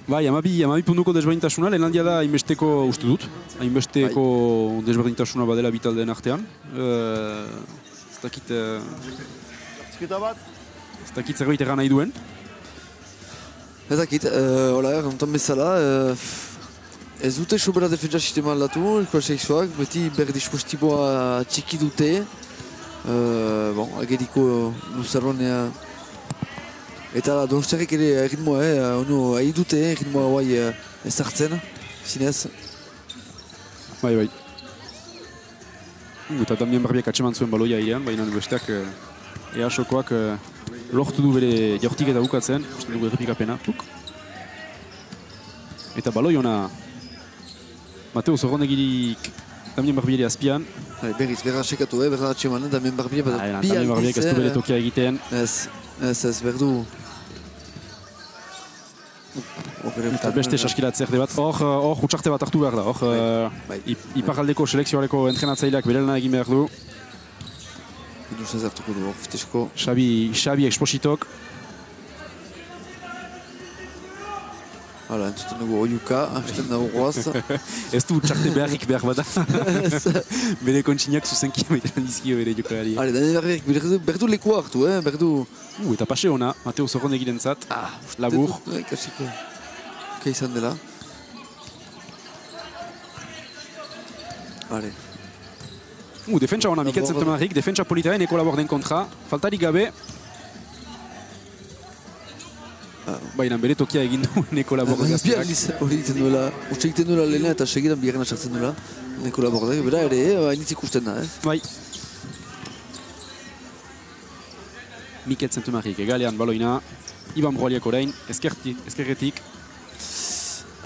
Bai, amabi puntuko desberdintasuna, lehen aldia da hainbesteko uste dut. Hainbesteko desberdintasuna badela bitaldeen artean. Ez dakit zerbait egan nahi duen. Ez dakit, hola, errantan bezala, ez dute sobera defentsa sistema aldatu, ikual selekzioak, beti berdispostiboa txiki dute. Ageriko luzarronea. Eta Donostiarrek ere ritmoa, ahi dute ritmoa guai ez hartzen, zinez. Bai. Eta Damien Barbiak atseman zuen baloia airean, baina besteak EASOkoak lortu du bere jaurtiketa bukatzen, uste dugu errepikapena. Eta baloi ona Mateo Zorrondegirik Damien Barbieri azpian. Berriz, berra sekatu, berra atseman, Damien Barbieri bada bi aldiz. Damien Barbiek ez du bere tokia egiten. Ez, berdu. Eta beste saskiratzeak debat. Hor hutsarte bat hartu behar da. Hor iparaldeko selekzioareko entrenatzaileak berelena egin behar du. Inusaz hartuko du, fitesko. Xabi Expositok. Hala, entzuten dugu oiuka, hasten dago goaz. Ez du txarte beharrik behar bada. Bere kontsinak zuzenki amaiten dizkio bere jokalari. Hale, berdu lekua hartu, berdu. Eta pase ona, Mateo Zorrondegiren zat. Labur. Kasiko. Ka izan dela. Hale. Defentsa ona, Mikel Zentemarrik, defentsa politaren Eko Laborden kontra. Faltarik gabe. Baina bere tokia egin du Eko Laborden gazteak. Hori egiten duela, utxe egiten duela lehena eta segidan bigarren sartzen duela Eko Laborden. Bera ere, hainitz ikusten da. Bai. Mikel Zentemarrik, egalean baloina. Iban Broaliak orain, ezkerretik.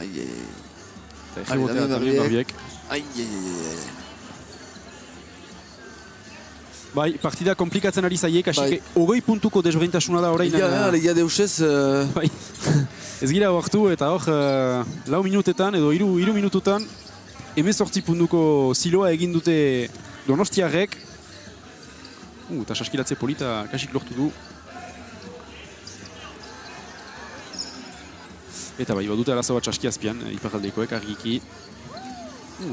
Eta egibotea Damien Barbiek. Bai, partida komplikatzen ari zaiek, asik 20 puntuko desberdintasuna da orain. Ia deusez. Bai, ez gira hartu eta hor 4 minutetan edo 3 minututan 18 puntuko ziloa egin dute Donostiarrek. Eta saskiratze polita kasik lortu du. Eta bai, badute arazo bat saski azpian, iparaldekoek argiki.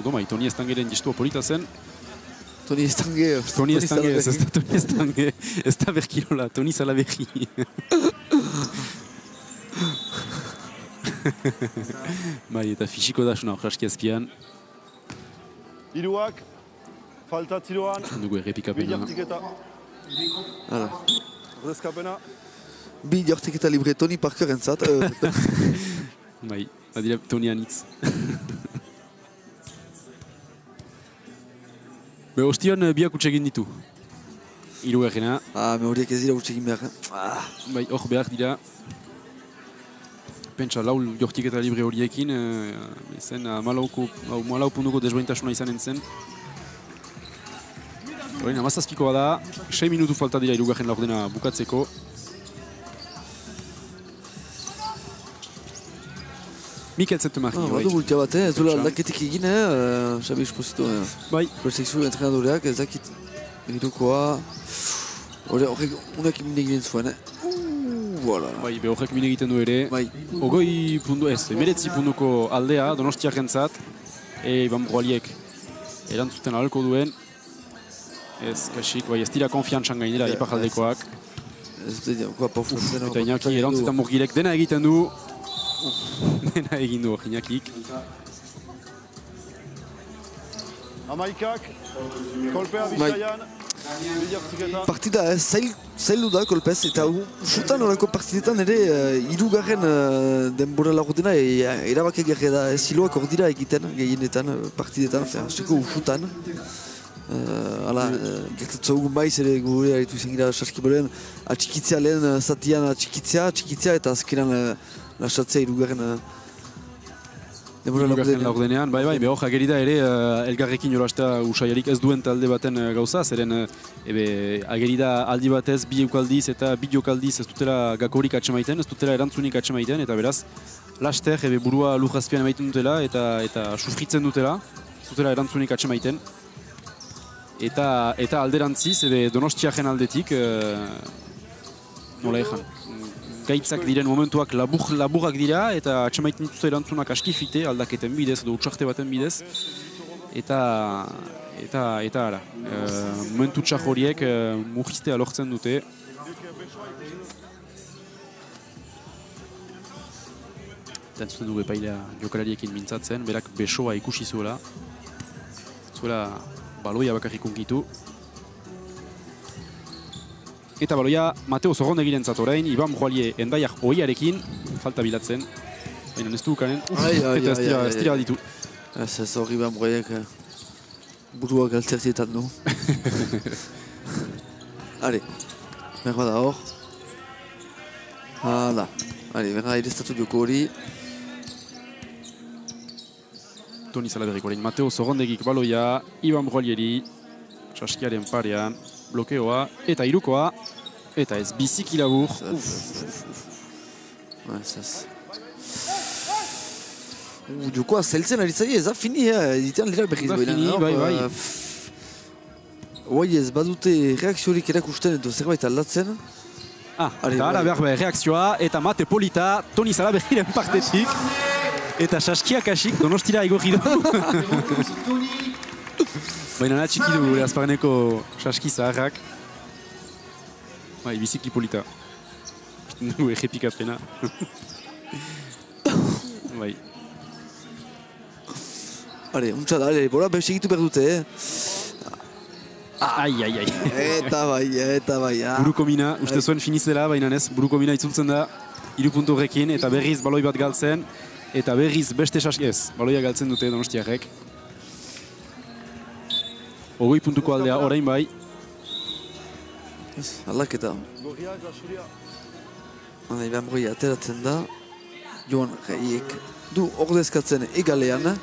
Domai, Toni Estangeren distua polita zen. Toni Estange, ez da Toni Estange, ez da berkirola, Toni Salaberri. Bai, eta fisiko dasuna hor saski azpian. Hiruak, falta ziroan. Dugu errepikapena. Bi jartiketa. Hala. Ordezkapena. Bi jartiketa libre Toni Parker entzat. Bai, badira Toni anitz. Be ostion biak utsegin ditu. Hiru egena. Me horiek ez dira utsegin behar. Bai, hor behar dira. Pentsa lau jortiketa libre horiekin, zen malau puntuko desberdintasuna izanen zen. Horrein, amazazpikoa da, 6 minutu falta dira irugarren laurdena bukatzeko. Mikel Zentemarri. Badu bultia bat, ez duela aldaketik egin, Xabi Exposito. Bai. Persekzio entrenadoreak, ez dakit irukoa. Horrek unak mine egiten zuen, Bai, horrek mine egiten du ere. Ogoi puntu ez, 19 puntuko aldea, Donostiarrentzat. Iban Broaliek erantzuten ahalko duen. Ez, kasik, bai, ez dira konfiantzan gainera iparaldekoak. Eta Iñaki erantzutan Murgilek dena egiten du. Dena egin du Iñakik. Amaikak, kolpea bizaian. Partida zailu da kolpez, eta usutan horako partidetan ere hirugarren denbora lagutena erabak egerre da, ziloak hor dira egiten gehienetan partidetan, hasteko usutan. Hala, gertatzen dugun baiz ere gure aritu izan gira saskibolean atxikitzea lehen zatian atxikitzea eta azkenan lasatzea hirugarren laurdenean, bai, behor agerida ere elgarrekin jolastea usaiarik ez duen talde baten gauza, zeren agerida aldi batez bi eukaldiz eta bi jokaldiz ez dutela gakorik atxemaiten, ez dutela erantzunik atxemaiten, eta beraz, laster burua lujazpian emaiten dutela eta sufritzen dutela, ez dutela erantzunik atxemaiten. Eta alderantziz, Donostiaren aldetik, nola ezan, gaitzak diren momentuak laburrak dira eta atxemaiten dituzte erantzunak aski fite aldaketen bidez edo utxarte baten bidez. Eta ara, momentu txar horiek mugiztea lortzen dute. Eta entzuten dugu epailea jokalariekin mintzatzen, berak besoa ikusi zuela. Baloia bakarrik unkitu. Eta baloia Mateo Zorrondegiren zatorein, Iban Broalie endaiak oiarekin, falta bilatzen. Baina ez dukanen, eta ez dira ditu. Ez hori Iban Broaliek burua galtzertietan du. Hale, berba da hor. Hala, berba ireztatu joko hori. Toni Salaberrik orain Mateo Zorrondegik baloia, Iban Broalieri, saskiaren parean, blokeoa, eta hirukoa, eta ez biziki labur. Jokoa zeltzen ari zaila, ez da fini, editean lera berriz baina. Bai. Oai ez badute reakziorik erakusten edo zerbait aldatzen. Eta ara behar reakzioa, eta Mate Polita, Toni Salaberriren partetik. Eta saskiak asik Donostira igorri du. Baina natxiki du gure azparneko saski zaharrak. Bai, biziki Polita. Biten dugu errepikapena. Bai. Hale, untsa da, bora segitu behar dute, Ai. Eta bai. Buruko mina, uste zuen finizela, baina ez, buruko mina itzultzen da, 3 puntu horrekin, eta berriz baloi bat galtzen. Eta berriz beste saski ez, baloia galtzen dute Donostiarrek. 20 puntuko aldea orain bai. Aldaketa. Iban Broia ateratzen da. Joan Jaiek du ordezkatzen egalean.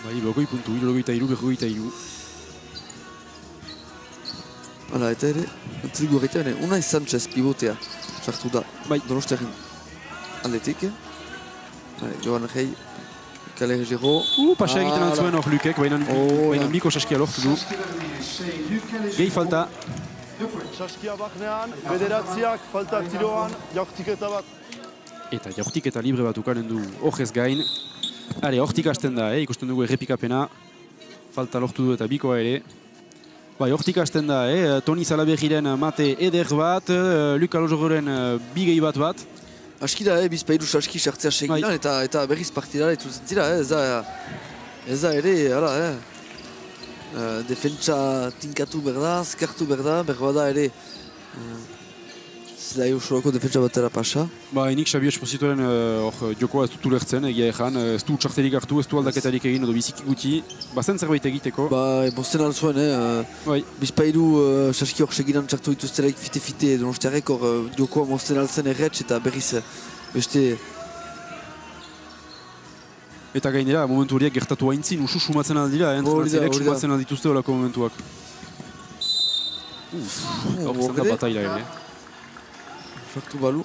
Bai, 20 puntu, 73. Hala, eta ere, entzugu horretan, Unai Sanchez pivotea sartu da. Bai. Donostiaren aldetik. Joan Jai, Kaler Gero. Pasa egiten antzuen hor Lukek, baina biko saskia lortu du. Gehi falta. Saskia baknean, bederatziak, falta tiroan, jaurtiketa bat. Eta jaurtiketa libre bat ukaren du horrez gain. Hortik hasten da, ikusten dugu errepikapena. Falta lortu du eta bikoa ere. Bai, hortik hasten da, Toni Salaberriren Mate eder bat, Luka Lojororen bigei bat. Aski da, bizpairu saski sartzea seginan eta berriz partidara ituzen zira, ez da ere, defentsa tinkatu berda, skartu berda da ere, zidai usurako defentsa batera pasa. Nik Xabi Espositoren jokoa ez dut ulertzen, egia ezan, ez du txarterik hartu, ez du aldaketarik egin, edo biziki guti, bazen zerbait egiteko. Bosten alzuen, bizpairu saski hor seginan txartu dituztelaik fite-fite, Donostiarrek hor jokoa bosten alzen erretz eta berriz beste... Eta gainera, momentu horiek gertatu haintzin, usu sumatzen aldira, entrenatzelek sumatzen aldituzte horako momentuak. Hor izan da bataila ere. Sartu balu.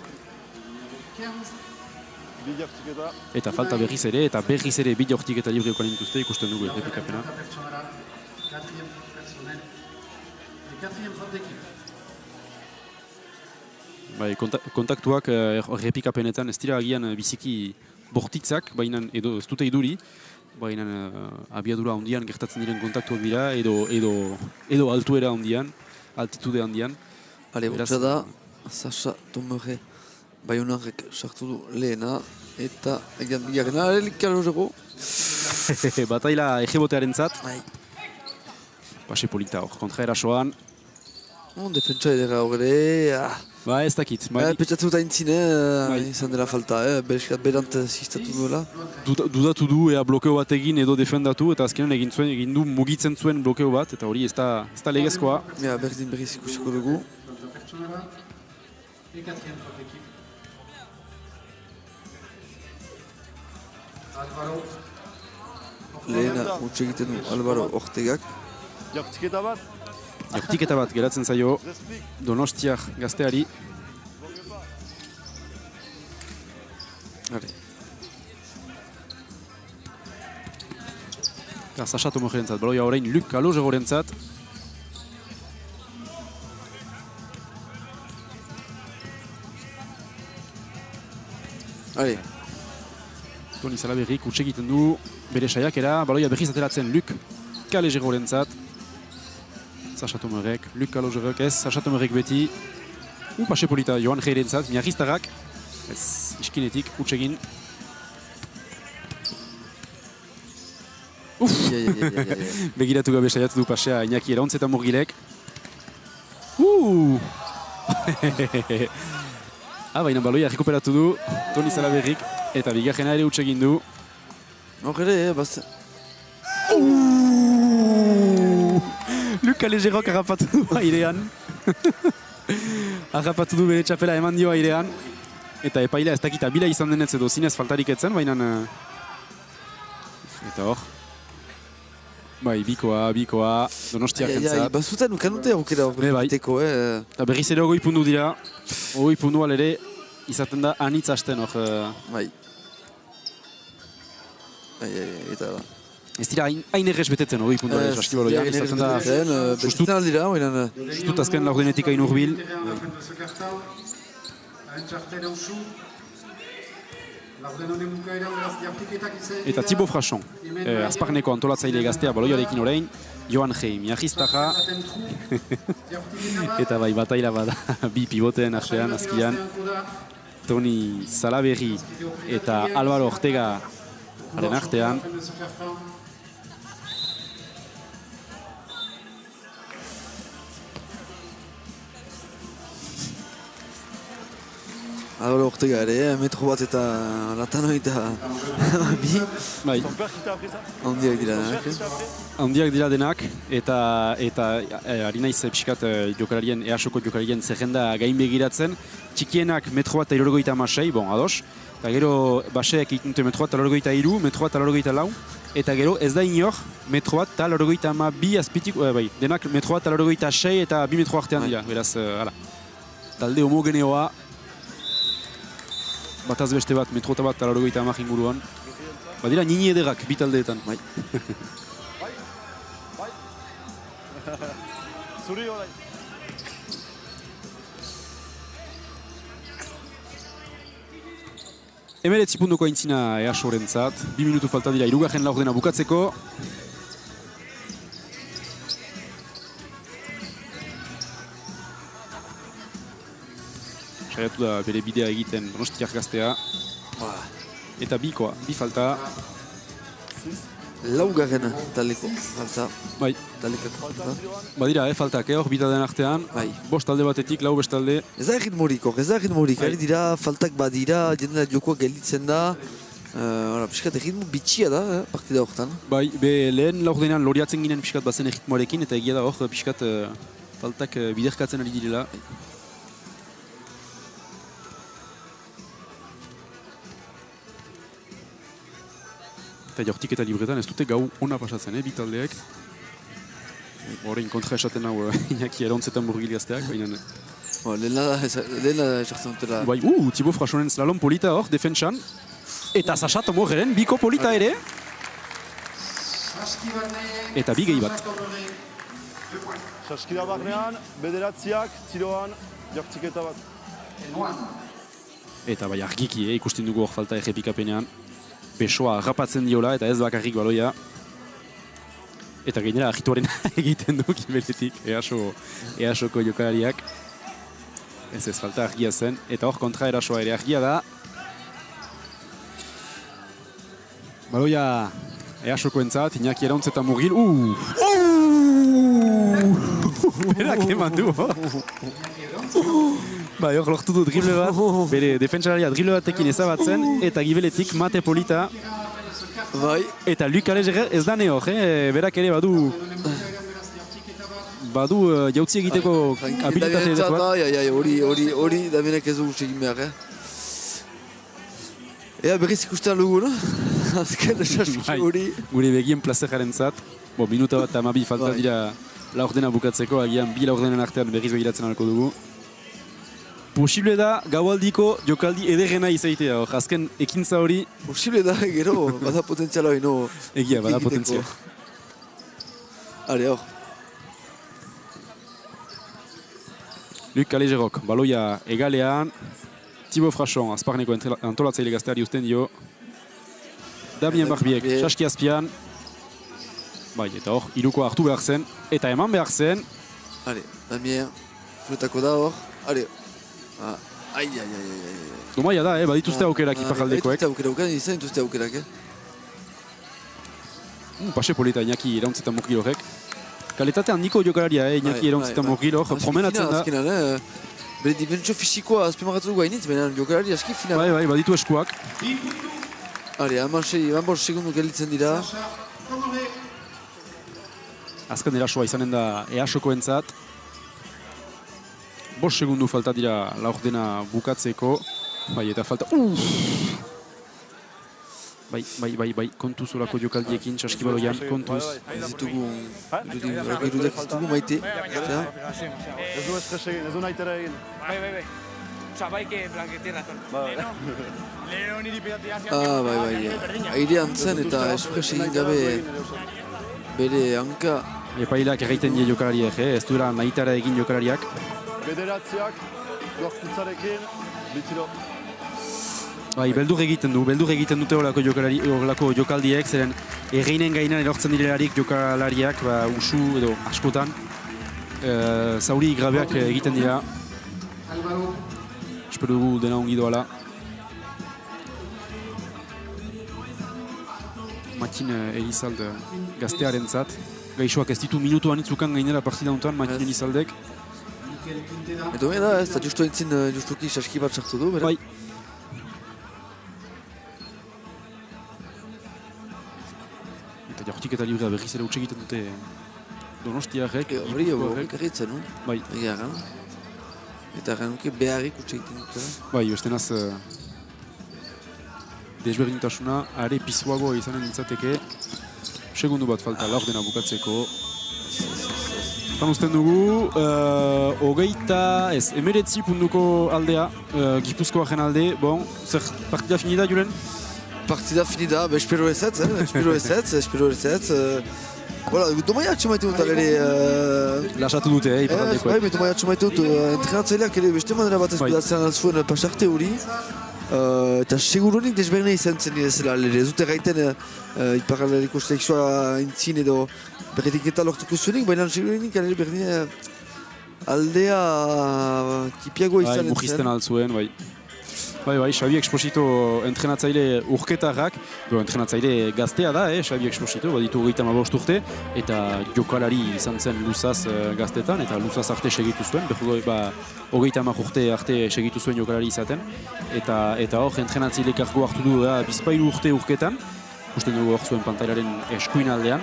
Eta falta berriz ere bi jaurtiketa libre okan dituzte, ikusten dugu errepikapena. Bai, kontaktuak errepikapenetan ez dira agian biziki bortitzak, baina edo ez dute iduri. baina abiadura handian gertatzen diren kontaktuak dira, edo altuera handian, altitude handian. Hale, hotza da, Sasha Tomere Bayonarrek sartu du lehena, eta egan bigarren arelik kalorego. Bataila egebotearen zat. Pase polita hor, kontra erasoan. Defentsa edera horre, Ba, ez dakit. Petxatzen dut aintzine, izan dela falta, berant zistatu duela. Dudatu du, ea blokeo bat egin edo defendatu, eta azkenean egin du mugitzen zuen blokeo bat, eta hori ez da legezkoa. Berdin berriz ikusiko dugu. Lehena utxe egiten du Alvaro Ortegak. Jaktiketa bat? Jaktiketa bat geratzen zaio Donostiak gazteari. Sasha Tomojerentzat, baloia orain Luc Kalojegorentzat. Toni Salaberrik utxe egiten du bere saiakera, baloia berriz ateratzen Luc Kalojegorentzat. Sasha Tomerek, Luc Kalojerek ez, Sasha Tomerek beti. Pase polita Johan Heirentzat, miarriztarrak. Ez, iskinetik, utxe egin. Begiratu gabe saiatu du pasea Iñaki Erauntz eta Murgilek. Baina baloia rekuperatu du Toni Salaberrik eta bigarrena ere utxe egin du. Hor ere, bazte. Luc Kalojerok harrapatu du airean. Harrapatu du bere txapela eman dio airean. Eta epaila ez dakita bila izan denetz edo zinez faltarik etzen, baina... Eta hor. Bai, bikoa, Donostiak entzat. Bazuten ukanute aukera horreteko, Eta berriz ere ogoi pundu dira. Ogoi pundu alere izaten da anitz hasten hor. Bai. Eta da. Ez dira hain errez betetzen ogoi pundu alere saskibaloia. Izaten da... Justutan aldira, baina... Justut azken laurdenetik hain urbil. Eta Thibaut Frachon, azparneko antolatzaile gaztea baloiarekin orain, Johan Hei, miarriztaja. Eta bai, bataila bada, bi pivoteen artean, azkian. Toni Salaberri eta Alvaro Ortega haren artean. Alvaro Ortega ere, metro bat eta latano eta bi. Bai. Handiak dira denak. Handiak dira denak, eta ari naiz pixkat jokalarien, EASoko jokalarien zerrenda gain begiratzen. Txikienak metro bat eta 76, bon, ados. Eta gero baseak ikinte metro bat eta 83, metro bat eta 84. Eta gero ez da inor metro bat eta 82 azpitik, bai, denak metro bat eta 86 eta 2 metro artean dira, beraz, hala. Talde homogeneoa. Bataz beste bat, metro bat eta 80 inguruan. Badira nini ederrak, bi taldeetan. Bai. Zuri horai. Emeretzi puntuko aintzina EASorentzat. 2 minutu falta dira hirugarren laurdena bukatzeko. Saiatu da bere bidea egiten Donostiak gaztea. Eta bikoa, bi falta. Laugarren taleko falta. Bai. Badira, faltak, hor bitadeen artean. Bai. Bost talde batetik, lau bestalde. Ez da erritmorik hor, Ari dira, faltak badira, jendela jokoa gelditzen da. Piskat erritmo bitxia da, partida horretan. Bai, lehen laurdenean loriatzen ginen piskat bazen erritmoarekin, eta egia da hor piskat faltak biderkatzen ari direla. Eta jortik eta libretan ez dute gau ona pasatzen, bi taldeak. Horrein kontra esaten hau Iñaki Erauntzetan Murgil gazteak, baina... Lehena esartzen dutela... Bai, Thibaut Frachonen slalom polita hor, defentsan. Eta Sasha Tomoreren biko polita ere. Eta bi gehi bat. Saskira barnean, bederatziak, tiroan, jaktiketa bat. Eta bai argiki, ikusten dugu hor falta errepikapenean. besoa rapatzen diola eta ez bakarrik baloia. Eta gainera agituaren egiten du gibeletik EASoko jokalariak. Ez falta argia zen. Eta hor kontra erasoa ere argia da. Baloia EASoko entzat, Iñaki Erauntz eta Murgil. Berak eman du, Bai, hor lortu du drible bat, bere defentsalaria drible batekin ezabatzen, eta gibeletik Mate Polita. Bai. Eta Luc Alegerer ez da hor, berak ere badu jautzi egiteko habilitate dut bat. Hori Damienek ez dugu segin behar, Ea berriz ikusten dugu, no? Azken esaski hori. Gure begien plazeraren zat. Minuta bat eta amabi falta dira laurdena bukatzeko, agian bi laurdenen artean berriz begiratzen alko dugu. Posible da gaualdiko jokaldi ederrena izaitea, azken ekintza hori. Posible da, gero, bada potentziala hori, no? Egia, bada potentziala. Hale, hor. Luc Alegerok, baloia egalean. Thibaut Frachon, azparneko antolatzaile gazteari usten dio. Damien Barbiek, saski azpian. Bai, eta hor, irukoa hartu behar zen, eta eman behar zen. Hale, Damien, fruetako da hor. Hale, ai. Domaia da, badituzte aukerak iparaldekoek. Badituzte aukerak, izan dituzte aukerak, Pase polita Iñaki Erauntz eta Murgil horrek. Kalitate handiko jokalaria, Iñaki Erauntz eta Murgil hor, promenatzen da. Bere difentsio fisikoa azpimarratu dugu hainitz, baina jokalari aski final. Bai, baditu eskuak. Hale, haman segundu gelditzen dira. Azken erasoa izanen da EASoko entzat. 5 segundu falta dira laurdena bukatzeko. Bai, eta falta... Bai, kontuz horako jokaldiekin, saskibaloian, kontuz. Ez ditugu maite. Ez du estres egin, ez du nahi tera egin. Bai. Txabaike blanquetierra zon. Lehen honi dipidatia Bai. Airean zen eta espres egin gabe bere hanka. Epailak erraiten die jokalariak, ez duera nahitara egin jokalariak. Bederatziak, gorputzarekin, bitxiro. Bai, beldur egiten dute horrelako jokaldiek, zeren erreinen gainan erortzen direlarik jokalariak, usu edo askotan, zauri grabeak egiten dira. Espero dugu dena ongi doala. Matin Elizalde gaztearen zat. Gaixoak ez ditu minutuan itzukan gainera partida honetan, Matin Elizaldek. Edo da, ez da justu entzin justuki saski bat sartu du, bera? Bai. Eta jortik eta librea berriz ere egiten dute Donostiarrek. Hori garritzen, no? Bai. Eta ganuke beharrik egiten dute. Bai, bestenaz desberdintasuna are pisuago izanen nintzateke. Segundu bat falta laurdena bukatzeko. Tan usten dugu, 19 puntuko aldea, Gipuzkoaren alde. Bon, zer partida finida, Julen? Partida finida, espero ezetz, espero ezetz. Voilà, domaia atxemaite dut agere... Lasatu dute, iparaldekoek. Bai, domaia atxemaite dut, entrenatzaileak ere beste manera bat ezkudatzen alzuen pasarte hori. Eta segurunik desberne izan zen direzela, ez dute gaiten iparaldeko selekzioa intzin edo berretik eta lortuko zuenik, baina segurunik berdine aldea tipiago izan zen. Mujisten altzuen, bai. Bai, Xabi Exposito entrenatzaile urketarrak, entrenatzaile gaztea da, Xabi Exposito, baditu 35 urte, eta jokalari izan zen luzaz gaztetan, eta luzaz arte segitu zuen, 30 urte arte segitu zuen jokalari izaten, eta hor entrenatzaile kargo hartu du bizpailu urte urketan, usten dugu hor zuen pantailaren eskuin aldean,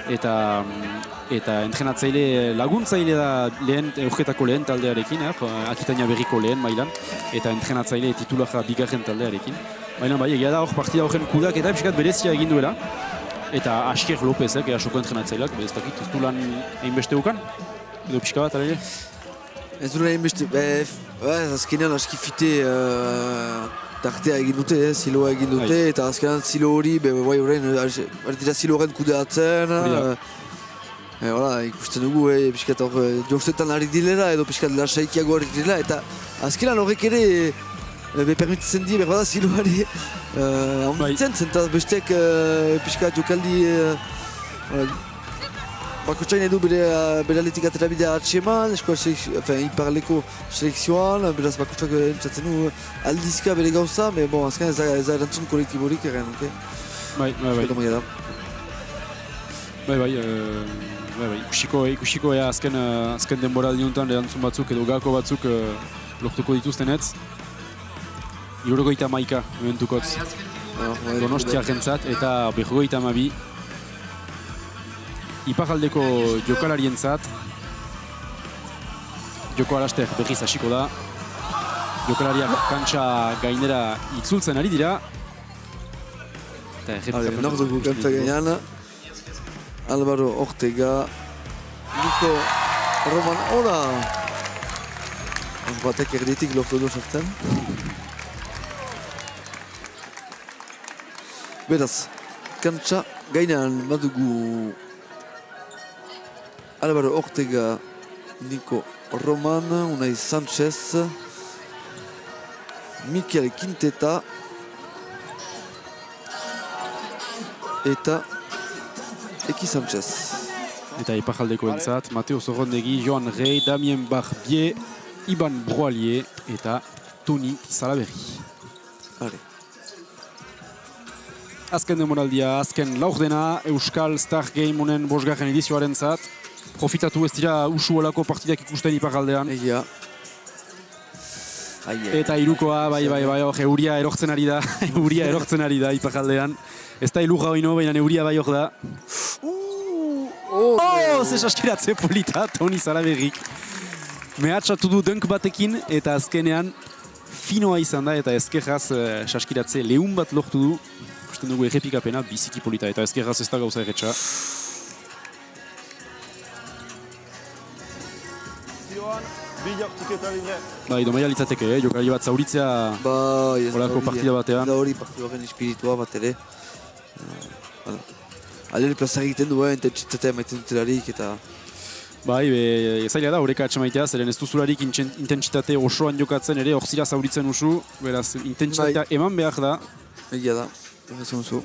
eta entrenatzaile laguntzaile da urketako lehen taldearekin, Akitania berriko lehen mailan, eta entrenatzaile titularra bigarren taldearekin. Baina bai, egia da hor partida horren kudak eta pixkat berezia egin duela. Eta Asker Lopezek, EASoko entrenatzaileak, ez dakit, ez du lan einbeste ukan? Edo pixka bat, alele? Ez du lan einbeste, azkenean askifite tartea egin dute, siloa egin dute, eta azkenean silo hori, dira silo horren kudeatzen. Ikusten dugu, pixkat hor jaustetan ari dilera, edo pixkat lasaikiago ari dilera, eta azkenean horrek ere permititzen die, berbada ziloari onditzen, zentaz besteak pixka jokaldi bakotxain edu bere aletik atera bidea atxeman, iparleko selekzioan, beraz bakotxak entzatzen du aldizka bere gauza, me bon, azken ez da erantzun kolektiborik eren, ok? Bai. Ikusiko ea azken denboraldi honetan erantzun batzuk edo gako batzuk lortuko dituztenetz. 71 momentukotz Donostiarrentzat eta 52 iparraldeko jokalarientzat. Joko Alaster berriz hasiko da. Jokalariak kantxa gainera itzultzen ari dira. Nor dugu kantxa gainean. Álvaro Ortega, Nico Roman, hola! Batek erditik lortu du sartzen. Beraz, kantxa gainean badugu Álvaro Ortega, Nico Roman, Unai Sanchez, Mikel Quinteta eta Eki Sanchez. Eta iparraldeko entzat, Mateo Zorrondegi, Joan Rey, Damien Barbier, Iban Broalier eta Toni Salaberri. Azken demoraldia, azken laurdena, Euskal Star Game honen 5. edizioaren zat. Profitatu ez dira usu olako partidak ikusten iparraldean. Eta irukoa, bai, euria erortzen ari da, iparraldean. Ez da ilurra oino, baina euria bai hor da. Ze saskiratze polita, Toni Salaberrik. Mehatxatu du dunk batekin eta azkenean finoa izan da eta ezkerraz saskiratze lehun bat lortu du. Usten dugu errepikapena, biziki polita eta ezkerraz ez da gauza erretxa. Bai, domaia litzateke, jokalari bat zauritzea horako partida batean. Hori partida horren espiritua bat ere. Alere plaza egiten du, intentsitatea maiten dutelarik eta... Bai, zaila da horreka atxamaitea, zeren ez duzularik intentsitate osoan jokatzen ere, hor zira zauritzen usu, beraz, intentsitatea eman behar da. Egia da, horrezen zu.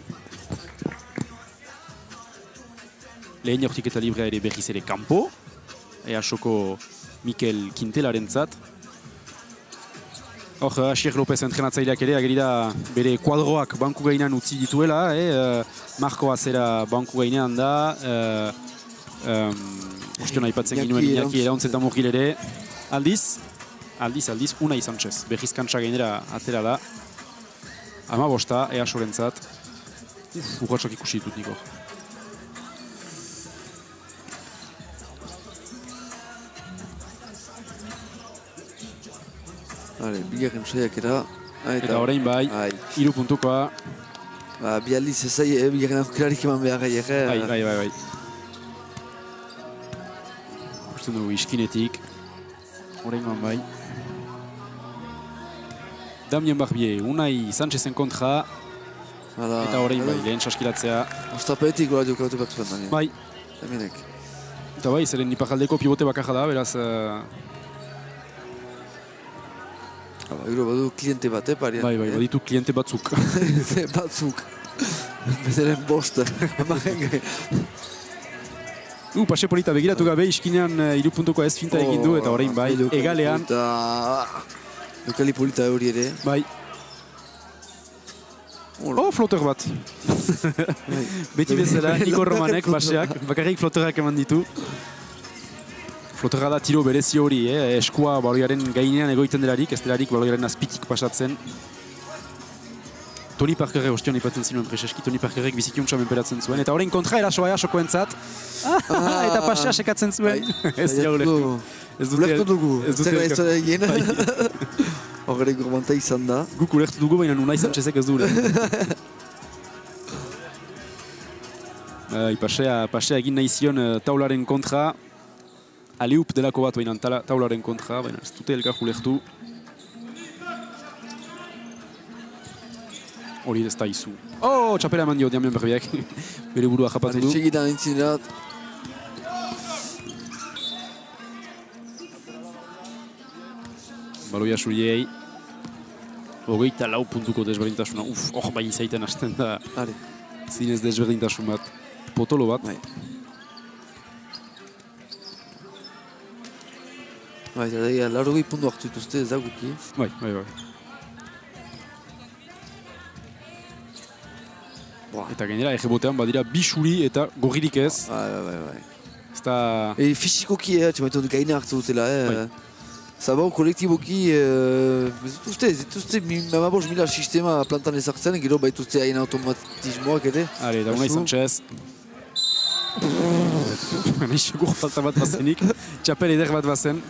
Lehen jaurtik eta librea ere berriz ere kanpo, EASoko Mikel Quintelaren zat. Hor, Asier López entrenatzaileak ere, ageri da bere kuadroak banku gainean utzi dituela, Marko Azera banku gainean da, ostion aipatzen ginuen Iñaki Erauntzeta Murgil ere. Aldiz, Unai Sanchez, berriz kantxa gainera atera da. 15 EASoren zat. Urratxak ikusi ditut niko. Bigarren saiakera. Eta orain bai, 3 puntukoa. Bi aldiz ezai, bigarren aukerarik eman behar gai. Bai. Usten dugu iskinetik. Orain bai. Damien Barbier, Unai Sanchezen kontra. Eta orain bai, lehen saskilatzea. Ostapetik gola jokatu bat zuen. Bai. Eta bai, zeren iparraldeko pivote bakarra da, beraz... Euro badu kliente bat, parian. Bai, baditu kliente batzuk. Batzuk. Bezaren bost. Pase polita begiratu gabe, iskinean 3 puntuko ez finta egin du, eta orain bai, egalean. Jokali polita hori ere. Bai. Flotter bat. Beti bezala, Nico Romanek, baseak, bakarrik flotterak eman ditu. Flotterra da tiro berezi hori, eskua baloiaren gainean egoiten delarik, ez delarik baloiaren azpitik pasatzen. Tony Parkerre ostion ipatzen zinuen preseski, Tony Parkerrek bizikiontza menperatzen zuen, eta horrein kontra erasoa EASoko entzat. Eta pasea sekatzen zuen. Ez dira ulertu. Ulertu dugu. Ez dut egin. Horrek gorbanta izan da. Guk ulertu dugu, baina Unai Sanchezek ez du ulertu. Pasea egin nahi zion taularen kontra. Aliup delako bat baina taularen kontra, baina ez dute elkar ulertu. Hori ez da izu. Txapela eman dio Damien Barbiak. Bere burua japatu du. Segidan entzinerat. Baloia suriei. 24 puntuko desberdintasuna. Hor bai izaiten hasten da. Zinez desberdintasun bat. Potolo bat. Eta 80 puntu hartu dituzte, ez da guki. Bai. Eta gainera, egebotean badira bisuri eta gorririk ez. Bai. Ez da... Fizikoki, txamaitu gaina hartu dutela, Zabau, kolektiboki, ez dituzte 15.000 sistema plantan ezartzen, gero baituzte haien automatismoak ere. Da Unai Sanchez. Nahi segur falta bat bazenik, txapel eder bat bazen.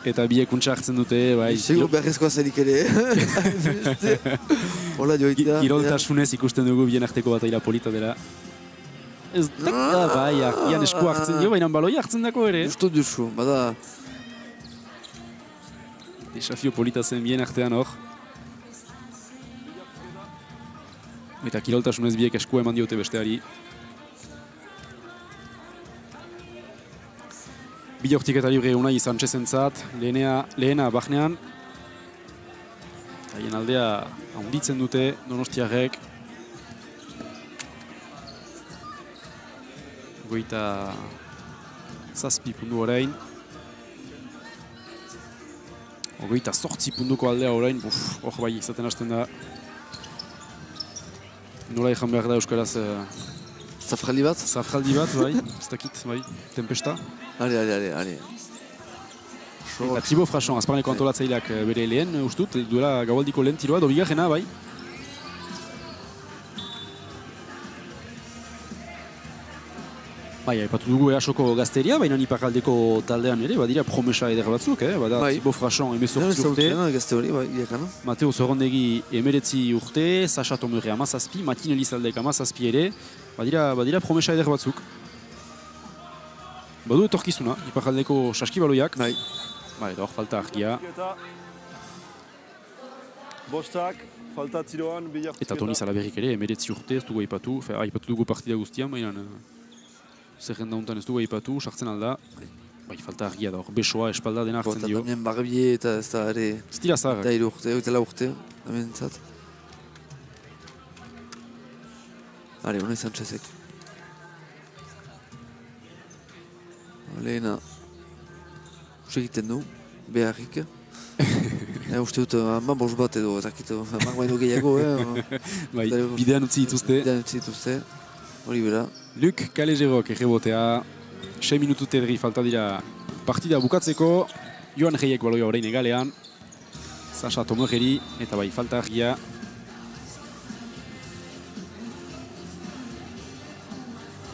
Eta biek untsa hartzen dute, bai. Segur beharrezkoa zenik ere. Hola joitea. Kiroltasunez ikusten dugu bien arteko bataila polita dela. Ez da, bai, ian esku hartzen dio, baina baloi hartzen dako ere. Justo duzu, bada. Desafio polita zen bien artean hor. Eta kiroltasunez biek esku eman diote besteari. Bide hortiketa libre Unai Sanchezentzat, lehena Bahnean. Haien aldea handitzen dute Donostiarrek. Goita 7 puntu orain. Goita 8 puntuko aldea orain. Hor bai, izaten hasten da. Nola ejan behar da euskaraz... Zafraldi bat? Zafraldi bat, bai. Ez dakit, bai. Tempesta. Ale. Eta Thibaut Frachon, azparneko antolatzaileak bere lehen, ustut, duela gaualdiko lehen tiroa, bigarrena, bai. Bai, aipatu dugu EASoko gazteria, baina iparraldeko taldean ere, badira promesa eder batzuk, bada Thibaut Frachon 18 urte, Mateo Zorondegi 19 urte, Sacha Tomure 17, Matin Elizaldek 17 ere, badira promesa eder batzuk. Badu etorkizuna, iparraldeko saskibaloiak. Bai, hor falta argia. Bostak, falta tiroan, eta Toni Salaberrik ere, 19 urte, ez dugu aipatu dugu partida guztian, baina zerrenda untan ez dugu aipatu, sartzen alda. Bai, falta argia da hor, besoa, espalda dena hartzen dio. Eta Damien Barbie eta ez da ere... Ez dira zaharrak. Eta 3 urte, eta 4 urte, Damien entzat. Unai Sanchezek. Lehena, egiten du, beharrik. Uste dut, bost bat edo, emak baino gehiago. Bidean utzi dituzte. Hori bera. Luc Kalejerok errebotea, 6 minutu tedri falta dira partida bukatzeko. Joan Heiek baloia orain egalean. Sacha Tomogeri, eta bai, falta argia.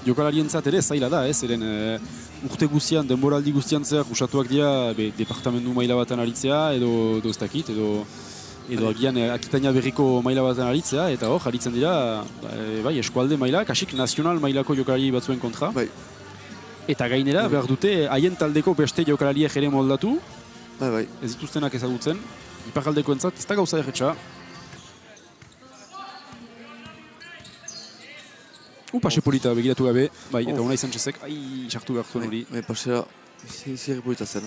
Jokalarientzat ere zaila da, eren urte guztian, denboraldi guztian zer, usatuak dira departamendu maila batan aritzea, edo ez dakit, edo agian Akitania berriko maila batan aritzea, eta hor, aritzen dira, bai, eskualde maila, kasik nazional mailako jokalari batzuen kontra. Eta gainera, behar dute, haien taldeko beste jokalariek ere moldatu, ez dituztenak ezagutzen, iparraldeko entzat, ez da gauza erretxa. Pase polita begiratu gabe, bai, eta Unai Sanchezek, sartu behar zuen hori. Pasea, zirri polita zen.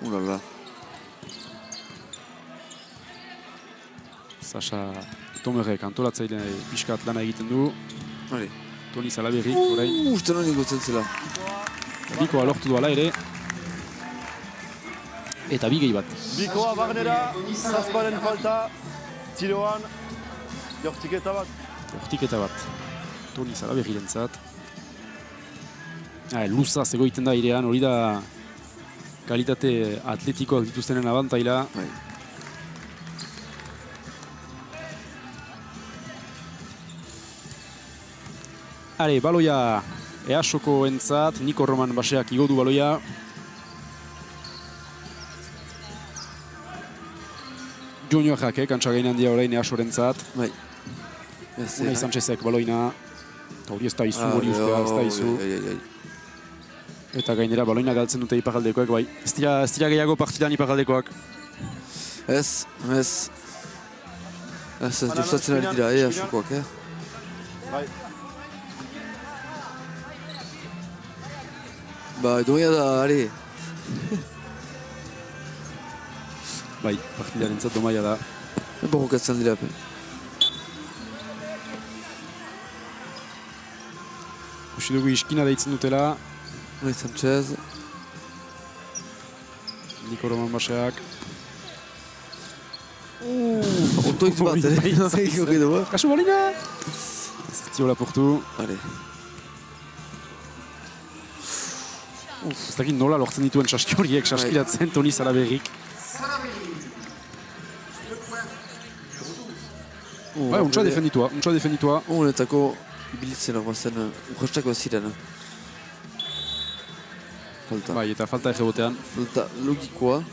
Ulala. Sacha Tomerek antolatzaile pixkat lana egiten du. Toni Salaberrik, orain. Uste non ikusten zela. Bikoa lortu duala ere. Eta bi gehi bat. Bikoa barnera, zazparen falta, tiroan, jortiketa bat. Hortiketa bat, Toni Salaberrirentzat. Luza zegoiten da irean, hori da kalitate atletikoak dituztenen abantaila. Baloia EASoko entzat, Niko Roman baseak igo du baloia. Juniorrak, kantsa gain handia orain EASorentzat. Unai Sanchezek baloina, eta hori ez da izu, hori ustea, ez da izu. Eta gainera baloina galtzen dute iparraldekoak, bai. Ez dira gehiago partidan iparraldekoak. Ez dustatzen ari dira, EASokoak, Ba, edo da, ari. Bai, partidaren zat domaia da. Borrokatzen dira. Kusi dugu iskina deitzen dutela. Unai Sanchez. Niko Roman Baseak. Otoitz bat, ere? Kasu balina! Zio laportu. Ez dakit nola lortzen dituen saski horiek, saskilatzen Toni Salaberrik. Bai, untsa defenditua. Honetako ibilitzen hor bazen, urrastak bat ziren. Falta. Bai, eta falta egebotean. Falta logikoa.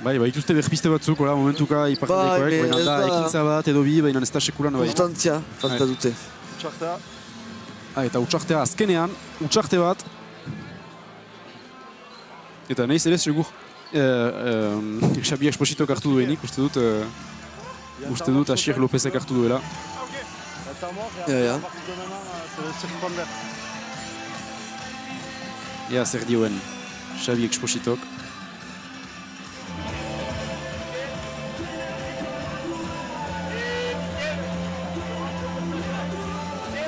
Bai, ituzte berpiste batzuk, momentuka ipartidekoek, baina da ekintza bat edo bi, baina ez da sekulan. Konstantzia, falta dute. Utxartea. Eta utxartea azkenean, utxarte bat. Eta nahiz ere segur, Xabi Expositok hartu duenik, uste dut Asier Lopezek hartu duela. Ea zer dioen Xabi Expositok.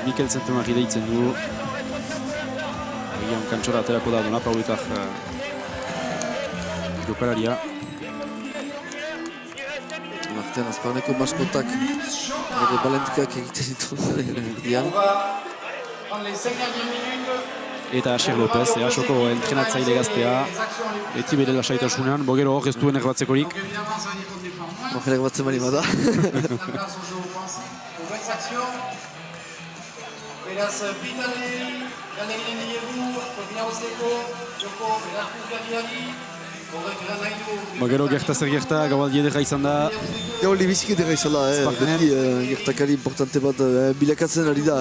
Mikel Zentemari deitzen du. Egian kantxora aterako da Dona Paulitar jokalaria. Artean azparneko maskotak ere balentikak egiten ditu. Eta Asier Lopez, Easoko entrenatzaile gaztea. Beti bere lasaitasunean, gero hor ez duen erbatzekorik. Mojer erbatzen bali bada. Beraz, bitaldeei, galdeginen diegu, kopina usteko, joko, berakuz gabiari, horrek eran nahi du... Gero gerta zer gerta, gaualdi edera izan da. Gabaldi bizik edera izan da, beti gertakari importante bat, bilakatzen ari da,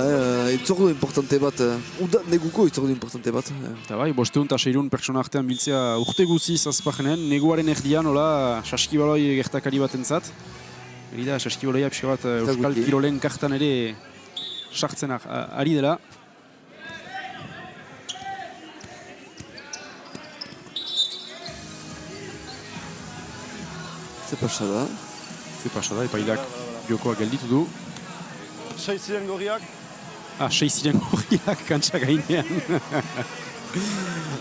itzordu importante bat, neguko itzordu importante bat. Eta bai, 500 eta 600 pertsona artean biltzea urte guziz azpagenen, neguaren erdian, hola, saskibaloi gertakari bat entzat. Heri da, saskibaloia pixka bat Euskal Kirolen kartan ere sartzen ari dela. Ze pasada. Ze pasada, epailak jokoa gelditu du. 6 ziren gorriak. 6 ziren gorriak kantsa gainean.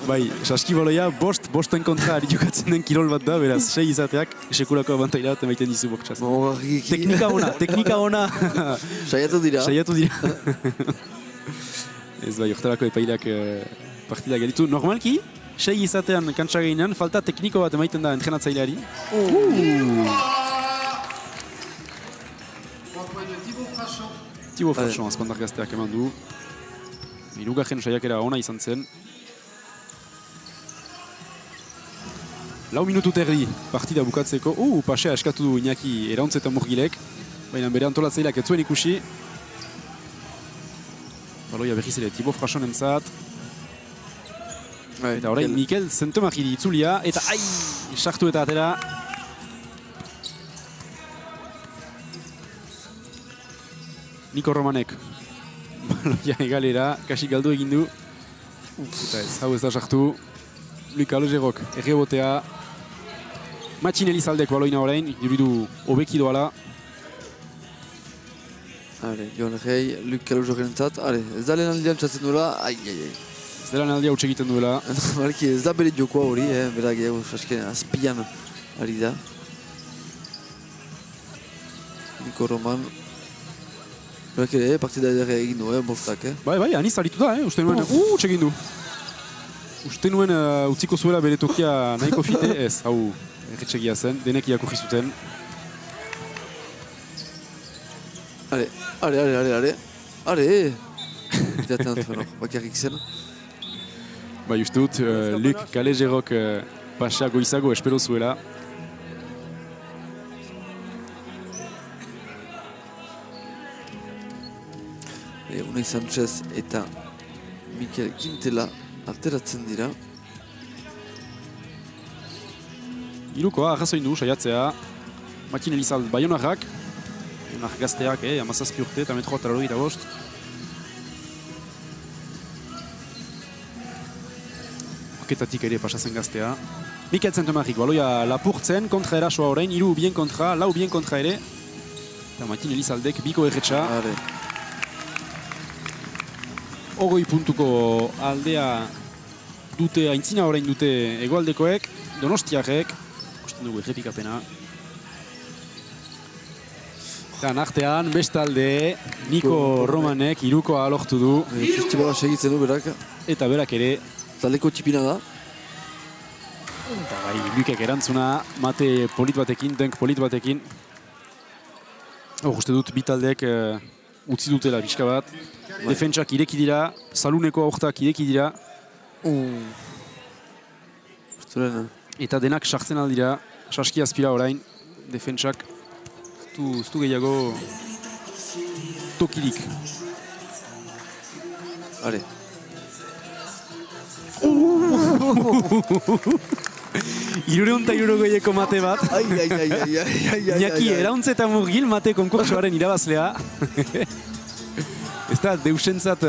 Bai, saskibaloia bosten kontra ari jokatzen den kirol bat da, beraz, 6 izateak sekulako abantaila bat emaiten dizu bortxaz. Teknika ona! Saiatu dira. Ez bai, horretarako epailak partida gelditu. Normalki, 6 izatean kantsa gainean, falta tekniko bat emaiten da entrenatzaileari. Thibaut Frachon, azpandar gazteak eman du. Hirugarren saiakera ona izan zen. 4 minutu terdi partida bukatzeko. Pasea eskatu du Iñaki Erauntz eta Murgilek. Baina bere antolatzaileak ez zuen ikusi. Baloia berriz ere Thibaut Frachon entzat. Eta orain Mikel Zentemari itzulia. Eta sartu eta atera. Niko Romanek baloia egalera, kasik galdu egin du. Eta ez, hau ez da sartu. Luka Logerok errebotea. Matxin Elizaldek baloina orain, dirudu hobeki doala. Joan Rei, Luka Logerok entzat. Ez da lehen aldean txatzen duela. Ez da lehen aldea utxe egiten duela. Ez da bere jokoa hori, berak azpian ari da. Niko Roman. Berak ere, partida ere egin du, bostak. Bai, aniz aritu da, uste nuen, egin du. Uste nuen utziko zuela bere tokia nahiko fite, ez, hau erretxegia zen, denek iakurri zuten. Are! Jaten antuen hor, bakiarrik zen. Bai, uste dut, Luc Kalegerok pasea goizago espero zuela. Unai Sanchez eta Mikel Quintela alteratzen dira. Irukoa, arrazoin du, saiatzea. Matxin Elizald Bayonarrak. Bayonar gazteak, amazazpi urte eta metro eta 85. Orketatik ere pasatzen gaztea. Mikel Zentomarrik, baloia lapurtzen, kontra erasoa orain, 3 bien kontra, 4 bien kontra ere. Eta Martin Elizaldek biko erretxa. 20 puntuko aldea dute, aintzina orain dute hegoaldekoek, Donostiarrek, ikusten dugu errepikapena. Eta artean, bestalde, Niko Romanek 3koa lortu du. Festivala segitzen du berak. Eta berak ere. Taldeko txipina da. Eta bai, Lukek erantzuna, mate polit batekin, dunk polit batekin. Uste dut, bitaldeek utzi dutela pixka bat. Defentsak ireki dira, saluneko aurtak ireki dira. Eta denak sartzen aldira, saski azpira orain, defentsak. Ztu gehiago tokirik. Hale. Irureunta irurogeieko mate bat. Iñaki Erauntz eta Murgil mate konkursoaren irabazlea. Ez da deusentzat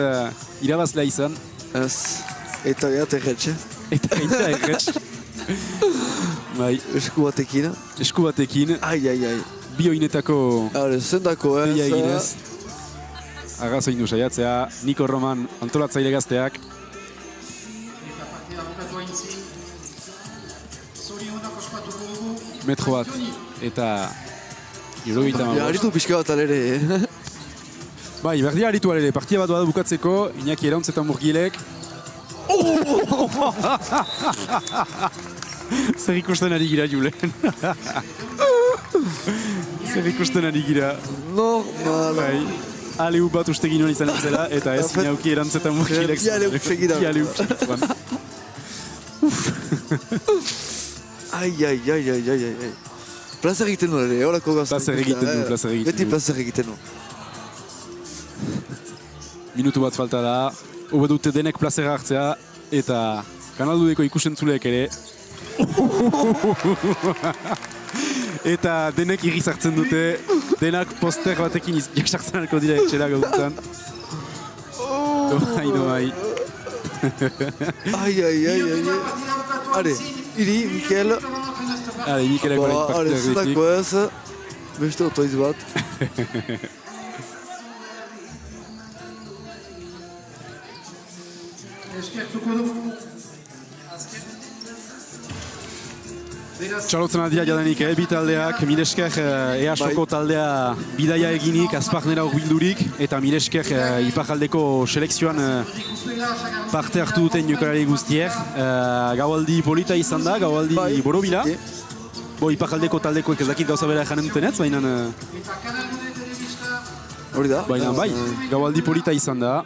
irabazlea izan. Eta erretxe. Eta erretxe. Bai. Esku batekin. Esku batekin. Bioinetako... Zendako, Beia eginez. Arrazoin du saiatzea, Niko Roman antolatzaile gazteak. Metro bat eta... Aritu pixka bat alere, Bai, berdia aritu alere, partia bat bada bukatzeko, Iñaki Erauntz eta Murgilek. Zer ikusten ari gira, Julen. Zer ikusten ari gira. Normal. Bai. Aleu bat uste ginoen izan zela, eta ez Iñaki Erauntz eta Murgilek. Bialeu segidan. Bialeu segidan. Ai. Plazer egiten du, horako gazta. Plazer egiten du. Beti plazer egiten du. Minutu bat falta da. Hobe dute denek plazera hartzea, eta kanaldudeko ikusentzuleek ere. Eta denek irriz hartzen dute, denak poster batekin jasartzen alko dira etxera gaudutan. Doai. Ai. Hale, iri, Mikel. Hale, Mikelek horrein partia egretik. Hale, zudako ez, beste otoiz bat. Txalotzen aldira jadanik, bi taldeak, Milesker EASoko taldea bidaia eginik, azparnera horbildurik, eta Milesker Iparraldeko selekzioan parte hartu duten jokalari guztiek. Gaualdi polita izan da, gaualdi borobila. Iparraldeko taldekoek ez dakit gauza bera janen dutenetz, baina... Hori da. Baina bai, gaualdi polita izan da.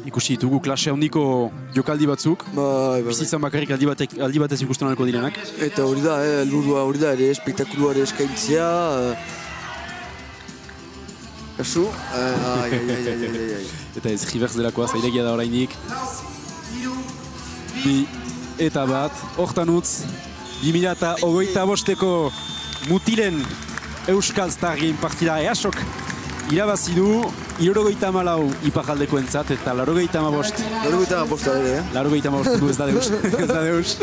Ikusi ditugu klase handiko jokaldi batzuk. Bizitzan bakarrik aldi batez ikusten alko direnak. Eta hori da, helburua hori da, ere espektakuluare eskaintzia. Kasu? Eta ez Rivers delakoa, zailegia da orainik. 2 eta 1, hortan utz. 2025ko mutilen Euskal Stargame partida EASok irabazi du 74 Iparraldeko entzat eta 85. 85 ere, eh? 85 du ez da deus.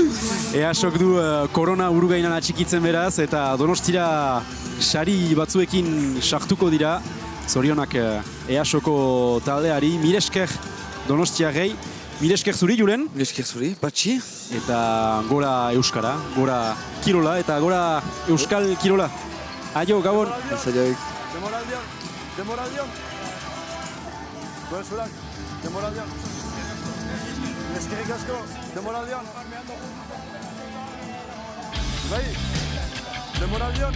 EASok du korona urugainan atxikitzen beraz eta Donostira sari batzuekin sartuko dira. Zorionak EASoko taldeari, Milesker Donostiarrei. Milesker zuri, Julen? Milesker zuri, Patxi. Eta gora Euskara, gora Kirola eta gora Euskal Kirola. Aio, Gabon! Zailaik. Demoraldion! Goezurak, Demoraldion! Eskerrik asko, Demoraldion! Bai, Demoraldion!